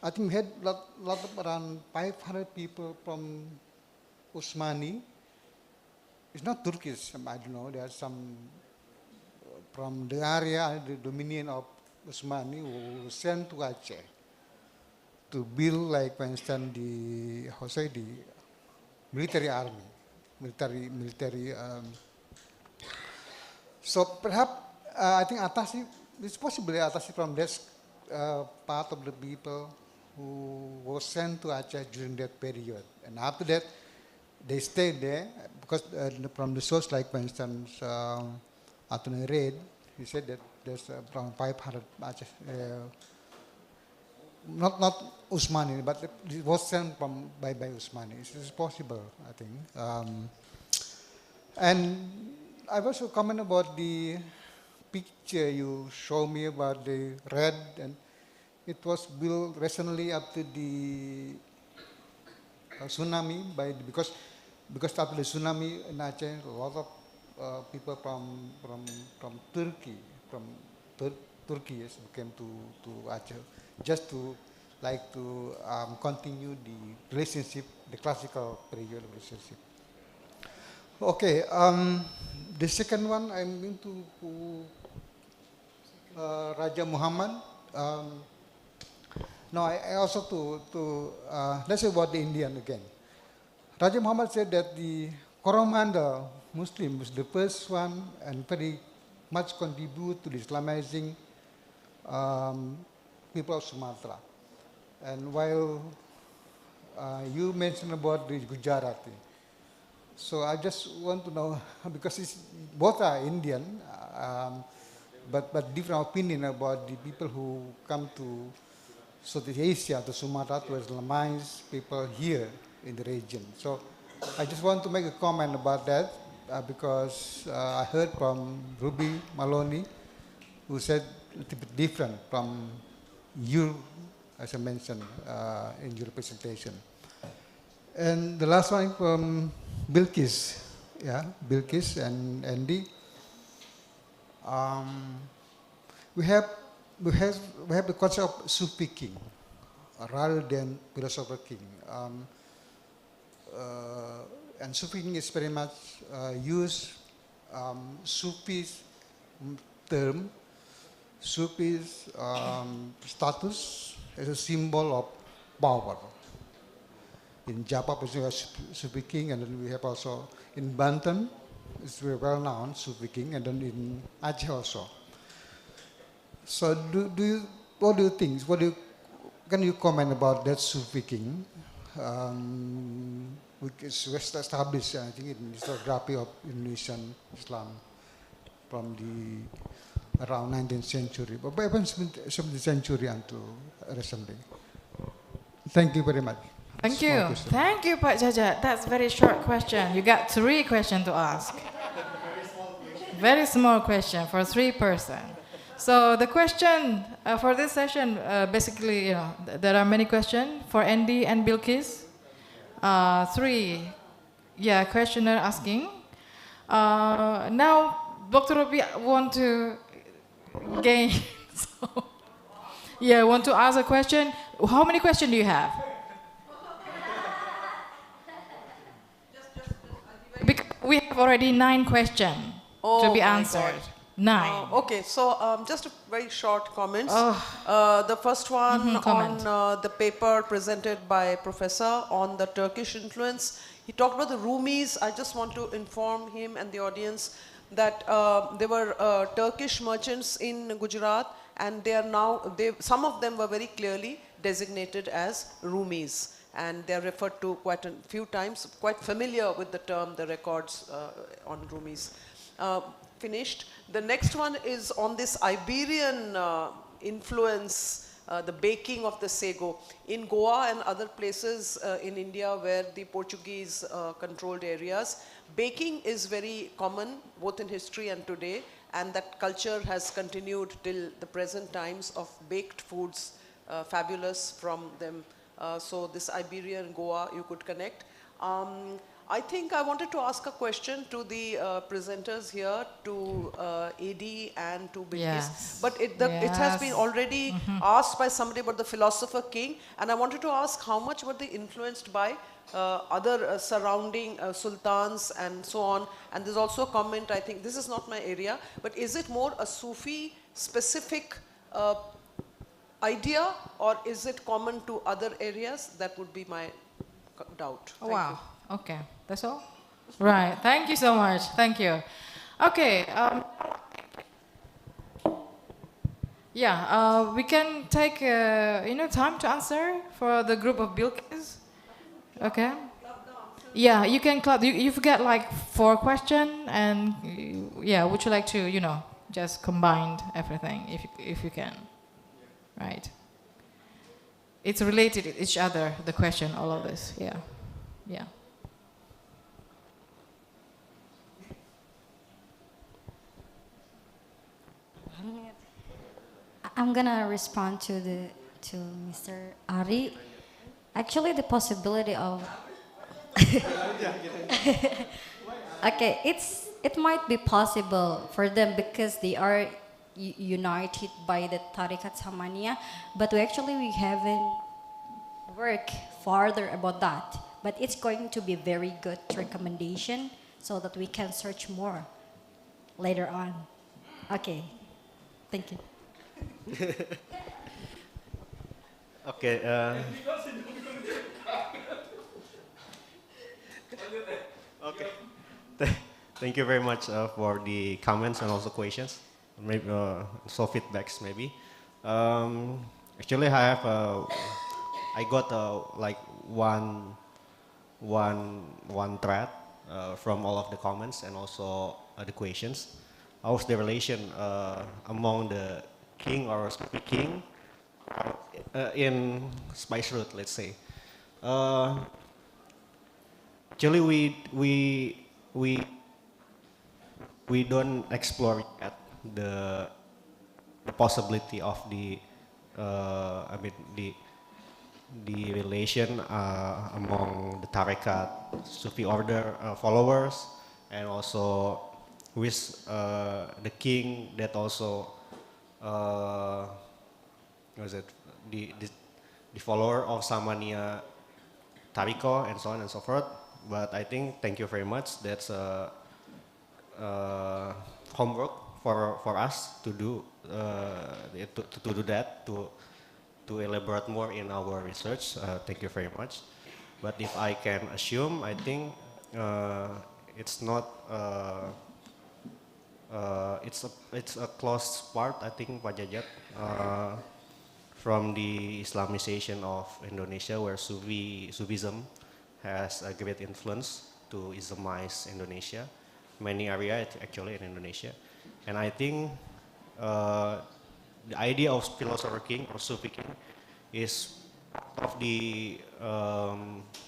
I think we had lot of around 500 people from Usmani. It's not Turkish, I don't know. There are some from the area, the dominion of Usmani, who were sent to Aceh to build, like, for instance, the military army, military. So perhaps I think Atasi, it's possible Atasi from that part of the people who were sent to Aceh during that period, and after that they stayed there because from the source, like for instance, Atune Reid, he said that there's around 500 Aceh. Not Usmani, but it was sent by Usmani. It's possible, I think. And I also comment about the picture you showed me about the red, and it was built recently after the tsunami because after the tsunami in Aceh, a lot of people from Turkey came to Aceh just to continue the relationship, the classical period relationship. Okay, the second one I'm going to Raja Muhammad. No, I also let's say about the Indian again. Raja Muhammad said that the Coromandel Muslim was the first one and very much contribute to the Islamizing people of Sumatra. And while you mentioned about the Gujarati, so I just want to know, because both are Indian, but different opinion about the people who come to Southeast Asia, to Sumatra, to Islamize people here in the region. So I just want to make a comment about that because I heard from Ruby Maloney, who said a little bit different from you, as I mentioned in your presentation. And the last one from Bilkis, Bilkis and Andy. We have the concept of Sufi king rather than philosopher king. And Sufi king is very much use Sufi's term, Sufi's status as a symbol of power. In Java, we have Sufi king, and then we have also in Banten, it's very well known, Sufi king, and then in Aceh also. So what do you think? Can you comment about that Sufi king? Which is established, I think, in the historiography of Indonesian Islam from the around 19th century, but by 17th century until recently. Thank you very much. Thank you. Thank you, Pak Jajat. That's very short question. You got 3 questions to ask. Very small question for 3 person. So the question for this session, basically, you know, there are many questions for Andy and Bilkis. 3, yeah, questioner asking. Now, Dr. Robi want to gain, so, yeah, want to ask a question. How many questions do you have? Because we have already 9 questions to be answered. 9. Okay, so just a very short comments. The first one on the paper presented by Professor on the Turkish influence. He talked about the Rumis. I just want to inform him and the audience that there were Turkish merchants in Gujarat, and they are now, some of them were very clearly designated as Rumis, and they are referred to quite a few times, quite familiar with the term, the records on Rumis. Finished. The next one is on this Iberian influence, the baking of the sago. In Goa and other places in India where the Portuguese controlled areas, baking is very common both in history and today, and that culture has continued till the present times of baked foods, fabulous from them. So this Iberian Goa you could connect. I think I wanted to ask a question to the presenters here, to AD and to Bilkis. Yes. But it has been already asked by somebody about the philosopher king, and I wanted to ask how much were they influenced by other surrounding sultans and so on. And there's also a comment, I think this is not my area, but is it more a Sufi specific idea, or is it common to other areas? That would be my doubt. Thank you. Okay, that's all? Right, thank you so much. Thank you. Okay, yeah, we can take time to answer for the group of Bilkis. Okay. Yeah, you can clap. You've got like 4 questions, and yeah, would you like to just combine everything if you can, right? It's related to each other, the question, all of this. Yeah. I'm gonna respond to Mr. Ari. Actually, the possibility of okay, it might be possible for them because they are united by the Tariqat Samania, but we haven't worked further about that. But it's going to be very good recommendation so that we can search more later on. Okay, thank you. Okay. Okay. Thank you very much for the comments and also questions, maybe so feedbacks maybe. Actually, I got like one thread from all of the comments and also the questions. How's the relation among the king or speaking in spice route, let's say. Actually, we don't explore yet the possibility of the relation among the Tariqat Sufi order followers, and also with the king that also was it the follower of Samania Tariko and so on and so forth. But I think, thank you very much, that's homework for us to do to do that, to elaborate more in our research. Thank you very much. But if I can assume, I think it's not it's a close part, I think, Pak Jajat, from the Islamization of Indonesia, where Sufism has a great influence to Islamize Indonesia, many areas actually in Indonesia. And I think the idea of philosopher king or Sufi king is of the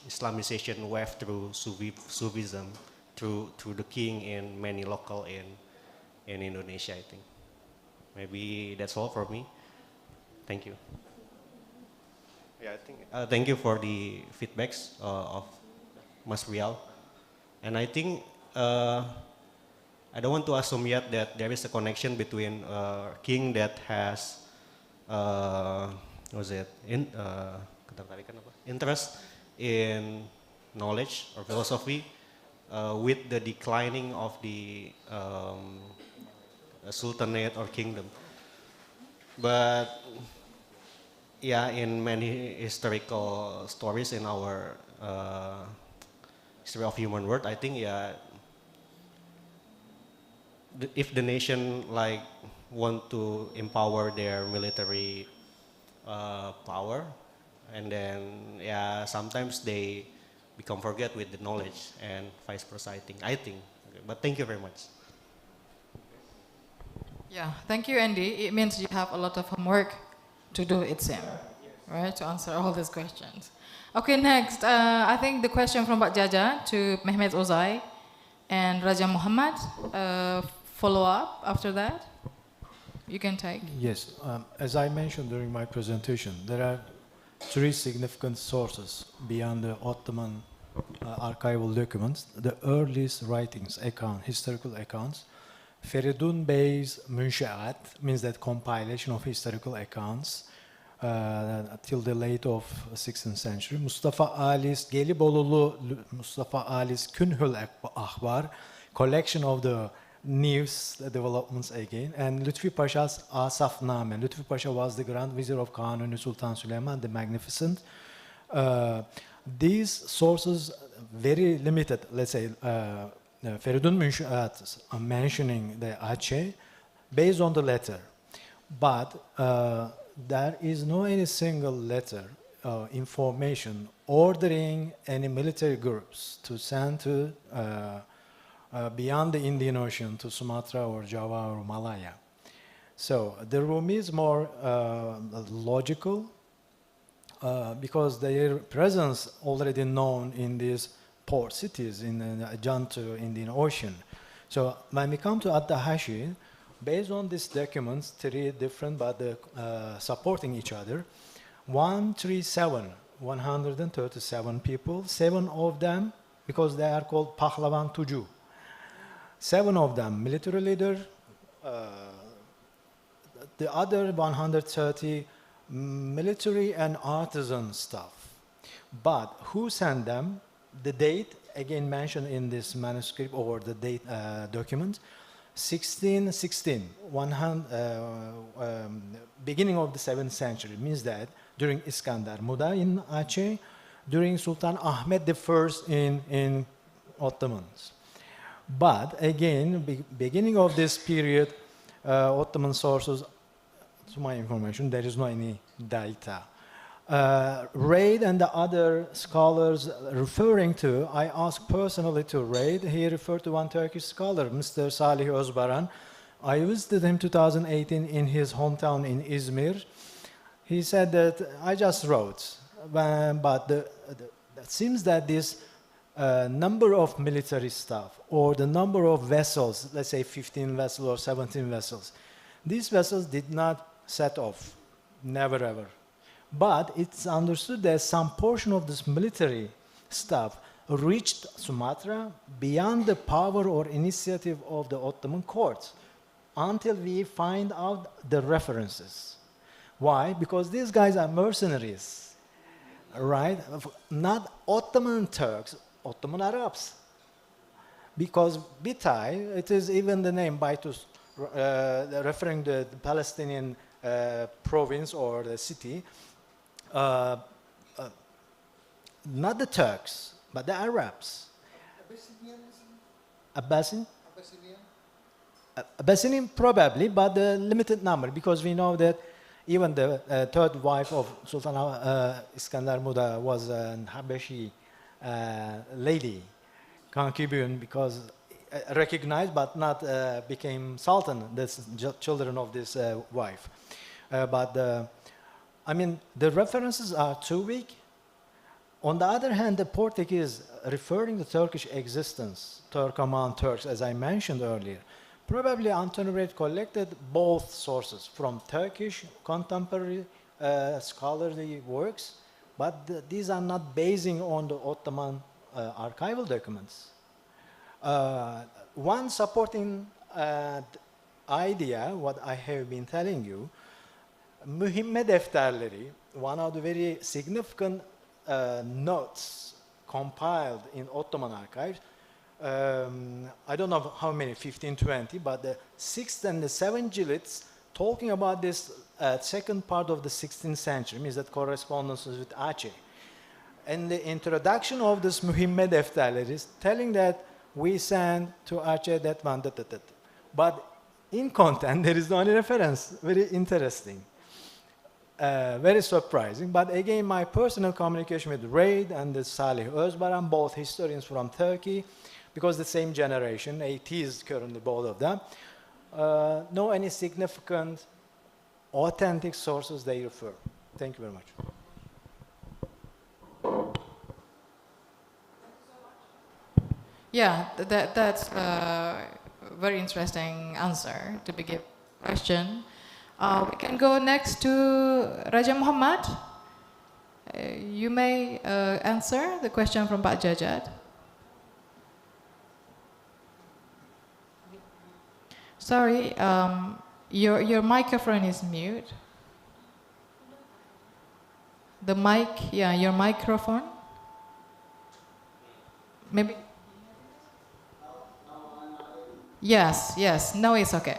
Islamization wave through Sufism, through the king in many local in Indonesia, I think. Maybe that's all for me. Thank you. Yeah, I think. Thank you for the feedbacks of Mas Rial, and I think I don't want to assume yet that there is a connection between king that has interest in knowledge or philosophy with the declining of the sultanate or kingdom. But yeah, in many historical stories in our history of human world, I think if the nation like want to empower their military power, and then sometimes they become forget with the knowledge and vice versa. I think. But thank you very much. Yeah, thank you, Andy. It means you have a lot of homework to do, it seems, right, to answer all these questions. Okay, next, I think the question from Pak Jaja to Mehmet Ozai and Raja Muhammad. Follow up after that. You can take. Yes, as I mentioned during my presentation, there are three significant sources beyond the Ottoman archival documents. The earliest writings, historical accounts. Feridun Bey's Münshaat means that compilation of historical accounts till the late of 16th century. Mustafa Ali's Gelibolulu Mustafa Ali's Künhül Ahbar, collection of the news developments again, and Lütfi Pasha's Asafname. Lütfi Pasha was the Grand Vizier of Kanuni Sultan Süleyman the Magnificent. These sources very limited, let's say. Feridun Münshaat mentioning the Aceh based on the letter, but there is no any single letter information ordering any military groups to send to beyond the Indian Ocean to Sumatra or Java or Malaya. So the Rumi is more logical because their presence already known in these port cities in adjacent to Indian Ocean. So when we come to At-Tahashi, based on these documents, three different but supporting each other, 137 people, 7 of them, because they are called Pahlavan Tuju, 7 of them military leader, the other 130 military and artisan staff. But who sent them? The date, again mentioned in this manuscript or the date document, 1616, beginning of the 7th century, means that during Iskandar Muda in Aceh, during Sultan Ahmed I in Ottomans. But again, beginning of this period, Ottoman sources, to my information, there is no any data. Reid and the other scholars referring to, I asked personally to Reid, he referred to one Turkish scholar, Mr. Salih Özbaran. I visited him 2018 in his hometown in Izmir. He said that I just wrote, but it seems that this number of military staff or the number of vessels, let's say 15 vessels or 17 vessels, these vessels did not set off, never ever. But it's understood that some portion of this military staff reached Sumatra beyond the power or initiative of the Ottoman court until we find out the references. Why? Because these guys are mercenaries, right? Not Ottoman Turks, Ottoman Arabs. Because Bitay, it is even the name Baitus, referring to the Palestinian province or the city. Not the Turks, but the Arabs. Abyssinian probably, but the limited number, because we know that even the third wife of Sultan Iskandar Muda was an Habeshi lady, concubine, because recognized but not became sultan. That's children of this wife. I mean, the references are too weak. On the other hand, the Portuguese, referring to Turkish existence, Turkoman Turks, as I mentioned earlier, probably Antonio Brecht collected both sources from Turkish contemporary scholarly works, but these are not basing on the Ottoman archival documents. One supporting idea, what I have been telling you, Mühimme defterleri, one of the very significant notes compiled in Ottoman archives. I don't know how many, 15, 20, but the 6th and the 7th jilits talking about this second part of the 16th century, means that correspondences with Aceh. And the introduction of this Mühimme defterleri is telling that we send to Aceh that one, that. But in content, there is no any reference. Very interesting. Very surprising, but again, my personal communication with Reid and Salih Özbaran, both historians from Turkey, because the same generation, 80s currently, both of them, no any significant, authentic sources they refer. Thank you very much. Yeah, that's a very interesting answer to the question. We can go next to Raja Muhammad. You may answer the question from Pak Jajat. Sorry, your microphone is mute. The mic, yeah, your microphone. Maybe. Yes, no, it's okay.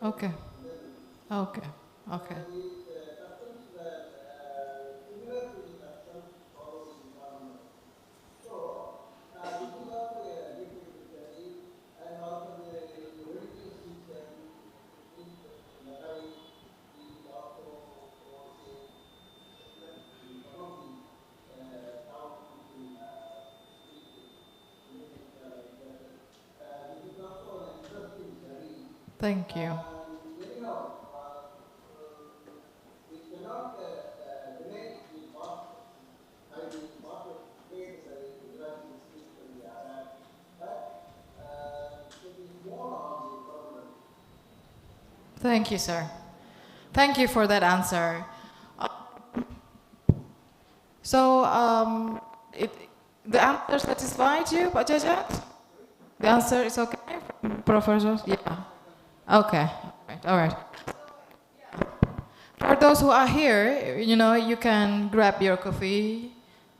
Okay. Okay. Okay. Thank you. Thank you, sir. Thank you for that answer. So, the answer satisfied you, Pak Jajat? The answer is okay, Professor? Yeah. Okay. All right. For those who are here, you can grab your coffee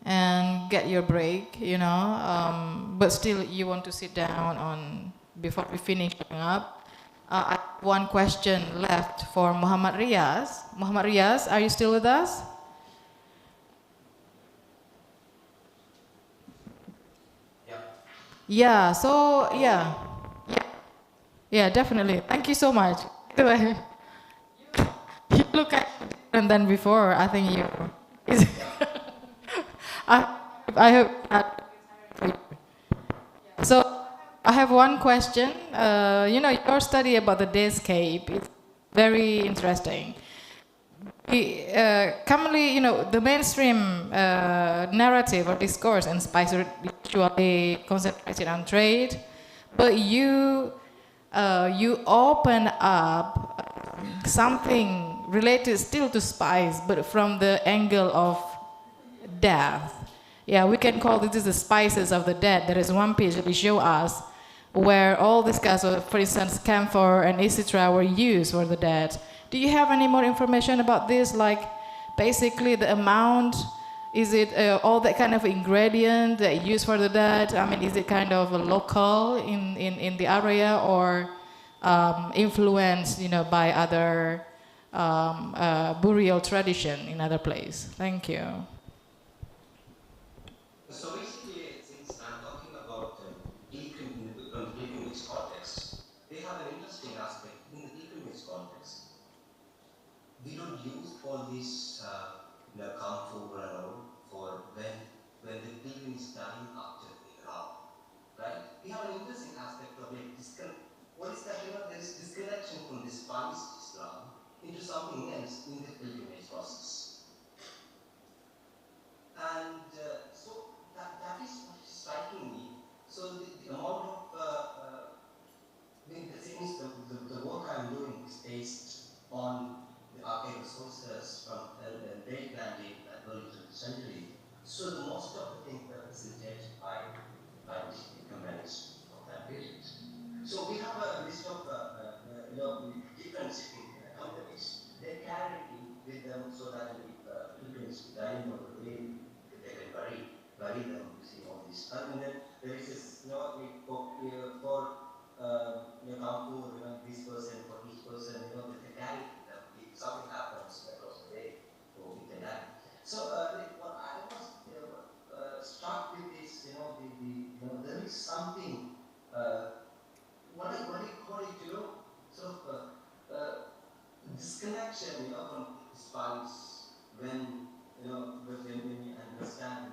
and get your break, but still you want to sit down before we finish up. I have one question left for Muhammad Riaz. Muhammad Riaz, are you still with us? Yeah, so, yeah. Yeah, definitely. Thank you so much. You look at different than before. I think you. I hope that. So I have one question. Your study about the dayscape is very interesting. Commonly, the mainstream narrative or discourse in SPICED usually concentrated on trade, but you open up something related still to spice, but from the angle of death. Yeah, we can call this the spices of the dead. There is one page that they show us where all these guys, for instance, camphor and etc. were used for the dead. Do you have any more information about this? Like, basically the amount, is it all that kind of ingredient that used for the dead? I mean, is it kind of local in the area or influenced, by other burial tradition in other place? Thank you. So basically, since I'm talking about from the pilgrimage context, they have an interesting aspect in the pilgrimage context. We don't use all these, camphor and all for when the pilgrim is dying after Ihram, right? We have an interesting aspect of like what is that? There is disconnection from this spiced Islam into something else in the pilgrimage process. And so that is what is striking me. So the amount of since the work I'm doing is based on the archival sources from the late 19th and early 20th century. So the most of the things represented by the companies of that period. So we have a list of different shipping companies. They carry it with them so that if pilgrims dying on the way, they can bury them using all this. And then there is this, for camphor, this person, for each person, they carry it with them. If something happens across the way, so it can die. So what I was struck with this, there is something. What do you call it? Sort of disconnection, from the spice when when we understand,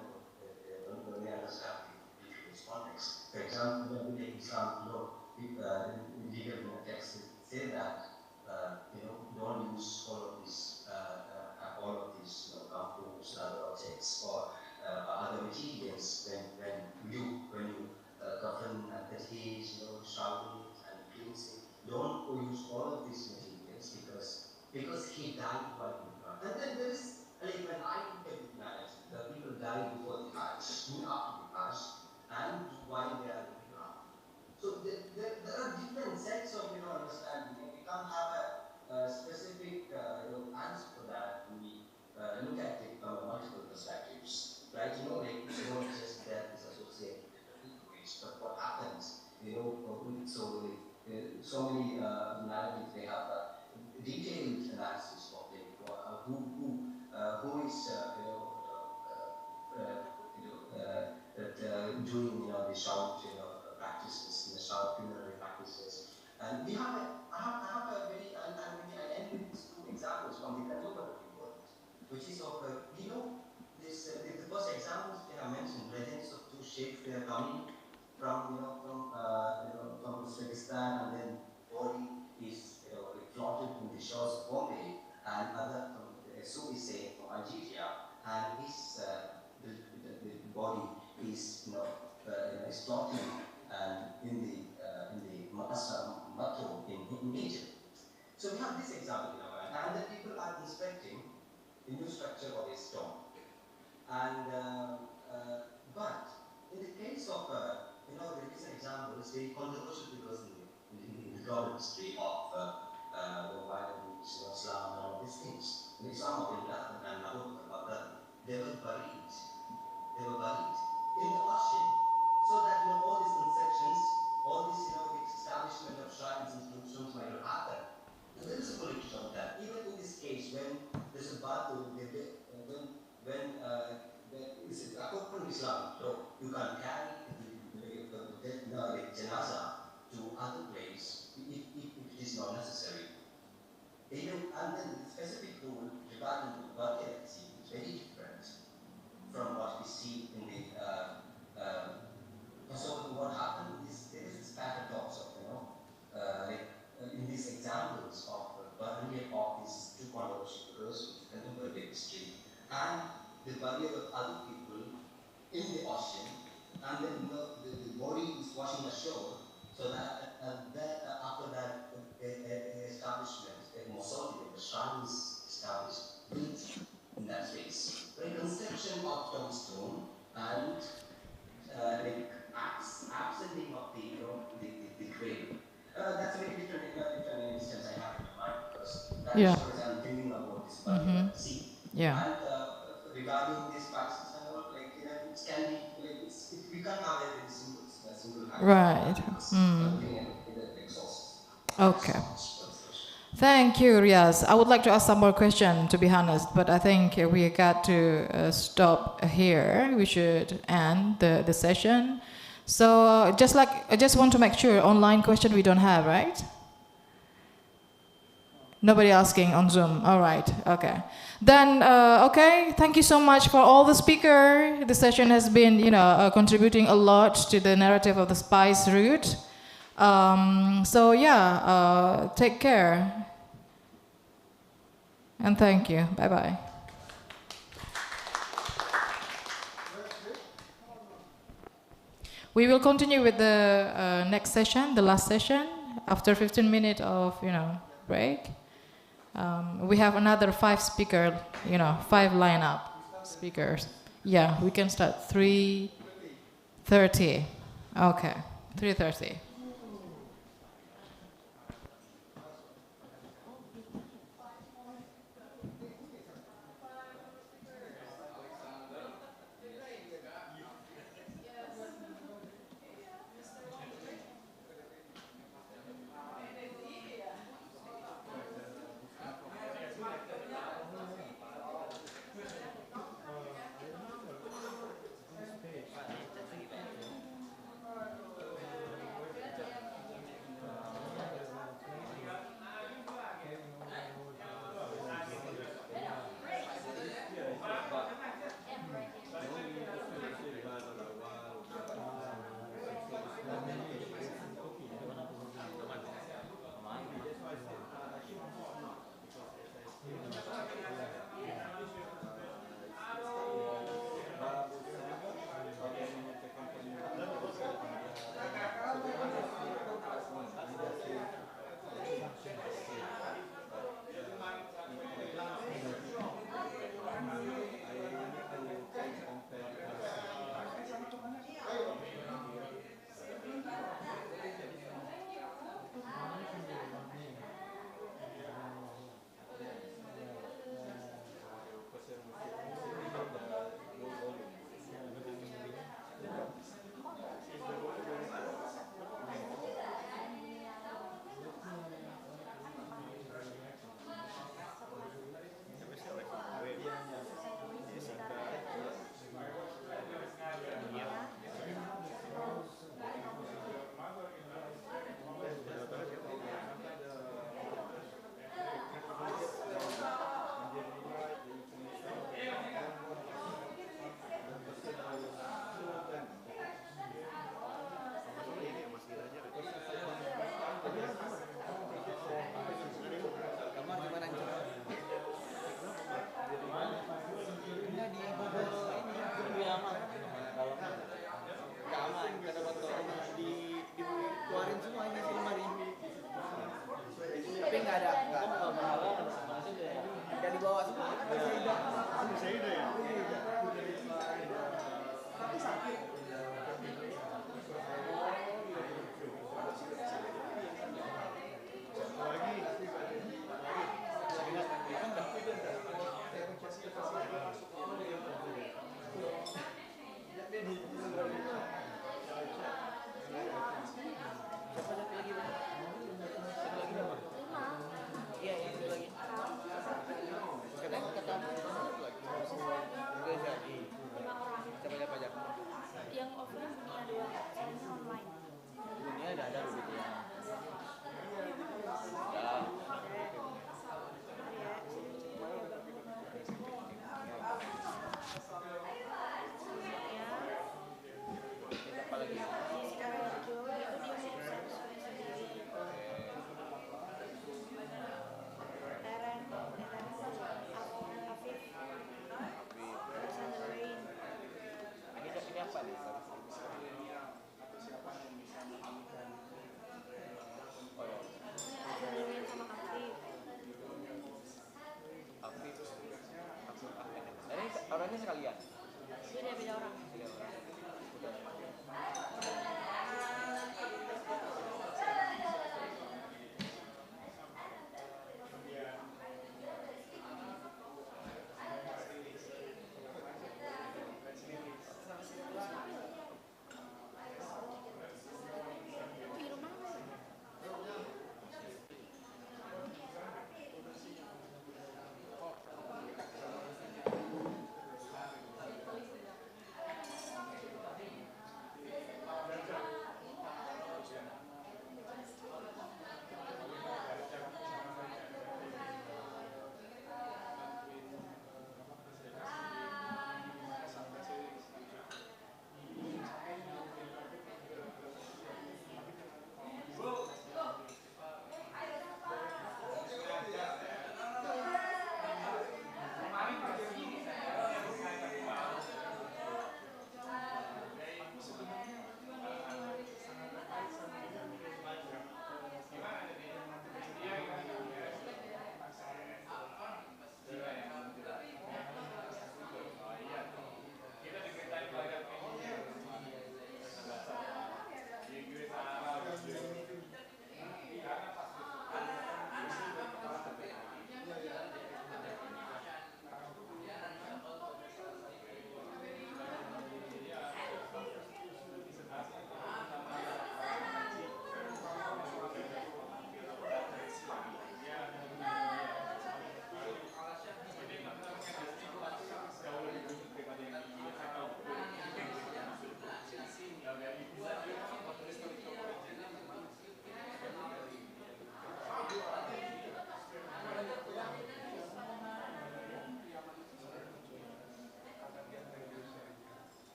when we understand this context. For example, when we take Islam law, in legal text say that don't use all of these compounds, other objects or other materials when you cover and fatigue, shower it and cleanse it. Don't use all of these materials because he died while in the And then there is, like when I look at the narrative, the people die before the Hajj, after the Hajj, and while they are in the ground. So there are different sets of understanding. We can't have a specific answer for that when we look at it from multiple perspectives, right? Like it's not just that is associated with the pilgrimage, but what happens, with so many And I have a very, and maybe I end with these two examples from the contemporary world, which is of, this, the first examples they have mentioned, legends of two sheikhs, they are coming from, from Uzbekistan, and then body is, floated in the shores of Bombay, and other from Su is saying from Algeria, and his, the body is, is floating and in the Matro in Egypt. So we have this example in our mind, and the people are inspecting the new structure of a stone. And but in the case of the recent examples, very controversial because in the global history of the violence, Islam, and all these things, in Islam of India and Baghdad, they were buried. They were buried in the ocean, so that all these conceptions, all this establishment of shrines and institutions might have happened. And there is a politics of that. Even in this case, when there's a battle, according to Islam, you can carry the janazah to other place if it is not necessary. Even, and then the specific rule regarding the burial at sea is very different from what we see in the. So what happened is there is this paradox of in these examples of burial of these two controversial persons, contemporary history, and the burial of other people in the ocean, and then the body is washing ashore, so that after that establishment, a mausoleum, a shrine is established, built in that space. The conception of tombstone and absenting of the grave. That's a very different instance I have in mind, because that is what I'm thinking about this burial at sea. Yeah. And regarding these spices and all, it can be we can't have a single Right. Okay. Thank you, Riaz. I would like to ask some more questions, to be honest, but I think we got to stop here. We should end the session. So I just want to make sure, online question we don't have, right? Nobody asking on Zoom. All right. Okay. Then, okay. Thank you so much for all the speakers. The session has been, contributing a lot to the narrative of the spice route. So yeah, take care. And thank you. Bye-bye. We will continue with the next session, the last session, after 15 minutes of, break. We have another 5 speakers, 5 lineup speakers. Yeah, we can start 3:30. Okay, 3:30. Yang offline dunia doang, soalnya online. Dunia ada begitu ya. Ini apa nih? Oh ya. Hubungin sama Afif. Afif. Ini orangnya sekalian. Beda orang. Udah.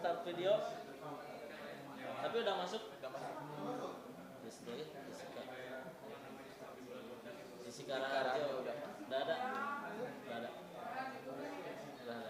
start video. Tapi udah masuk? Udah masuk. Jessica. Jessica Raharjo udah. Udah ada. Udah ada. Udah ada.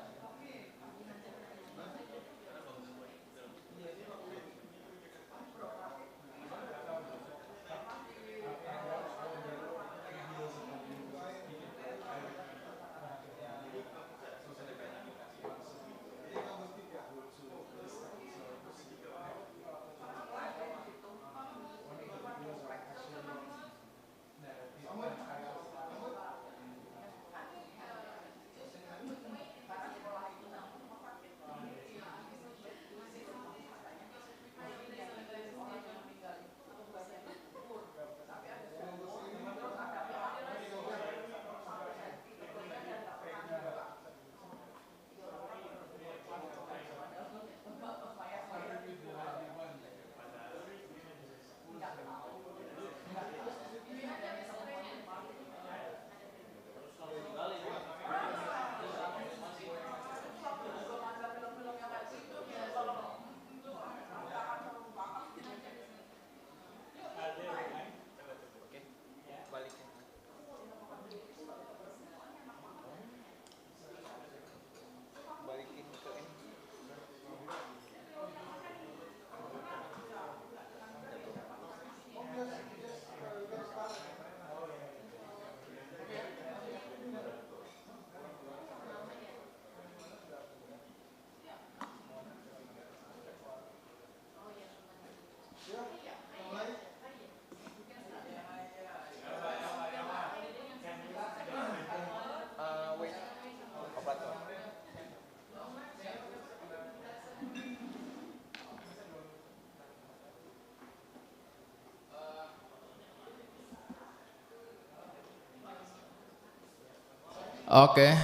Okay,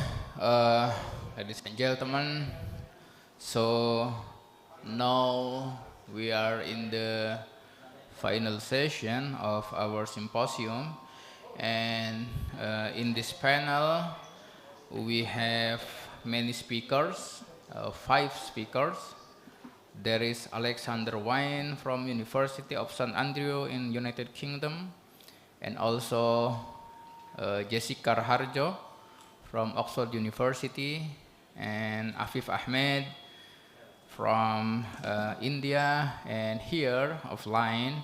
ladies and gentlemen, so now we are in the final session of our symposium, and in this panel we have many speakers, 5 speakers. There is Alexander Wine from University of St. Andrew in United Kingdom, and also Jessica Raharjo from Oxford University, and Afif Ahmed from India, and here offline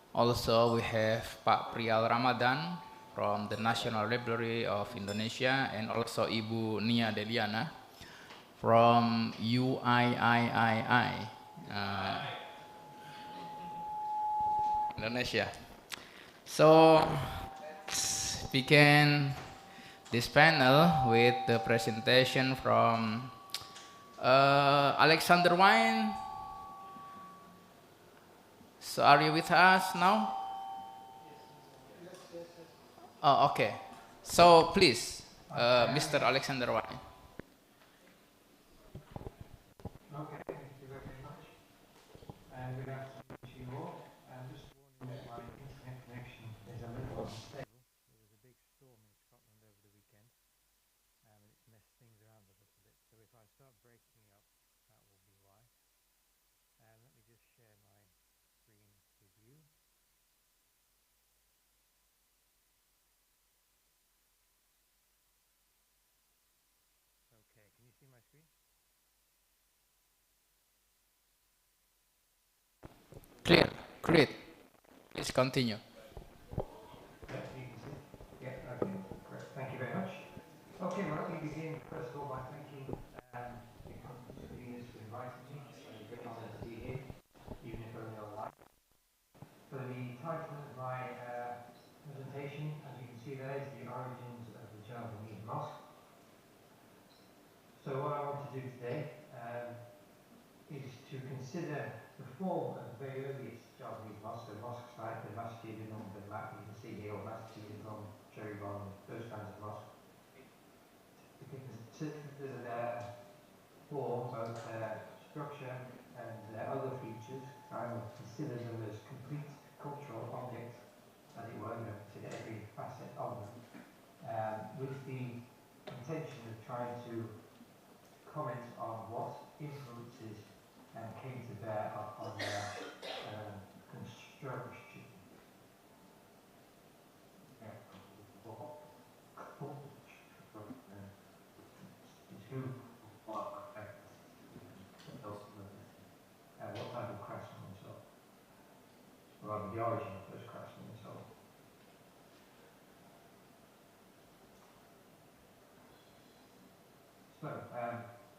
also we have Pak Priyal Ramadan from the National Library of Indonesia, and also Ibu Nia Deliana from UIIII Indonesia. So let's begin this panel with the presentation from Alexander Wine. So are you with us now? Oh, okay. So please, Mr. Alexander Wine. Okay, thank you very much. And good afternoon to you all. I'm just warning that my internet connection is a little unstable. There was a big storm in Scotland over the weekend, and it's messed things around a little bit. So if I start breaking up, that will be why. And let me just share my screen with you. Okay, can you see my screen? Clear, great. Please continue. Yeah, okay, great. Thank you very much. Okay, well, let me begin first of all by thanking the conveners for inviting me. It's a great honor to be here, even if only online. So the title of my presentation, as you can see there, is The Origins of the Javanese Mosque. So what I want to do today is to consider the form of the very earliest Javanese mosque, the mosques like the Masjid and the map you can see here, or Masjid and Cheribon, those kinds of mosques. To consider their form, both their structure and their other features. I would consider them as complete cultural objects, as it were, consider every facet of them, with the intention of trying to comment on what influences the origin of those craftsmen and so on.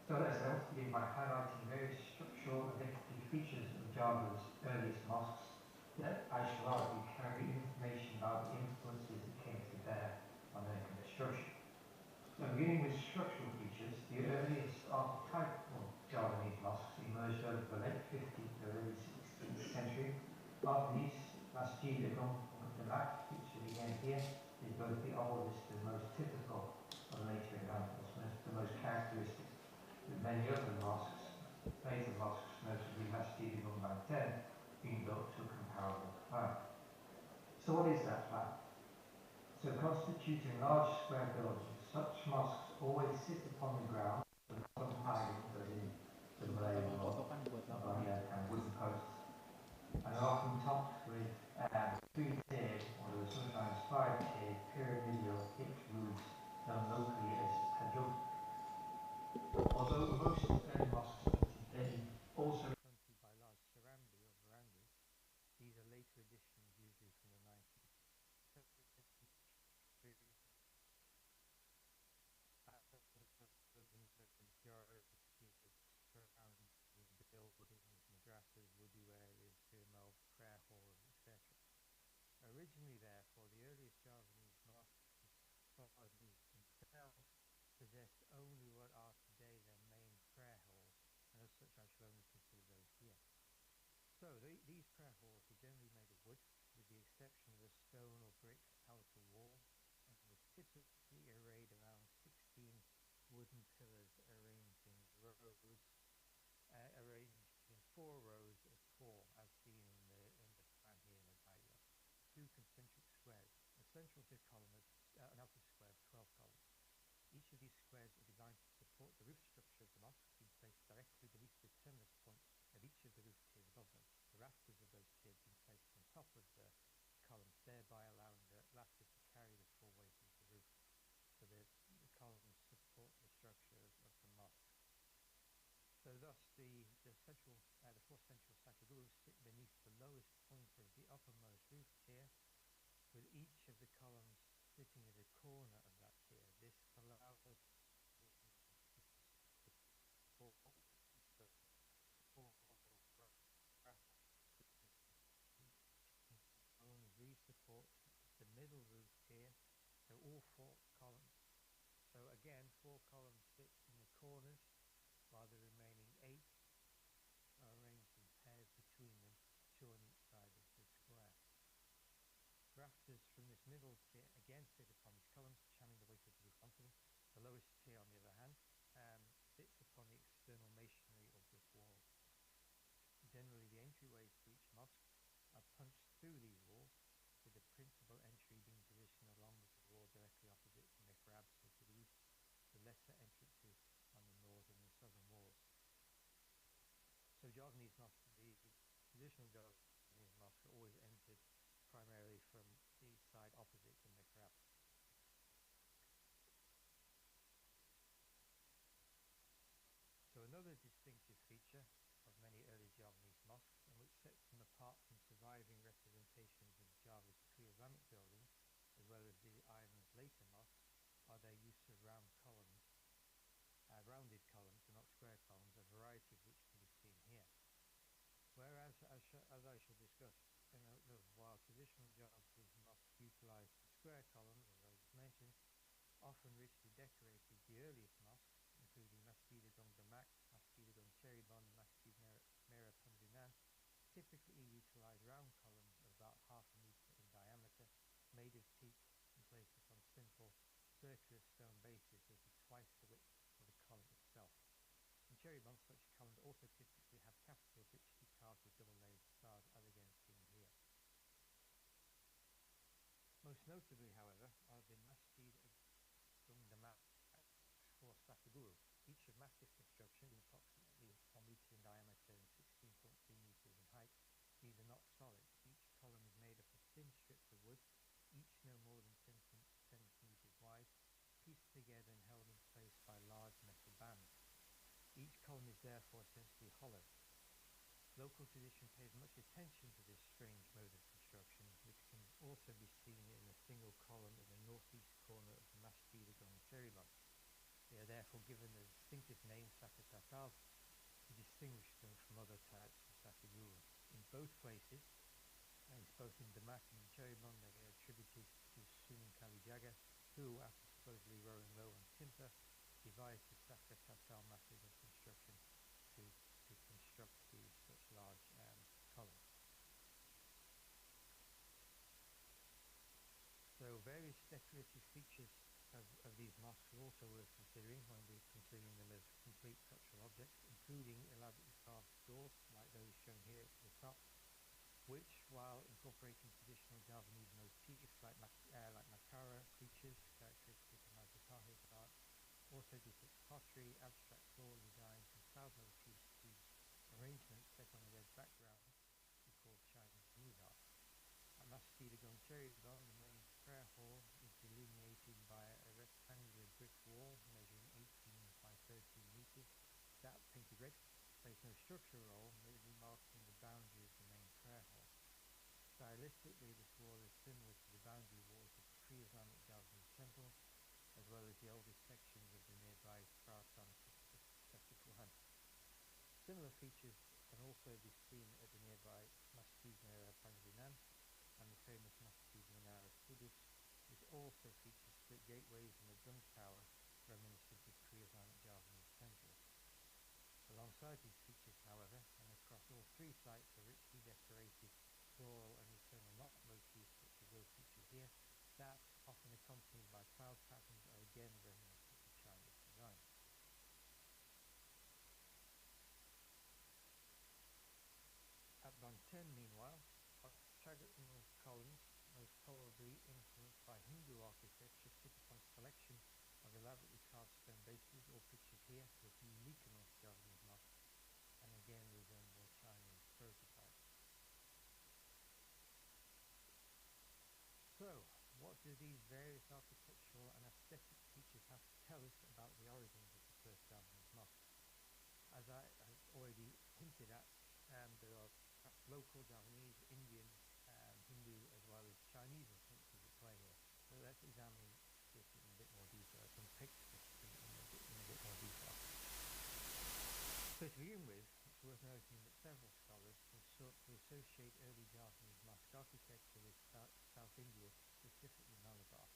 So let's I want to begin by highlighting various structural and decorative features of Java's earliest mosques that I shall argue carry information about the influences that came to bear on their construction. So beginning with structural features, the earliest archetypal Javanese mosques emerged over the late 15th or early 16th century. After these, Masjid Demak, which began here, is both the oldest and most typical of later examples, the most characteristic, with many other mosques, later mosques, notably Masjid Banten, being built to a comparable plan. So what is that plan? So constituting large square buildings, such mosques always sit upon the ground, with some hiding, as in the Malay law, and wooden posts, and are often topped with three-tiered, or sometimes five-tiered, pyramidal pitched roofs known locally as hajub. Although most early mosques today also fronted by large surrounding or verandas, these are later additions, usually from the 19th century. The majority of surrounding buildings, madrasas, wudu areas, thermal, prayer halls, etc. Originally, therefore, the earliest Javanese mosques themselves possessed only what are today their main prayer halls, and as such I shall only consider those here. So these prayer halls were generally made of wood, with the exception of a stone or brick outer wall, and were typically arrayed around 16 wooden pillars arranged in four rows of four, as seen in the plan here in the diagram. Two concentric squares. The central to the column is an outer square of 12 columns. Each of these squares are designed to support the roof structure of the mosque, being placed directly beneath the terminus point of each of the roof tiers above them. The rafters of those tiers being placed on top of the columns, thereby allowing the rafters to carry the full weight of the roof. So the columns support the structure of the mosque. So thus the four central sacagurus sit beneath the lowest point of the uppermost roof tier, with each of the columns sitting at a corner of that tier. This allows us support the middle roof tier, so all four columns. So again, four columns sit in the corners, while the remaining 8 are arranged in pairs between them, 2 on each side of the square. Rafters from this middle tier again sit upon these columns, channeling the weight of the roof onto them. The lowest tier, on the other hand, sits upon the external masonry or brick walls. Generally, the entryways to each mosque are punched through these walls, with the principal entry being positioned along the wall directly opposite the mihrab, so to the east, the lesser entrances on the northern and southern walls. So Javanese mosques, the traditional Javanese mosques are always entered primarily from the side opposite the mihrab. So another distinctive feature of many early Javanese mosques, and which sets them apart from surviving representations of Java's pre-Islamic buildings, as well as the island's later mosques, are their use of rounded columns, and not square columns, a variety of which can be seen here. Whereas, as I shall discuss in a little while, traditional Javanese mosques utilized the square columns, as I just mentioned, often richly decorated. The earliest mosques, including Masjid Demak, Masjid Cheribon, and Masjid Merah Pendunan, typically utilize round columns of about ½ a meter in diameter, made of teak and placed upon simple circular stone bases that are twice the width of the column itself. In Cheribon, such columns also typically have capitals richly carved with double-layered stars, as again seen here. Most notably, however, are the Masjid Demak or Sakaguru, each of massive construction, being approximately 1 meter in diameter and 16.3 meters in height. These are not solid. Each column is made up of thin strips of wood, each no more than 10 centimeters wide, pieced together and held in place by large metal bands. Each column is therefore essentially hollow. Local tradition pays much attention to this strange mode of construction, which can also be seen in a single column in the northeast corner of the Masjid Cheribon. They are therefore given the distinctive name Saka Tatal to distinguish them from other types of Sakiguru. In both places, and it's both in Demak and Cheribon, they are attributed to Sunan Kalijaga, who, after supposedly rowing low on timber, devised the Saka Tatal method of construction to construct these such large columns. So various decorative features of these mosques are also worth considering when we're considering them as complete cultural objects, including elaborately carved doors like those shown here at the top, which, while incorporating traditional Javanese motifs like Makara creatures characteristic of Mazahir's art, also depict pottery, abstract floral designs, and cloud motifs whose arrangement set on a red background is called Chinese art. At Masjid Cheribon, the main prayer hall is delineated by a rectangular brick wall measuring 18 by 13 meters. That, painted red, plays no structural role, merely marking the boundary of the main prayer hall. Stylistically, this wall is similar to the boundary walls of pre-Islamic Javanese temples, as well as the oldest sections of the nearby Keraton Sasikuhan. Similar features can also be seen at the nearby Masjid Merah Pangilinan and the famous Masjid Menara Kudus, which also features split gateways and a dome tower reminiscent of pre-Islamic Javanese temples. Alongside these features, however, and across all three sites, are richly decorated floral and eternal knot motifs such as those featured here, that, often accompanied by cloud patterns, are again reminiscent of Chinese design. At Banten, meanwhile, octagonal columns, most probably influenced by Hindu architecture, sit upon a selection of elaborately carved stone bases, all pictured here, look unique amongst Javanese mosques, and again resemble Chinese prototypes. So, what do these various architectural and aesthetic features have to tell us about the origins of the first Javanese mosque? As I have already hinted at, there are perhaps local Javanese, Indian, Hindu, as well as Chinese influences at play here. So let's examine this in a bit more detail. Let's unpick this in a bit more detail. So to begin with, it's worth noting that several scholars have sought to associate early Javanese mosque architecture with South India, specifically Malabar.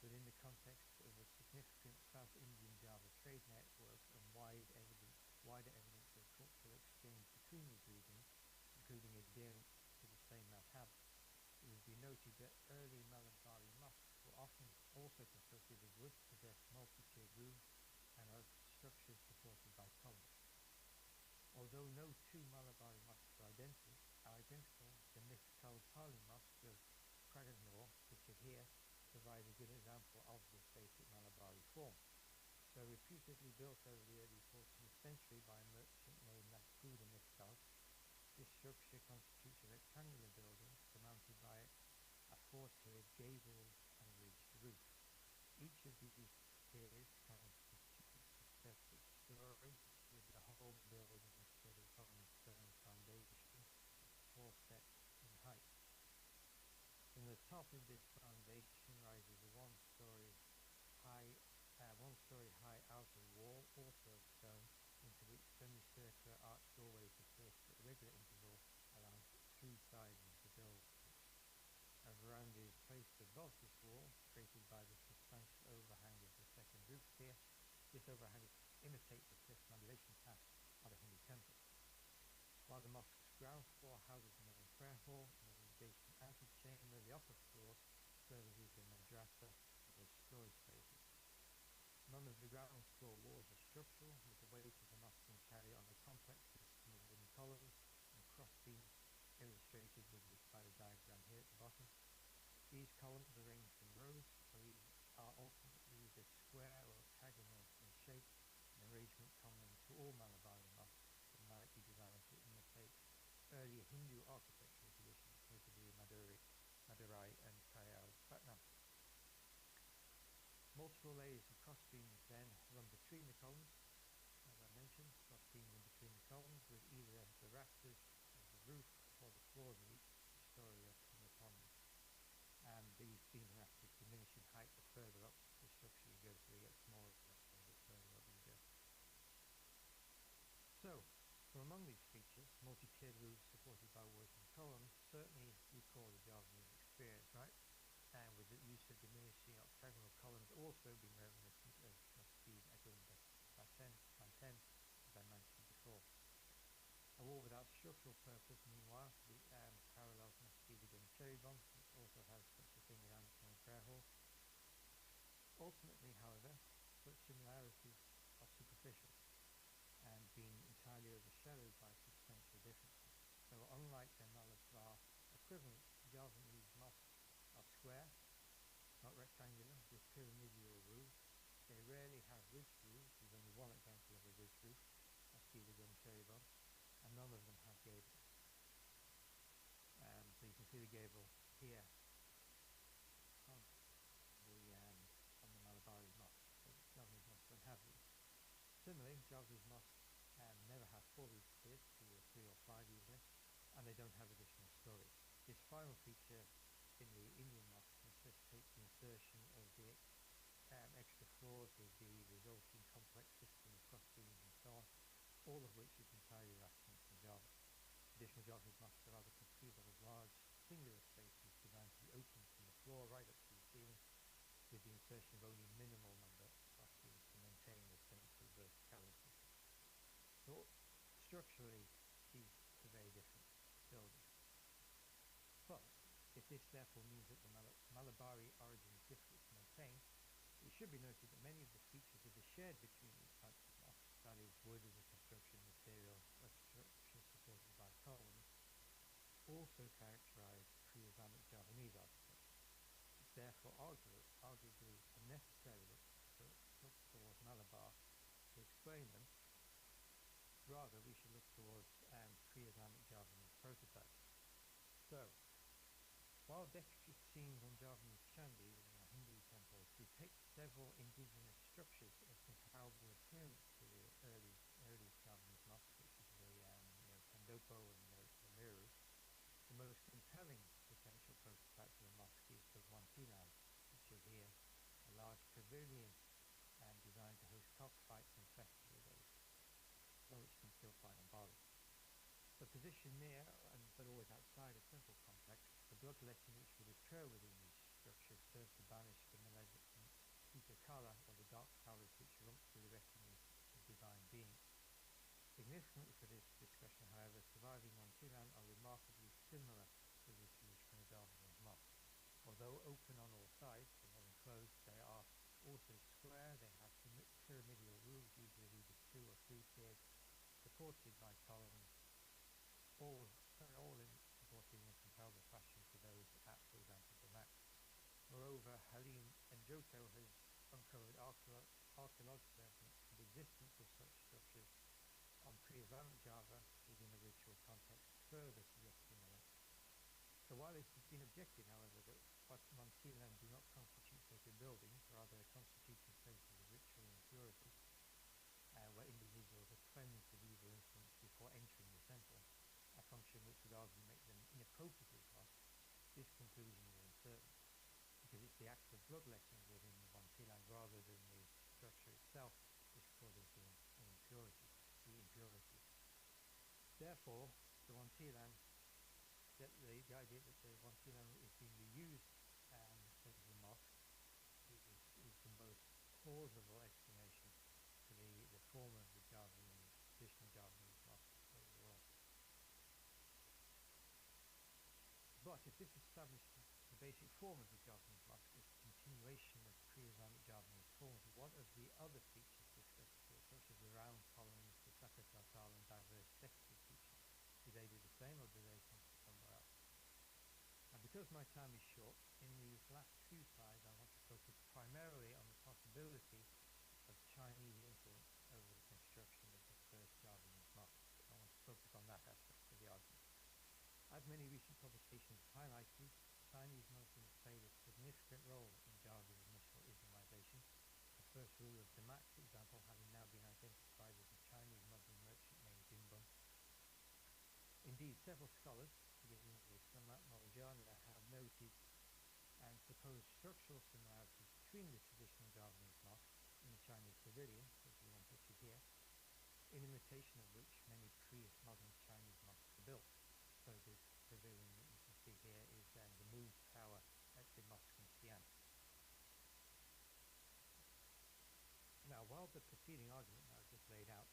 Within the context of a significant South Indian Java trade network and wider evidence of cultural exchange between these regions, including adherence to the same madhab, it would be noted that early Malabari mosques were often also constructed of wood, possessed multi-tiered roofs, and are structures supported by columns. Although no two Malabari mosques are identical, the mythical Pali mosque of Kraganor, pictured here, provides a good example of this basic Malabari form. So reputedly built over the early 14th century by a merchant named Nasruddin Iskal, this structure constitutes a rectangular building surmounted by a four-tiered gabled and ridged roof. Each of these tiers constitutes a separate story, with the whole building stood upon a stone foundation, 4 steps in height. From the top of this foundation rises a one-story high outer wall, also of stone, into which semicircular arched doorways are placed at regular intervals along 3 sides of the building. A veranda is placed above this wall, created by the substantial overhang of the second roof tier. This overhang imitates the circumambulation path of a Hindu temple. While the mosque's ground floor houses the main prayer hall and an adjacent antechamber, the upper floor serves as the madrasa or storage spaces. None of the ground floor walls are structural, with the weight of the mosque being carried on a complex system of wooden columns and cross beams, illustrated by the diagram here at the bottom. These columns, arranged in rows, are ultimately either square or octagonal in shape, an arrangement common to all Malabari mosques that might be designed to imitate earlier Hindu architectural traditions, notably Madurai and Kayalpatnam. Multiple layers of cross beams then run between the columns. As I mentioned, cross beams run between the columns with either the rafters of the roof or the floors of each story opening upon them. And these beam rafters diminish in height the further up the structure you go, so they get smaller the further up you go. So, from among these features, multi-tiered roofs supported by working columns certainly recall the Javanese experience, right? And with the use of diminishing octagonal columns also being reminiscent of Masjid Agung Banten, as I mentioned before. A wall without structural purpose, meanwhile, parallels Masjid Agung Cheribon, which also has such a thing in Anatomy Prayer Hall. Ultimately, however, such similarities are superficial and being entirely overshadowed by substantial differences. So unlike their Malabar equivalents, Javanese mosques are square, not rectangular, with pyramidal roofs. They rarely have ridged roofs. There's only one example of a ridged roof, Masjid Agung Cheribon, and none of them have gables. So you can see the gable here on the Malabari mosque. So Javanese mosques don't have these. Similarly, Javanese mosques never have 4 roof tiers, 2 or 3 or 5 usually, and they don't have additional stories. This final feature in the Indian mosque necessitates the insertion of the extra floors with the resulting complex system of cross beams and so on, all of which is entirely absent from Java. Additional Javanese mosques are rather conceivable as large singular spaces designed to be open from the floor right up to the ceiling, with the insertion of only minimal number of cross beams to maintain the sense of verticality. So structurally, these are very different buildings. But if this therefore means that the Malabari origin is difficult to maintain, it should be noted that many of the features that are shared between these types of mosques, that is, wood as a construction material, a structure supported by columns, also characterize pre-Islamic Javanese architecture. It's therefore arguably unnecessary to look towards Malabar to explain them. Rather, we should look towards pre-Islamic Javanese prototypes. So, while decorative scenes on Javanese chandis in our Hindu temples depict several indigenous structures of comparable appearance to the early Javanese mosques, such as the Pendopo and the Meru, the most compelling potential prototype for the mosque is the Wantilan, pictured here, a large pavilion designed to host cockfights and festival days, which you can still find on Bali. So positioned near, but always outside a temple complex, the bloodletting which would occur within these structures serves to banish the malevolent Pita Kala, or the dark powers which rump through the retinues of divine beings. Significantly for this discussion, however, surviving Wantilan are remarkably similar to the traditional Javanese mosque. Although open on all sides and not enclosed, they are also square. They have pyramidal roofs, usually either 2 or 3 tiered, supported by columns, all supported in a comparable fashion to those at, for example, the Mak. Moreover, Halim and Joto has uncovered archaeological evidence for the existence of such structures on pre-Islamic Java within a ritual context, further suggesting a link. So while it has been objected, however, that Wantilan do not constitute sacred buildings, rather they constitute places of ritual impurity, where individuals are cleansed of evil influence before entering the temple, a function which would arguably make them inappropriate as mosques, this conclusion is uncertain, because it's the act of bloodletting within the Wantilan rather than the structure itself which causes the impurities. Therefore, the Wantilan, the idea that the Wantilan is being reused as a mosque is the most plausible explanation for the form of the traditional Javanese mosque overall. But if this establishes the basic form of the Javanese mosque as a continuation of pre-Islamic Javanese forms, what of the other features discussed here, such as the round columns, the sakatal, and diverse decorative features? Do they do the same, or do they come from somewhere else? And because my time is short, in these last few slides I want to focus primarily on the possibility of Chinese influence over the construction of the first Javanese mosque. I want to focus on that aspect of the argument. As many recent publications highlighted, Chinese Muslims played a significant role in Java's initial Islamization. The first ruler of Demak, for example, having now been identified as a Chinese Muslim merchant named Dingbun, Indeed, several scholars, beginning with Samat Maljana, have noted and proposed structural similarities between the traditional Javanese mosque and the Chinese pavilion, which is the one pictured here, in imitation of which many pre-modern Chinese mosques are built. So this pavilion that you can see here is the moved tower at the mosque in Xi'an. Now, while the preceding argument that I've just laid out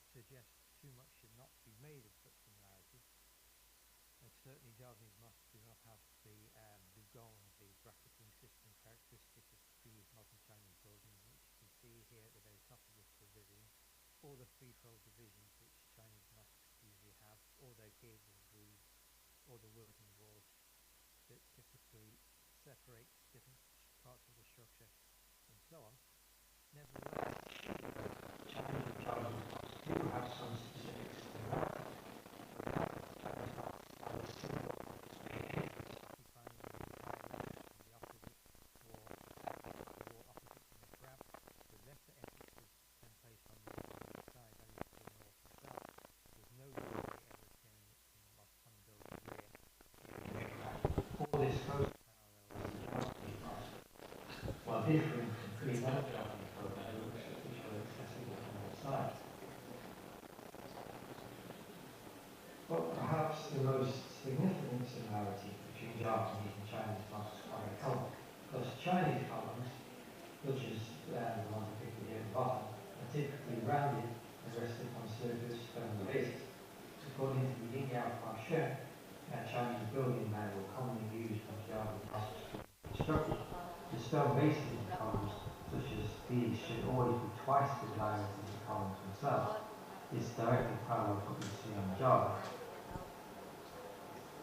suggests too much should not be made of such similarities, and certainly Javanese mosques do not have the dugong, the bracketing system characteristic of pre-modern Chinese buildings, which you can see here at the very top of this pavilion, or the threefold divisions which Chinese mosques usually have, or their gable roofs, or the wooden walls that typically separate different parts of the structure, and so on. Nevertheless, Chinese and Javanese mosques do have some specific similarities. While differing from pre-modern Javanese buildings which were accessible from all sides. But perhaps the most significant similarity between Javanese and Chinese mosques are in color, because Chinese columns, such as the ones depicted here at the bottom, are typically rounded and rest upon surface stone bases. According to the Yin Yao Fa Shen, a Chinese building manual commonly used by Javanese mosques to be constructed, the stone bases of the columns, such as these, should always be twice the diameter of the columns themselves. This directly parallels what you see on Java.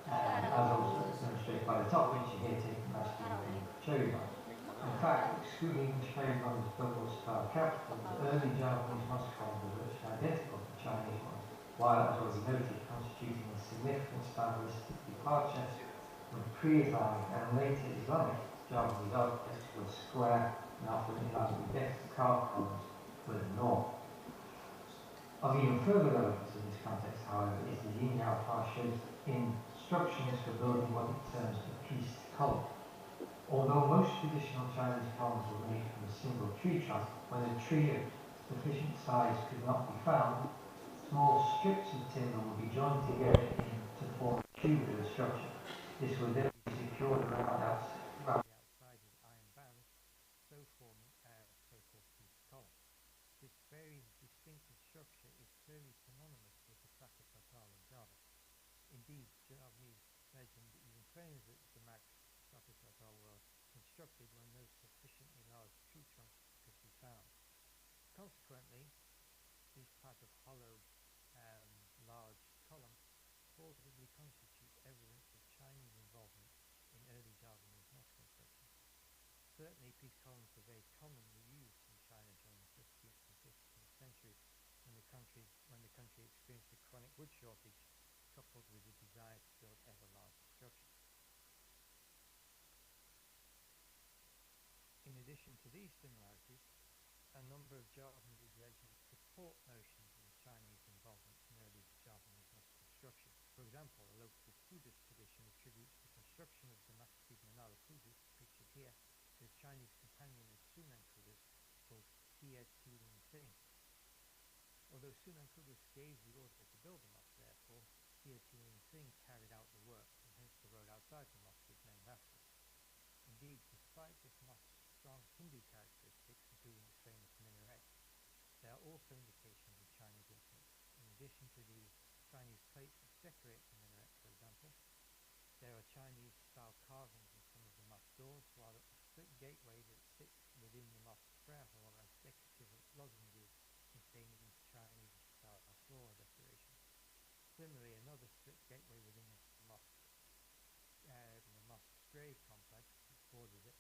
As also demonstrated by the top picture here taken by the cherry bomb. In fact, excluding the cherry bomb's double star capital, the early Javanese mosque columns were virtually identical to Chinese ones, while, as already noted, constituting a significant stylistic departure from pre-Islamic and later Islamic Javanese architects were square and often elaborately decked carved columns were the norm. Of even further relevance in this context, however, is the Yin Yao Fa Shen's instructions for building what it terms a pieced column. Although most traditional Chinese columns were made from a single tree trunk, when a tree of sufficient size could not be found, small strips of timber would be joined together to form a tubular structure. This would then be secured around the outside with iron bands, so forming a so-called pieced column. This very distinctive structure is clearly synonymous with the Krakatau of Java. Indeed, Javanese legend even claims that the Max Krakatau were constructed when no sufficiently large tree trunks could be found. Consequently, this type of hollow, large column plausibly constitutes evidence of Chinese involvement in early Javanese mosque construction. Certainly, piece columns were very commonly used in China during the 15th and 16th centuries, when the country experienced a chronic wood shortage, coupled with the desire to build ever larger structures. In addition to these similarities, a number of Javanese legends support notions of Chinese involvement in early Javanese mosque construction. For example, a local Buddhist tradition attributes the construction of the massive Menara Kudus, pictured here, to a Chinese companion of Sunan Kudus called Tia Tiling Sing. Although Sunan Kudus gave the order to build the mosque, therefore, Tia Tiling Sing carried out the work, and hence the road outside the mosque is named after it. Indeed, despite this mosque's strong Hindu characteristics, including its famous minaret, there are also indications of Chinese influence. In addition to the Chinese plates which decorate the minaret, for example, there are Chinese-style carvings in some of the mosque doors, while at the split gateway that sits within the mosque prayer hall are decorative lozenges containing Chinese-style floral decoration. Similarly, another split gateway within the mosque's grave complex, which borders it,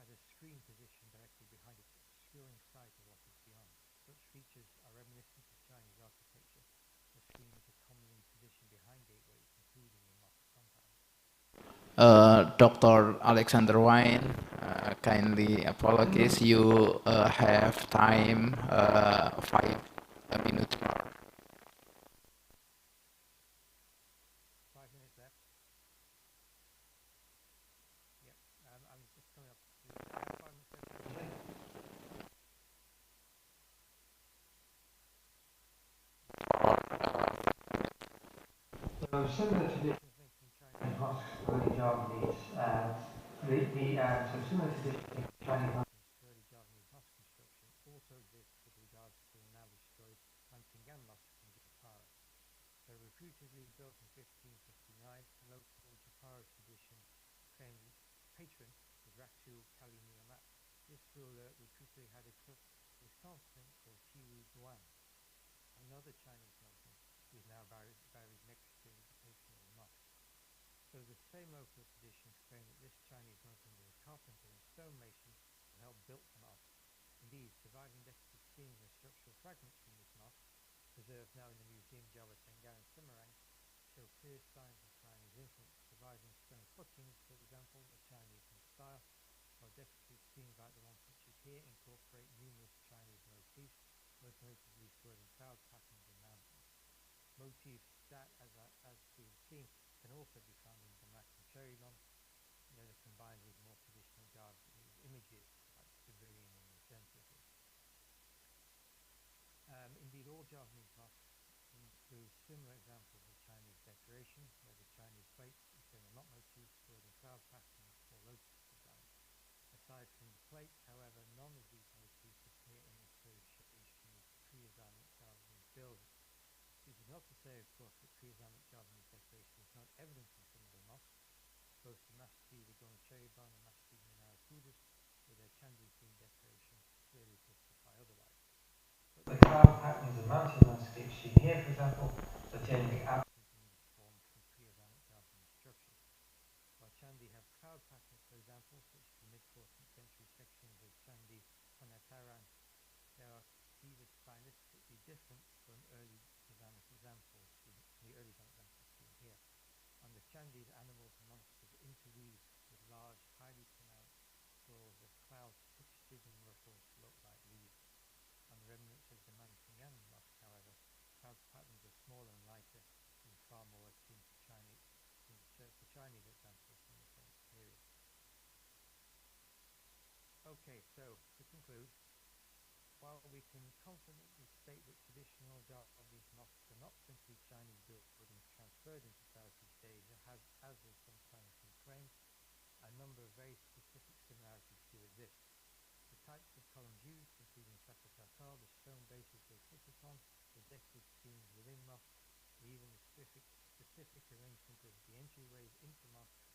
has a screen positioned directly behind it, obscuring sight of what is beyond. Such features are reminiscent of Chinese architecture, where screens are commonly positioned behind gateways, including in mosque compounds. Dr. Alexander Wine, kindly apologies, you have time 5 minutes more. left. Yep, I'm just coming up. Do you have 5 minutes left? So similar traditions linked in Chinese mosques to early Javanese, so similar traditions linked in Chinese mosques to early Javanese mosque construction also exist with regards to the now destroyed Mantingan Mosque in Jepara. So reputedly built in 1559, local Jepara tradition claims its patron was Ratu Kali Niamat. This ruler reputedly had a close confidant called Chiwu Duan, another Chinese Muslim who is now buried next to the patron of the mosque. So the same local traditions claim that this Chinese Muslim was a carpenter and stonemason who helped build the mosque. Indeed, surviving decorative scenes and structural fragments from this mosque, preserved now in the Museum Java Tengah in Semarang, show clear signs of Chinese influence. Surviving stone footings, for example, are Chinese in style, while decorative scenes like the one pictured here incorporate numerous Chinese motifs, most notably swirling cloud patterns and mountains. Motifs that, as we've seen, can also be found in Damak and Cherylon, that are combined with more traditional Javanese images like civilian in the center here. Indeed, all Javanese mosques include similar examples of Chinese decoration, whether Chinese plates, eternal knot motifs, swirling cloud patterns, or lotus designs. Aside from the plates, however, none of these motifs appear in association with pre-Islamic Javanese buildings. This is not to say, of course, that pre-Islamic Javanese decoration is not evident in some of the mosques. Both the Masjid Agung Cheribon and Masjid Menara Kudus, with their Chandri-themed decoration, clearly testify otherwise. But the cloud patterns and mountain landscapes seen here, for example, are generally absent in the form from pre-Islamic Javanese structures. While Chandi have cloud patterns, for example, such as the mid-14th century sections of Chandi Penataran, these are stylistically different from early Islamic examples seen here. On the Chandis, animals and monsters interweave with large, highly pronounced swirls of clouds textured and ruffled to look like leaves. On the remnants of the Mantingan Mosque, however, cloud patterns are smaller and lighter, being far more akin to Chinese examples from the same period. Okay, so to conclude, while we can confidently state that traditional Javanese mosques are not simply Chinese buildings transferred into Southeast Asia, as has sometimes been claimed, a number of very specific similarities do exist. The types of columns used, including sakotakal, the stone bases they sit upon, the decorative scenes within mosques, and even the specific arrangement of the entryways into mosques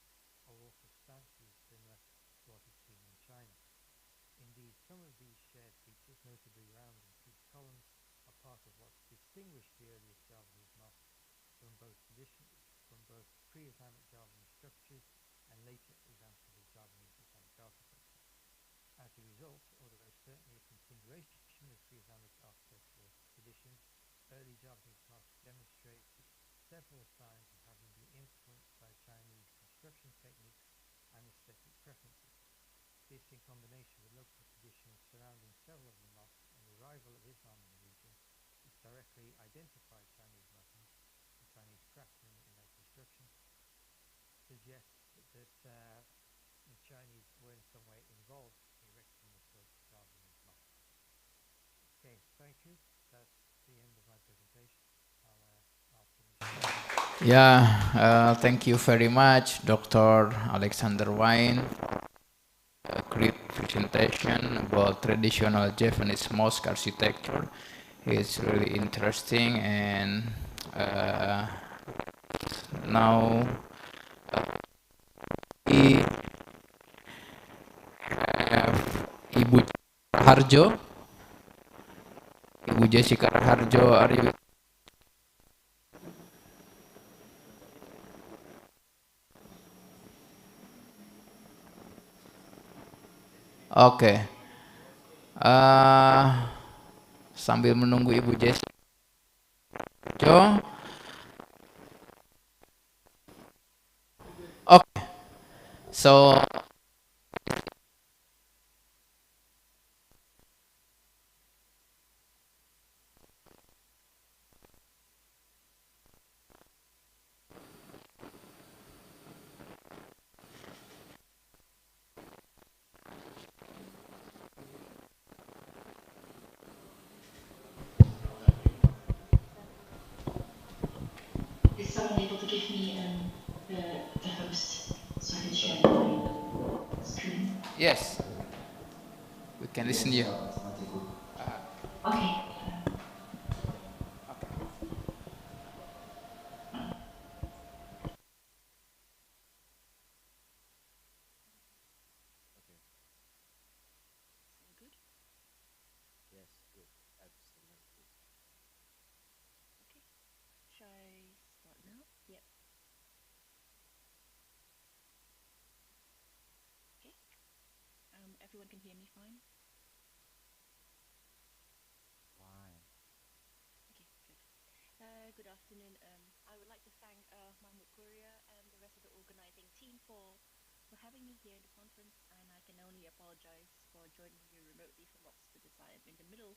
are all substantially similar to what is seen in China. Indeed, some of these shared features, notably round and peaked columns, are part of what distinguished the earliest Javanese mosques from both pre-Islamic Javanese structures and later examples of Javanese Islamic architecture. As a result, although certainly a continuation of pre-Islamic architectural traditions, early Javanese mosques demonstrate several signs of having been influenced by Chinese construction techniques and aesthetic preferences. This, in combination with local traditions surrounding several of the mosques and the arrival of Islam in the region, which directly identified Chinese Muslims and Chinese craftsmen in their construction, suggests that the Chinese were in some way involved in erecting the first Javanese mosque. Okay, thank you. That's the end of my presentation. I'll finish. Yeah, thank you very much, Dr. Alexander Wine. A great presentation about traditional Japanese mosque architecture. It's really interesting, and now we have Ibu Harjo. Ibu Jessica Harjo, are you? Oke. Sambil menunggu Ibu Jessica Harjo. Oke. So someone able to give me the host so I can share my screen? Yes, we can listen to you. Okay. Good? Yes, good. Excellent. Okay. Shall I start now? Yep. Okay. Everyone can hear me fine? Fine. Okay, good. Good afternoon. I would like to thank Mahmoud Korea and the rest of the organizing team for having me here in the conference, and I can only apologize for joining you remotely from Oxford as I am in the middle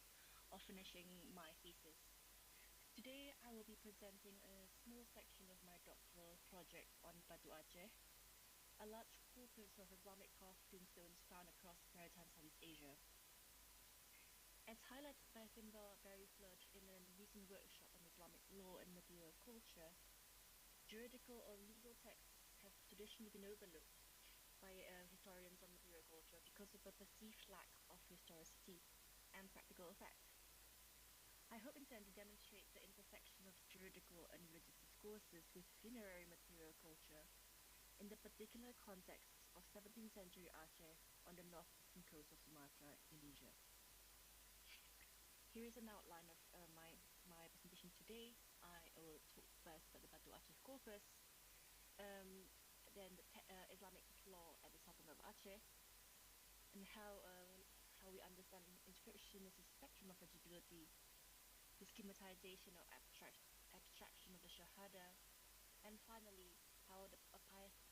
of finishing my thesis. Today, I will be presenting a small section of my doctoral project on Batu Aceh, a large corpus of Islamic carved tombstones found across maritime Southeast Asia. As highlighted by Finbar Barry Flood in a recent workshop on Islamic law and material culture, juridical or legal texts have traditionally been overlooked by historians on material culture because of a perceived lack of historicity and practical effect. I hope in turn to demonstrate the intersection of juridical and religious discourses with funerary material culture in the particular contexts of 17th century Aceh on the northeastern coast of Sumatra, Indonesia. Here is an outline of my presentation today. I will talk first about the Batu Aceh corpus, then the Islamic law at the Sultanate of Aceh, and how we understand inscription as a spectrum of legibility, the schematization or abstraction of the Shahada, and finally, how the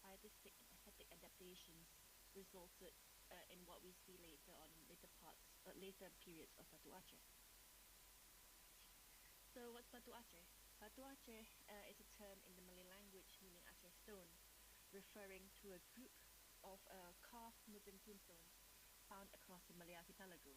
pietistic and aesthetic adaptations resulted in what we see later on in later periods of Batu Aceh. So what's Batu Aceh? Batu Aceh is a term in the Malay language meaning Aceh stone, referring to a group of carved Muslim tombstones found across the Malay archipelago.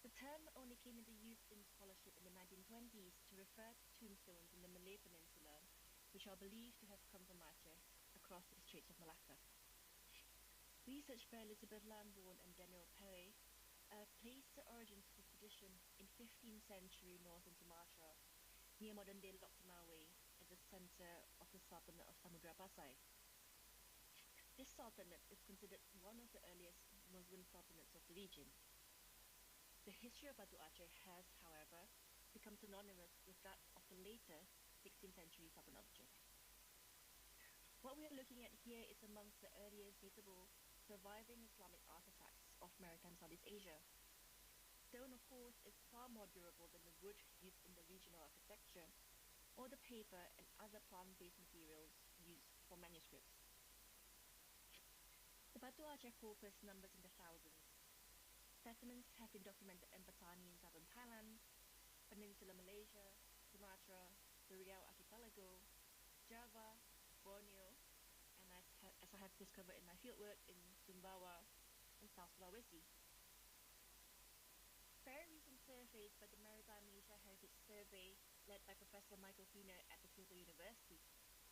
The term only came into use in scholarship in the 1920s to refer to tombstones in the Malay Peninsula, which are believed to have come from Aceh across the Straits of Malacca. Research by Elizabeth Lambourne and Daniel Perry placed the origins of this tradition in 15th century northern Sumatra, near modern-day Lok Ternawai, at the center of the Sultanate of Samudra Pasai. This sultanate is considered one of the earliest Muslim sultanates of the region. The history of Batu Aceh has, however, become synonymous with that of the later 16th century Sultanate of Aceh. What we are looking at here is amongst the earliest datable surviving Islamic artifacts of maritime Southeast Asia. Stone, of course, is far more durable than the wood used in the regional architecture, or the paper and other plant-based materials used for manuscripts. The Batu Aceh corpus numbers in the thousands. Specimens have been documented in Patani in southern Thailand, Peninsula Malaysia, Sumatra, the Riau Archipelago, Java, Borneo, and as I have discovered in my fieldwork in Sumbawa and South Sulawesi. Very recent surveys by the Maritime Asia Heritage Survey, led by Professor Michael Feener at the Kyoto University,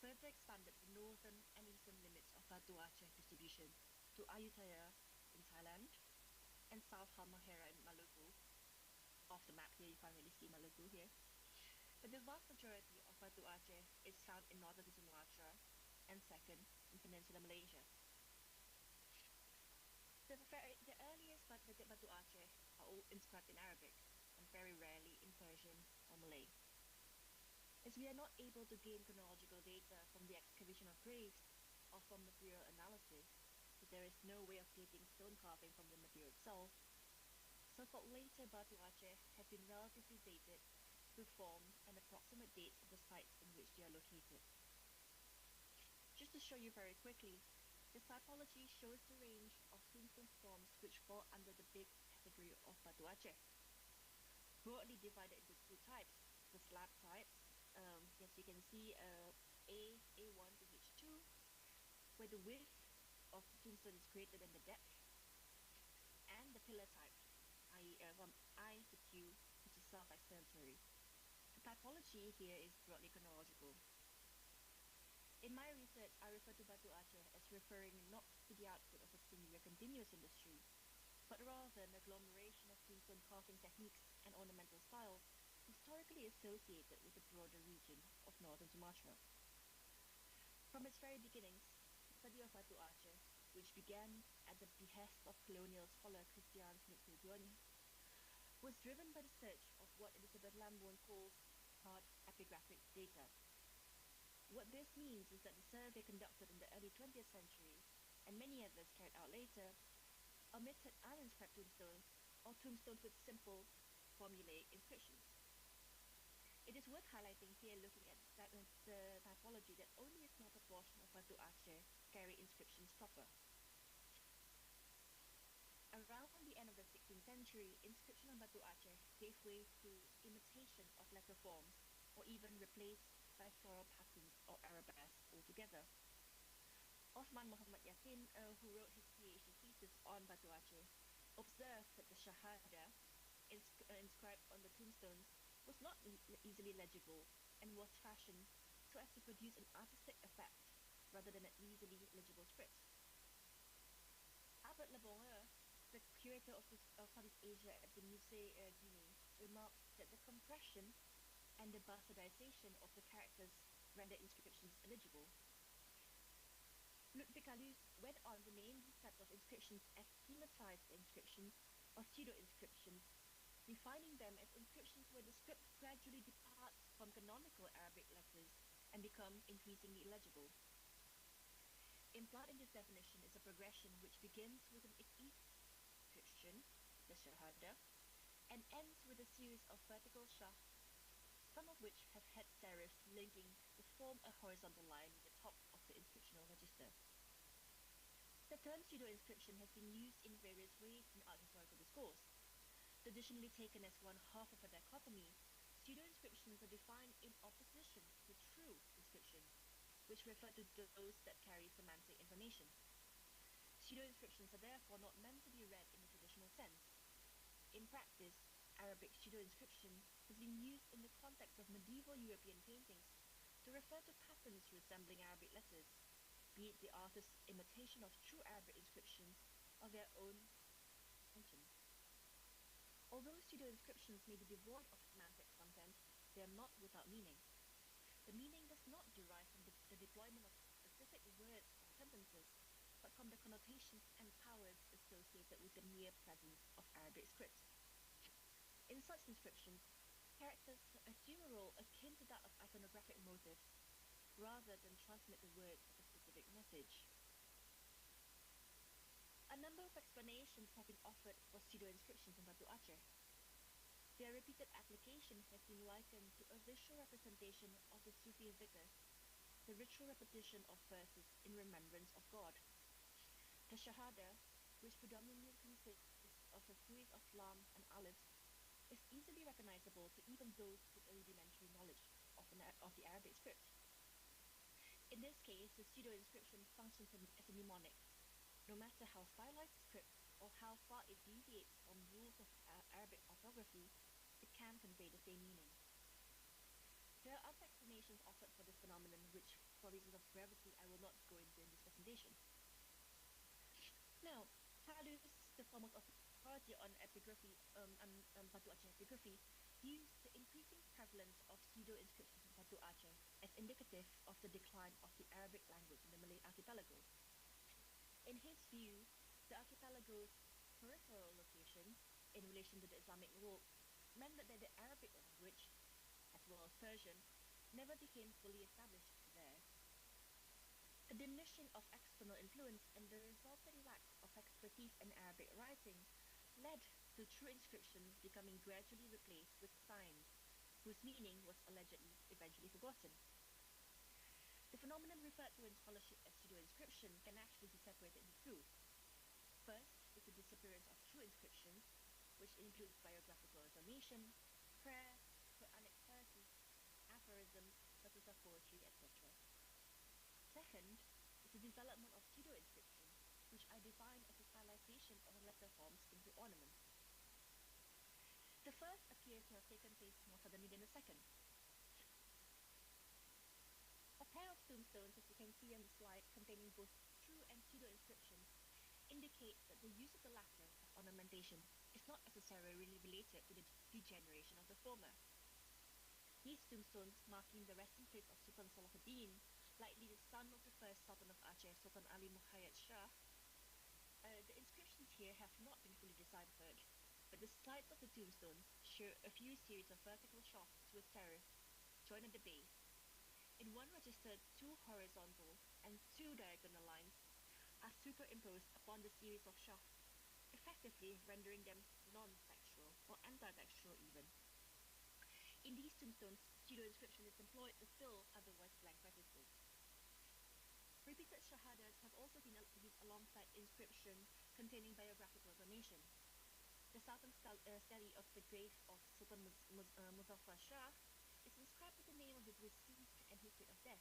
further expanded the northern and eastern limits of Batu Aceh distribution to Ayutthaya in Thailand and South Halmahera in Maluku. Off the map here, you can't really see Maluku here. But the vast majority of Batu Aceh is found in northern Sumatra and second in Peninsular Malaysia. The earliest Batu Aceh are all inscribed in Arabic and very rarely in Persian or Malay. As we are not able to gain chronological data from the excavation of graves or from material analysis, as there is no way of dating stone carving from the material itself, so-called later Batu Aceh have been relatively dated through forms and approximate dates of the sites in which they are located. Just to show you very quickly, this typology shows the range of tombstone forms which fall under the big category of Batu Aceh. Broadly divided into two types, the slab types, as you can see, A1 to H2, where the width of the tombstone is greater than the depth, and the pillar type, i.e. From I to Q, which is self-explanatory. The typology here is broadly chronological. research, I refer to Batu Aceh as referring not to the output of a singular continuous industry, but rather an agglomeration of tombstone carving techniques and ornamental styles historically associated with the broader region of northern Sumatra. From its very beginnings, the study of Batu Aceh, which began at the behest of colonial scholar Christian Smith-Pilgioni, was driven by the search of what Elizabeth Lambourne calls hard epigraphic data. What this means is that the survey conducted in the early 20th century, and many others carried out later, omitted uninscribed tombstones or tombstones with simple, formulaic inscriptions. It is worth highlighting here, looking at the typology, that only a small proportion of Batu Aceh carry inscriptions proper. Around the end of the 16th century, inscription on Batu Aceh gave way to imitation of letter forms, or even replaced by floral patterns or arabesques altogether. Osman Muhammad Yasin, who wrote his PhD thesis on Batu Aceh, observed that the Shahada inscribed on the tombstones was not easily legible and was fashioned so as to produce an artistic effect rather than an easily legible script. Albert Le Bonheur, the curator of Southeast Asia at the Musée Guinée, remarked that the compression and the bastardization of the characters rendered inscriptions illegible. Ludwig Calus went on to name these types of inscriptions as schematized inscriptions or pseudo-inscriptions, defining them as inscriptions where the script gradually departs from canonical Arabic letters and become increasingly illegible. Implied in this definition is a progression which begins with an inscription, the Shahada, and ends with a series of vertical shafts, some of which have head serifs linking to form a horizontal line at the top of the inscriptional register. The term pseudo-inscription has been used in various ways in art historical discourse. Traditionally taken as one half of a dichotomy, pseudo-inscriptions are defined in opposition to true inscriptions, which refer to those that carry semantic information. Pseudo-inscriptions are therefore not meant to be read in the traditional sense. In practice, Arabic pseudo-inscription has been used in the context of medieval European paintings to refer to patterns resembling Arabic letters, be it the artist's imitation of true Arabic inscriptions or their own invention. Although pseudo-inscriptions may be devoid of semantic content, they are not without meaning. The meaning does not derive from the deployment of specific words or sentences, but from the connotations and powers associated with the mere presence of Arabic script. In such inscriptions, characters assume a role akin to that of iconographic motifs, rather than transmit the words of a specific message. A number of explanations have been offered for pseudo-inscriptions in Batu Aceh. Their repeated application has been likened to a visual representation of the Sufi zikrs, the ritual repetition of verses in remembrance of God. The Shahada, which predominantly consists of a series of lam and alifs, is easily recognizable to even those with a rudimentary knowledge of the Arabic script. In this case, the pseudo-inscription functions as a mnemonic. No matter how stylized the script or how far it deviates from rules of Arabic orthography, it can convey the same meaning. There are other explanations offered for this phenomenon, which, for reasons of brevity, I will not go into in this presentation. Now, Calus, the foremost authority on epigraphy, Batu Aceh epigraphy, views the increasing prevalence of pseudo-inscriptions in Batu Aceh as indicative of the decline of the Arabic language in the Malay archipelago. In his view, the archipelago's peripheral location in relation to the Islamic world meant that the Arabic language, as well as Persian, never became fully established there. The diminishing of external influence and the resulting lack of expertise in Arabic writing led to true inscriptions becoming gradually replaced with signs, whose meaning was allegedly eventually forgotten. The phenomenon referred to in scholarship as pseudo-inscription can actually be separated into two. First is the disappearance of true inscriptions, which includes biographical information, prayer, Quranic verses, aphorisms, qasida poetry, etc. Second is the development of pseudo-inscription, which I define as the stylization of letter forms into ornaments. The first appears to have taken place more suddenly than the second. pair of tombstones, as you can see on the slide, containing both true and pseudo inscriptions, indicate that the use of the latter as ornamentation is not necessarily related to the degeneration of the former. These tombstones, marking the resting place of Sultan Salahuddin, likely the son of the first Sultan of Aceh, Sultan Ali Muhayyad Shah. The inscriptions here have not been fully deciphered, but the sides of the tombstones show a few series of vertical shafts with serif joined at the base. In one register, 2 horizontal and 2 diagonal lines are superimposed upon the series of shafts, effectively rendering them non-textual or anti-textual even. In these tombstones, pseudo inscription is employed to fill otherwise blank registers. Repeated shahadas have also been used alongside inscription containing biographical information. The southern stele of the grave of Sultan Muzaffar Shah is inscribed with the name of the deceased and his date of death,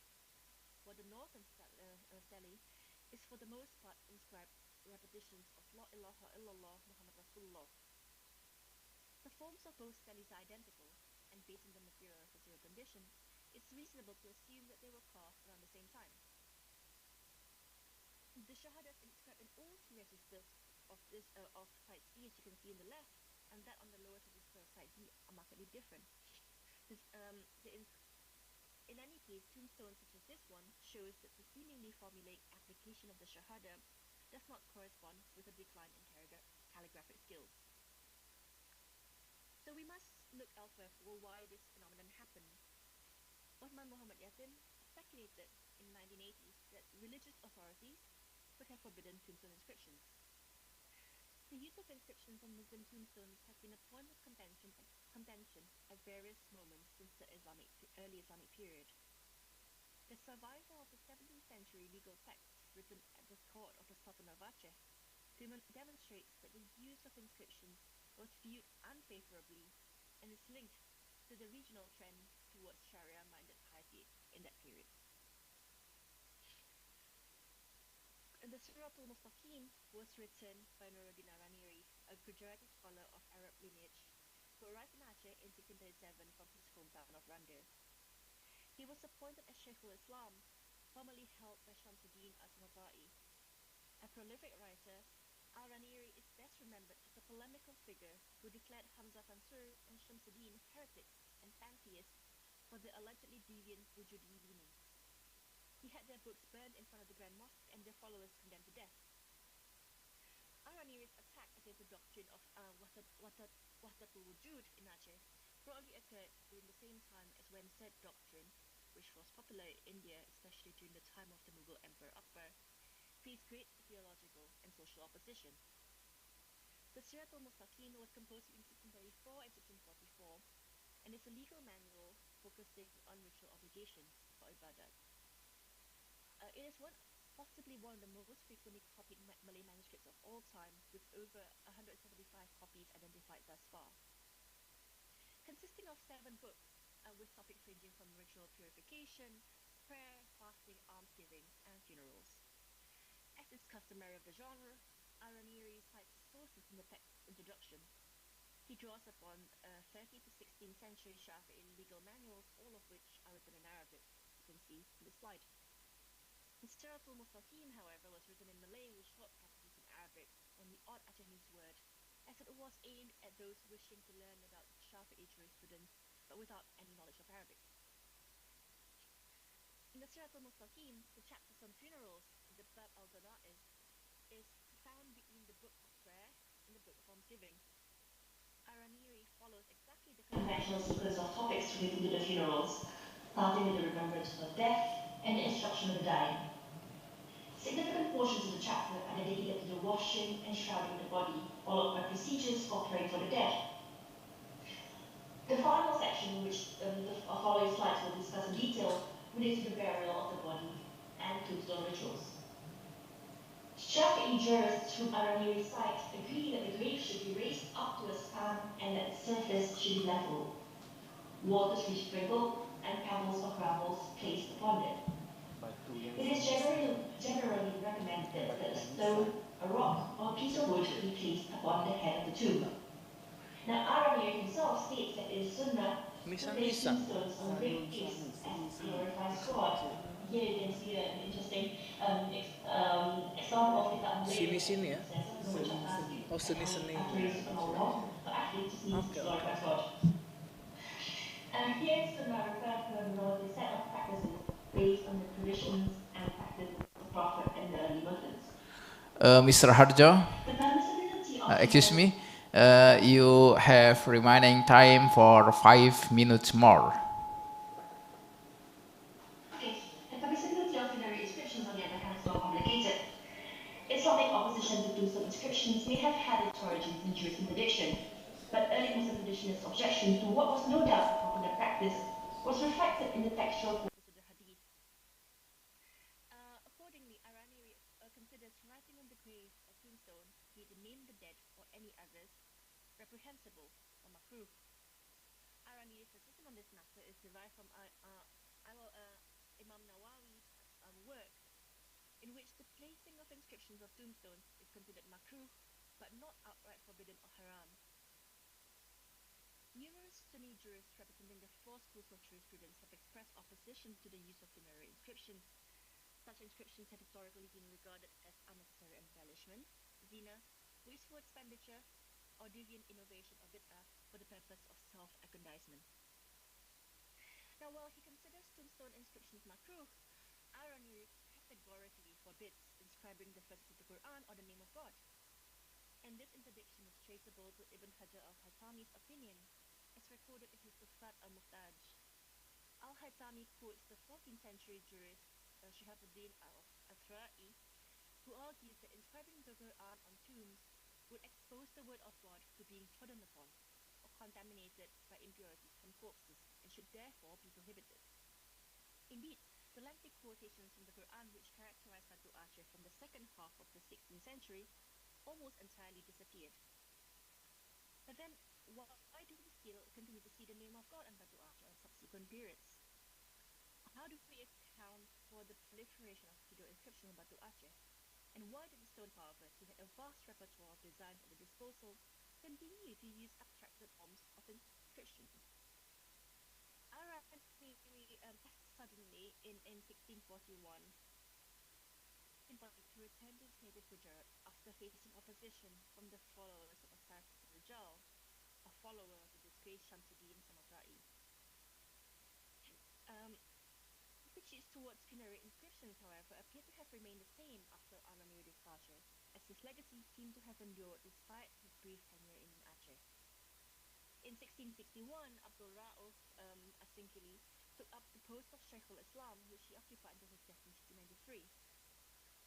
while the northern stele is for the most part inscribed repetitions of La ilaha illallah Muhammad Rasulullah. The forms of both steles are identical, and based on the material and physical condition, it's reasonable to assume that they were carved around the same time. The shahadas inscribed in all 3 registers of side C, as you can see on the left, and that on the lowest register of side D are markedly different. In any case, tombstones such as this one shows that the seemingly formulaic application of the shahada does not correspond with a decline in calligraphic skills. So we must look elsewhere for why this phenomenon happened. Osman Muhammad Yassin speculated in the 1980s that religious authorities would have forbidden tombstone inscriptions. The use of inscriptions on Muslim tombstones has been a point of contention at various moments since the early Islamic period. The survival of the 17th century legal texts written at the court of the Sultan of Aceh demonstrates that the use of inscriptions was viewed unfavorably and is linked to the regional trend towards Sharia-minded piety in that period. The Siratul Mustaqim was written by Nuruddin Araniri, a Gujarati scholar of Arab lineage, who arrived in Aceh in 1637 from his hometown of Randir. He was appointed as Shaykhul Islam, formerly held by Shamsuddin As-Muta'i. A prolific writer, Araniri is best remembered as a polemical figure who declared Hamzah Mansur and Shamsuddin heretics and pantheists for their allegedly deviant Wujudi leanings. He had their books burned in front of the Grand Mosque and their followers condemned to death. Araniri's attack against the doctrine of Wahdatul Wujud in Aceh probably occurred during the same time as when said doctrine, which was popular in India, especially during the time of the Mughal Emperor Akbar, faced great theological and social opposition. The Siratul Mustaqim was composed between 1634 and 1644 and is a legal manual focusing on ritual obligations for ibadat. It is possibly one of the most frequently copied Malay manuscripts of all time, with over 175 copies identified thus far. Consisting of 7 books, with topics ranging from ritual purification, prayer, fasting, almsgiving, and funerals. As is customary of the genre, Araniri cites sources in the text's introduction. He draws upon 13th to 16th century Shafi'i legal manuals, all of which are written in Arabic, as you can see in the slide. The Siratul Mustaqim, however, was written in Malay with short passages in Arabic and the odd Acehese word, as it was aimed at those wishing to learn about Shafi'i jurisprudence but without any knowledge of Arabic. In the Siratul Mustaqim, the chapters on funerals, the Bab al-Janaiz, is found between the Book of Prayer and the Book of Almsgiving. Araniri follows exactly the conventional sequence of topics related to the funerals, starting with the remembrance of death and the instruction of the dying. Significant portions of the chapter are dedicated to the washing and shrouding the body, followed by procedures for praying for the dead. The final section, which the following slides will discuss in detail, relates to the burial of the body and tombstone rituals. Shafi'i jurists whom Araniri cites agree that the grave should be raised up to a span and that its surface should be level. Water should be sprinkled and pebbles or gravels placed upon it. It is generally recommended that a stone, a rock, or a piece of wood be placed upon the head of the tomb. Now, Araniri himself states that it is sunnah to place tombstones on the grave case as it glorifies God, here you can see an interesting example of kita Sini-sini ya? Seni-seni. Oh, seni-seni. After for athletes just needs to explore effort. Here is America developed a set of practices based on the traditions and practices of the Prophet and the early Muslims. Mr. Harjo, The permissibility of excuse me, you have remaining time for 5 minutes more. The permissibility of funerary inscriptions, on the other hand, is more complicated. Islamic opposition to tombstone inscriptions may have had its origins in Jewish interdiction, but early Muslim traditionalists' objection to what was no doubt a popular practice was reflected in the textual quotes of the Hadith. Accordingly, Irani considers writing on the grave or tombstone, be it the name of the dead or any others, reprehensible or makruh. Irani's position on this matter is derived from Imam Nawawi's work, in which the placing of inscriptions of tombstones is considered makruh, but not outright forbidden or haram. Numerous Sunni jurists representing the four schools of jurisprudence have expressed opposition to the use of funerary inscriptions. Such inscriptions have historically been regarded as unnecessary embellishment, zina, wasteful expenditure, or deviant innovation or bid'ah for the purpose of self-aggrandizement. Now, while he considers tombstone inscriptions makruh, Irani categorically forbids inscribing the verses of the Quran or the name of God. And this interdiction is traceable to Ibn Hajar al-Haytami's opinion, as recorded in his Pusat al-Muhtaj. Al-Haytami quotes the 14th century jurist Shihabuddin al-Athra'i, who argues that inscribing the Quran on tombs would expose the word of God to being trodden upon or contaminated by impurities from corpses and should therefore be prohibited. Indeed, the lengthy quotations from the Quran which characterize Batu Aceh from the second half of the 16th century almost entirely disappeared. But then, why do we still continue to see the name of God on Batu Aceh in subsequent periods? How do we account for the proliferation of Tidur inscriptions on Batu Aceh? And why did the stone carvers, who had a vast repertoire of designs at their disposal, continue to use abstracted forms of inscription? Irani suddenly, in 1641, to return to his native Gujarat after facing opposition from the followers of Syarif Rijal, a follower of the disgraced Shamsuddin Samarkand. Attitudes towards funerary inscriptions, however, appear to have remained the same after Irani's departure, as his legacy seemed to have endured despite his brief tenure in Aceh. In 1661, Abdul Rauf Asingkili took up the post of Sheikhul Islam, which he occupied until his death in 1693.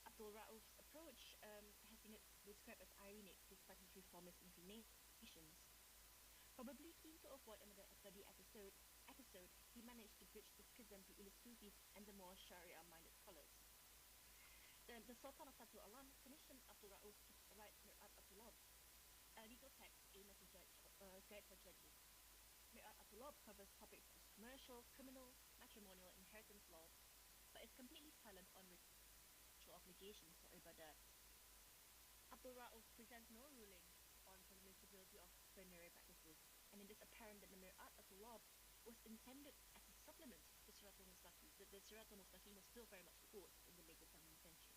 Abdul Rauf's approach has been described as ironic despite his reformist inclinations. Probably keen to avoid another bloody episode, he managed to bridge the schism between the Sufis and the more Sharia-minded scholars. The Sultan of Batu Alam commissioned Abdul Rauf to write Mir'at Abdullah, a legal text aimed as a guide for judges. Mir'at Abdullah covers topics such as commercial, criminal, matrimonial, and inheritance law, but is completely silent on ritual obligations or ibadat. Abdul Rauf presents no ruling on permissibility of funerary practices, and it is apparent that the Mir'at Abdullah was intended as a supplement to Siratul Mustaqim. The Siratul Mustaqim was still very much quoted in the later 17th century.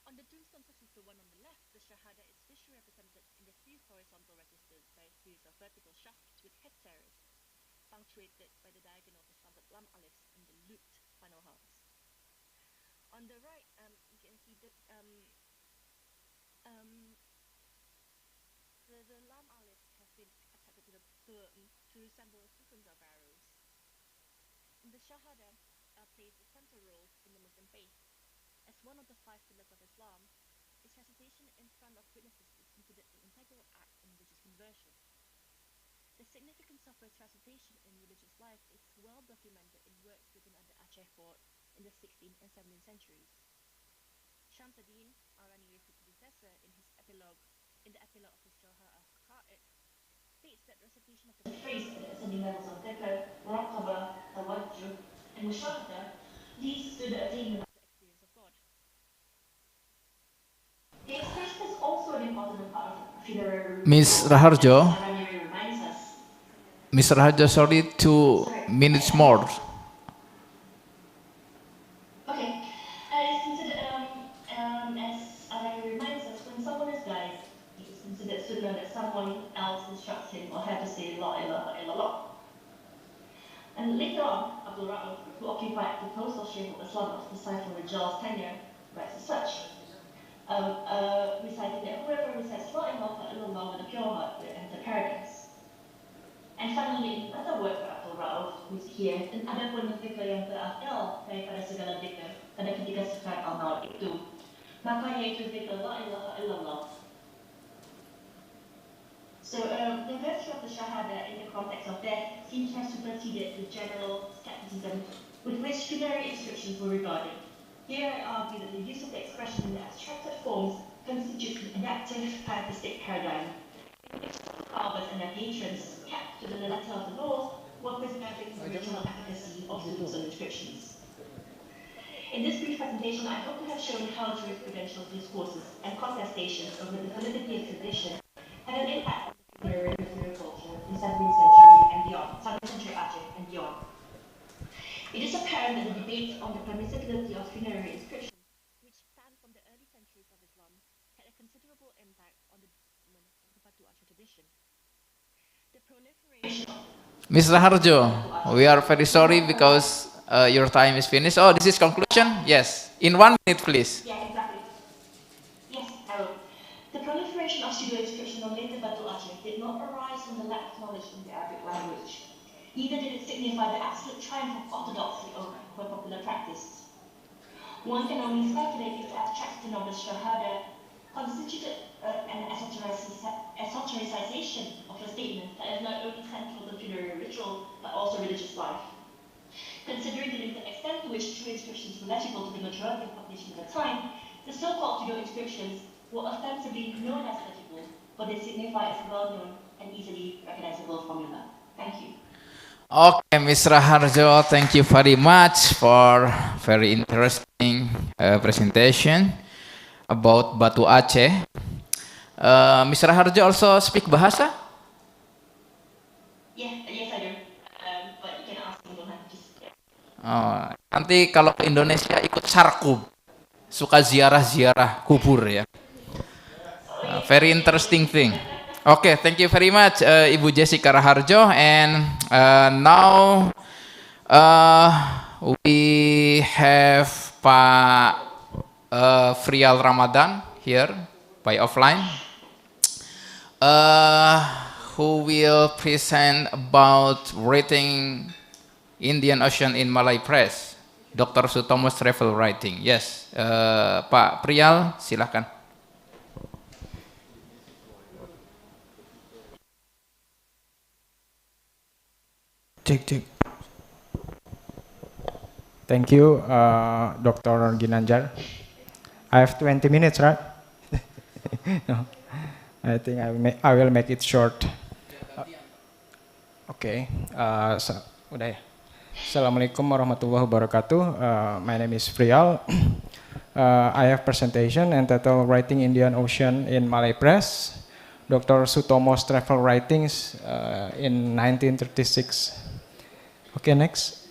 On the tombstone such as the one on the left, the Shahada is visually represented in the three horizontal registers by a series of vertical shafts with head terrace, punctuated by the diagonal to slanted lam alifs and the looped final halves. On the right, you can see that the lam alifs have been attached to resemble a sequence of arrows. And the Shahada plays a central role in the Muslim faith. As one of the 5 pillars of Islam, its recitation in front of witnesses is considered an integral act in religious conversion. The significance of its recitation in religious life is well documented in works written at the Aceh fort in the 16th and 17th centuries. Shamsuddin, Irani's predecessor, in the epilogue of his Jawhar al-Haqa'iq, states that recitation of the phrase at the ascending levels of dhikr, muraqabah, tawajjuh, and mushahada leads to the attainment of the experience of God. The expression is also an important part of funerary Ms. Raharjo, reminds us. Mr. Raharjo, sorry, 2 minutes more. that someone else instructs him or her to say La ilaha illallah. And later on, Abdul Rauf, who occupied the post of Shaykh al-Islam after Saiful Rajal's tenure, writes as such, reciting that whoever recites La ilaha illallah with a pure heart will enter paradise. And finally, another word for Abdul Rauf, who's here, dan ada pun zikr yang terafdal daripada segala zikr pada ketika sekar al-maut itu, maka yaitu zikr La ilaha illallah. So the virtue of the Shahada in the context of death seems to have superseded the general skepticism with which funerary inscriptions were regarded. Here I argue that the use of the expression in the abstracted forms constitutes an adaptive pietistic paradigm. Carvers and their patrons kept to the letter of the law while preserving the original efficacy of the books and inscriptions. In this brief presentation, I hope to have shown how jurisprudential discourses and contestations over the validity of tradition had an impact on the funerary culture in 17th century and beyond, 17th century Aceh and beyond. It is apparent that the debate on the permissibility of funerary inscriptions, which span from the early centuries of Islam, had a considerable impact on the development of the Batu Aceh tradition. The proliferation of Mr. Harjo, we are very sorry because your time is finished. Oh, this is conclusion? Yes. In 1 minute, please. Yeah, exactly. Yes, I will. The proliferation of pseudo-inscription on later Batu Aceh did not arise from the lack of knowledge in the Arabic language. Neither did it signify the absolute triumph of orthodoxy over popular practice. One can only speculate if the abstraction of the Shahada constituted an esotericization of a statement that is not only central to funerary ritual, but also religious life. Considering the limited extent to which true inscriptions were legible to the majority of the population at the time, the so-called pseudo inscriptions were ostensibly known as legible, but they signify a well-known and easily recognizable formula. Thank you. Okay, Mr. Harjo, thank you very much for very interesting presentation about Batu Aceh. Mr. Harjo also speak bahasa? Yes, I do. But you can ask me, don't have to just... Oh, nanti kalau ke Indonesia ikut sarkub, suka ziarah-ziarah kubur ya. Very interesting thing. Okay, thank you very much, Ibu Jessica Raharjo. And now we have Pak Frial Ramadan here by offline, who will present about writing Indian Ocean in Malay Press. Dr. Sutomo's travel writing. Yes, Pak Frial, silakan. Cek. Thank you, Dr. Ginanjar. I have 20 minutes, right? No, I think I will make it short. Okay. Udah ya. Assalamualaikum warahmatullahi wabarakatuh. My name is Frial. I have presentation entitled Writing Indian Ocean in Malay Press. Dr. Sutomo's travel writings in 1936. Okay, next.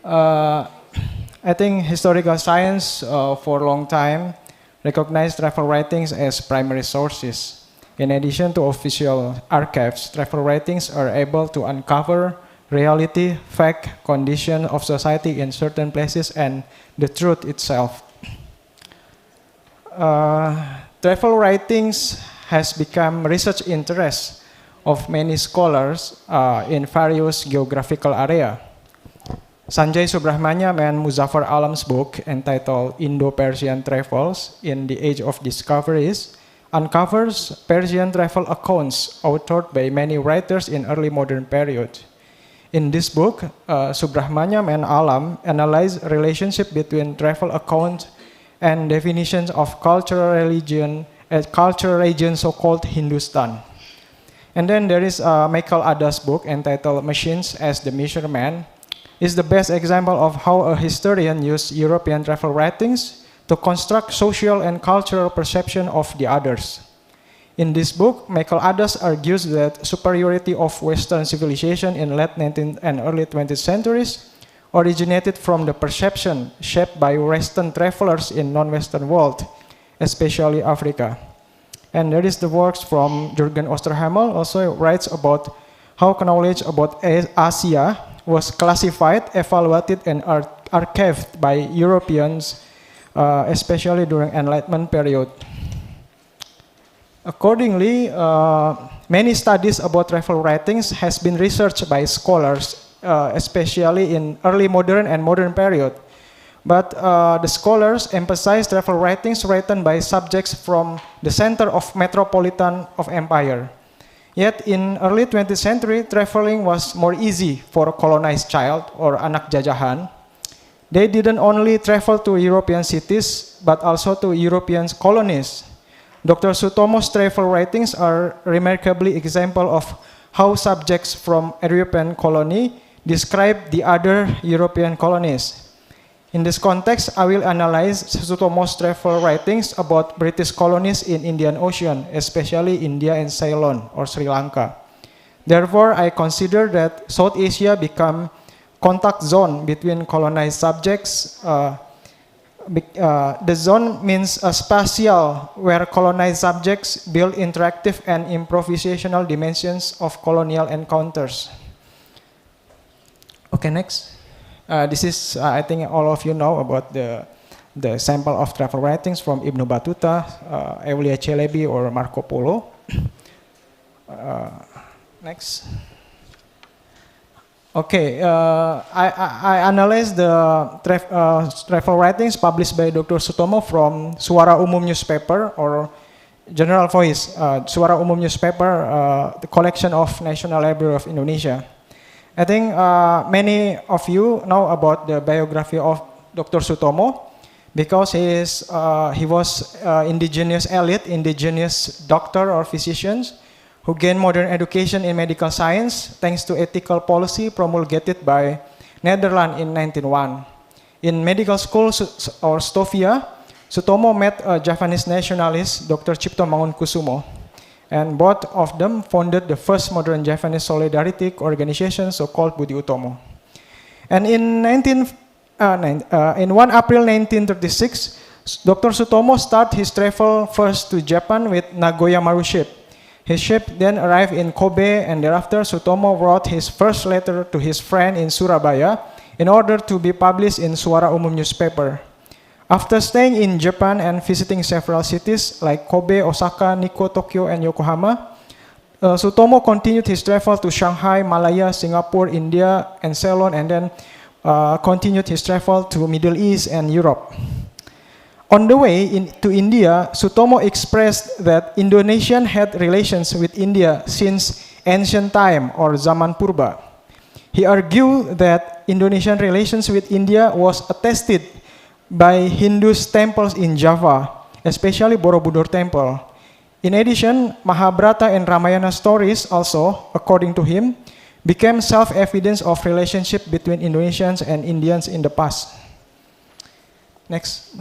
I think historical science for a long time recognized travel writings as primary sources. In addition to official archives, travel writings are able to uncover reality, fact, condition of society in certain places and the truth itself. Travel writings has become research interest of many scholars in various geographical area. Sanjay Subrahmanyam and Muzaffar Alam's book entitled Indo-Persian Travels in the Age of Discoveries uncovers Persian travel accounts authored by many writers in early modern period. In this book, Subrahmanyam and Alam analyze relationship between travel accounts and definitions of cultural region so-called Hindustan. And then there is Michael Ada's book entitled Machines as the Measurement. Is the best example of how a historian used European travel writings to construct social and cultural perception of the others. In this book, Michael Adas argues that superiority of Western civilization in late 19th and early 20th centuries originated from the perception shaped by Western travelers in non-Western world, especially Africa. And there is the works from Jürgen Osterhamel, also writes about how knowledge about Asia was classified, evaluated, and archived by Europeans, especially during Enlightenment period. Accordingly, many studies about travel writings has been researched by scholars, especially in early modern and modern period. But the scholars emphasize travel writings written by subjects from the center of metropolitan of empire. Yet in early 20th century, traveling was more easy for a colonized child or anak jajahan. They didn't only travel to European cities, but also to European colonies. Dr. Sutomo's travel writings are remarkably example of how subjects from a European colony describe the other European colonies. In this context, I will analyze Sutomo's travel writings about British colonies in Indian Ocean, especially India and Ceylon or Sri Lanka. Therefore, I consider that South Asia become contact zone between colonized subjects. The zone means a spatial where colonized subjects build interactive and improvisational dimensions of colonial encounters. Okay, next. This is, I think all of you know about the sample of travel writings from Ibn Battuta, Eulia Celebi, or Marco Polo. Next. Okay, I analyzed the travel writings published by Dr. Sutomo from Suara Umum newspaper or General Voice, Suara Umum newspaper, the collection of National Library of Indonesia. I think many of you know about the biography of Dr. Sutomo because he was indigenous elite, indigenous doctor or physicians who gained modern education in medical science thanks to ethical policy promulgated by Netherlands in 1901. In medical school or Stovia, Sutomo met a Javanese nationalist, Dr. Cipto Mangunkusumo. And both of them founded the first modern Javanese solidarity organization, so-called Budi Utomo. And in 1 April 1936, Dr. Sutomo started his travel first to Japan with Nagoya Maru ship. His ship then arrived in Kobe, and thereafter Sutomo wrote his first letter to his friend in Surabaya in order to be published in Suara Umum newspaper. After staying in Japan and visiting several cities like Kobe, Osaka, Nikko, Tokyo, and Yokohama, Sutomo continued his travel to Shanghai, Malaya, Singapore, India, and Ceylon, and then continued his travel to Middle East and Europe. On the way to India, Sutomo expressed that Indonesian had relations with India since ancient time or Zaman Purba. He argued that Indonesian relations with India was attested by Hindu temples in Java, especially Borobudur Temple. In addition, Mahabharata and Ramayana stories also, according to him, became self-evidence of relationship between Indonesians and Indians in the past. Next.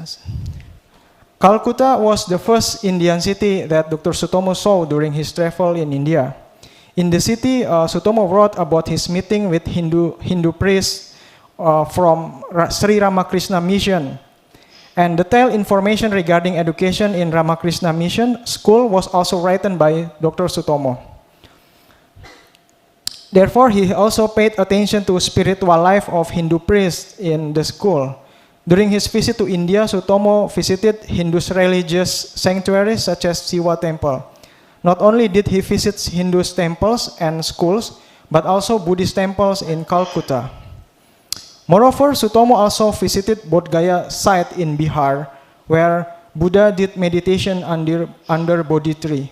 Calcutta was the first Indian city that Dr. Sutomo saw during his travel in India. In the city, Sutomo wrote about his meeting with Hindu priests from Sri Ramakrishna Mission. And detailed information regarding education in Ramakrishna Mission School was also written by Dr. Sutomo. Therefore, he also paid attention to spiritual life of Hindu priests in the school. During his visit to India, Sutomo visited Hindu religious sanctuaries such as Siwa Temple. Not only did he visit Hindu temples and schools, but also Buddhist temples in Calcutta. Moreover, Sutomo also visited Bodh Gaya site in Bihar, where Buddha did meditation under Bodhi tree.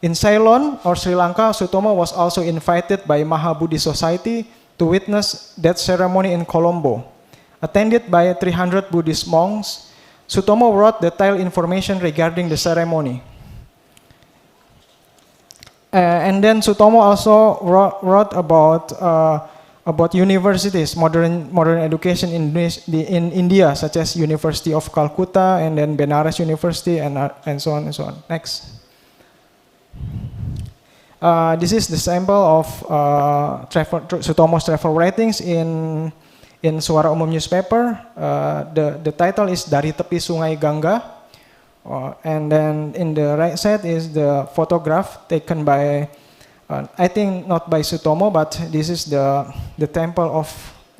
In Ceylon or Sri Lanka, Sutomo was also invited by Mahabodhi Society to witness that ceremony in Colombo. Attended by 300 Buddhist monks, Sutomo wrote detailed information regarding the ceremony. And then Sutomo also wrote about universities, modern education in India, such as University of Calcutta and then Benares University and so on and so on. Next. This is the sample of Sutomo's travel writings in Suara Umum newspaper. The title is Dari Tepi Sungai Gangga, And then in the right side is the photograph taken by, I think not by Sutomo, but this is the temple of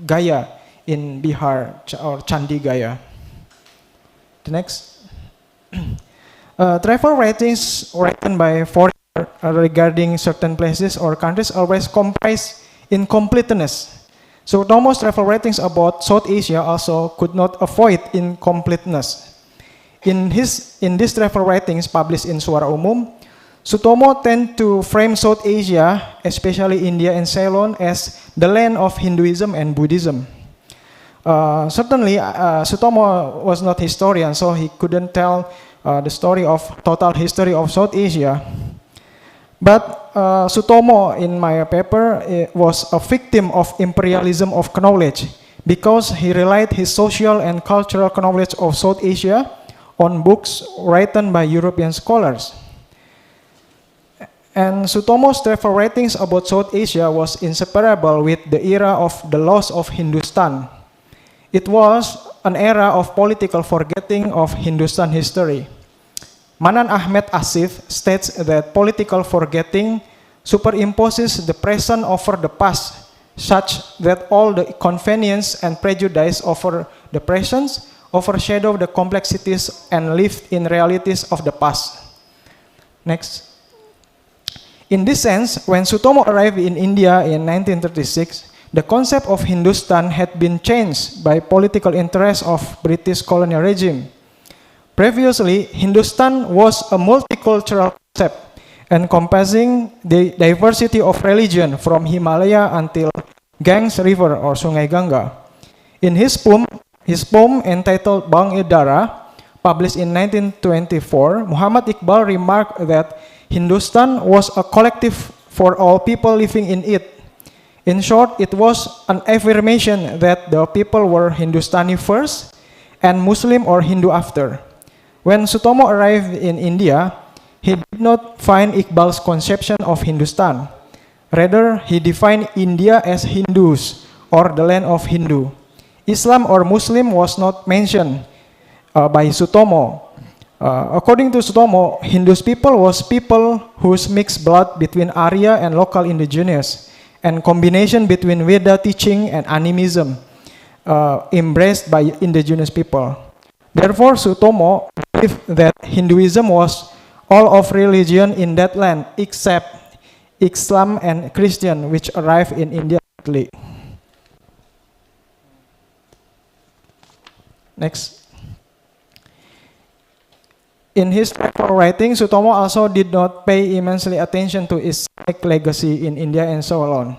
Gaya in Bihar, or Chandi Gaya. The next. Travel writings written by foreigners regarding certain places or countries always comprise incompleteness. So Sutomo's travel writings about South Asia also could not avoid incompleteness. In these travel writings published in Suara Umum, Sutomo tend to frame South Asia, especially India and Ceylon, as the land of Hinduism and Buddhism. Certainly, Sutomo was not historian, so he couldn't tell the total history of South Asia. But Sutomo, in my paper, was a victim of imperialism of knowledge because he relied his social and cultural knowledge of South Asia on books written by European scholars. And Sutomo's travel writings about South Asia was inseparable with the era of the loss of Hindustan. It was an era of political forgetting of Hindustan history. Manan Ahmed Asif states that political forgetting superimposes the present over the past, such that all the convenience and prejudice over the present overshadow the complexities and lived-in realities of the past. Next. In this sense, when Sutomo arrived in India in 1936, the concept of Hindustan had been changed by political interests of British colonial regime. Previously, Hindustan was a multicultural concept encompassing the diversity of religion from Himalaya until Ganges River or Sungai Ganga. In his poem entitled Bang Idara, published in 1924, Muhammad Iqbal remarked that Hindustan was a collective for all people living in it. In short, it was an affirmation that the people were Hindustani first and Muslim or Hindu after. When Sutomo arrived in India, he did not find Iqbal's conception of Hindustan. Rather, he defined India as Hindus or the land of Hindu. Islam or Muslim was not mentioned by Sutomo. According to Sutomo, Hindus people was people whose mixed blood between Arya and local indigenous, and combination between Veda teaching and animism embraced by indigenous people. Therefore, Sutomo believed that Hinduism was all of religion in that land except Islam and Christian, which arrived in India lately. Next. In his travel writing, Sutomo also did not pay immensely attention to Islamic legacy in India and so on.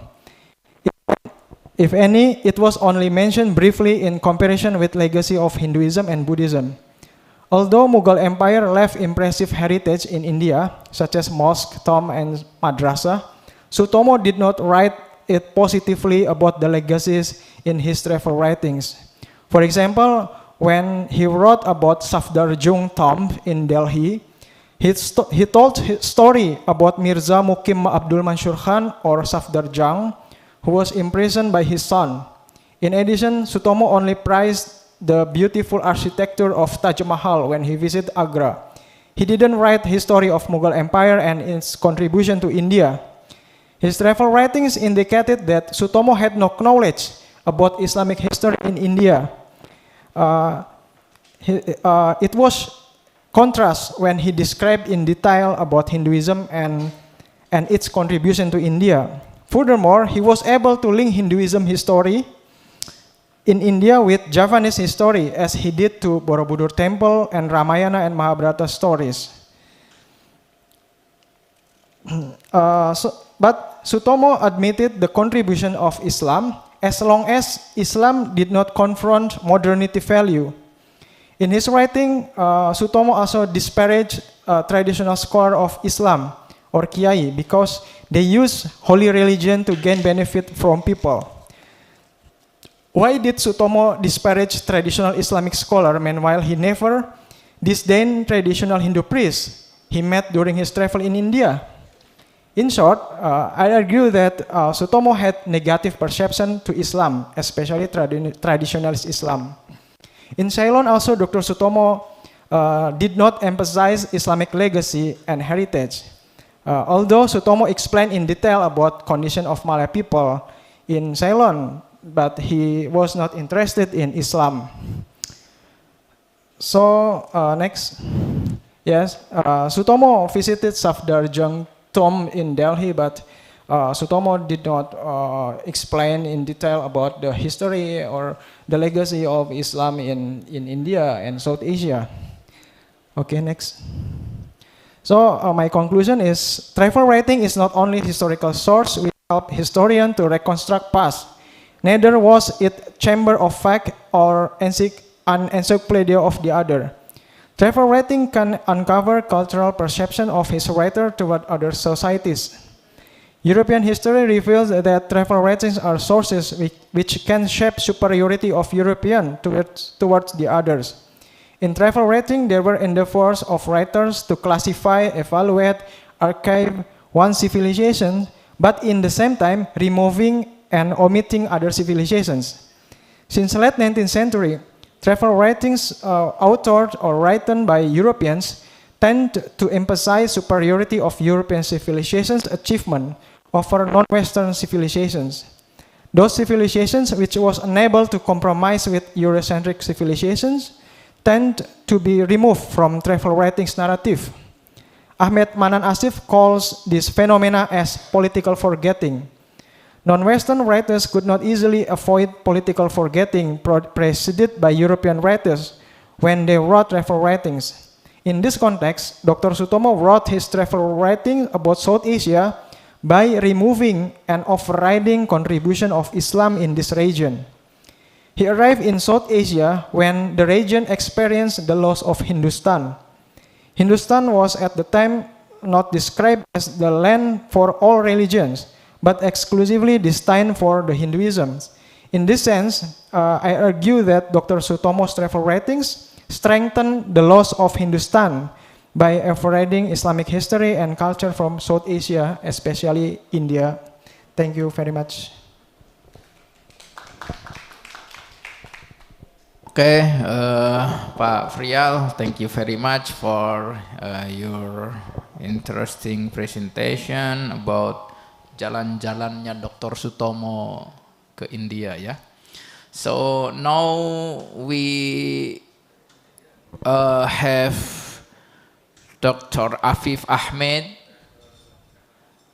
If any, it was only mentioned briefly in comparison with legacy of Hinduism and Buddhism. Although Mughal Empire left impressive heritage in India, such as mosque, tomb, and madrasa, Sutomo did not write it positively about the legacies in his travel writings. For example, when he wrote about Safdarjung tomb in Delhi, he told his story about Mirza Mukim Abdul Mansur Khan or Safdarjung, who was imprisoned by his son. In addition, Sutomo only praised the beautiful architecture of Taj Mahal when he visited Agra. He didn't write his story of Mughal Empire and its contribution to India. His travel writings indicated that Sutomo had no knowledge about Islamic history in India. It was contrast when he described in detail about Hinduism and its contribution to India. Furthermore, he was able to link Hinduism history in India with Javanese history, as he did to Borobudur Temple and Ramayana and Mahabharata stories. But Sutomo admitted the contribution of Islam as long as Islam did not confront modernity value. In his writing, Sutomo also disparaged traditional scholar of Islam or Kiai because they use holy religion to gain benefit from people. Why did Sutomo disparage traditional Islamic scholar meanwhile he never disdained traditional Hindu priests he met during his travel in India? In short, I argue that Sutomo had negative perception to Islam, especially traditionalist Islam. In Ceylon also, Dr. Sutomo did not emphasize Islamic legacy and heritage. Although Sutomo explained in detail about condition of Malay people in Ceylon, but he was not interested in Islam. So next, yes, Sutomo visited Safdarjung tomb in Delhi, but Sutomo did not explain in detail about the history or the legacy of Islam in India and South Asia. Okay, next. So my conclusion is travel writing is not only historical source which help historian to reconstruct past, neither was it chamber of fact or an encyclopedia of the other. Travel writing can uncover cultural perception of his writer toward other societies. European history reveals that travel writings are sources which can shape superiority of European towards the others. In travel writing, there were endeavors of writers to classify, evaluate, archive one civilization, but in the same time removing and omitting other civilizations. Since the late 19th century, travel writings authored or written by Europeans tend to emphasize superiority of European civilizations' achievement over non-Western civilizations. Those civilizations which was unable to compromise with Eurocentric civilizations tend to be removed from travel writings narrative. Ahmed Manan Asif calls this phenomena as political forgetting. Non-Western writers could not easily avoid political forgetting preceded by European writers when they wrote travel writings. In this context, Dr. Sutomo wrote his travel writing about South Asia by removing and overriding contribution of Islam in this region. He arrived in South Asia when the region experienced the loss of Hindustan. Hindustan was at the time not described as the land for all religions, but exclusively destined for the Hinduism. In this sense, I argue that Dr. Sutomo's travel writings strengthen the loss of Hindustan by overriding Islamic history and culture from South Asia, especially India. Thank you very much. Okay, Pak Frial, thank you very much for your interesting presentation about jalan-jalannya Dr. Sutomo ke India ya. So now we have Dr. Afif Ahmed.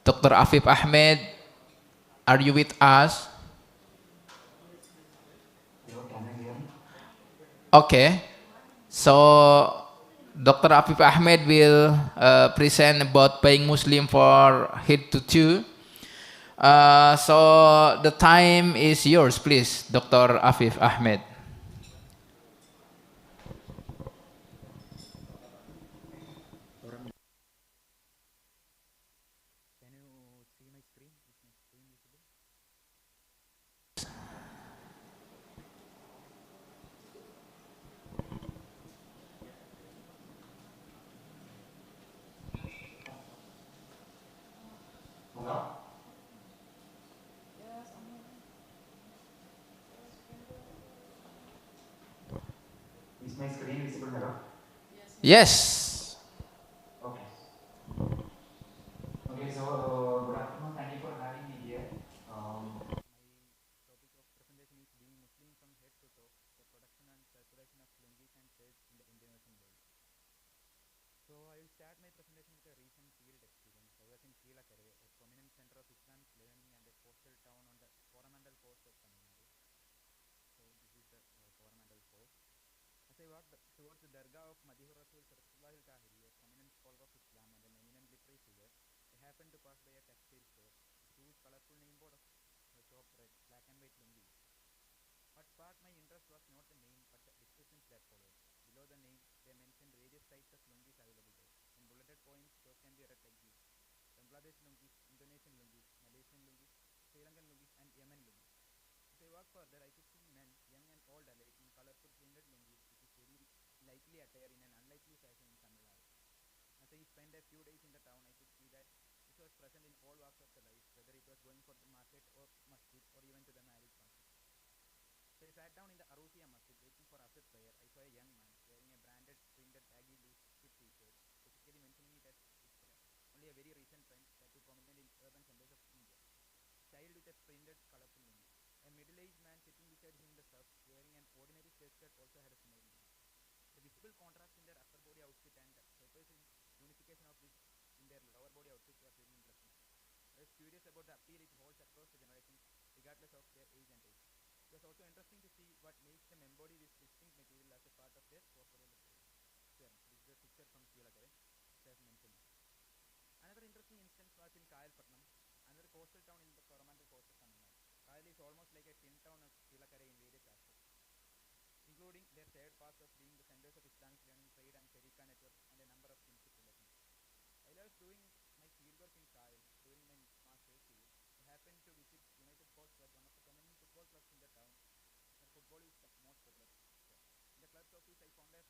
Dr. Afif Ahmed, are you with us? Okay, so Dr. Afif Ahmed will present about being Muslim for Hit to 2. So the time is yours, please, Dr. Afif Ahmed. Is my screen visible now? Yes. Okay. Okay, so good afternoon. Thank you for having me here. My topic of presentation is being Muslim from head to toe, the production and circulation of lungis and shirts in the Indian Ocean world. So I will start my presentation with a recent field experience. I was in Keelakare, a prominent center of Islamic learning and a coastal town on the Coromandel coast of Tamil Nadu. So this is the Coromandel coast. As I walked towards the Dargah of Madihur Rasul Sharafullah al-Kahiri, a prominent scholar of Islam and an eminent literary figure, I happened to pass by a textile store. A huge colorful name board of shop read black and white lungis. What sparked my interest was not the name but the descriptions that followed. Below the name, they mentioned various types of lungis available there. In bulleted points, those can be read like these: Bangladesh lungis, Indonesian lungis, Malaysian lungis, Sri Lankan lungis, and Yemen lungis. As I walked further, I could see men, young and old alike, in colorful printed lungis, which is very likely attire in an unlikely fashion in Tamil Nadu. As I spent a few days in the town, I could see that this was present in all walks of the life, whether it was going for the market or masjid or even to the marriage function. So I sat down in the Arusiya masjid waiting for Asr prayer. I saw a young man wearing a branded printed a very recent trend that is prominent in urban centers of India. Child with a printed colorful lungi. A middle-aged man sitting beside him in the surf, wearing an ordinary space skirt, also had a similar lungi. The visible contrast in their upper body outfit and the surprising unification of this in their lower body outfit was very interesting. I was curious about the appeal it holds across the generations, regardless of their age and race. It was also interesting to see what makes them embody this distinct material as a part of their corporeal appearance. This is a picture from Chulakare, which I have mentioned. Another interesting instance was in Kayalpatnam, another coastal town in the Coromandel coast of Tamil Nadu. Kayal is almost like a twin town of Chulakare in various aspects, including their shared past of being the centers of Islamic learning, trade and Tariqa networks, and a number of kinship relations. While I was doing my fieldwork in Kyle during my master's degree, I happened to visit United Sports Club, one of the prominent football clubs in the town, where football is the most popular sport. In the club's office, I found a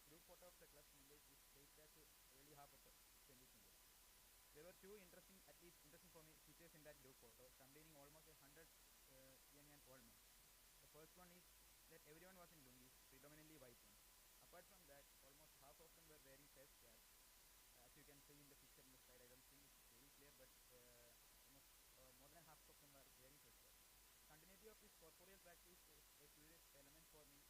group photo of the club's members which dates back to early half of the 20th century. There were two interesting, at least interesting for me, features in that group photo, containing almost 100 young and old men. The first one is that everyone was in lungis, predominantly white ones. Apart from that, almost half of them were wearing face caps. As you can see in the picture in the slide, I don't think it's very clear, but almost more than half of them were wearing face caps. The continuity of this corporeal practice is a curious element for me,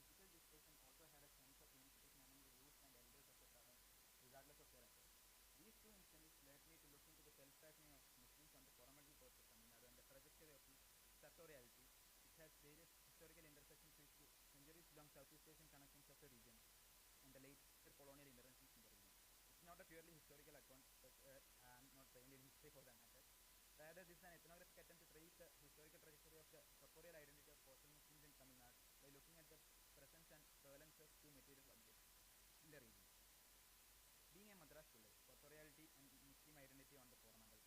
as this physical dispersion also had a sense of unification among the youth and elders of the town, regardless of their appearance. These two incidents led me to look into the self-fashioning of Muslims on the Coromandel coast of Tamil Nadu and the trajectory of the sartoriality, which has various historical intersections with the centuries-long Southeast Asian connections of the region and the later colonial interventions in the region. It's not a purely historical account, but I'm not trained in history for that matter. Rather, this is an ethnographic attempt to trace the historical trajectory of the corporeal identity of coastal Muslims in Tamil Nadu by looking at the presence and prevalence of two material objects in the region. Being a Madras Pullai, corporeality and Muslim identity on the Coromandel.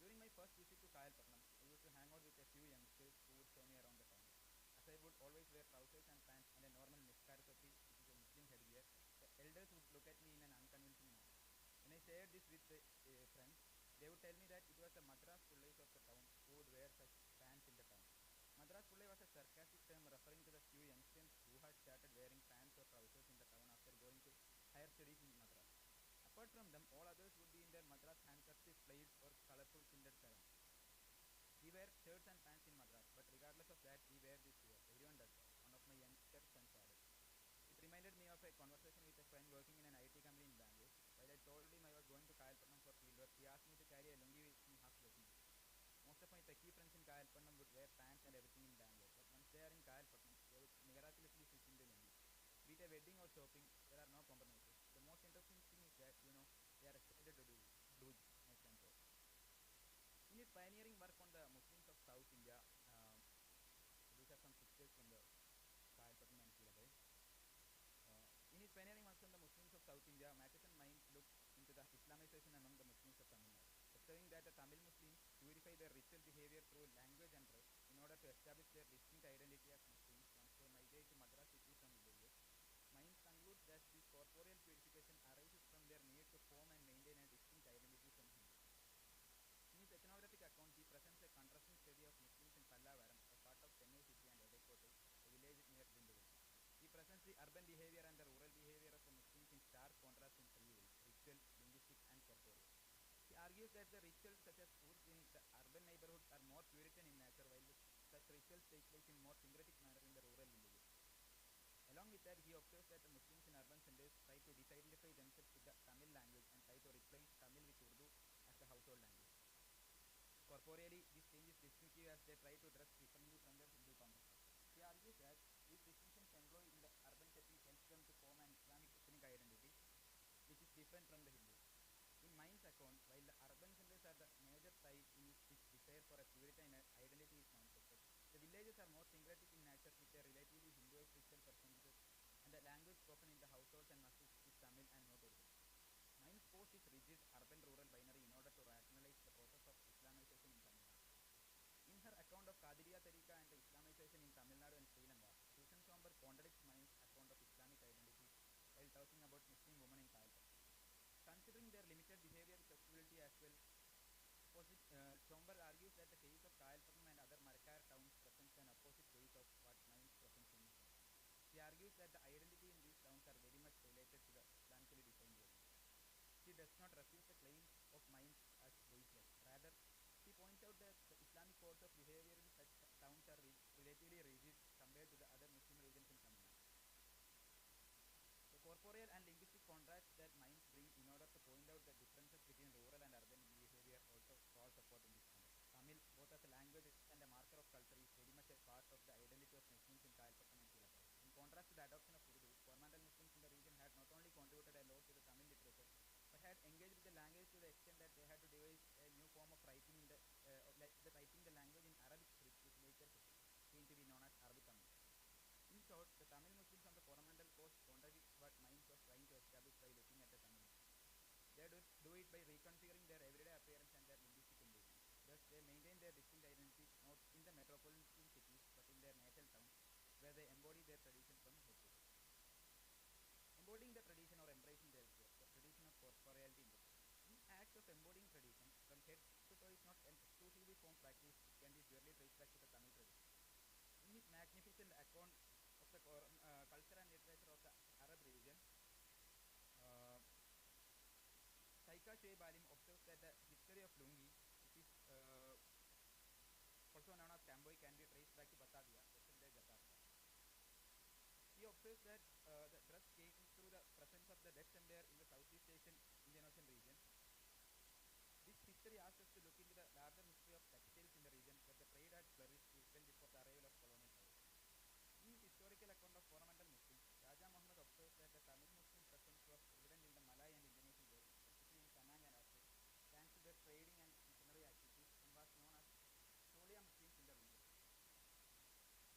During my first visit to Kayalpatnam, I used to hang out with a few youngsters who would show me around the town. As I would always wear trousers and pants and a normal niskar topi, which is a Muslim headgear, the elders would look at me in an unconvincing manner. When I shared this with the friends, they would tell me that it was the Madras Pullais of the town who would wear such pants in the town. Madras Pullai was a sarcastic term referring to the few youngsters who had started wearing pants or trousers in the town after going to higher studies in Madras. Apart from them, all others would be in their Madras handkerchief, plaids or colorful tinted saran. We wear shirts and pants in Madras, but regardless of that, we wear this here. Everyone does that, one of my younger friends added. It reminded me of a conversation with a friend working in an IT company in Bangalore. While I told him I was going to Kayalpatnam for fieldwork, he asked me to carry a lungi with me half joking. Most of my techie friends in Kayalpatnam would wear pants and everything in Bangalore, but once they are in Kayalpatnam, they would miraculously switch into lungi. Be it a wedding or shopping, there are no compromises. The most interesting thing is that, they are excited to do it, my friend told. In his pioneering work on the Muslims of South India, these are some pictures from the Kayalpatnam and Chulakare. In his pioneering work on the Muslims of South India, Matheson Mind looked into the Islamization among the Muslims of Tamil Nadu, observing that the Tamil Muslims purify their ritual behavior through language and dress in order to establish their distinct identity as Muslims once they migrate to Madras cities from villages. Mind concludes that this corporeal purification arises from their need to form and maintain a distinct identity from Hindus. In his ethnographic account, he presents a contrasting study of Muslims in Pallavaram, a part of Chennai city, and Edaikote, a village near Dindigul. He presents the urban behavior and the rural behavior of the Muslims in stark contrast in three ways: ritual, linguistic, and corporeal. He argues that the rituals such as Urf in the urban neighborhoods are more Puritan in nature, while such rituals take place in more syncretic manner in the rural villages. Along with that, he observes that the Muslims in urban centers try to disidentify themselves with the Tamil language and try to replace Tamil with Urdu as the household language. Corporeally, this change is distinctive as they try to dress differently from their Hindu counterparts. He argues that these distinctions employed in the urban setting helps them to form an Islamic ethnic identity, which is different from the Hindu. In Mind's account, while the urban centers are the major site in which this desire for a Puritan identity is manifested, the villages are more syncretic in nature with their relatively Hinduized ritual performances, and the language spoken in the households and masjids is Tamil and not Urdu. Mind's post is rigid urban-rural binary in order to rationalize the process of Islamization in Tamil Nadu. In her account of Qadiriya Tariqa and the Islamization in Tamil Nadu and Sri Lanka, Susan Chomber contradicts Mind's account of Islamic identity while talking about Muslim women in Kayalpatnam. Considering their limited behavioral flexibility as well, Chomber argues that the case of Kayalpatnam and other Marakkar towns presents an opposite case of what Mind presents in Islam. She argues that the identity in these towns are very much related to the Islamically defined values. She she does not refute the claims of minds as baseless. Rather, she points out that the Islamic codes of behavior in such towns are relatively rigid compared to the other Muslim regions in Tamil Nadu. The corporeal and linguistic contrast that minds bring in order to point out the differences between rural and urban behavior also falls apart in this context. Tamil, both as a language and a marker of culture, is very much a part of the identity of Muslims in Kayalpattanam and Chilapalai. In contrast to the adoption of Urdu, Coromandel Muslims in the region had not only contributed a lot to the Tamil literature, but had engaged with the language to the extent that they had to devise a new form of writing writing the language in Arabic script, which later came to be known as Arabic Tamil. In short, the Tamil Muslims on the Coromandel coast contradict what Mainz was trying to establish by looking at the Tamil Muslims. They do it by reconfiguring their everyday appearance and their linguistic engagement. Thus, they maintain their distinct identity not in the metropolitan cities but in their natal towns, where they embody their tradition from head to toe. Embodying the tradition or embracing the elsewhere, the tradition of corporeality in the place. This act of embodying tradition from head to toe is not an exclusively form practice, it can be purely traced back to the Tamil tradition. In his magnificent account of the culture and literature of the Arab region, Saika Shoaib Alim observes that the history of Lungi, which is also known as Camboy, can be traced back to Batavia, present-day Jakarta. He observes that the dress came through the presence of the Dutch Empire in the Southeast Asian Indian Ocean region. This history asks us to look into the larger history of textiles in the region, where the trade had flourished even before the arrival of colonial powers. In his historical account of Coromandel Muslims, Raja Muhammad observes that the Tamil Muslim presence was evident in the Malay and Indonesian world, especially in Penang and Aceh, thanks to their trading and missionary activities, and was known as Cholia Muslims in the region.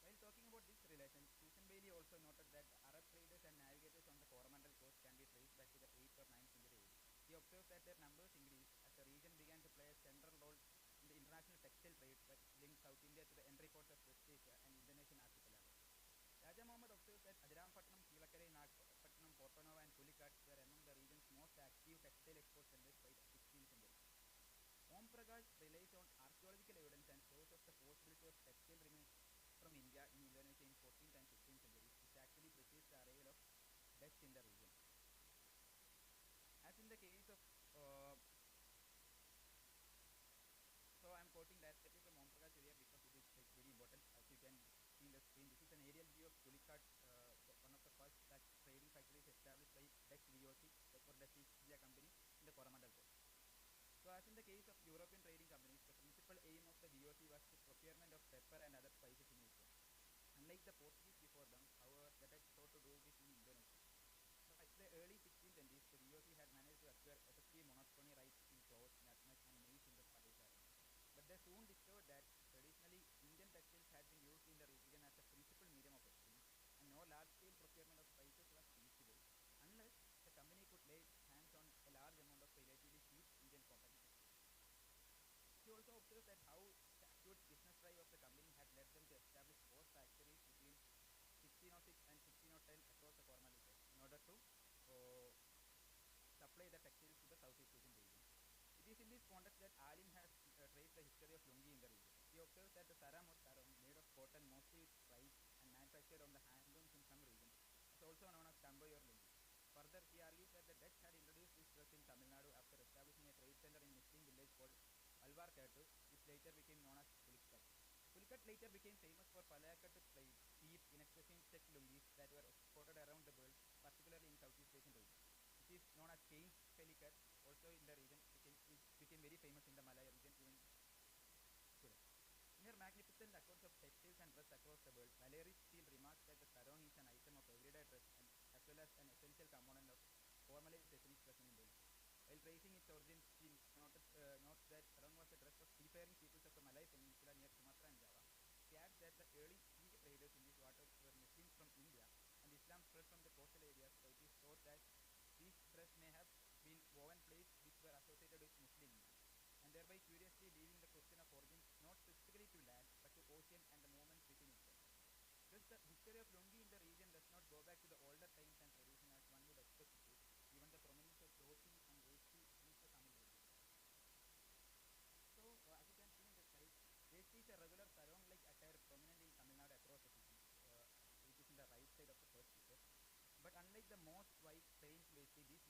While talking about this relation, Susan Bailey also noted that the Arab traders and navigators on the Coromandel coast can be traced back to the 8th or 9th century AD. He observed that their numbers increased as the region began to play a central role in the international textile trade that linked South India to the entry ports of West Asia and Indonesian archipelago. Raja Muhammad observes that Adiramapatnam, Chilakere, Nagapatnam, Portonova and Pulicat were among the region's most active textile export centers by the 16th century. Om Prakash relies on archaeological evidence and shows us the possibility of textile remnants from India in Indonesia in 14th and 15th centuries, which actually precedes the arrival of Dutch in the region. As in the case of so I am quoting directly from Om Prakash here because it is very important. As you can see in the screen, this is an aerial view of Pulicat, one of the first Dutch trading factories established by Dutch VOC, or Dutch East India Company, in the Coromandel coast. So as in the case of European trading companies, the principal aim of the VOC was the procurement of pepper and other spices in Asia. Unlike the Portuguese before them, however, the Dutch sought to do this in Indonesia. By the early 16th centuries, the VOC had managed to acquire effective monopoly rights in cloves, nutmeg and maize in the spice area. But they soon discovered that traditionally Indian textiles had been used in the region as a principal medium of exchange, and no large-scale procurement of spices was feasible unless the company could lay hands on a large amount of relatively cheap Indian cotton textiles. He also observed that how the acute business drive of the company had led them to establish 4 factories between 1606 and 1610 across the Coromandel coast in order to supply the textiles to the Southeast Asian region. It is in this context that Alim has traced the history of Lungi in the region. He observes that the saram or sarong, made of cotton mostly with rice and manufactured on the handlooms in some regions, is also known as Kamboy or Lungi. Further, he argues that the Dutch had introduced this dress in Tamil Nadu after establishing a trade center in Muslim village called Alvarkattu, which later became known as Pulicat. Pulicat later became famous for Palakattu cheap, inexpensive check lungis that were exported around the world, particularly in Southeast Asian region. It is known as Cairns Pelicat, also in the region, which became very famous in the Malay region even today. In her magnificent accounts of textiles and dress across the world, Valerie Steele remarks that the sarong is an item of everyday dress and as well as an essential component of formalized ethnic dress in Indonesia. While tracing its origins, she notes that sarong was a dress of seafaring peoples of the Malay Peninsula near Sumatra and Java. She adds that the early sea traders in these waters were Muslims from India, and Islam spread from the coastal areas, so it is thought that these dress may have been woven plates which were associated with Muslim iman, and thereby curiously leaving the question of origins not specifically to land but to ocean and the movements within itself. Thus, the history of Lungi in the region does not go back to the older times and tradition as one would expect it to, given the prominence of dhoti and vesti in the Tamil region. So, as you can see in the slide, vesti is a regular sarong-like attire prominent in Tamil Nadu across the city. It is in the right side of the first picture. But unlike the most white plain vesti, it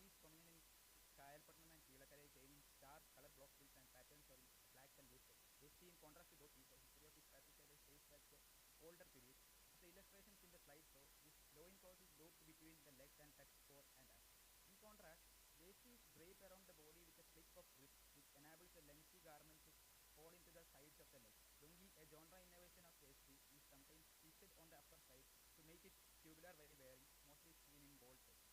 is prominent in Kayalpatnam and Chilakare came in stark color block prints and patterns of blacks and blue text. They see in contrast to those people, history of this patricides dates back to older period. As the illustrations in the slide show, this loincloth is looped between the legs and touched fore and aft. In contrast, waist is draped around the body with a slit of grip, which enables the lengthy garment to fall into the sides of the legs. Lungi, a genre innovation of pastry, is sometimes stitched on the upper side to make it tubular while wearing, mostly seen in bold text.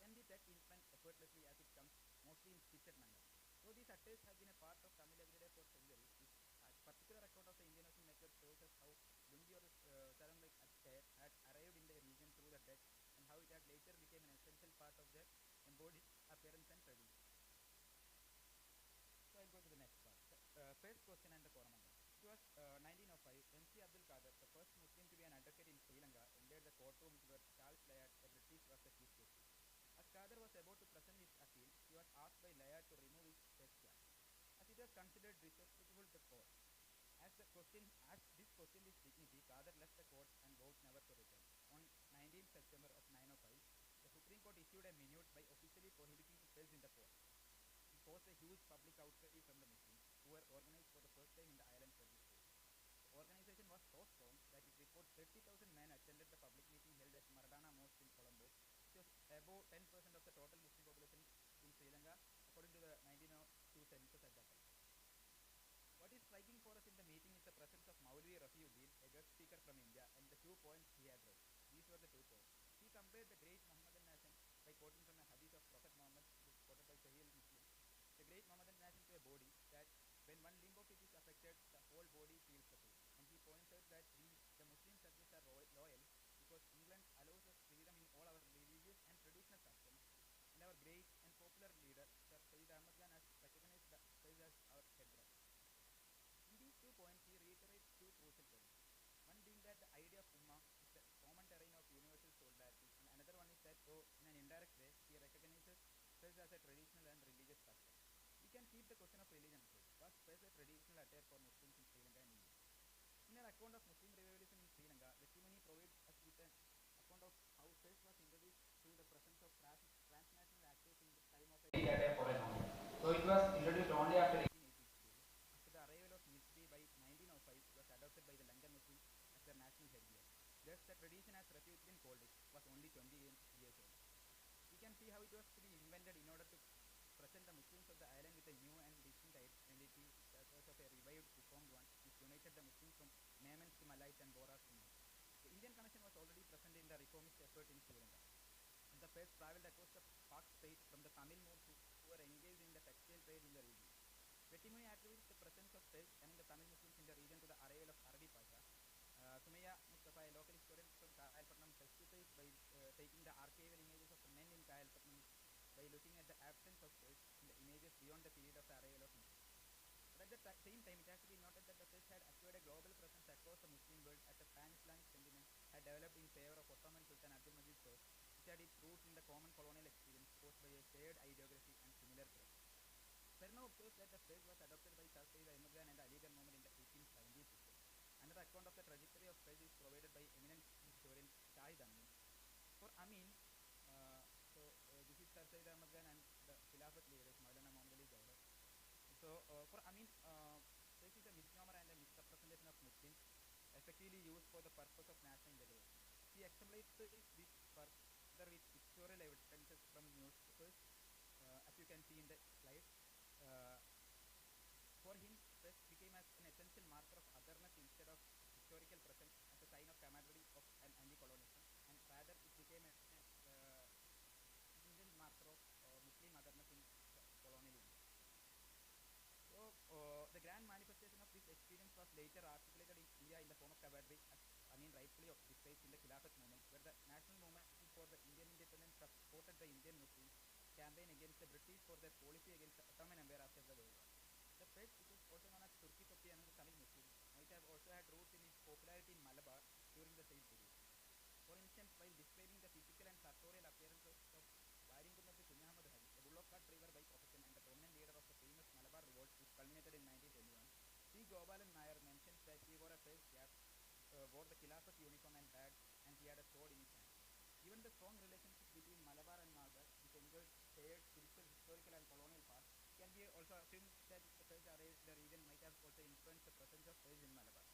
Can be tucked in front effortlessly as it comes mostly in stitched manner. Though these attires have been a part of Tamil everyday for centuries, this particular account of the Indian Ocean method shows us how lungi or sarong like attire had arrived in the region through the Dutch and how it had later become an essential part of their embodied appearance and tradition. So I'll go to the next part. First question and the Koramanga. It was 1905, MC Abdul Qadir, the first Muslim to be an advocate in Sri Lanka, entered the courtrooms where Charles Layard, a British, was the chief justice. As Qadir was about to present his appeal, he was asked by Layard to remove his chest cap, as it was considered disrespectful to the court. As this questioned his dignity, Qadir left the court and vowed never to return. On 19th September of 905, the Supreme Court issued a minute by officially prohibiting fez in the court. It caused a huge public outcry from the Muslims, who were organized for the first time in the island for this case. The organization was so strong that it reported 30,000 men attended the public meeting held at Maradana Mosque in Colombo, which was above 10% of the total Muslim population in Sri Lanka, according to the 1902 census at that time. What is striking for us in the meeting is the presence of Maulvi Rafiuddin, a guest speaker from India, and the 2 points he had raised. These were the 2 points. He compared the great Muhammadan nation by quoting from a hadith of Prophet Muhammad, quoted by Sahih Muslim, the great Muhammadan nation to a body that when one limb of it is affected, the whole body feels the pain. And he points out that we, the Muslim subjects, are loyal because England allows us freedom in all our religious and traditional customs, and our great and popular leader, Sir Sayyid Ahmad Khan, has recognized the Fez as our head brother. In these 2 points, he reiterates 2 crucial points. One being that the idea of Ummah is the common terrain of universal solidarity, and another one is that, though in an indirect way, he recognizes Fez as a traditional and religious custom. We can keep the question of religion aside. Was Fez a traditional attire for Muslims in Sri Lanka and India? In her account of Muslim revivalism in Sri Lanka, Vetimuni provides us with an account of how Fez was introduced through the presence of transnational actors in the time of a attire for a moment. So it was introduced only after 1882. After the arrival of Misri by 1905, it was adopted by the Lankan Muslims as their national headgear. Thus, the tradition, as Rafiuddin called it, was only 20 years old. We can see how it was to be invented in order to present the Muslims of the island with a new and distinct identity, such as of a revived, reformed one, which united the Muslims from Maimans to Malays and Boras to Moors. The Indian connection was already present in the reformist effort in Sri Lanka. And the Fez travelled across the Pak state from the Tamil Moors who were engaged in the textile trade in the region. Vetimuni attributes the presence of Fez among the Tamil Muslims in the region to the arrival of Arabi Pasha. Sumaya Mustafa, a local historian from Kayalpatnam, testifies by taking the archival images of men in Kayalpatnam by looking at the absence of Fez in the images beyond the period of the arrival of Muslims. But at the same time, it has to be noted that the Fez had acquired a global presence across the Muslim world as the pan-Islamic sentiment had developed in favor of Ottoman Sultan Abdul Majid I, which had its roots in the common colonial experience caused by a shared ideography and similar threats. Perno observes that the Fez was adopted by Sir Sayyid Ahmad Khan and Ali Khan Muhammad in the 1870s. Another account of the trajectory of Fez is provided by eminent historian Shahid Amin. For Amin, this is Sir Sayyid Ahmad Khan and the Khilafat leaders, Maulana Muhammad Ali Jawhar. So for Amin, Fez is a misnomer and a misrepresentation of Muslims, effectively used for the purpose of national integration. He exemplifies this further with pictorial evidences from newspapers, as you can see in the slide. For him, Fez became as an essential marker of otherness instead of historical presence, as a sign of camaraderie of an anti-colonialism, and rather it became a marker of Muslim otherness in colonialism. So the grand manifestation of this experience was later articulated in India in the form of cavalry, as rightfully described in the Khilafat movement, where the national movement for the Indian independence supported the Indian Muslims campaign against the British for their policy against the Ottoman Empire after the World War. The Fez, which is also known as Turki Topi among the Tamil Muslims, might have also had roots in its popularity in Malabar during the same period. For instance, while describing the physical and sartorial appearances of Varingkunnathu Kunyahamad Hari, a bullock cart driver by profession and the prominent leader of the famous Malabar revolt, which culminated in 1921, C. Gopalan Nair mentions that he wore a Fez cap, wore the Khilafat uniform and badge, and he had a sword in his hand. Given the strong relationship between Malabar and Malbar, which enjoyed shared spiritual, historical and colonial past, can we also assume that the Fez the region might have also influenced the presence of Fez in Malabar?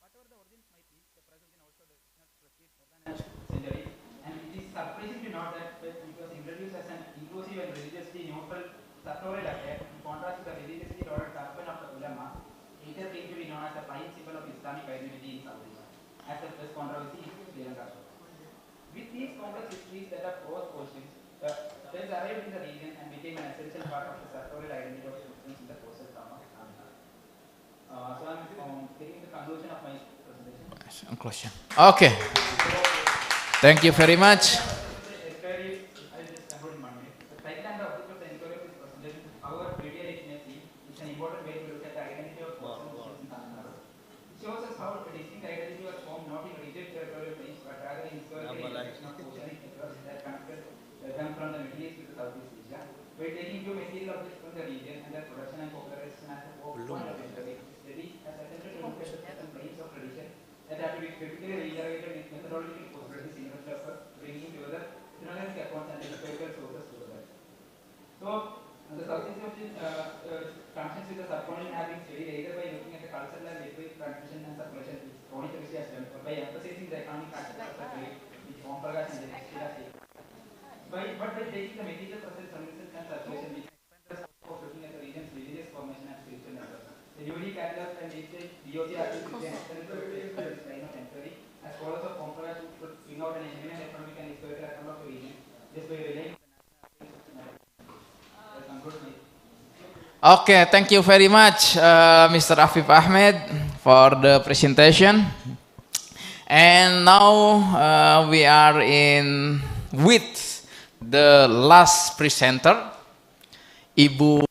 Whatever the origins might be, the presence in also does not proceed more than a century, and it is surprising to note that it was introduced as an inclusive and religiously neutral sartorial affair, in contrast to the religiously loaded turban of the ulama, later came to be known as the prime symbol of Islamic identity in South Asia, as the Fez controversy in Sri Lanka. With these complex histories that are both portions, the Fez arrived in the region and became an essential part of the sartorial identity of Muslims in the coastal town of Islamic. So I'm taking the conclusion of my presentation. Conclusion. Okay. Thank you very much. From the Middle East to the Southeast Asia, by taking two material objects from the region and their production and popularization as a point of interest. Studies has attempted to look at the different planes of tradition that have to be critically reiterated with methodological possibilities in the effort, bringing together synergistic accounts and historical sources together. So, the Southeast Asian connections with the subcontinent have been studied either by looking at the cultural and literary transmission and circulation, which Tony Tricia has done, or by emphasizing the economic aspects of the trade, which Om Prakash and Jayashree has taken. But by taking the material process, transmission and circulation, we can expand the scope of looking at the region's religious formation and spiritual network. The newly cataloged and listed DOC articles can extend to the line of inquiry, as scholars of Om Prakash could bring out an genuine economic and historical account of the region, just by relying on the national affairs. Okay, thank you very much, Mr. Afif Ahmed, for the presentation. And now we are with the last presenter, Ibu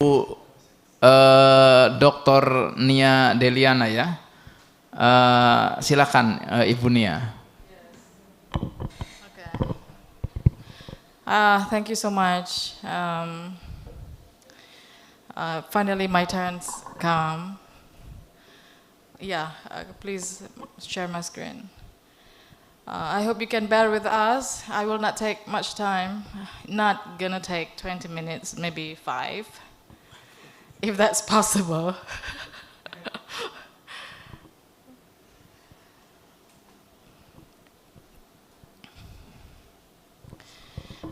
Dr. Nia Deliana ya. Silakan Ibu Nia. Okay. Thank you so much. Finally, my turns come. Yeah, please share my screen. I hope you can bear with us. I will not take much time. Not gonna take 20 minutes, maybe 5, if that's possible.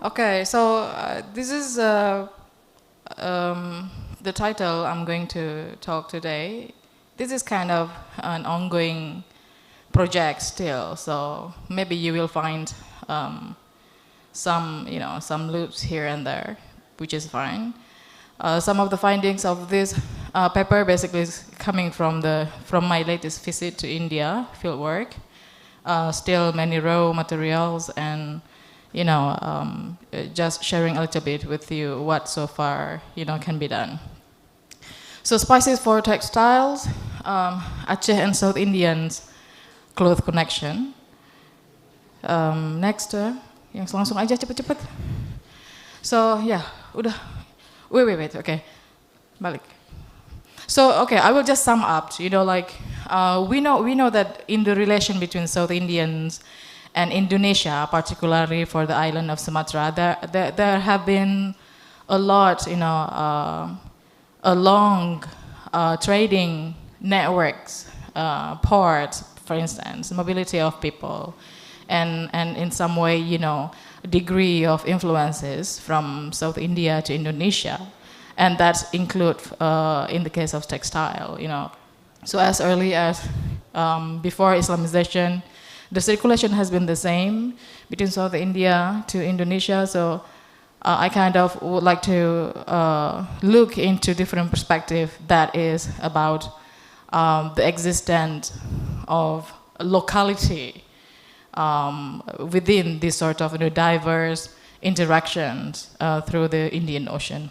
Okay, so this is the title I'm going to talk today. This is kind of an ongoing project still, so maybe you will find some loops here and there, which is fine. Some of the findings of this paper basically is coming from my latest visit to India fieldwork. Still many raw materials and just sharing a little bit with you what so far can be done. So spices for textiles, Aceh and South Indians cloth connection. Next, yang langsung aja cepet-cepet. So yeah, udah. Wait. Okay, balik. So okay, I will just sum up. We know that in the relation between South Indians and Indonesia, particularly for the island of Sumatra, there have been a lot, a long trading networks, ports, for instance, mobility of people, and in some way, degree of influences from South India to Indonesia, and that include in the case of textile, So as early as before Islamization, the circulation has been the same between South India to Indonesia. So I kind of would like to look into different perspective that is about the existence of locality within this sort of diverse interactions through the Indian Ocean.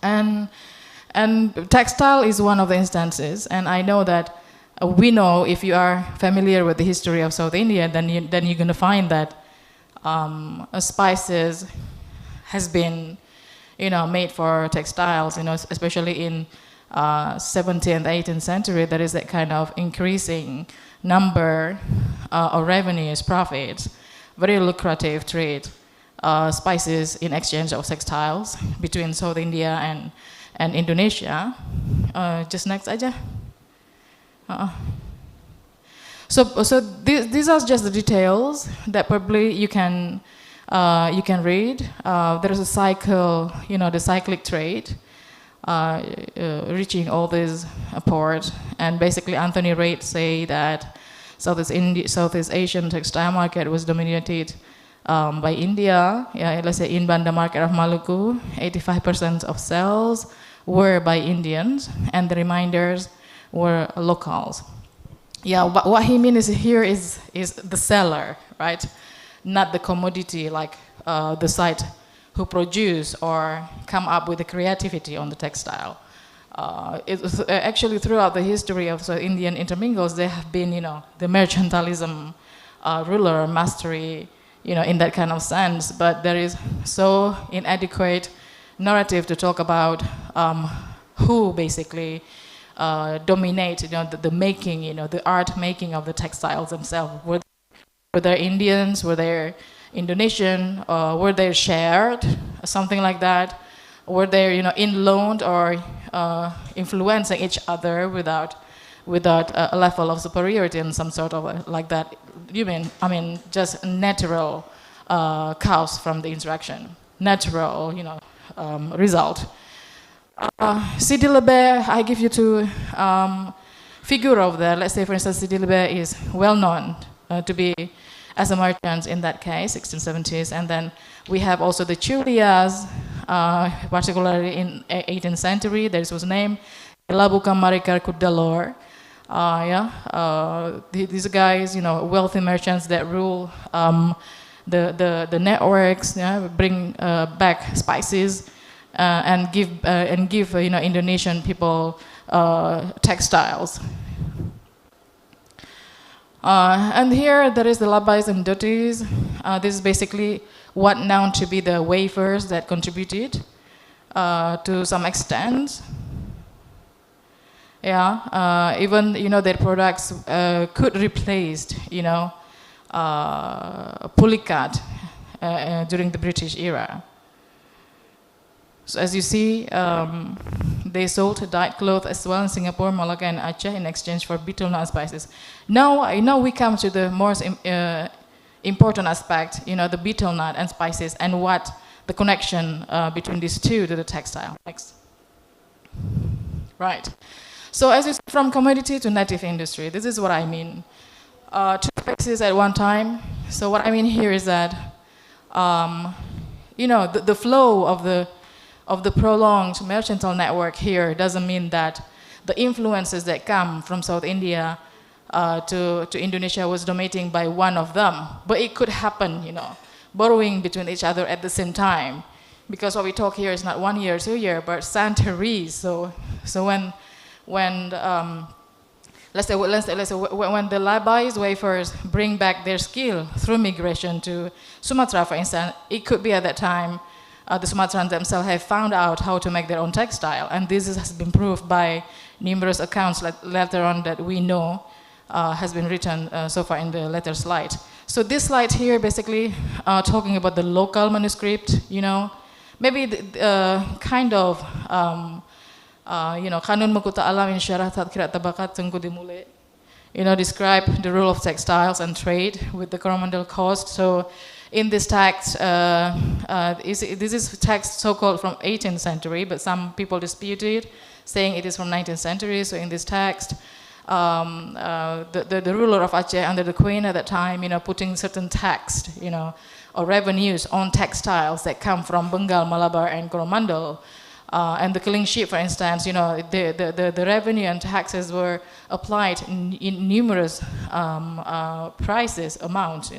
And textile is one of the instances, and I know that we know, if you are familiar with the history of South India, then you're going to find that spices has been, made for textiles, especially in 17th, 18th century. There is that kind of increasing number of revenues, profits, very lucrative trade spices in exchange of textiles between South India and Indonesia. Just next aja. So these are just the details that probably you can read. There is a cycle, the cyclic trade reaching all this port, and basically Anthony Reid say that Southeast Asian textile market was dominated by India. Let's say in Banda market of Maluku, 85% of sales were by Indians, and the remainders were locals. What he means here is the seller, right? Not the commodity, like the site who produce or come up with the creativity on the textile. Actually throughout the history of Indian intermingles, there have been, the mercantilism, ruler mastery, in that kind of sense. But there is so inadequate narrative to talk about who basically dominate, the making, the art making of the textiles themselves. Were they Indians? Were they Indonesian? Were they shared? Something like that. Were they, in-loaned or influencing each other without a level of superiority and some sort of like that? Just natural cause from the interaction, natural, result. Sidi Lebeh, I give you two figure of that. Let's say, for instance, Sidi Lebeh is well known to be as a merchant in that case, 1670s, and then we have also the Chulias, particularly in 18th century. There was name Labuka Marikar Kudalor. These guys, wealthy merchants that rule the networks, bring back spices and give Indonesian people textiles. And here there is the labais and duties. This is basically what known to be the wafers that contributed to some extent. Even their products could replace pulikat during the British era. So as you see, they sold dyed cloth as well in Singapore, Malacca, and Aceh in exchange for betel nut spices. Now we come to the most important aspect, the betel nut and spices, and what the connection between these two to the textile. Next. Right. So as you see, from commodity to native industry, this is what I mean. Two spaces at one time. So what I mean here is that, the flow of the prolonged mercantile network here doesn't mean that the influences that come from South India to Indonesia was dominating by one of them. But it could happen, borrowing between each other at the same time. Because what we talk here is not 1 year, 2 years, but centuries. So when let's say when the labais wafers bring back their skill through migration to Sumatra, for instance, it could be at that time the Sumatrans themselves have found out how to make their own textile, and this has been proved by numerous accounts later on that we know has been written so far in the later slide. So this slide here basically talking about the local manuscript, maybe kind of Kanun Makuta Alam in Syarah Tadkirat Tabakat Tengku Dimule, describe the role of textiles and trade with the Coromandel coast. So in this text, this is text so-called from 18th century, but some people dispute it, saying it is from 19th century. So in this text, the ruler of Aceh under the queen at that time, putting certain tax, or revenues on textiles that come from Bengal, Malabar, and Coromandel. And the killing sheep, for instance, the revenue and taxes were applied in numerous prices, amounts,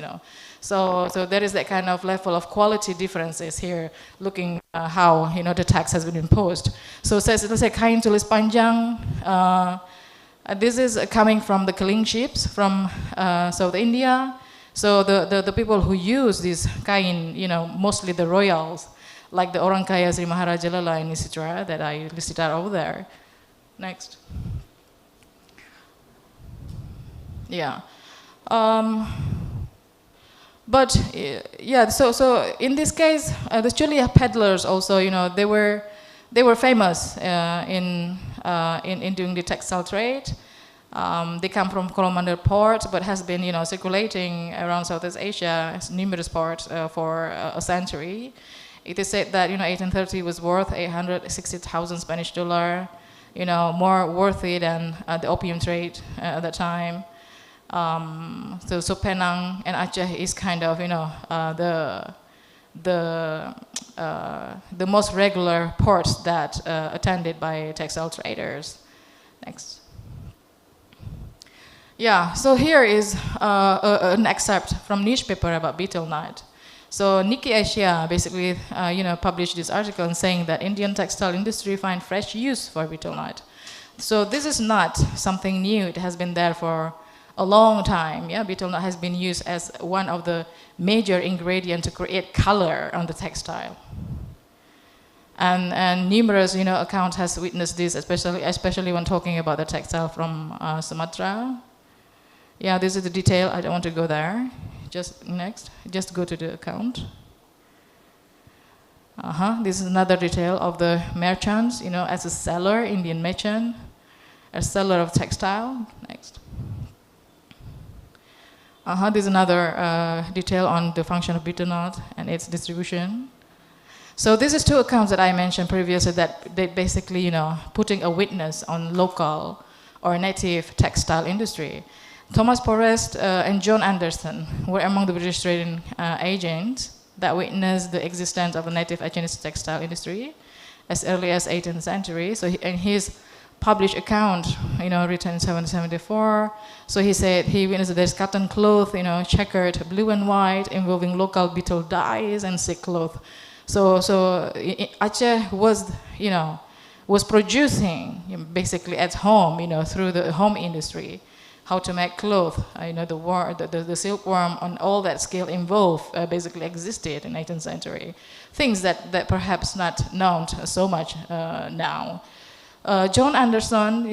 So there is that kind of level of quality differences here, looking how the tax has been imposed. So let's say kain tulis panjang. This is coming from the killing ships from South India. So the people who use this kain, mostly the royals, like the Orang Kaya Sri Maharaja Lala in etc. that I listed out over there. Next. Yeah. But yeah, so in this case, the Julia peddlers also, they were famous in doing the textile trade. They come from Coromandel port, but has been circulating around Southeast Asia, numerous ports for a century. It is said that 1830 was worth 860,000 Spanish dollar, more worthy than the opium trade at that time. So Penang and Aceh is kind of the most regular ports that attended by textile traders. Next. Yeah, so here is an excerpt from newspaper about betel nut. So Nikkei Asia basically, published this article and saying that Indian textile industry find fresh use for betel nut. So this is not something new. It has been there for a long time. Yeah, betel nut has been used as one of the major ingredients to create color on the textile. And numerous, accounts has witnessed this, especially when talking about the textile from Sumatra. Yeah, this is the detail. I don't want to go there. Just next. Just go to the account. This is another detail of the merchants, as a seller, Indian merchant, a seller of textile. Next. This is another detail on the function of betel nut and its distribution. So this is two accounts that I mentioned previously that they basically, putting a witness on local or native textile industry. Thomas Forrest and John Anderson were among the British trading agents that witnessed the existence of a native Chinese textile industry as early as 18th century. So in his published account, written in 1774, so he said he witnessed there's cotton cloth, checkered blue and white, involving local betel dyes and silk cloth. So Aceh was producing basically at home, through the home industry, how to make cloth, the silkworm on all that scale involved basically existed in 18th century. Things that perhaps not known so much now. John Anderson,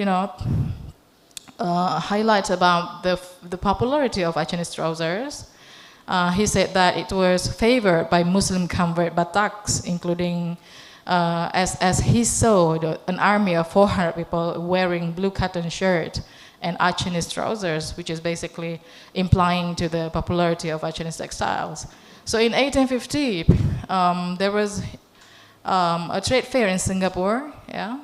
highlights about the popularity of Chinese trousers. He said that it was favored by Muslim convert Bataks, including, as he saw, an army of 400 people wearing blue cotton shirt and Chinese trousers, which is basically implying to the popularity of Chinese textiles. So in 1850, there was a trade fair in Singapore. Yeah.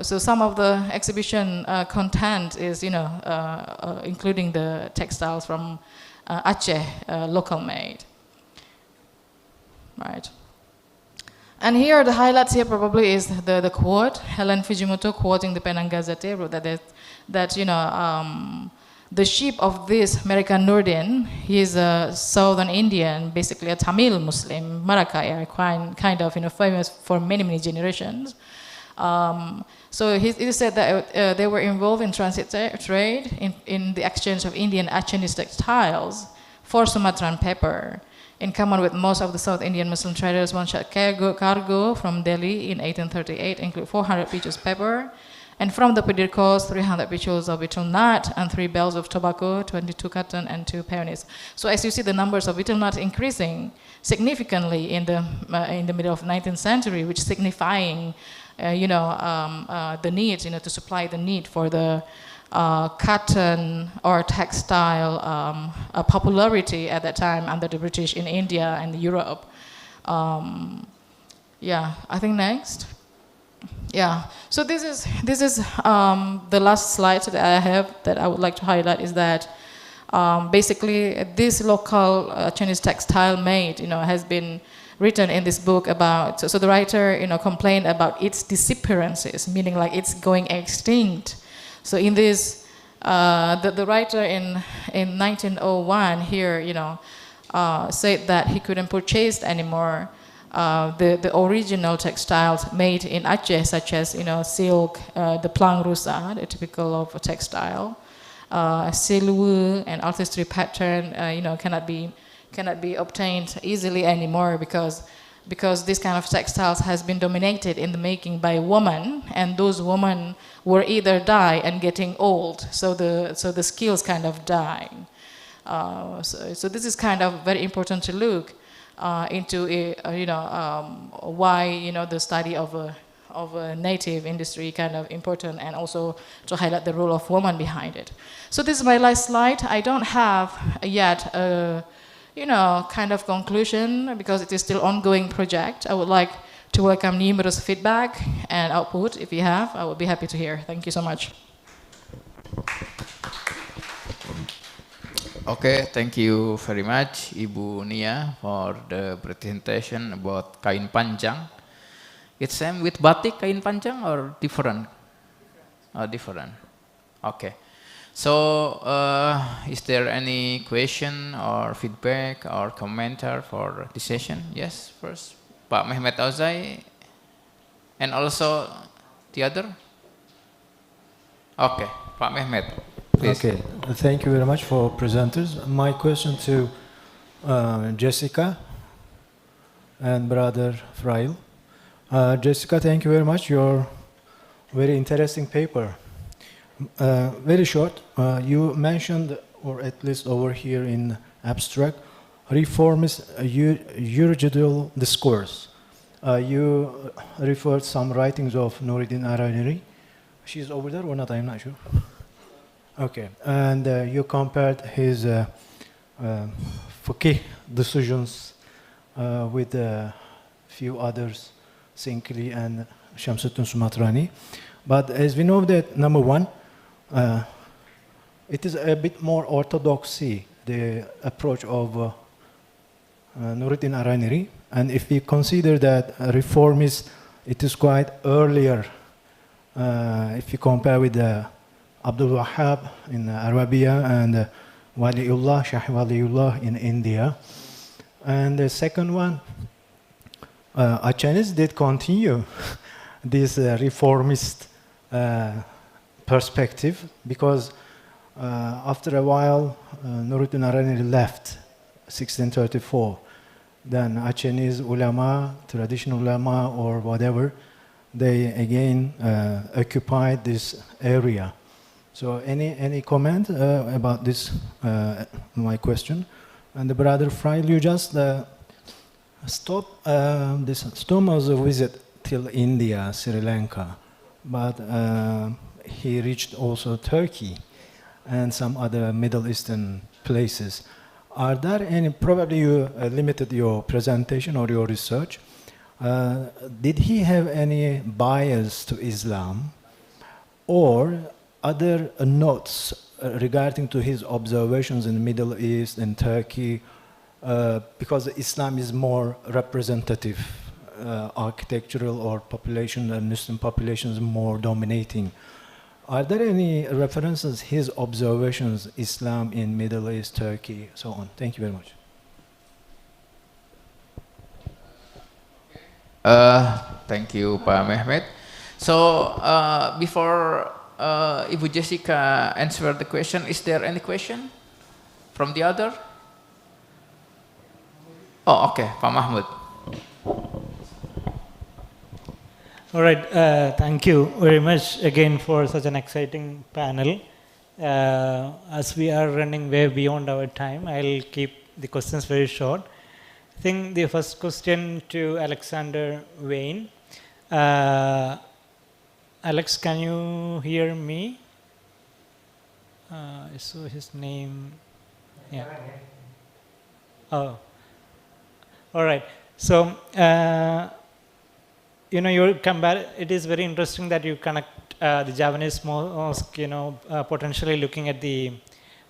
So some of the exhibition content is, including the textiles from Aceh, local made. Right. And here, the highlights here probably is the quote. Helen Fujimoto quoting the Penang Gazette wrote that the chief of this American Nordin, he's a Southern Indian, basically a Tamil Muslim, Marakkaya, kind of famous for many generations. So he said that they were involved in transit trade in the exchange of Indian Chinese textiles for Sumatran paper. In common with most of the South Indian Muslim traders, one shot cargo from Delhi in 1838 include 400 pitchers paper, and from the Pedir Coast, 300 pitchers of betel nut and 3 bales of tobacco, 22 cotton and 2 peonies. So as you see, the numbers of betel nut increasing significantly in the middle of 19th century, which signifying, the need, to supply the need for the cotton or textile popularity at that time under the British in India and Europe. Yeah, I think next. Yeah, so this is the last slide that I have that I would like to highlight is that basically this local Chinese textile made, has been written in this book about, so the writer, complained about its disappearances, meaning like it's going extinct. So in this, the writer in 1901 here, said that he couldn't purchase anymore the original textiles made in Aceh, such as silk, the plang rusa, the typical of a textile, silwu and artistry pattern, cannot be obtained easily anymore because this kind of textiles has been dominated in the making by women, and those women were either die and getting old, so the skills kind of die. So this is kind of very important to look into, why the study of a native industry kind of important, and also to highlight the role of woman behind it. So this is my last slide. I don't have yet a kind of conclusion because it is still ongoing project. I would like to welcome numerous feedback and output. If you have, I would be happy to hear. Thank you so much. Okay, thank you very much, Ibu Nia, for the presentation about kain panjang. It's same with batik kain panjang or different? Oh, different. Okay. So, is there any question or feedback or commenter for this session? Yes, first, Pak Mehmet Auzai, and also the other. Okay, Pak Mehmet, please. Okay, thank you very much for presenters. My question to Jessica and Brother Frail. Jessica, thank you very much. Your very interesting paper. Very short. You mentioned, or at least over here in abstract, reformist juridical discourse. You referred some writings of Nuruddin Araniri. She's over there or not? I'm not sure. Okay, and you compared his fiqh decisions with a few others, Sinkli and Shamsuddin Sumatrani. But as we know that, number one, it is a bit more orthodoxy, the approach of Nuruddin Araniri. And if we consider that reformist, it is quite earlier, if you compare with Abdul Wahhab in Arabia and Waliullah, Shah Waliullah in India. And the second one, Chinese did continue this reformist perspective, because after a while Nuruddin Araniri left 1634. Then Chinese ulama, traditional ulama or whatever, they again occupied this area. So any comment about this, my question? And the Brother Frail, you just stopped this Stoma's visit till India, Sri Lanka, but he reached also Turkey and some other Middle Eastern places. Are there any, probably you limited your presentation or your research, did he have any bias to Islam or other notes regarding to his observations in the Middle East and Turkey, because Islam is more representative, architectural or population, and Muslim population is more dominating. Are there any references, his observations, Islam in Middle East, Turkey, so on? Thank you very much. Thank you, Pak Mehmet. So, before Ibu Jessica answer the question, is there any question from the other? Oh, okay, Pak Mahmud. All right, thank you very much again for such an exciting panel. As we are running way beyond our time, I'll keep the questions very short. I think the first question to Alexander Wayne. Alex, can you hear me? So his name, yeah. Oh, all right. So, you know, it is very interesting that you connect the Javanese mosque, potentially looking at the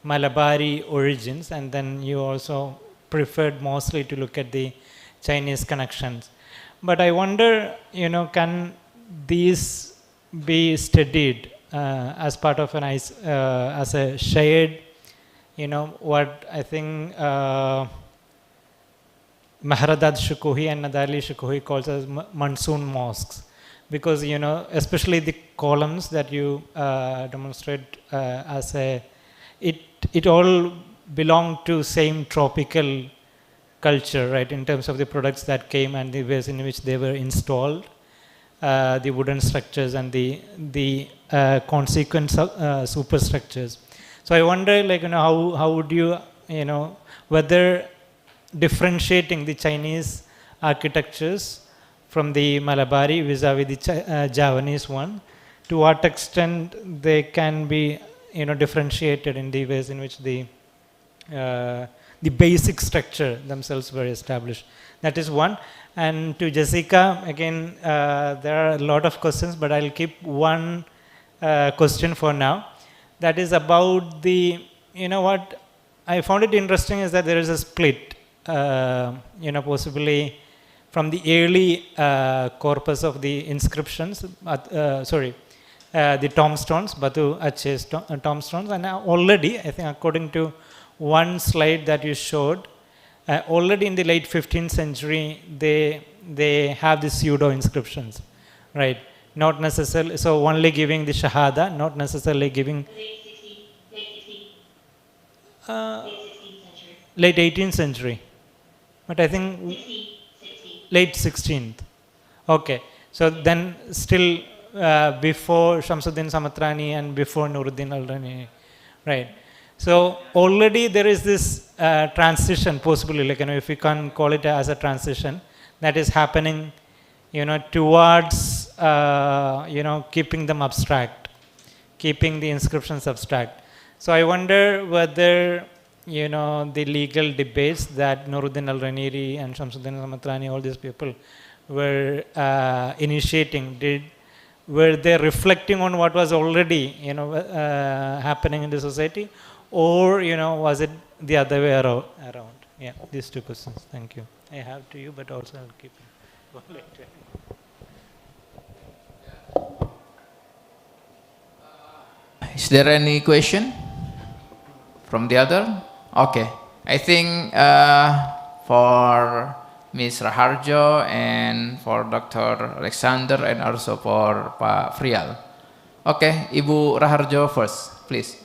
Malabari origins, and then you also preferred mostly to look at the Chinese connections. But I wonder, can these be studied as part of as a shared, what I think Mahradad Shukuhi and Nadali Shukuhi calls as monsoon mosques, because especially the columns that you demonstrate as it all belong to same tropical culture, right? In terms of the products that came and the ways in which they were installed, the wooden structures and the consequent superstructures. So I wonder, how would you whether differentiating the Chinese architectures from the Malabari vis-a-vis the Javanese one, to what extent they can be differentiated in the ways in which the basic structure themselves were established. That is one. And to Jessica, again, there are a lot of questions, but I'll keep one question for now. That is about the, what I found it interesting is that there is a split, possibly from the early corpus of the inscriptions, the tombstones, Batu Aceh's tombstones, and now already, I think according to one slide that you showed, already in the late 15th century, they have the pseudo inscriptions, right? Not necessarily, so only giving the Shahada, not necessarily giving. Late 18th century. But I think late 16th. Okay. So then still before Shamsuddin Samatrani and before Nuruddin al-Rani, right? So already there is this transition, possibly, like, if we can call it as a transition, that is happening, towards, keeping them abstract, keeping the inscriptions abstract. So I wonder whether, the legal debates that Nuruddin al-Raniri and Shamsuddin al-Samatrani, all these people were initiating, were they reflecting on what was already, happening in the society, or, was it the other way around? Yeah, these two questions. Thank you. I have to you, but also I'll keep it later. Is there any question from the other? Okay, I think for Ms. Raharjo and for Dr. Alexander and also for Pak Frial. Okay, Ibu Raharjo first, please.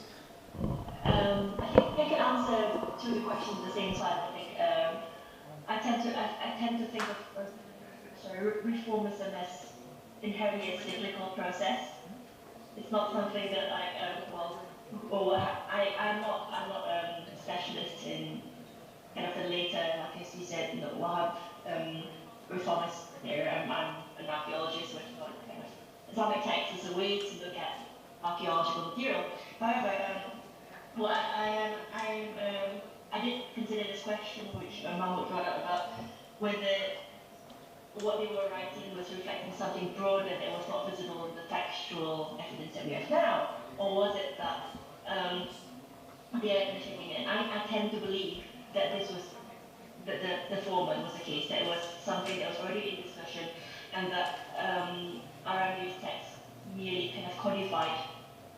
I think I can answer two questions at the same time. I think I tend to think of reformism as inherently a cyclical process. It's not something that I'm not a specialist in kind of the later, like as you said, Wahhab reformist era. I'm an archaeologist working on kind of Islamic texts as a way to look at archaeological material. However, I did consider this question which Mahmoud brought up about whether what they were writing was reflecting something broader that was not visible in the textual evidence that we have now, or was it that they are shaping it? I tend to believe that this was the former was the case, that it was something that was already in discussion, and that Arabi's text merely kind of codified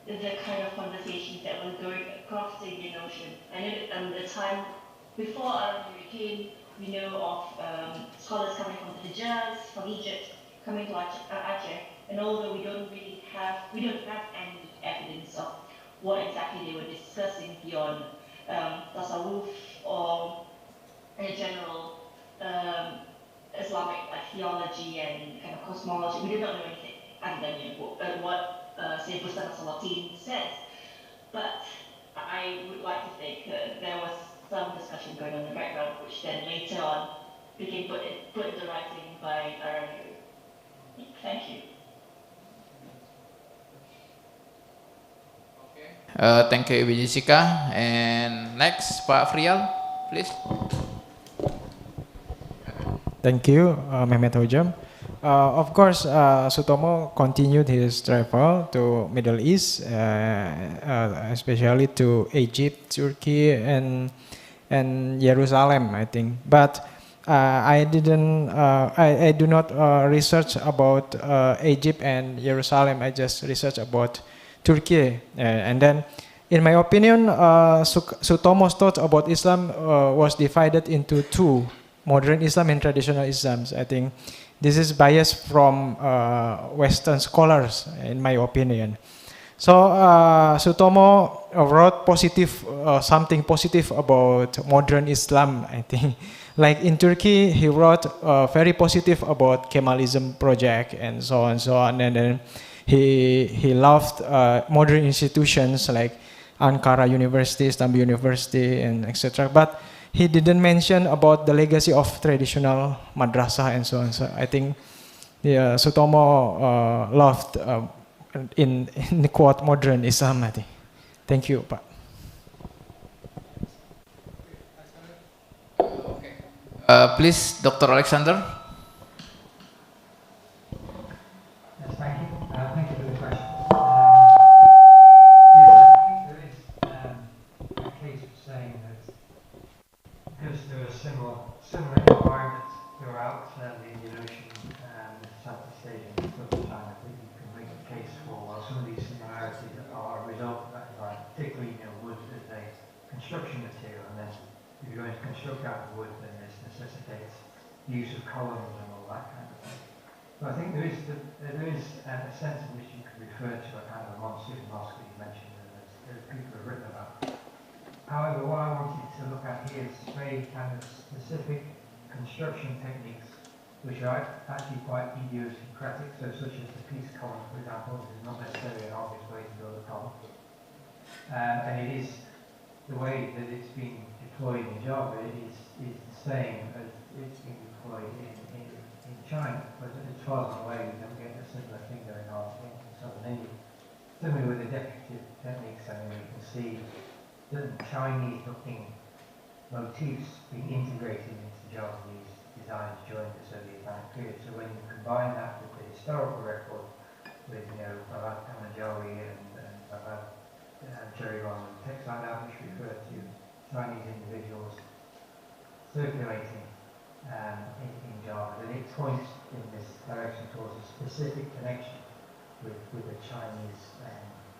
the kind of conversations that were going across the Indian Ocean. And the time before Arabi came, we know of scholars coming from the Hijaz, from Egypt, coming to Aceh, and although we don't have any evidence of what exactly they were discussing beyond tasawwuf or in general Islamic theology and kind of cosmology. We do not know anything other than what say Pusat Salatin says. But I would like to think that there was some discussion going on in the background, which then later on became put into writing by Arabi. Thank you. Thank you, Ibu Jessica. And next, Pak Frial, please. Thank you, Mehmet Hojam. Of course, Sutomo continued his travel to Middle East, especially to Egypt, Turkey, and Jerusalem, I think. But I do not research about Egypt and Jerusalem. I just research about Turkey. And then, in my opinion, Sutomo's thought about Islam was divided into two: modern Islam and traditional Islam. I think this is biased from Western scholars, in my opinion. So Sutomo wrote something positive about modern Islam, I think. Like in Turkey, he wrote very positive about Kemalism project and so on and so on. And then he loved modern institutions like Ankara University, Istanbul University, and etc. But he didn't mention about the legacy of traditional madrasah and so on. So I think Sutomo loved in the quote modern Islam, I think. Thank you, Pak. Please, Dr. Alexander. Yes, thank you. Thank you for the question. Yes, I think there is a case for saying that because there are similar environments throughout the Indian Ocean and Southeast Asia and Southern China, I think you can make a case for some of these similarities are a result of that environment, particularly wood as a construction material, and then if you're going to construct out of wood, then this necessitates the use of columns and all that kind of thing. So I think there is a sense in which you can refer to a kind of a monsoon mosque that you mentioned, and as people have written about. However, what I wanted to look at here is very kind of specific construction techniques which are actually quite idiosyncratic, so such as the piece column, for example, is not necessarily an obvious way to build a column. And it is the way that it's being deployed in Java is the same as it's being deployed in China, but as far as I'm aware, we don't get a similar thing going on in southern India. Similarly with the decorative techniques, I mean, you can see certain Chinese-looking motifs being integrated into Javanese designs during the Soviet period. So when you combine that with the historical record, with Babak Kamajawi and Babak Jerry Ron and textile art, which refer to Chinese individuals circulating in Java, then it points in this direction towards a specific connection with the Chinese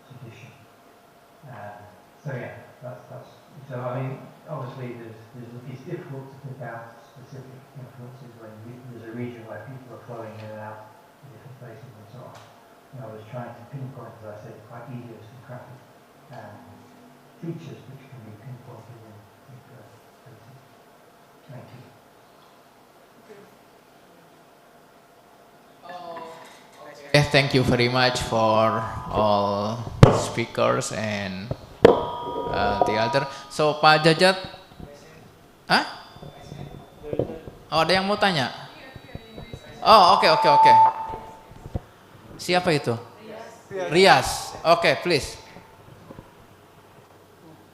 tradition. So yeah, that's so I mean, obviously it's difficult to pick out specific influences when there's a region where people are flowing in and out in different places and so on. And I was trying to pinpoint, as I said, quite idiosyncratic features which can be pinpointed in places. Thank you. Thank you very much for all speakers and the other. So Pak Jajat, Oh, ada yang mau tanya? Oh, oke. Siapa itu? Rias. Oke, please.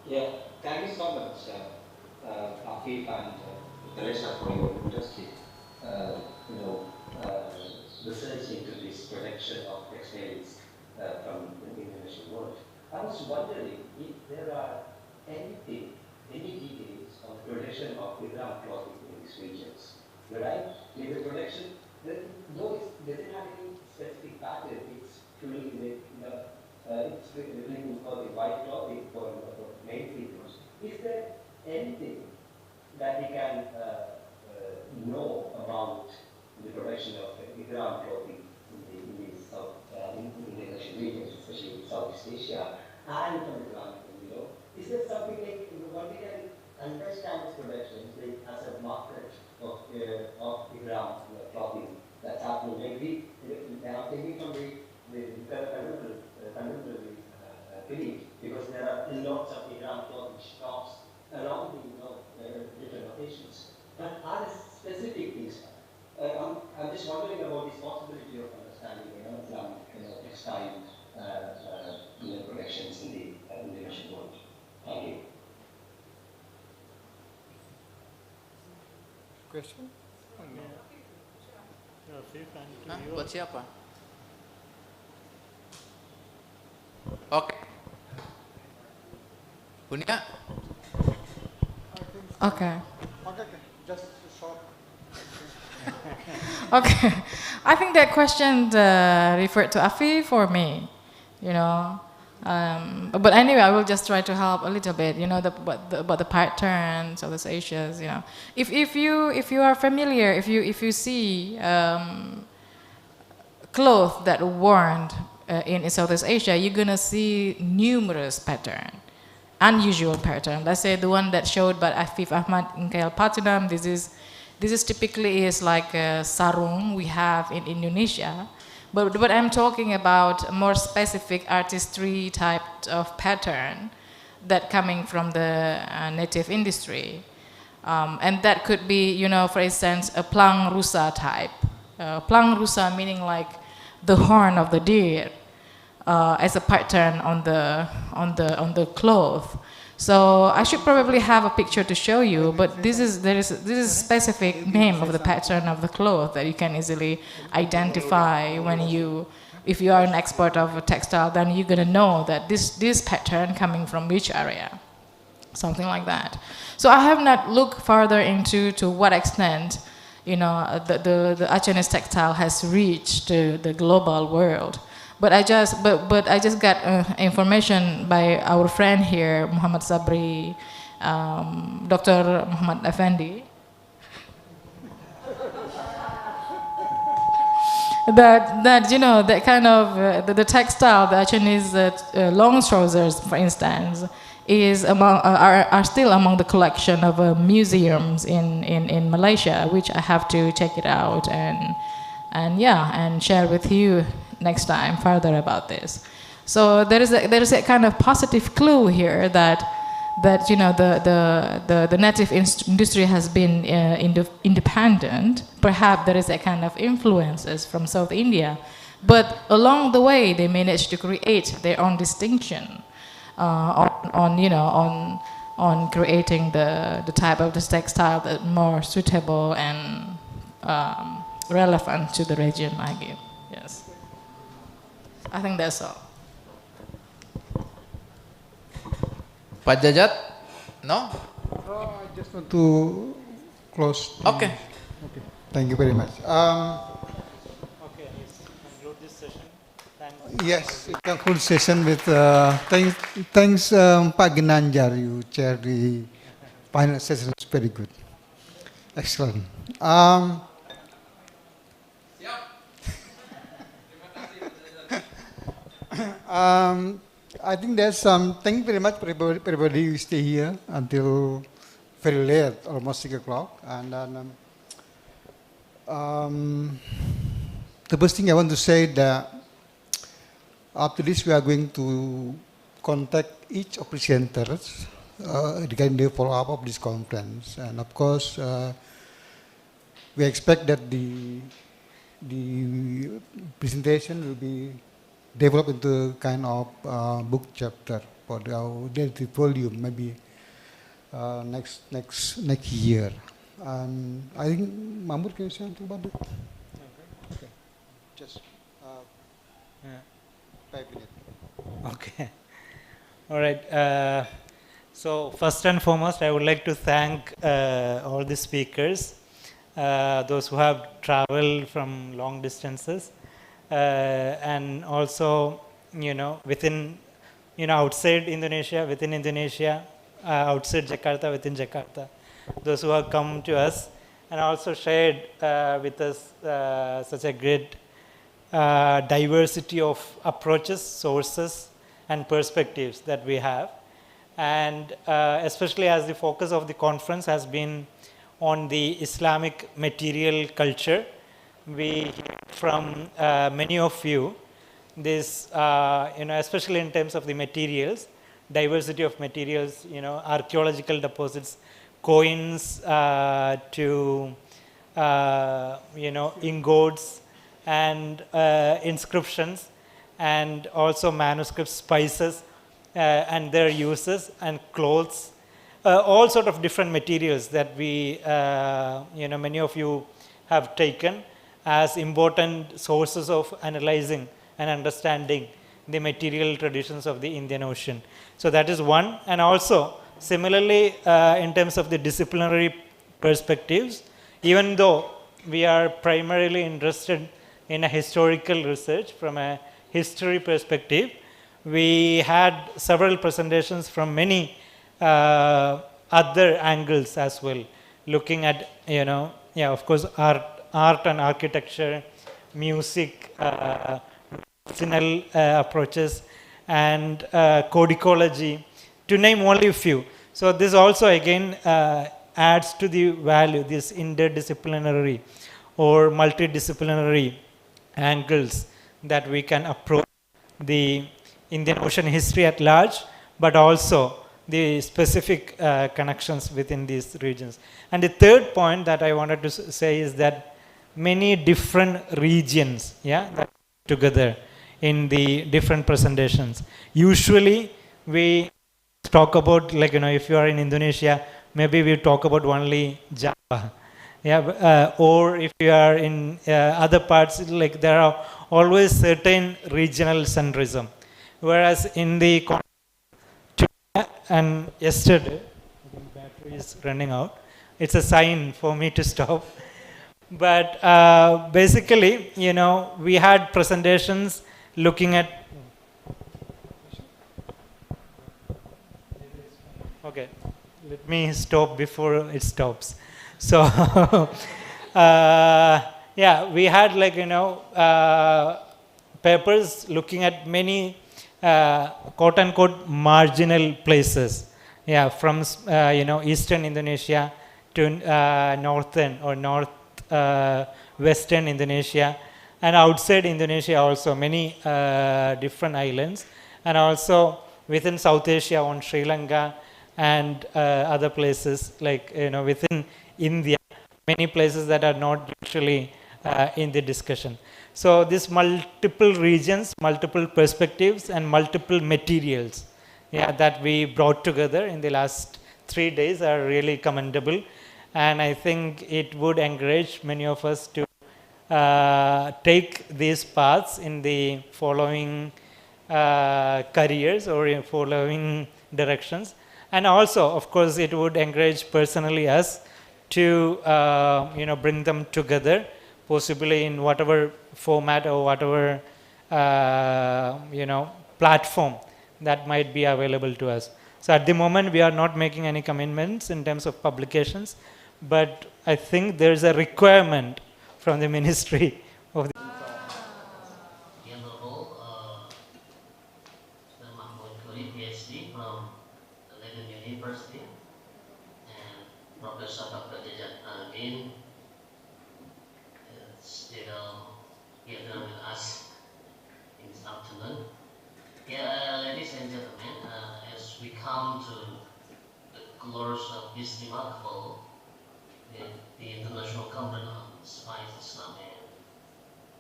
Yeah, thank you so much, Afif and Teresa, for your interesting, research into this production of textiles from the Indonesian world. I was wondering if there are any details on the production of Iran clothing in these regions. Right? In the production, though it doesn't have any specific pattern, it's purely it's really for the white clothing for male figures. Is there anything that we can know about the production of Iran clothing in the Asian regions, especially in Southeast Asia and from Iran? Is there something like what we can understand this production as a market of Iran clothing that's happening? Maybe I'm thinking from the contemporary period, because there are lots of Iran clothing shops around the different locations. But are there specific things? I'm just wondering about this possibility of understanding Islamic textile productions in the Indonesian world. Thank you. Question? Buat siapa? Oke. Bunia? Okay. Just a short. Okay. I think that question referred to Afif or me, But anyway, I will just try to help a little bit, about the patterns of these Asians, If you are familiar, if you see clothes that are worn in Southeast Asia, you're gonna see numerous patterns, unusual pattern. Let's say the one that showed by Afif Ahmad in KL Platinum. This is typically like a sarung we have in Indonesia. But I'm talking about a more specific artistry type of pattern that coming from the native industry. And that could be, you know, for instance, a plang rusa type. Plang rusa meaning like the horn of the deer as a pattern on the cloth. So I should probably have a picture to show you, but this is a specific name of the pattern of the cloth that you can easily identify when if you are an expert of a textile, then you're gonna know that this pattern coming from which area, something like that. So I have not looked further into to what extent, you know, the Acehese textile has reached the global world. But I just got information by our friend here, Muhammad Sabri, Dr. Muhammad Effendi, that you know, that kind of the textile, the Acehese long trousers, for instance, is are still among the collection of museums in Malaysia, which I have to check it out and share with you next time further about this. So there is a kind of positive clue here that you know the native industry has been independent. Perhaps there is a kind of influences from South India, but along the way they managed to create their own distinction on creating the type of the textile that more suitable and relevant to the region, I give. Yes, I think that's all. Pak Jajat? No? I just want to close. Okay. Okay. Thank you very much. Okay, let's conclude this session. Thanks. Yes, we conclude session with thanks Pak Ginanjar, you chair the final session. It's very good. Excellent. I think there's thank you very much for everybody who stay here until very late, almost 6 o'clock. And then the first thing I want to say that after this we are going to contact each of the centers regarding the follow-up of this conference. And of course, we expect that the presentation will be developed into kind of book chapter for the volume, maybe next year. And I think Mahmud, can you say something about it? Okay. Just 5 minutes. Okay. All right. So first and foremost, I would like to thank all the speakers, those who have traveled from long distances, and also, you know, within, you know, outside Indonesia, within Indonesia, outside Jakarta, within Jakarta, those who have come to us and also shared with us such a great diversity of approaches, sources, and perspectives that we have. And especially as the focus of the conference has been on the Islamic material culture, we hear from many of you this, you know, especially in terms of the materials, diversity of materials, you know, archaeological deposits, coins to, you know, ingots and inscriptions, and also manuscripts, spices, and their uses, and clothes, all sort of different materials that we, you know, many of you have taken as important sources of analyzing and understanding the material traditions of the Indian Ocean. So that is one. And also, similarly, in terms of the disciplinary perspectives, even though we are primarily interested in a historical research from a history perspective, we had several presentations from many other angles as well, looking at, you know, yeah, of course, art and architecture, music, medicinal approaches, and codicology, to name only a few. So this also again adds to the value, this interdisciplinary or multidisciplinary angles that we can approach the Indian Ocean history at large, but also the specific connections within these regions. And the third point that I wanted to say is that many different regions, that together in the different presentations. Usually we talk about, like, if you are in Indonesia, maybe we talk about only Java. Or if you are in other parts, like there are always certain regional centrism. Whereas in the and yesterday, battery is running out. It's a sign for me to stop. But basically, we had presentations looking at. Okay, let me stop before it stops. So, we had papers looking at many quote unquote marginal places. From eastern Indonesia to northern or western Indonesia, and outside Indonesia also many different islands, and also within South Asia on Sri Lanka and other places like within India, many places that are not usually in the discussion. So these multiple regions, multiple perspectives, and multiple materials that we brought together in the last 3 days are really commendable. And I think it would encourage many of us to take these paths in the following careers or in following directions. And also, of course, it would encourage personally us to bring them together, possibly in whatever format or whatever platform that might be available to us. So at the moment, we are not making any commitments in terms of publications, but I think there is a requirement from the Ministry of the PhD from Leiden University, and Professor Dr. Dean still here with us in this afternoon. Ladies and gentlemen, as we come to the close of this remarkable the International Conference on Spiced Islam and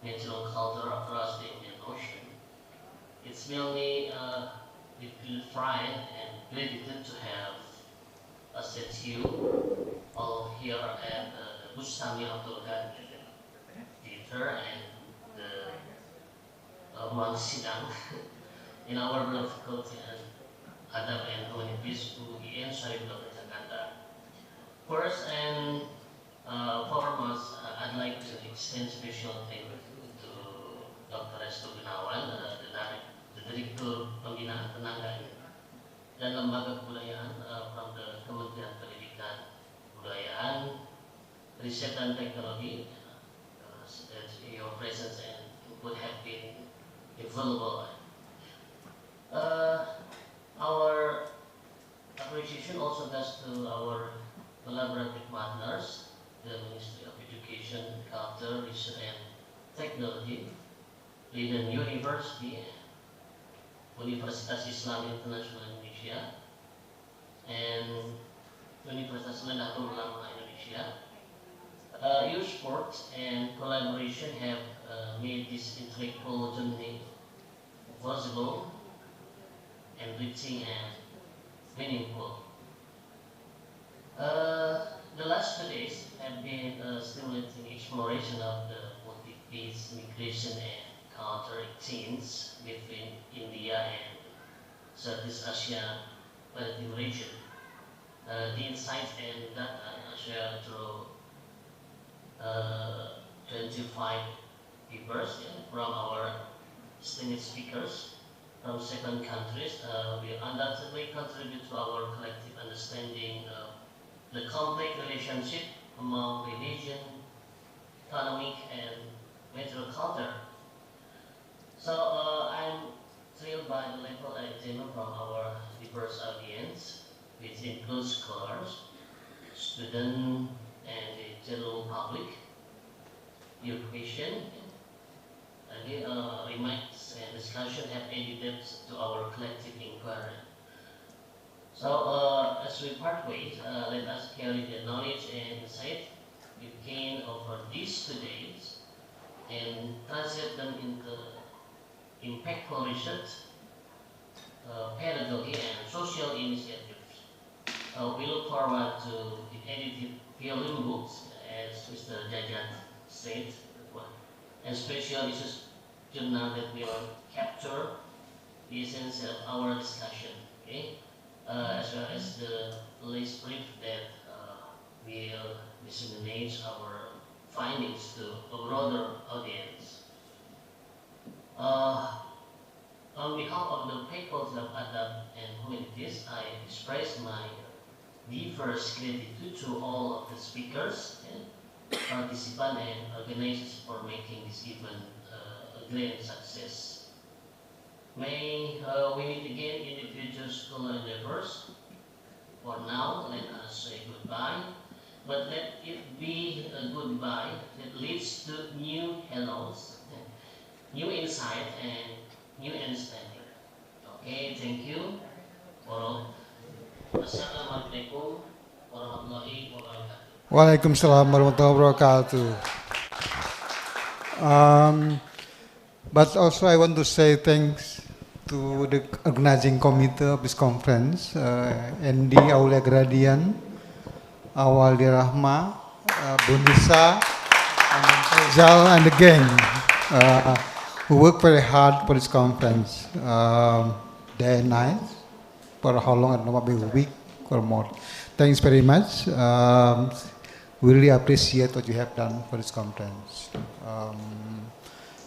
Natural Culture across the Indian Ocean, it's really with great pride and gratitude to have a statue all here at the Bustami Abdul Ghani Theater and the Ruang Sidang in our beloved faculty and Adab and Humanities UIN Syarif Jakarta. First and foremost, I'd like to extend special thank you to Dr. Restu Gunawan, the Direktur Pembinaan Tenaga dan Lembaga Kebudayaan from the Kementerian Pendidikan, Kebudayaan, Riset dan Teknologi. Your presence and would have been invaluable. Our appreciation also goes to our collaborative partners, the Ministry of Education, Culture, Research and Technology, Leiden University, Universitas Islam Internasional Indonesia, and Universitas Nahdlatul Ulama Indonesia. Your support and collaboration have made this intellectual journey possible, enriching and meaningful. The last 2 days have been a stimulating exploration of the multi-phase migration and counter exchange between India and Southeast Asia Pacific region. The insights and data shared through 25 papers from our distinguished speakers from 7 countries will undoubtedly contribute to our collective understanding of the complex relationship among religion, economic, and natural culture. So I'm thrilled by the level of attainment from our diverse audience, which includes scholars, students, and the general public. Your question and the remarks and discussion have added depth to our collective inquiry. So as we part ways, let us carry the knowledge and insight we gained over these 2 days and translate them into impactful research, pedagogy, and social initiatives. We look forward to the edited volume books, as Mr. Jajat said, and special issues journal that will capture the essence of our discussion, okay? As well as the list brief that will disseminate our findings to a broader audience. On behalf of the faculty of Adab and Humanities, I express my deepest gratitude to all of the speakers and participants and organizers for making this event a grand success. May we meet again in the future school endeavors. For now, let us say goodbye, but let it be a goodbye that leads to new hellos, new insight, and new understanding. Okay, thank you. Wassalamualaikum warahmatullahi wabarakatuh. Waalaikumsalam warahmatullahi wabarakatuh. But also I want to say thanks to the organizing committee of this conference, Andy Aulia Gradian, Awal Dirahma, Bunisa, and Zal and the gang who worked very hard for this conference, day and night, for how long? I don't know, maybe a week or more. Thanks very much. We really appreciate what you have done for this conference.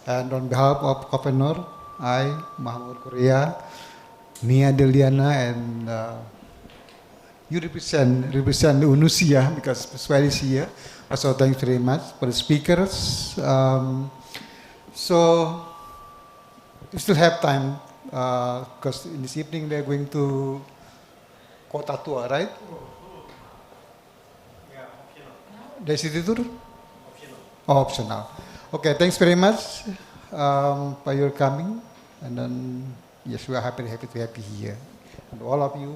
And on behalf of Copenor, I, Mahmud Korea, Nia Deliana, and you represent the UNUSIA because Swedish is here. So thanks very much for the speakers. So we still have time because in this evening we are going to Kota Tua, right? Dari city tour? Oh, optional. Okay, thanks very much for your coming. And then, yes, we are happy to have you here. And all of you,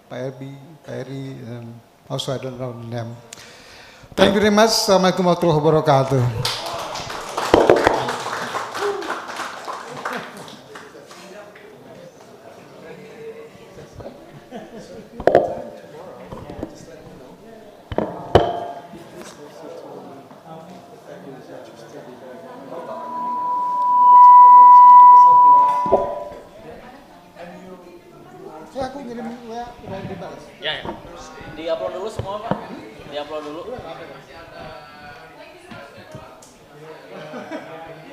Pak Eri, also I don't know the name. Thank you very much. Assalamualaikum warahmatullahi wabarakatuh. Ya, di-upload dulu semua Pak. Di-upload dulu.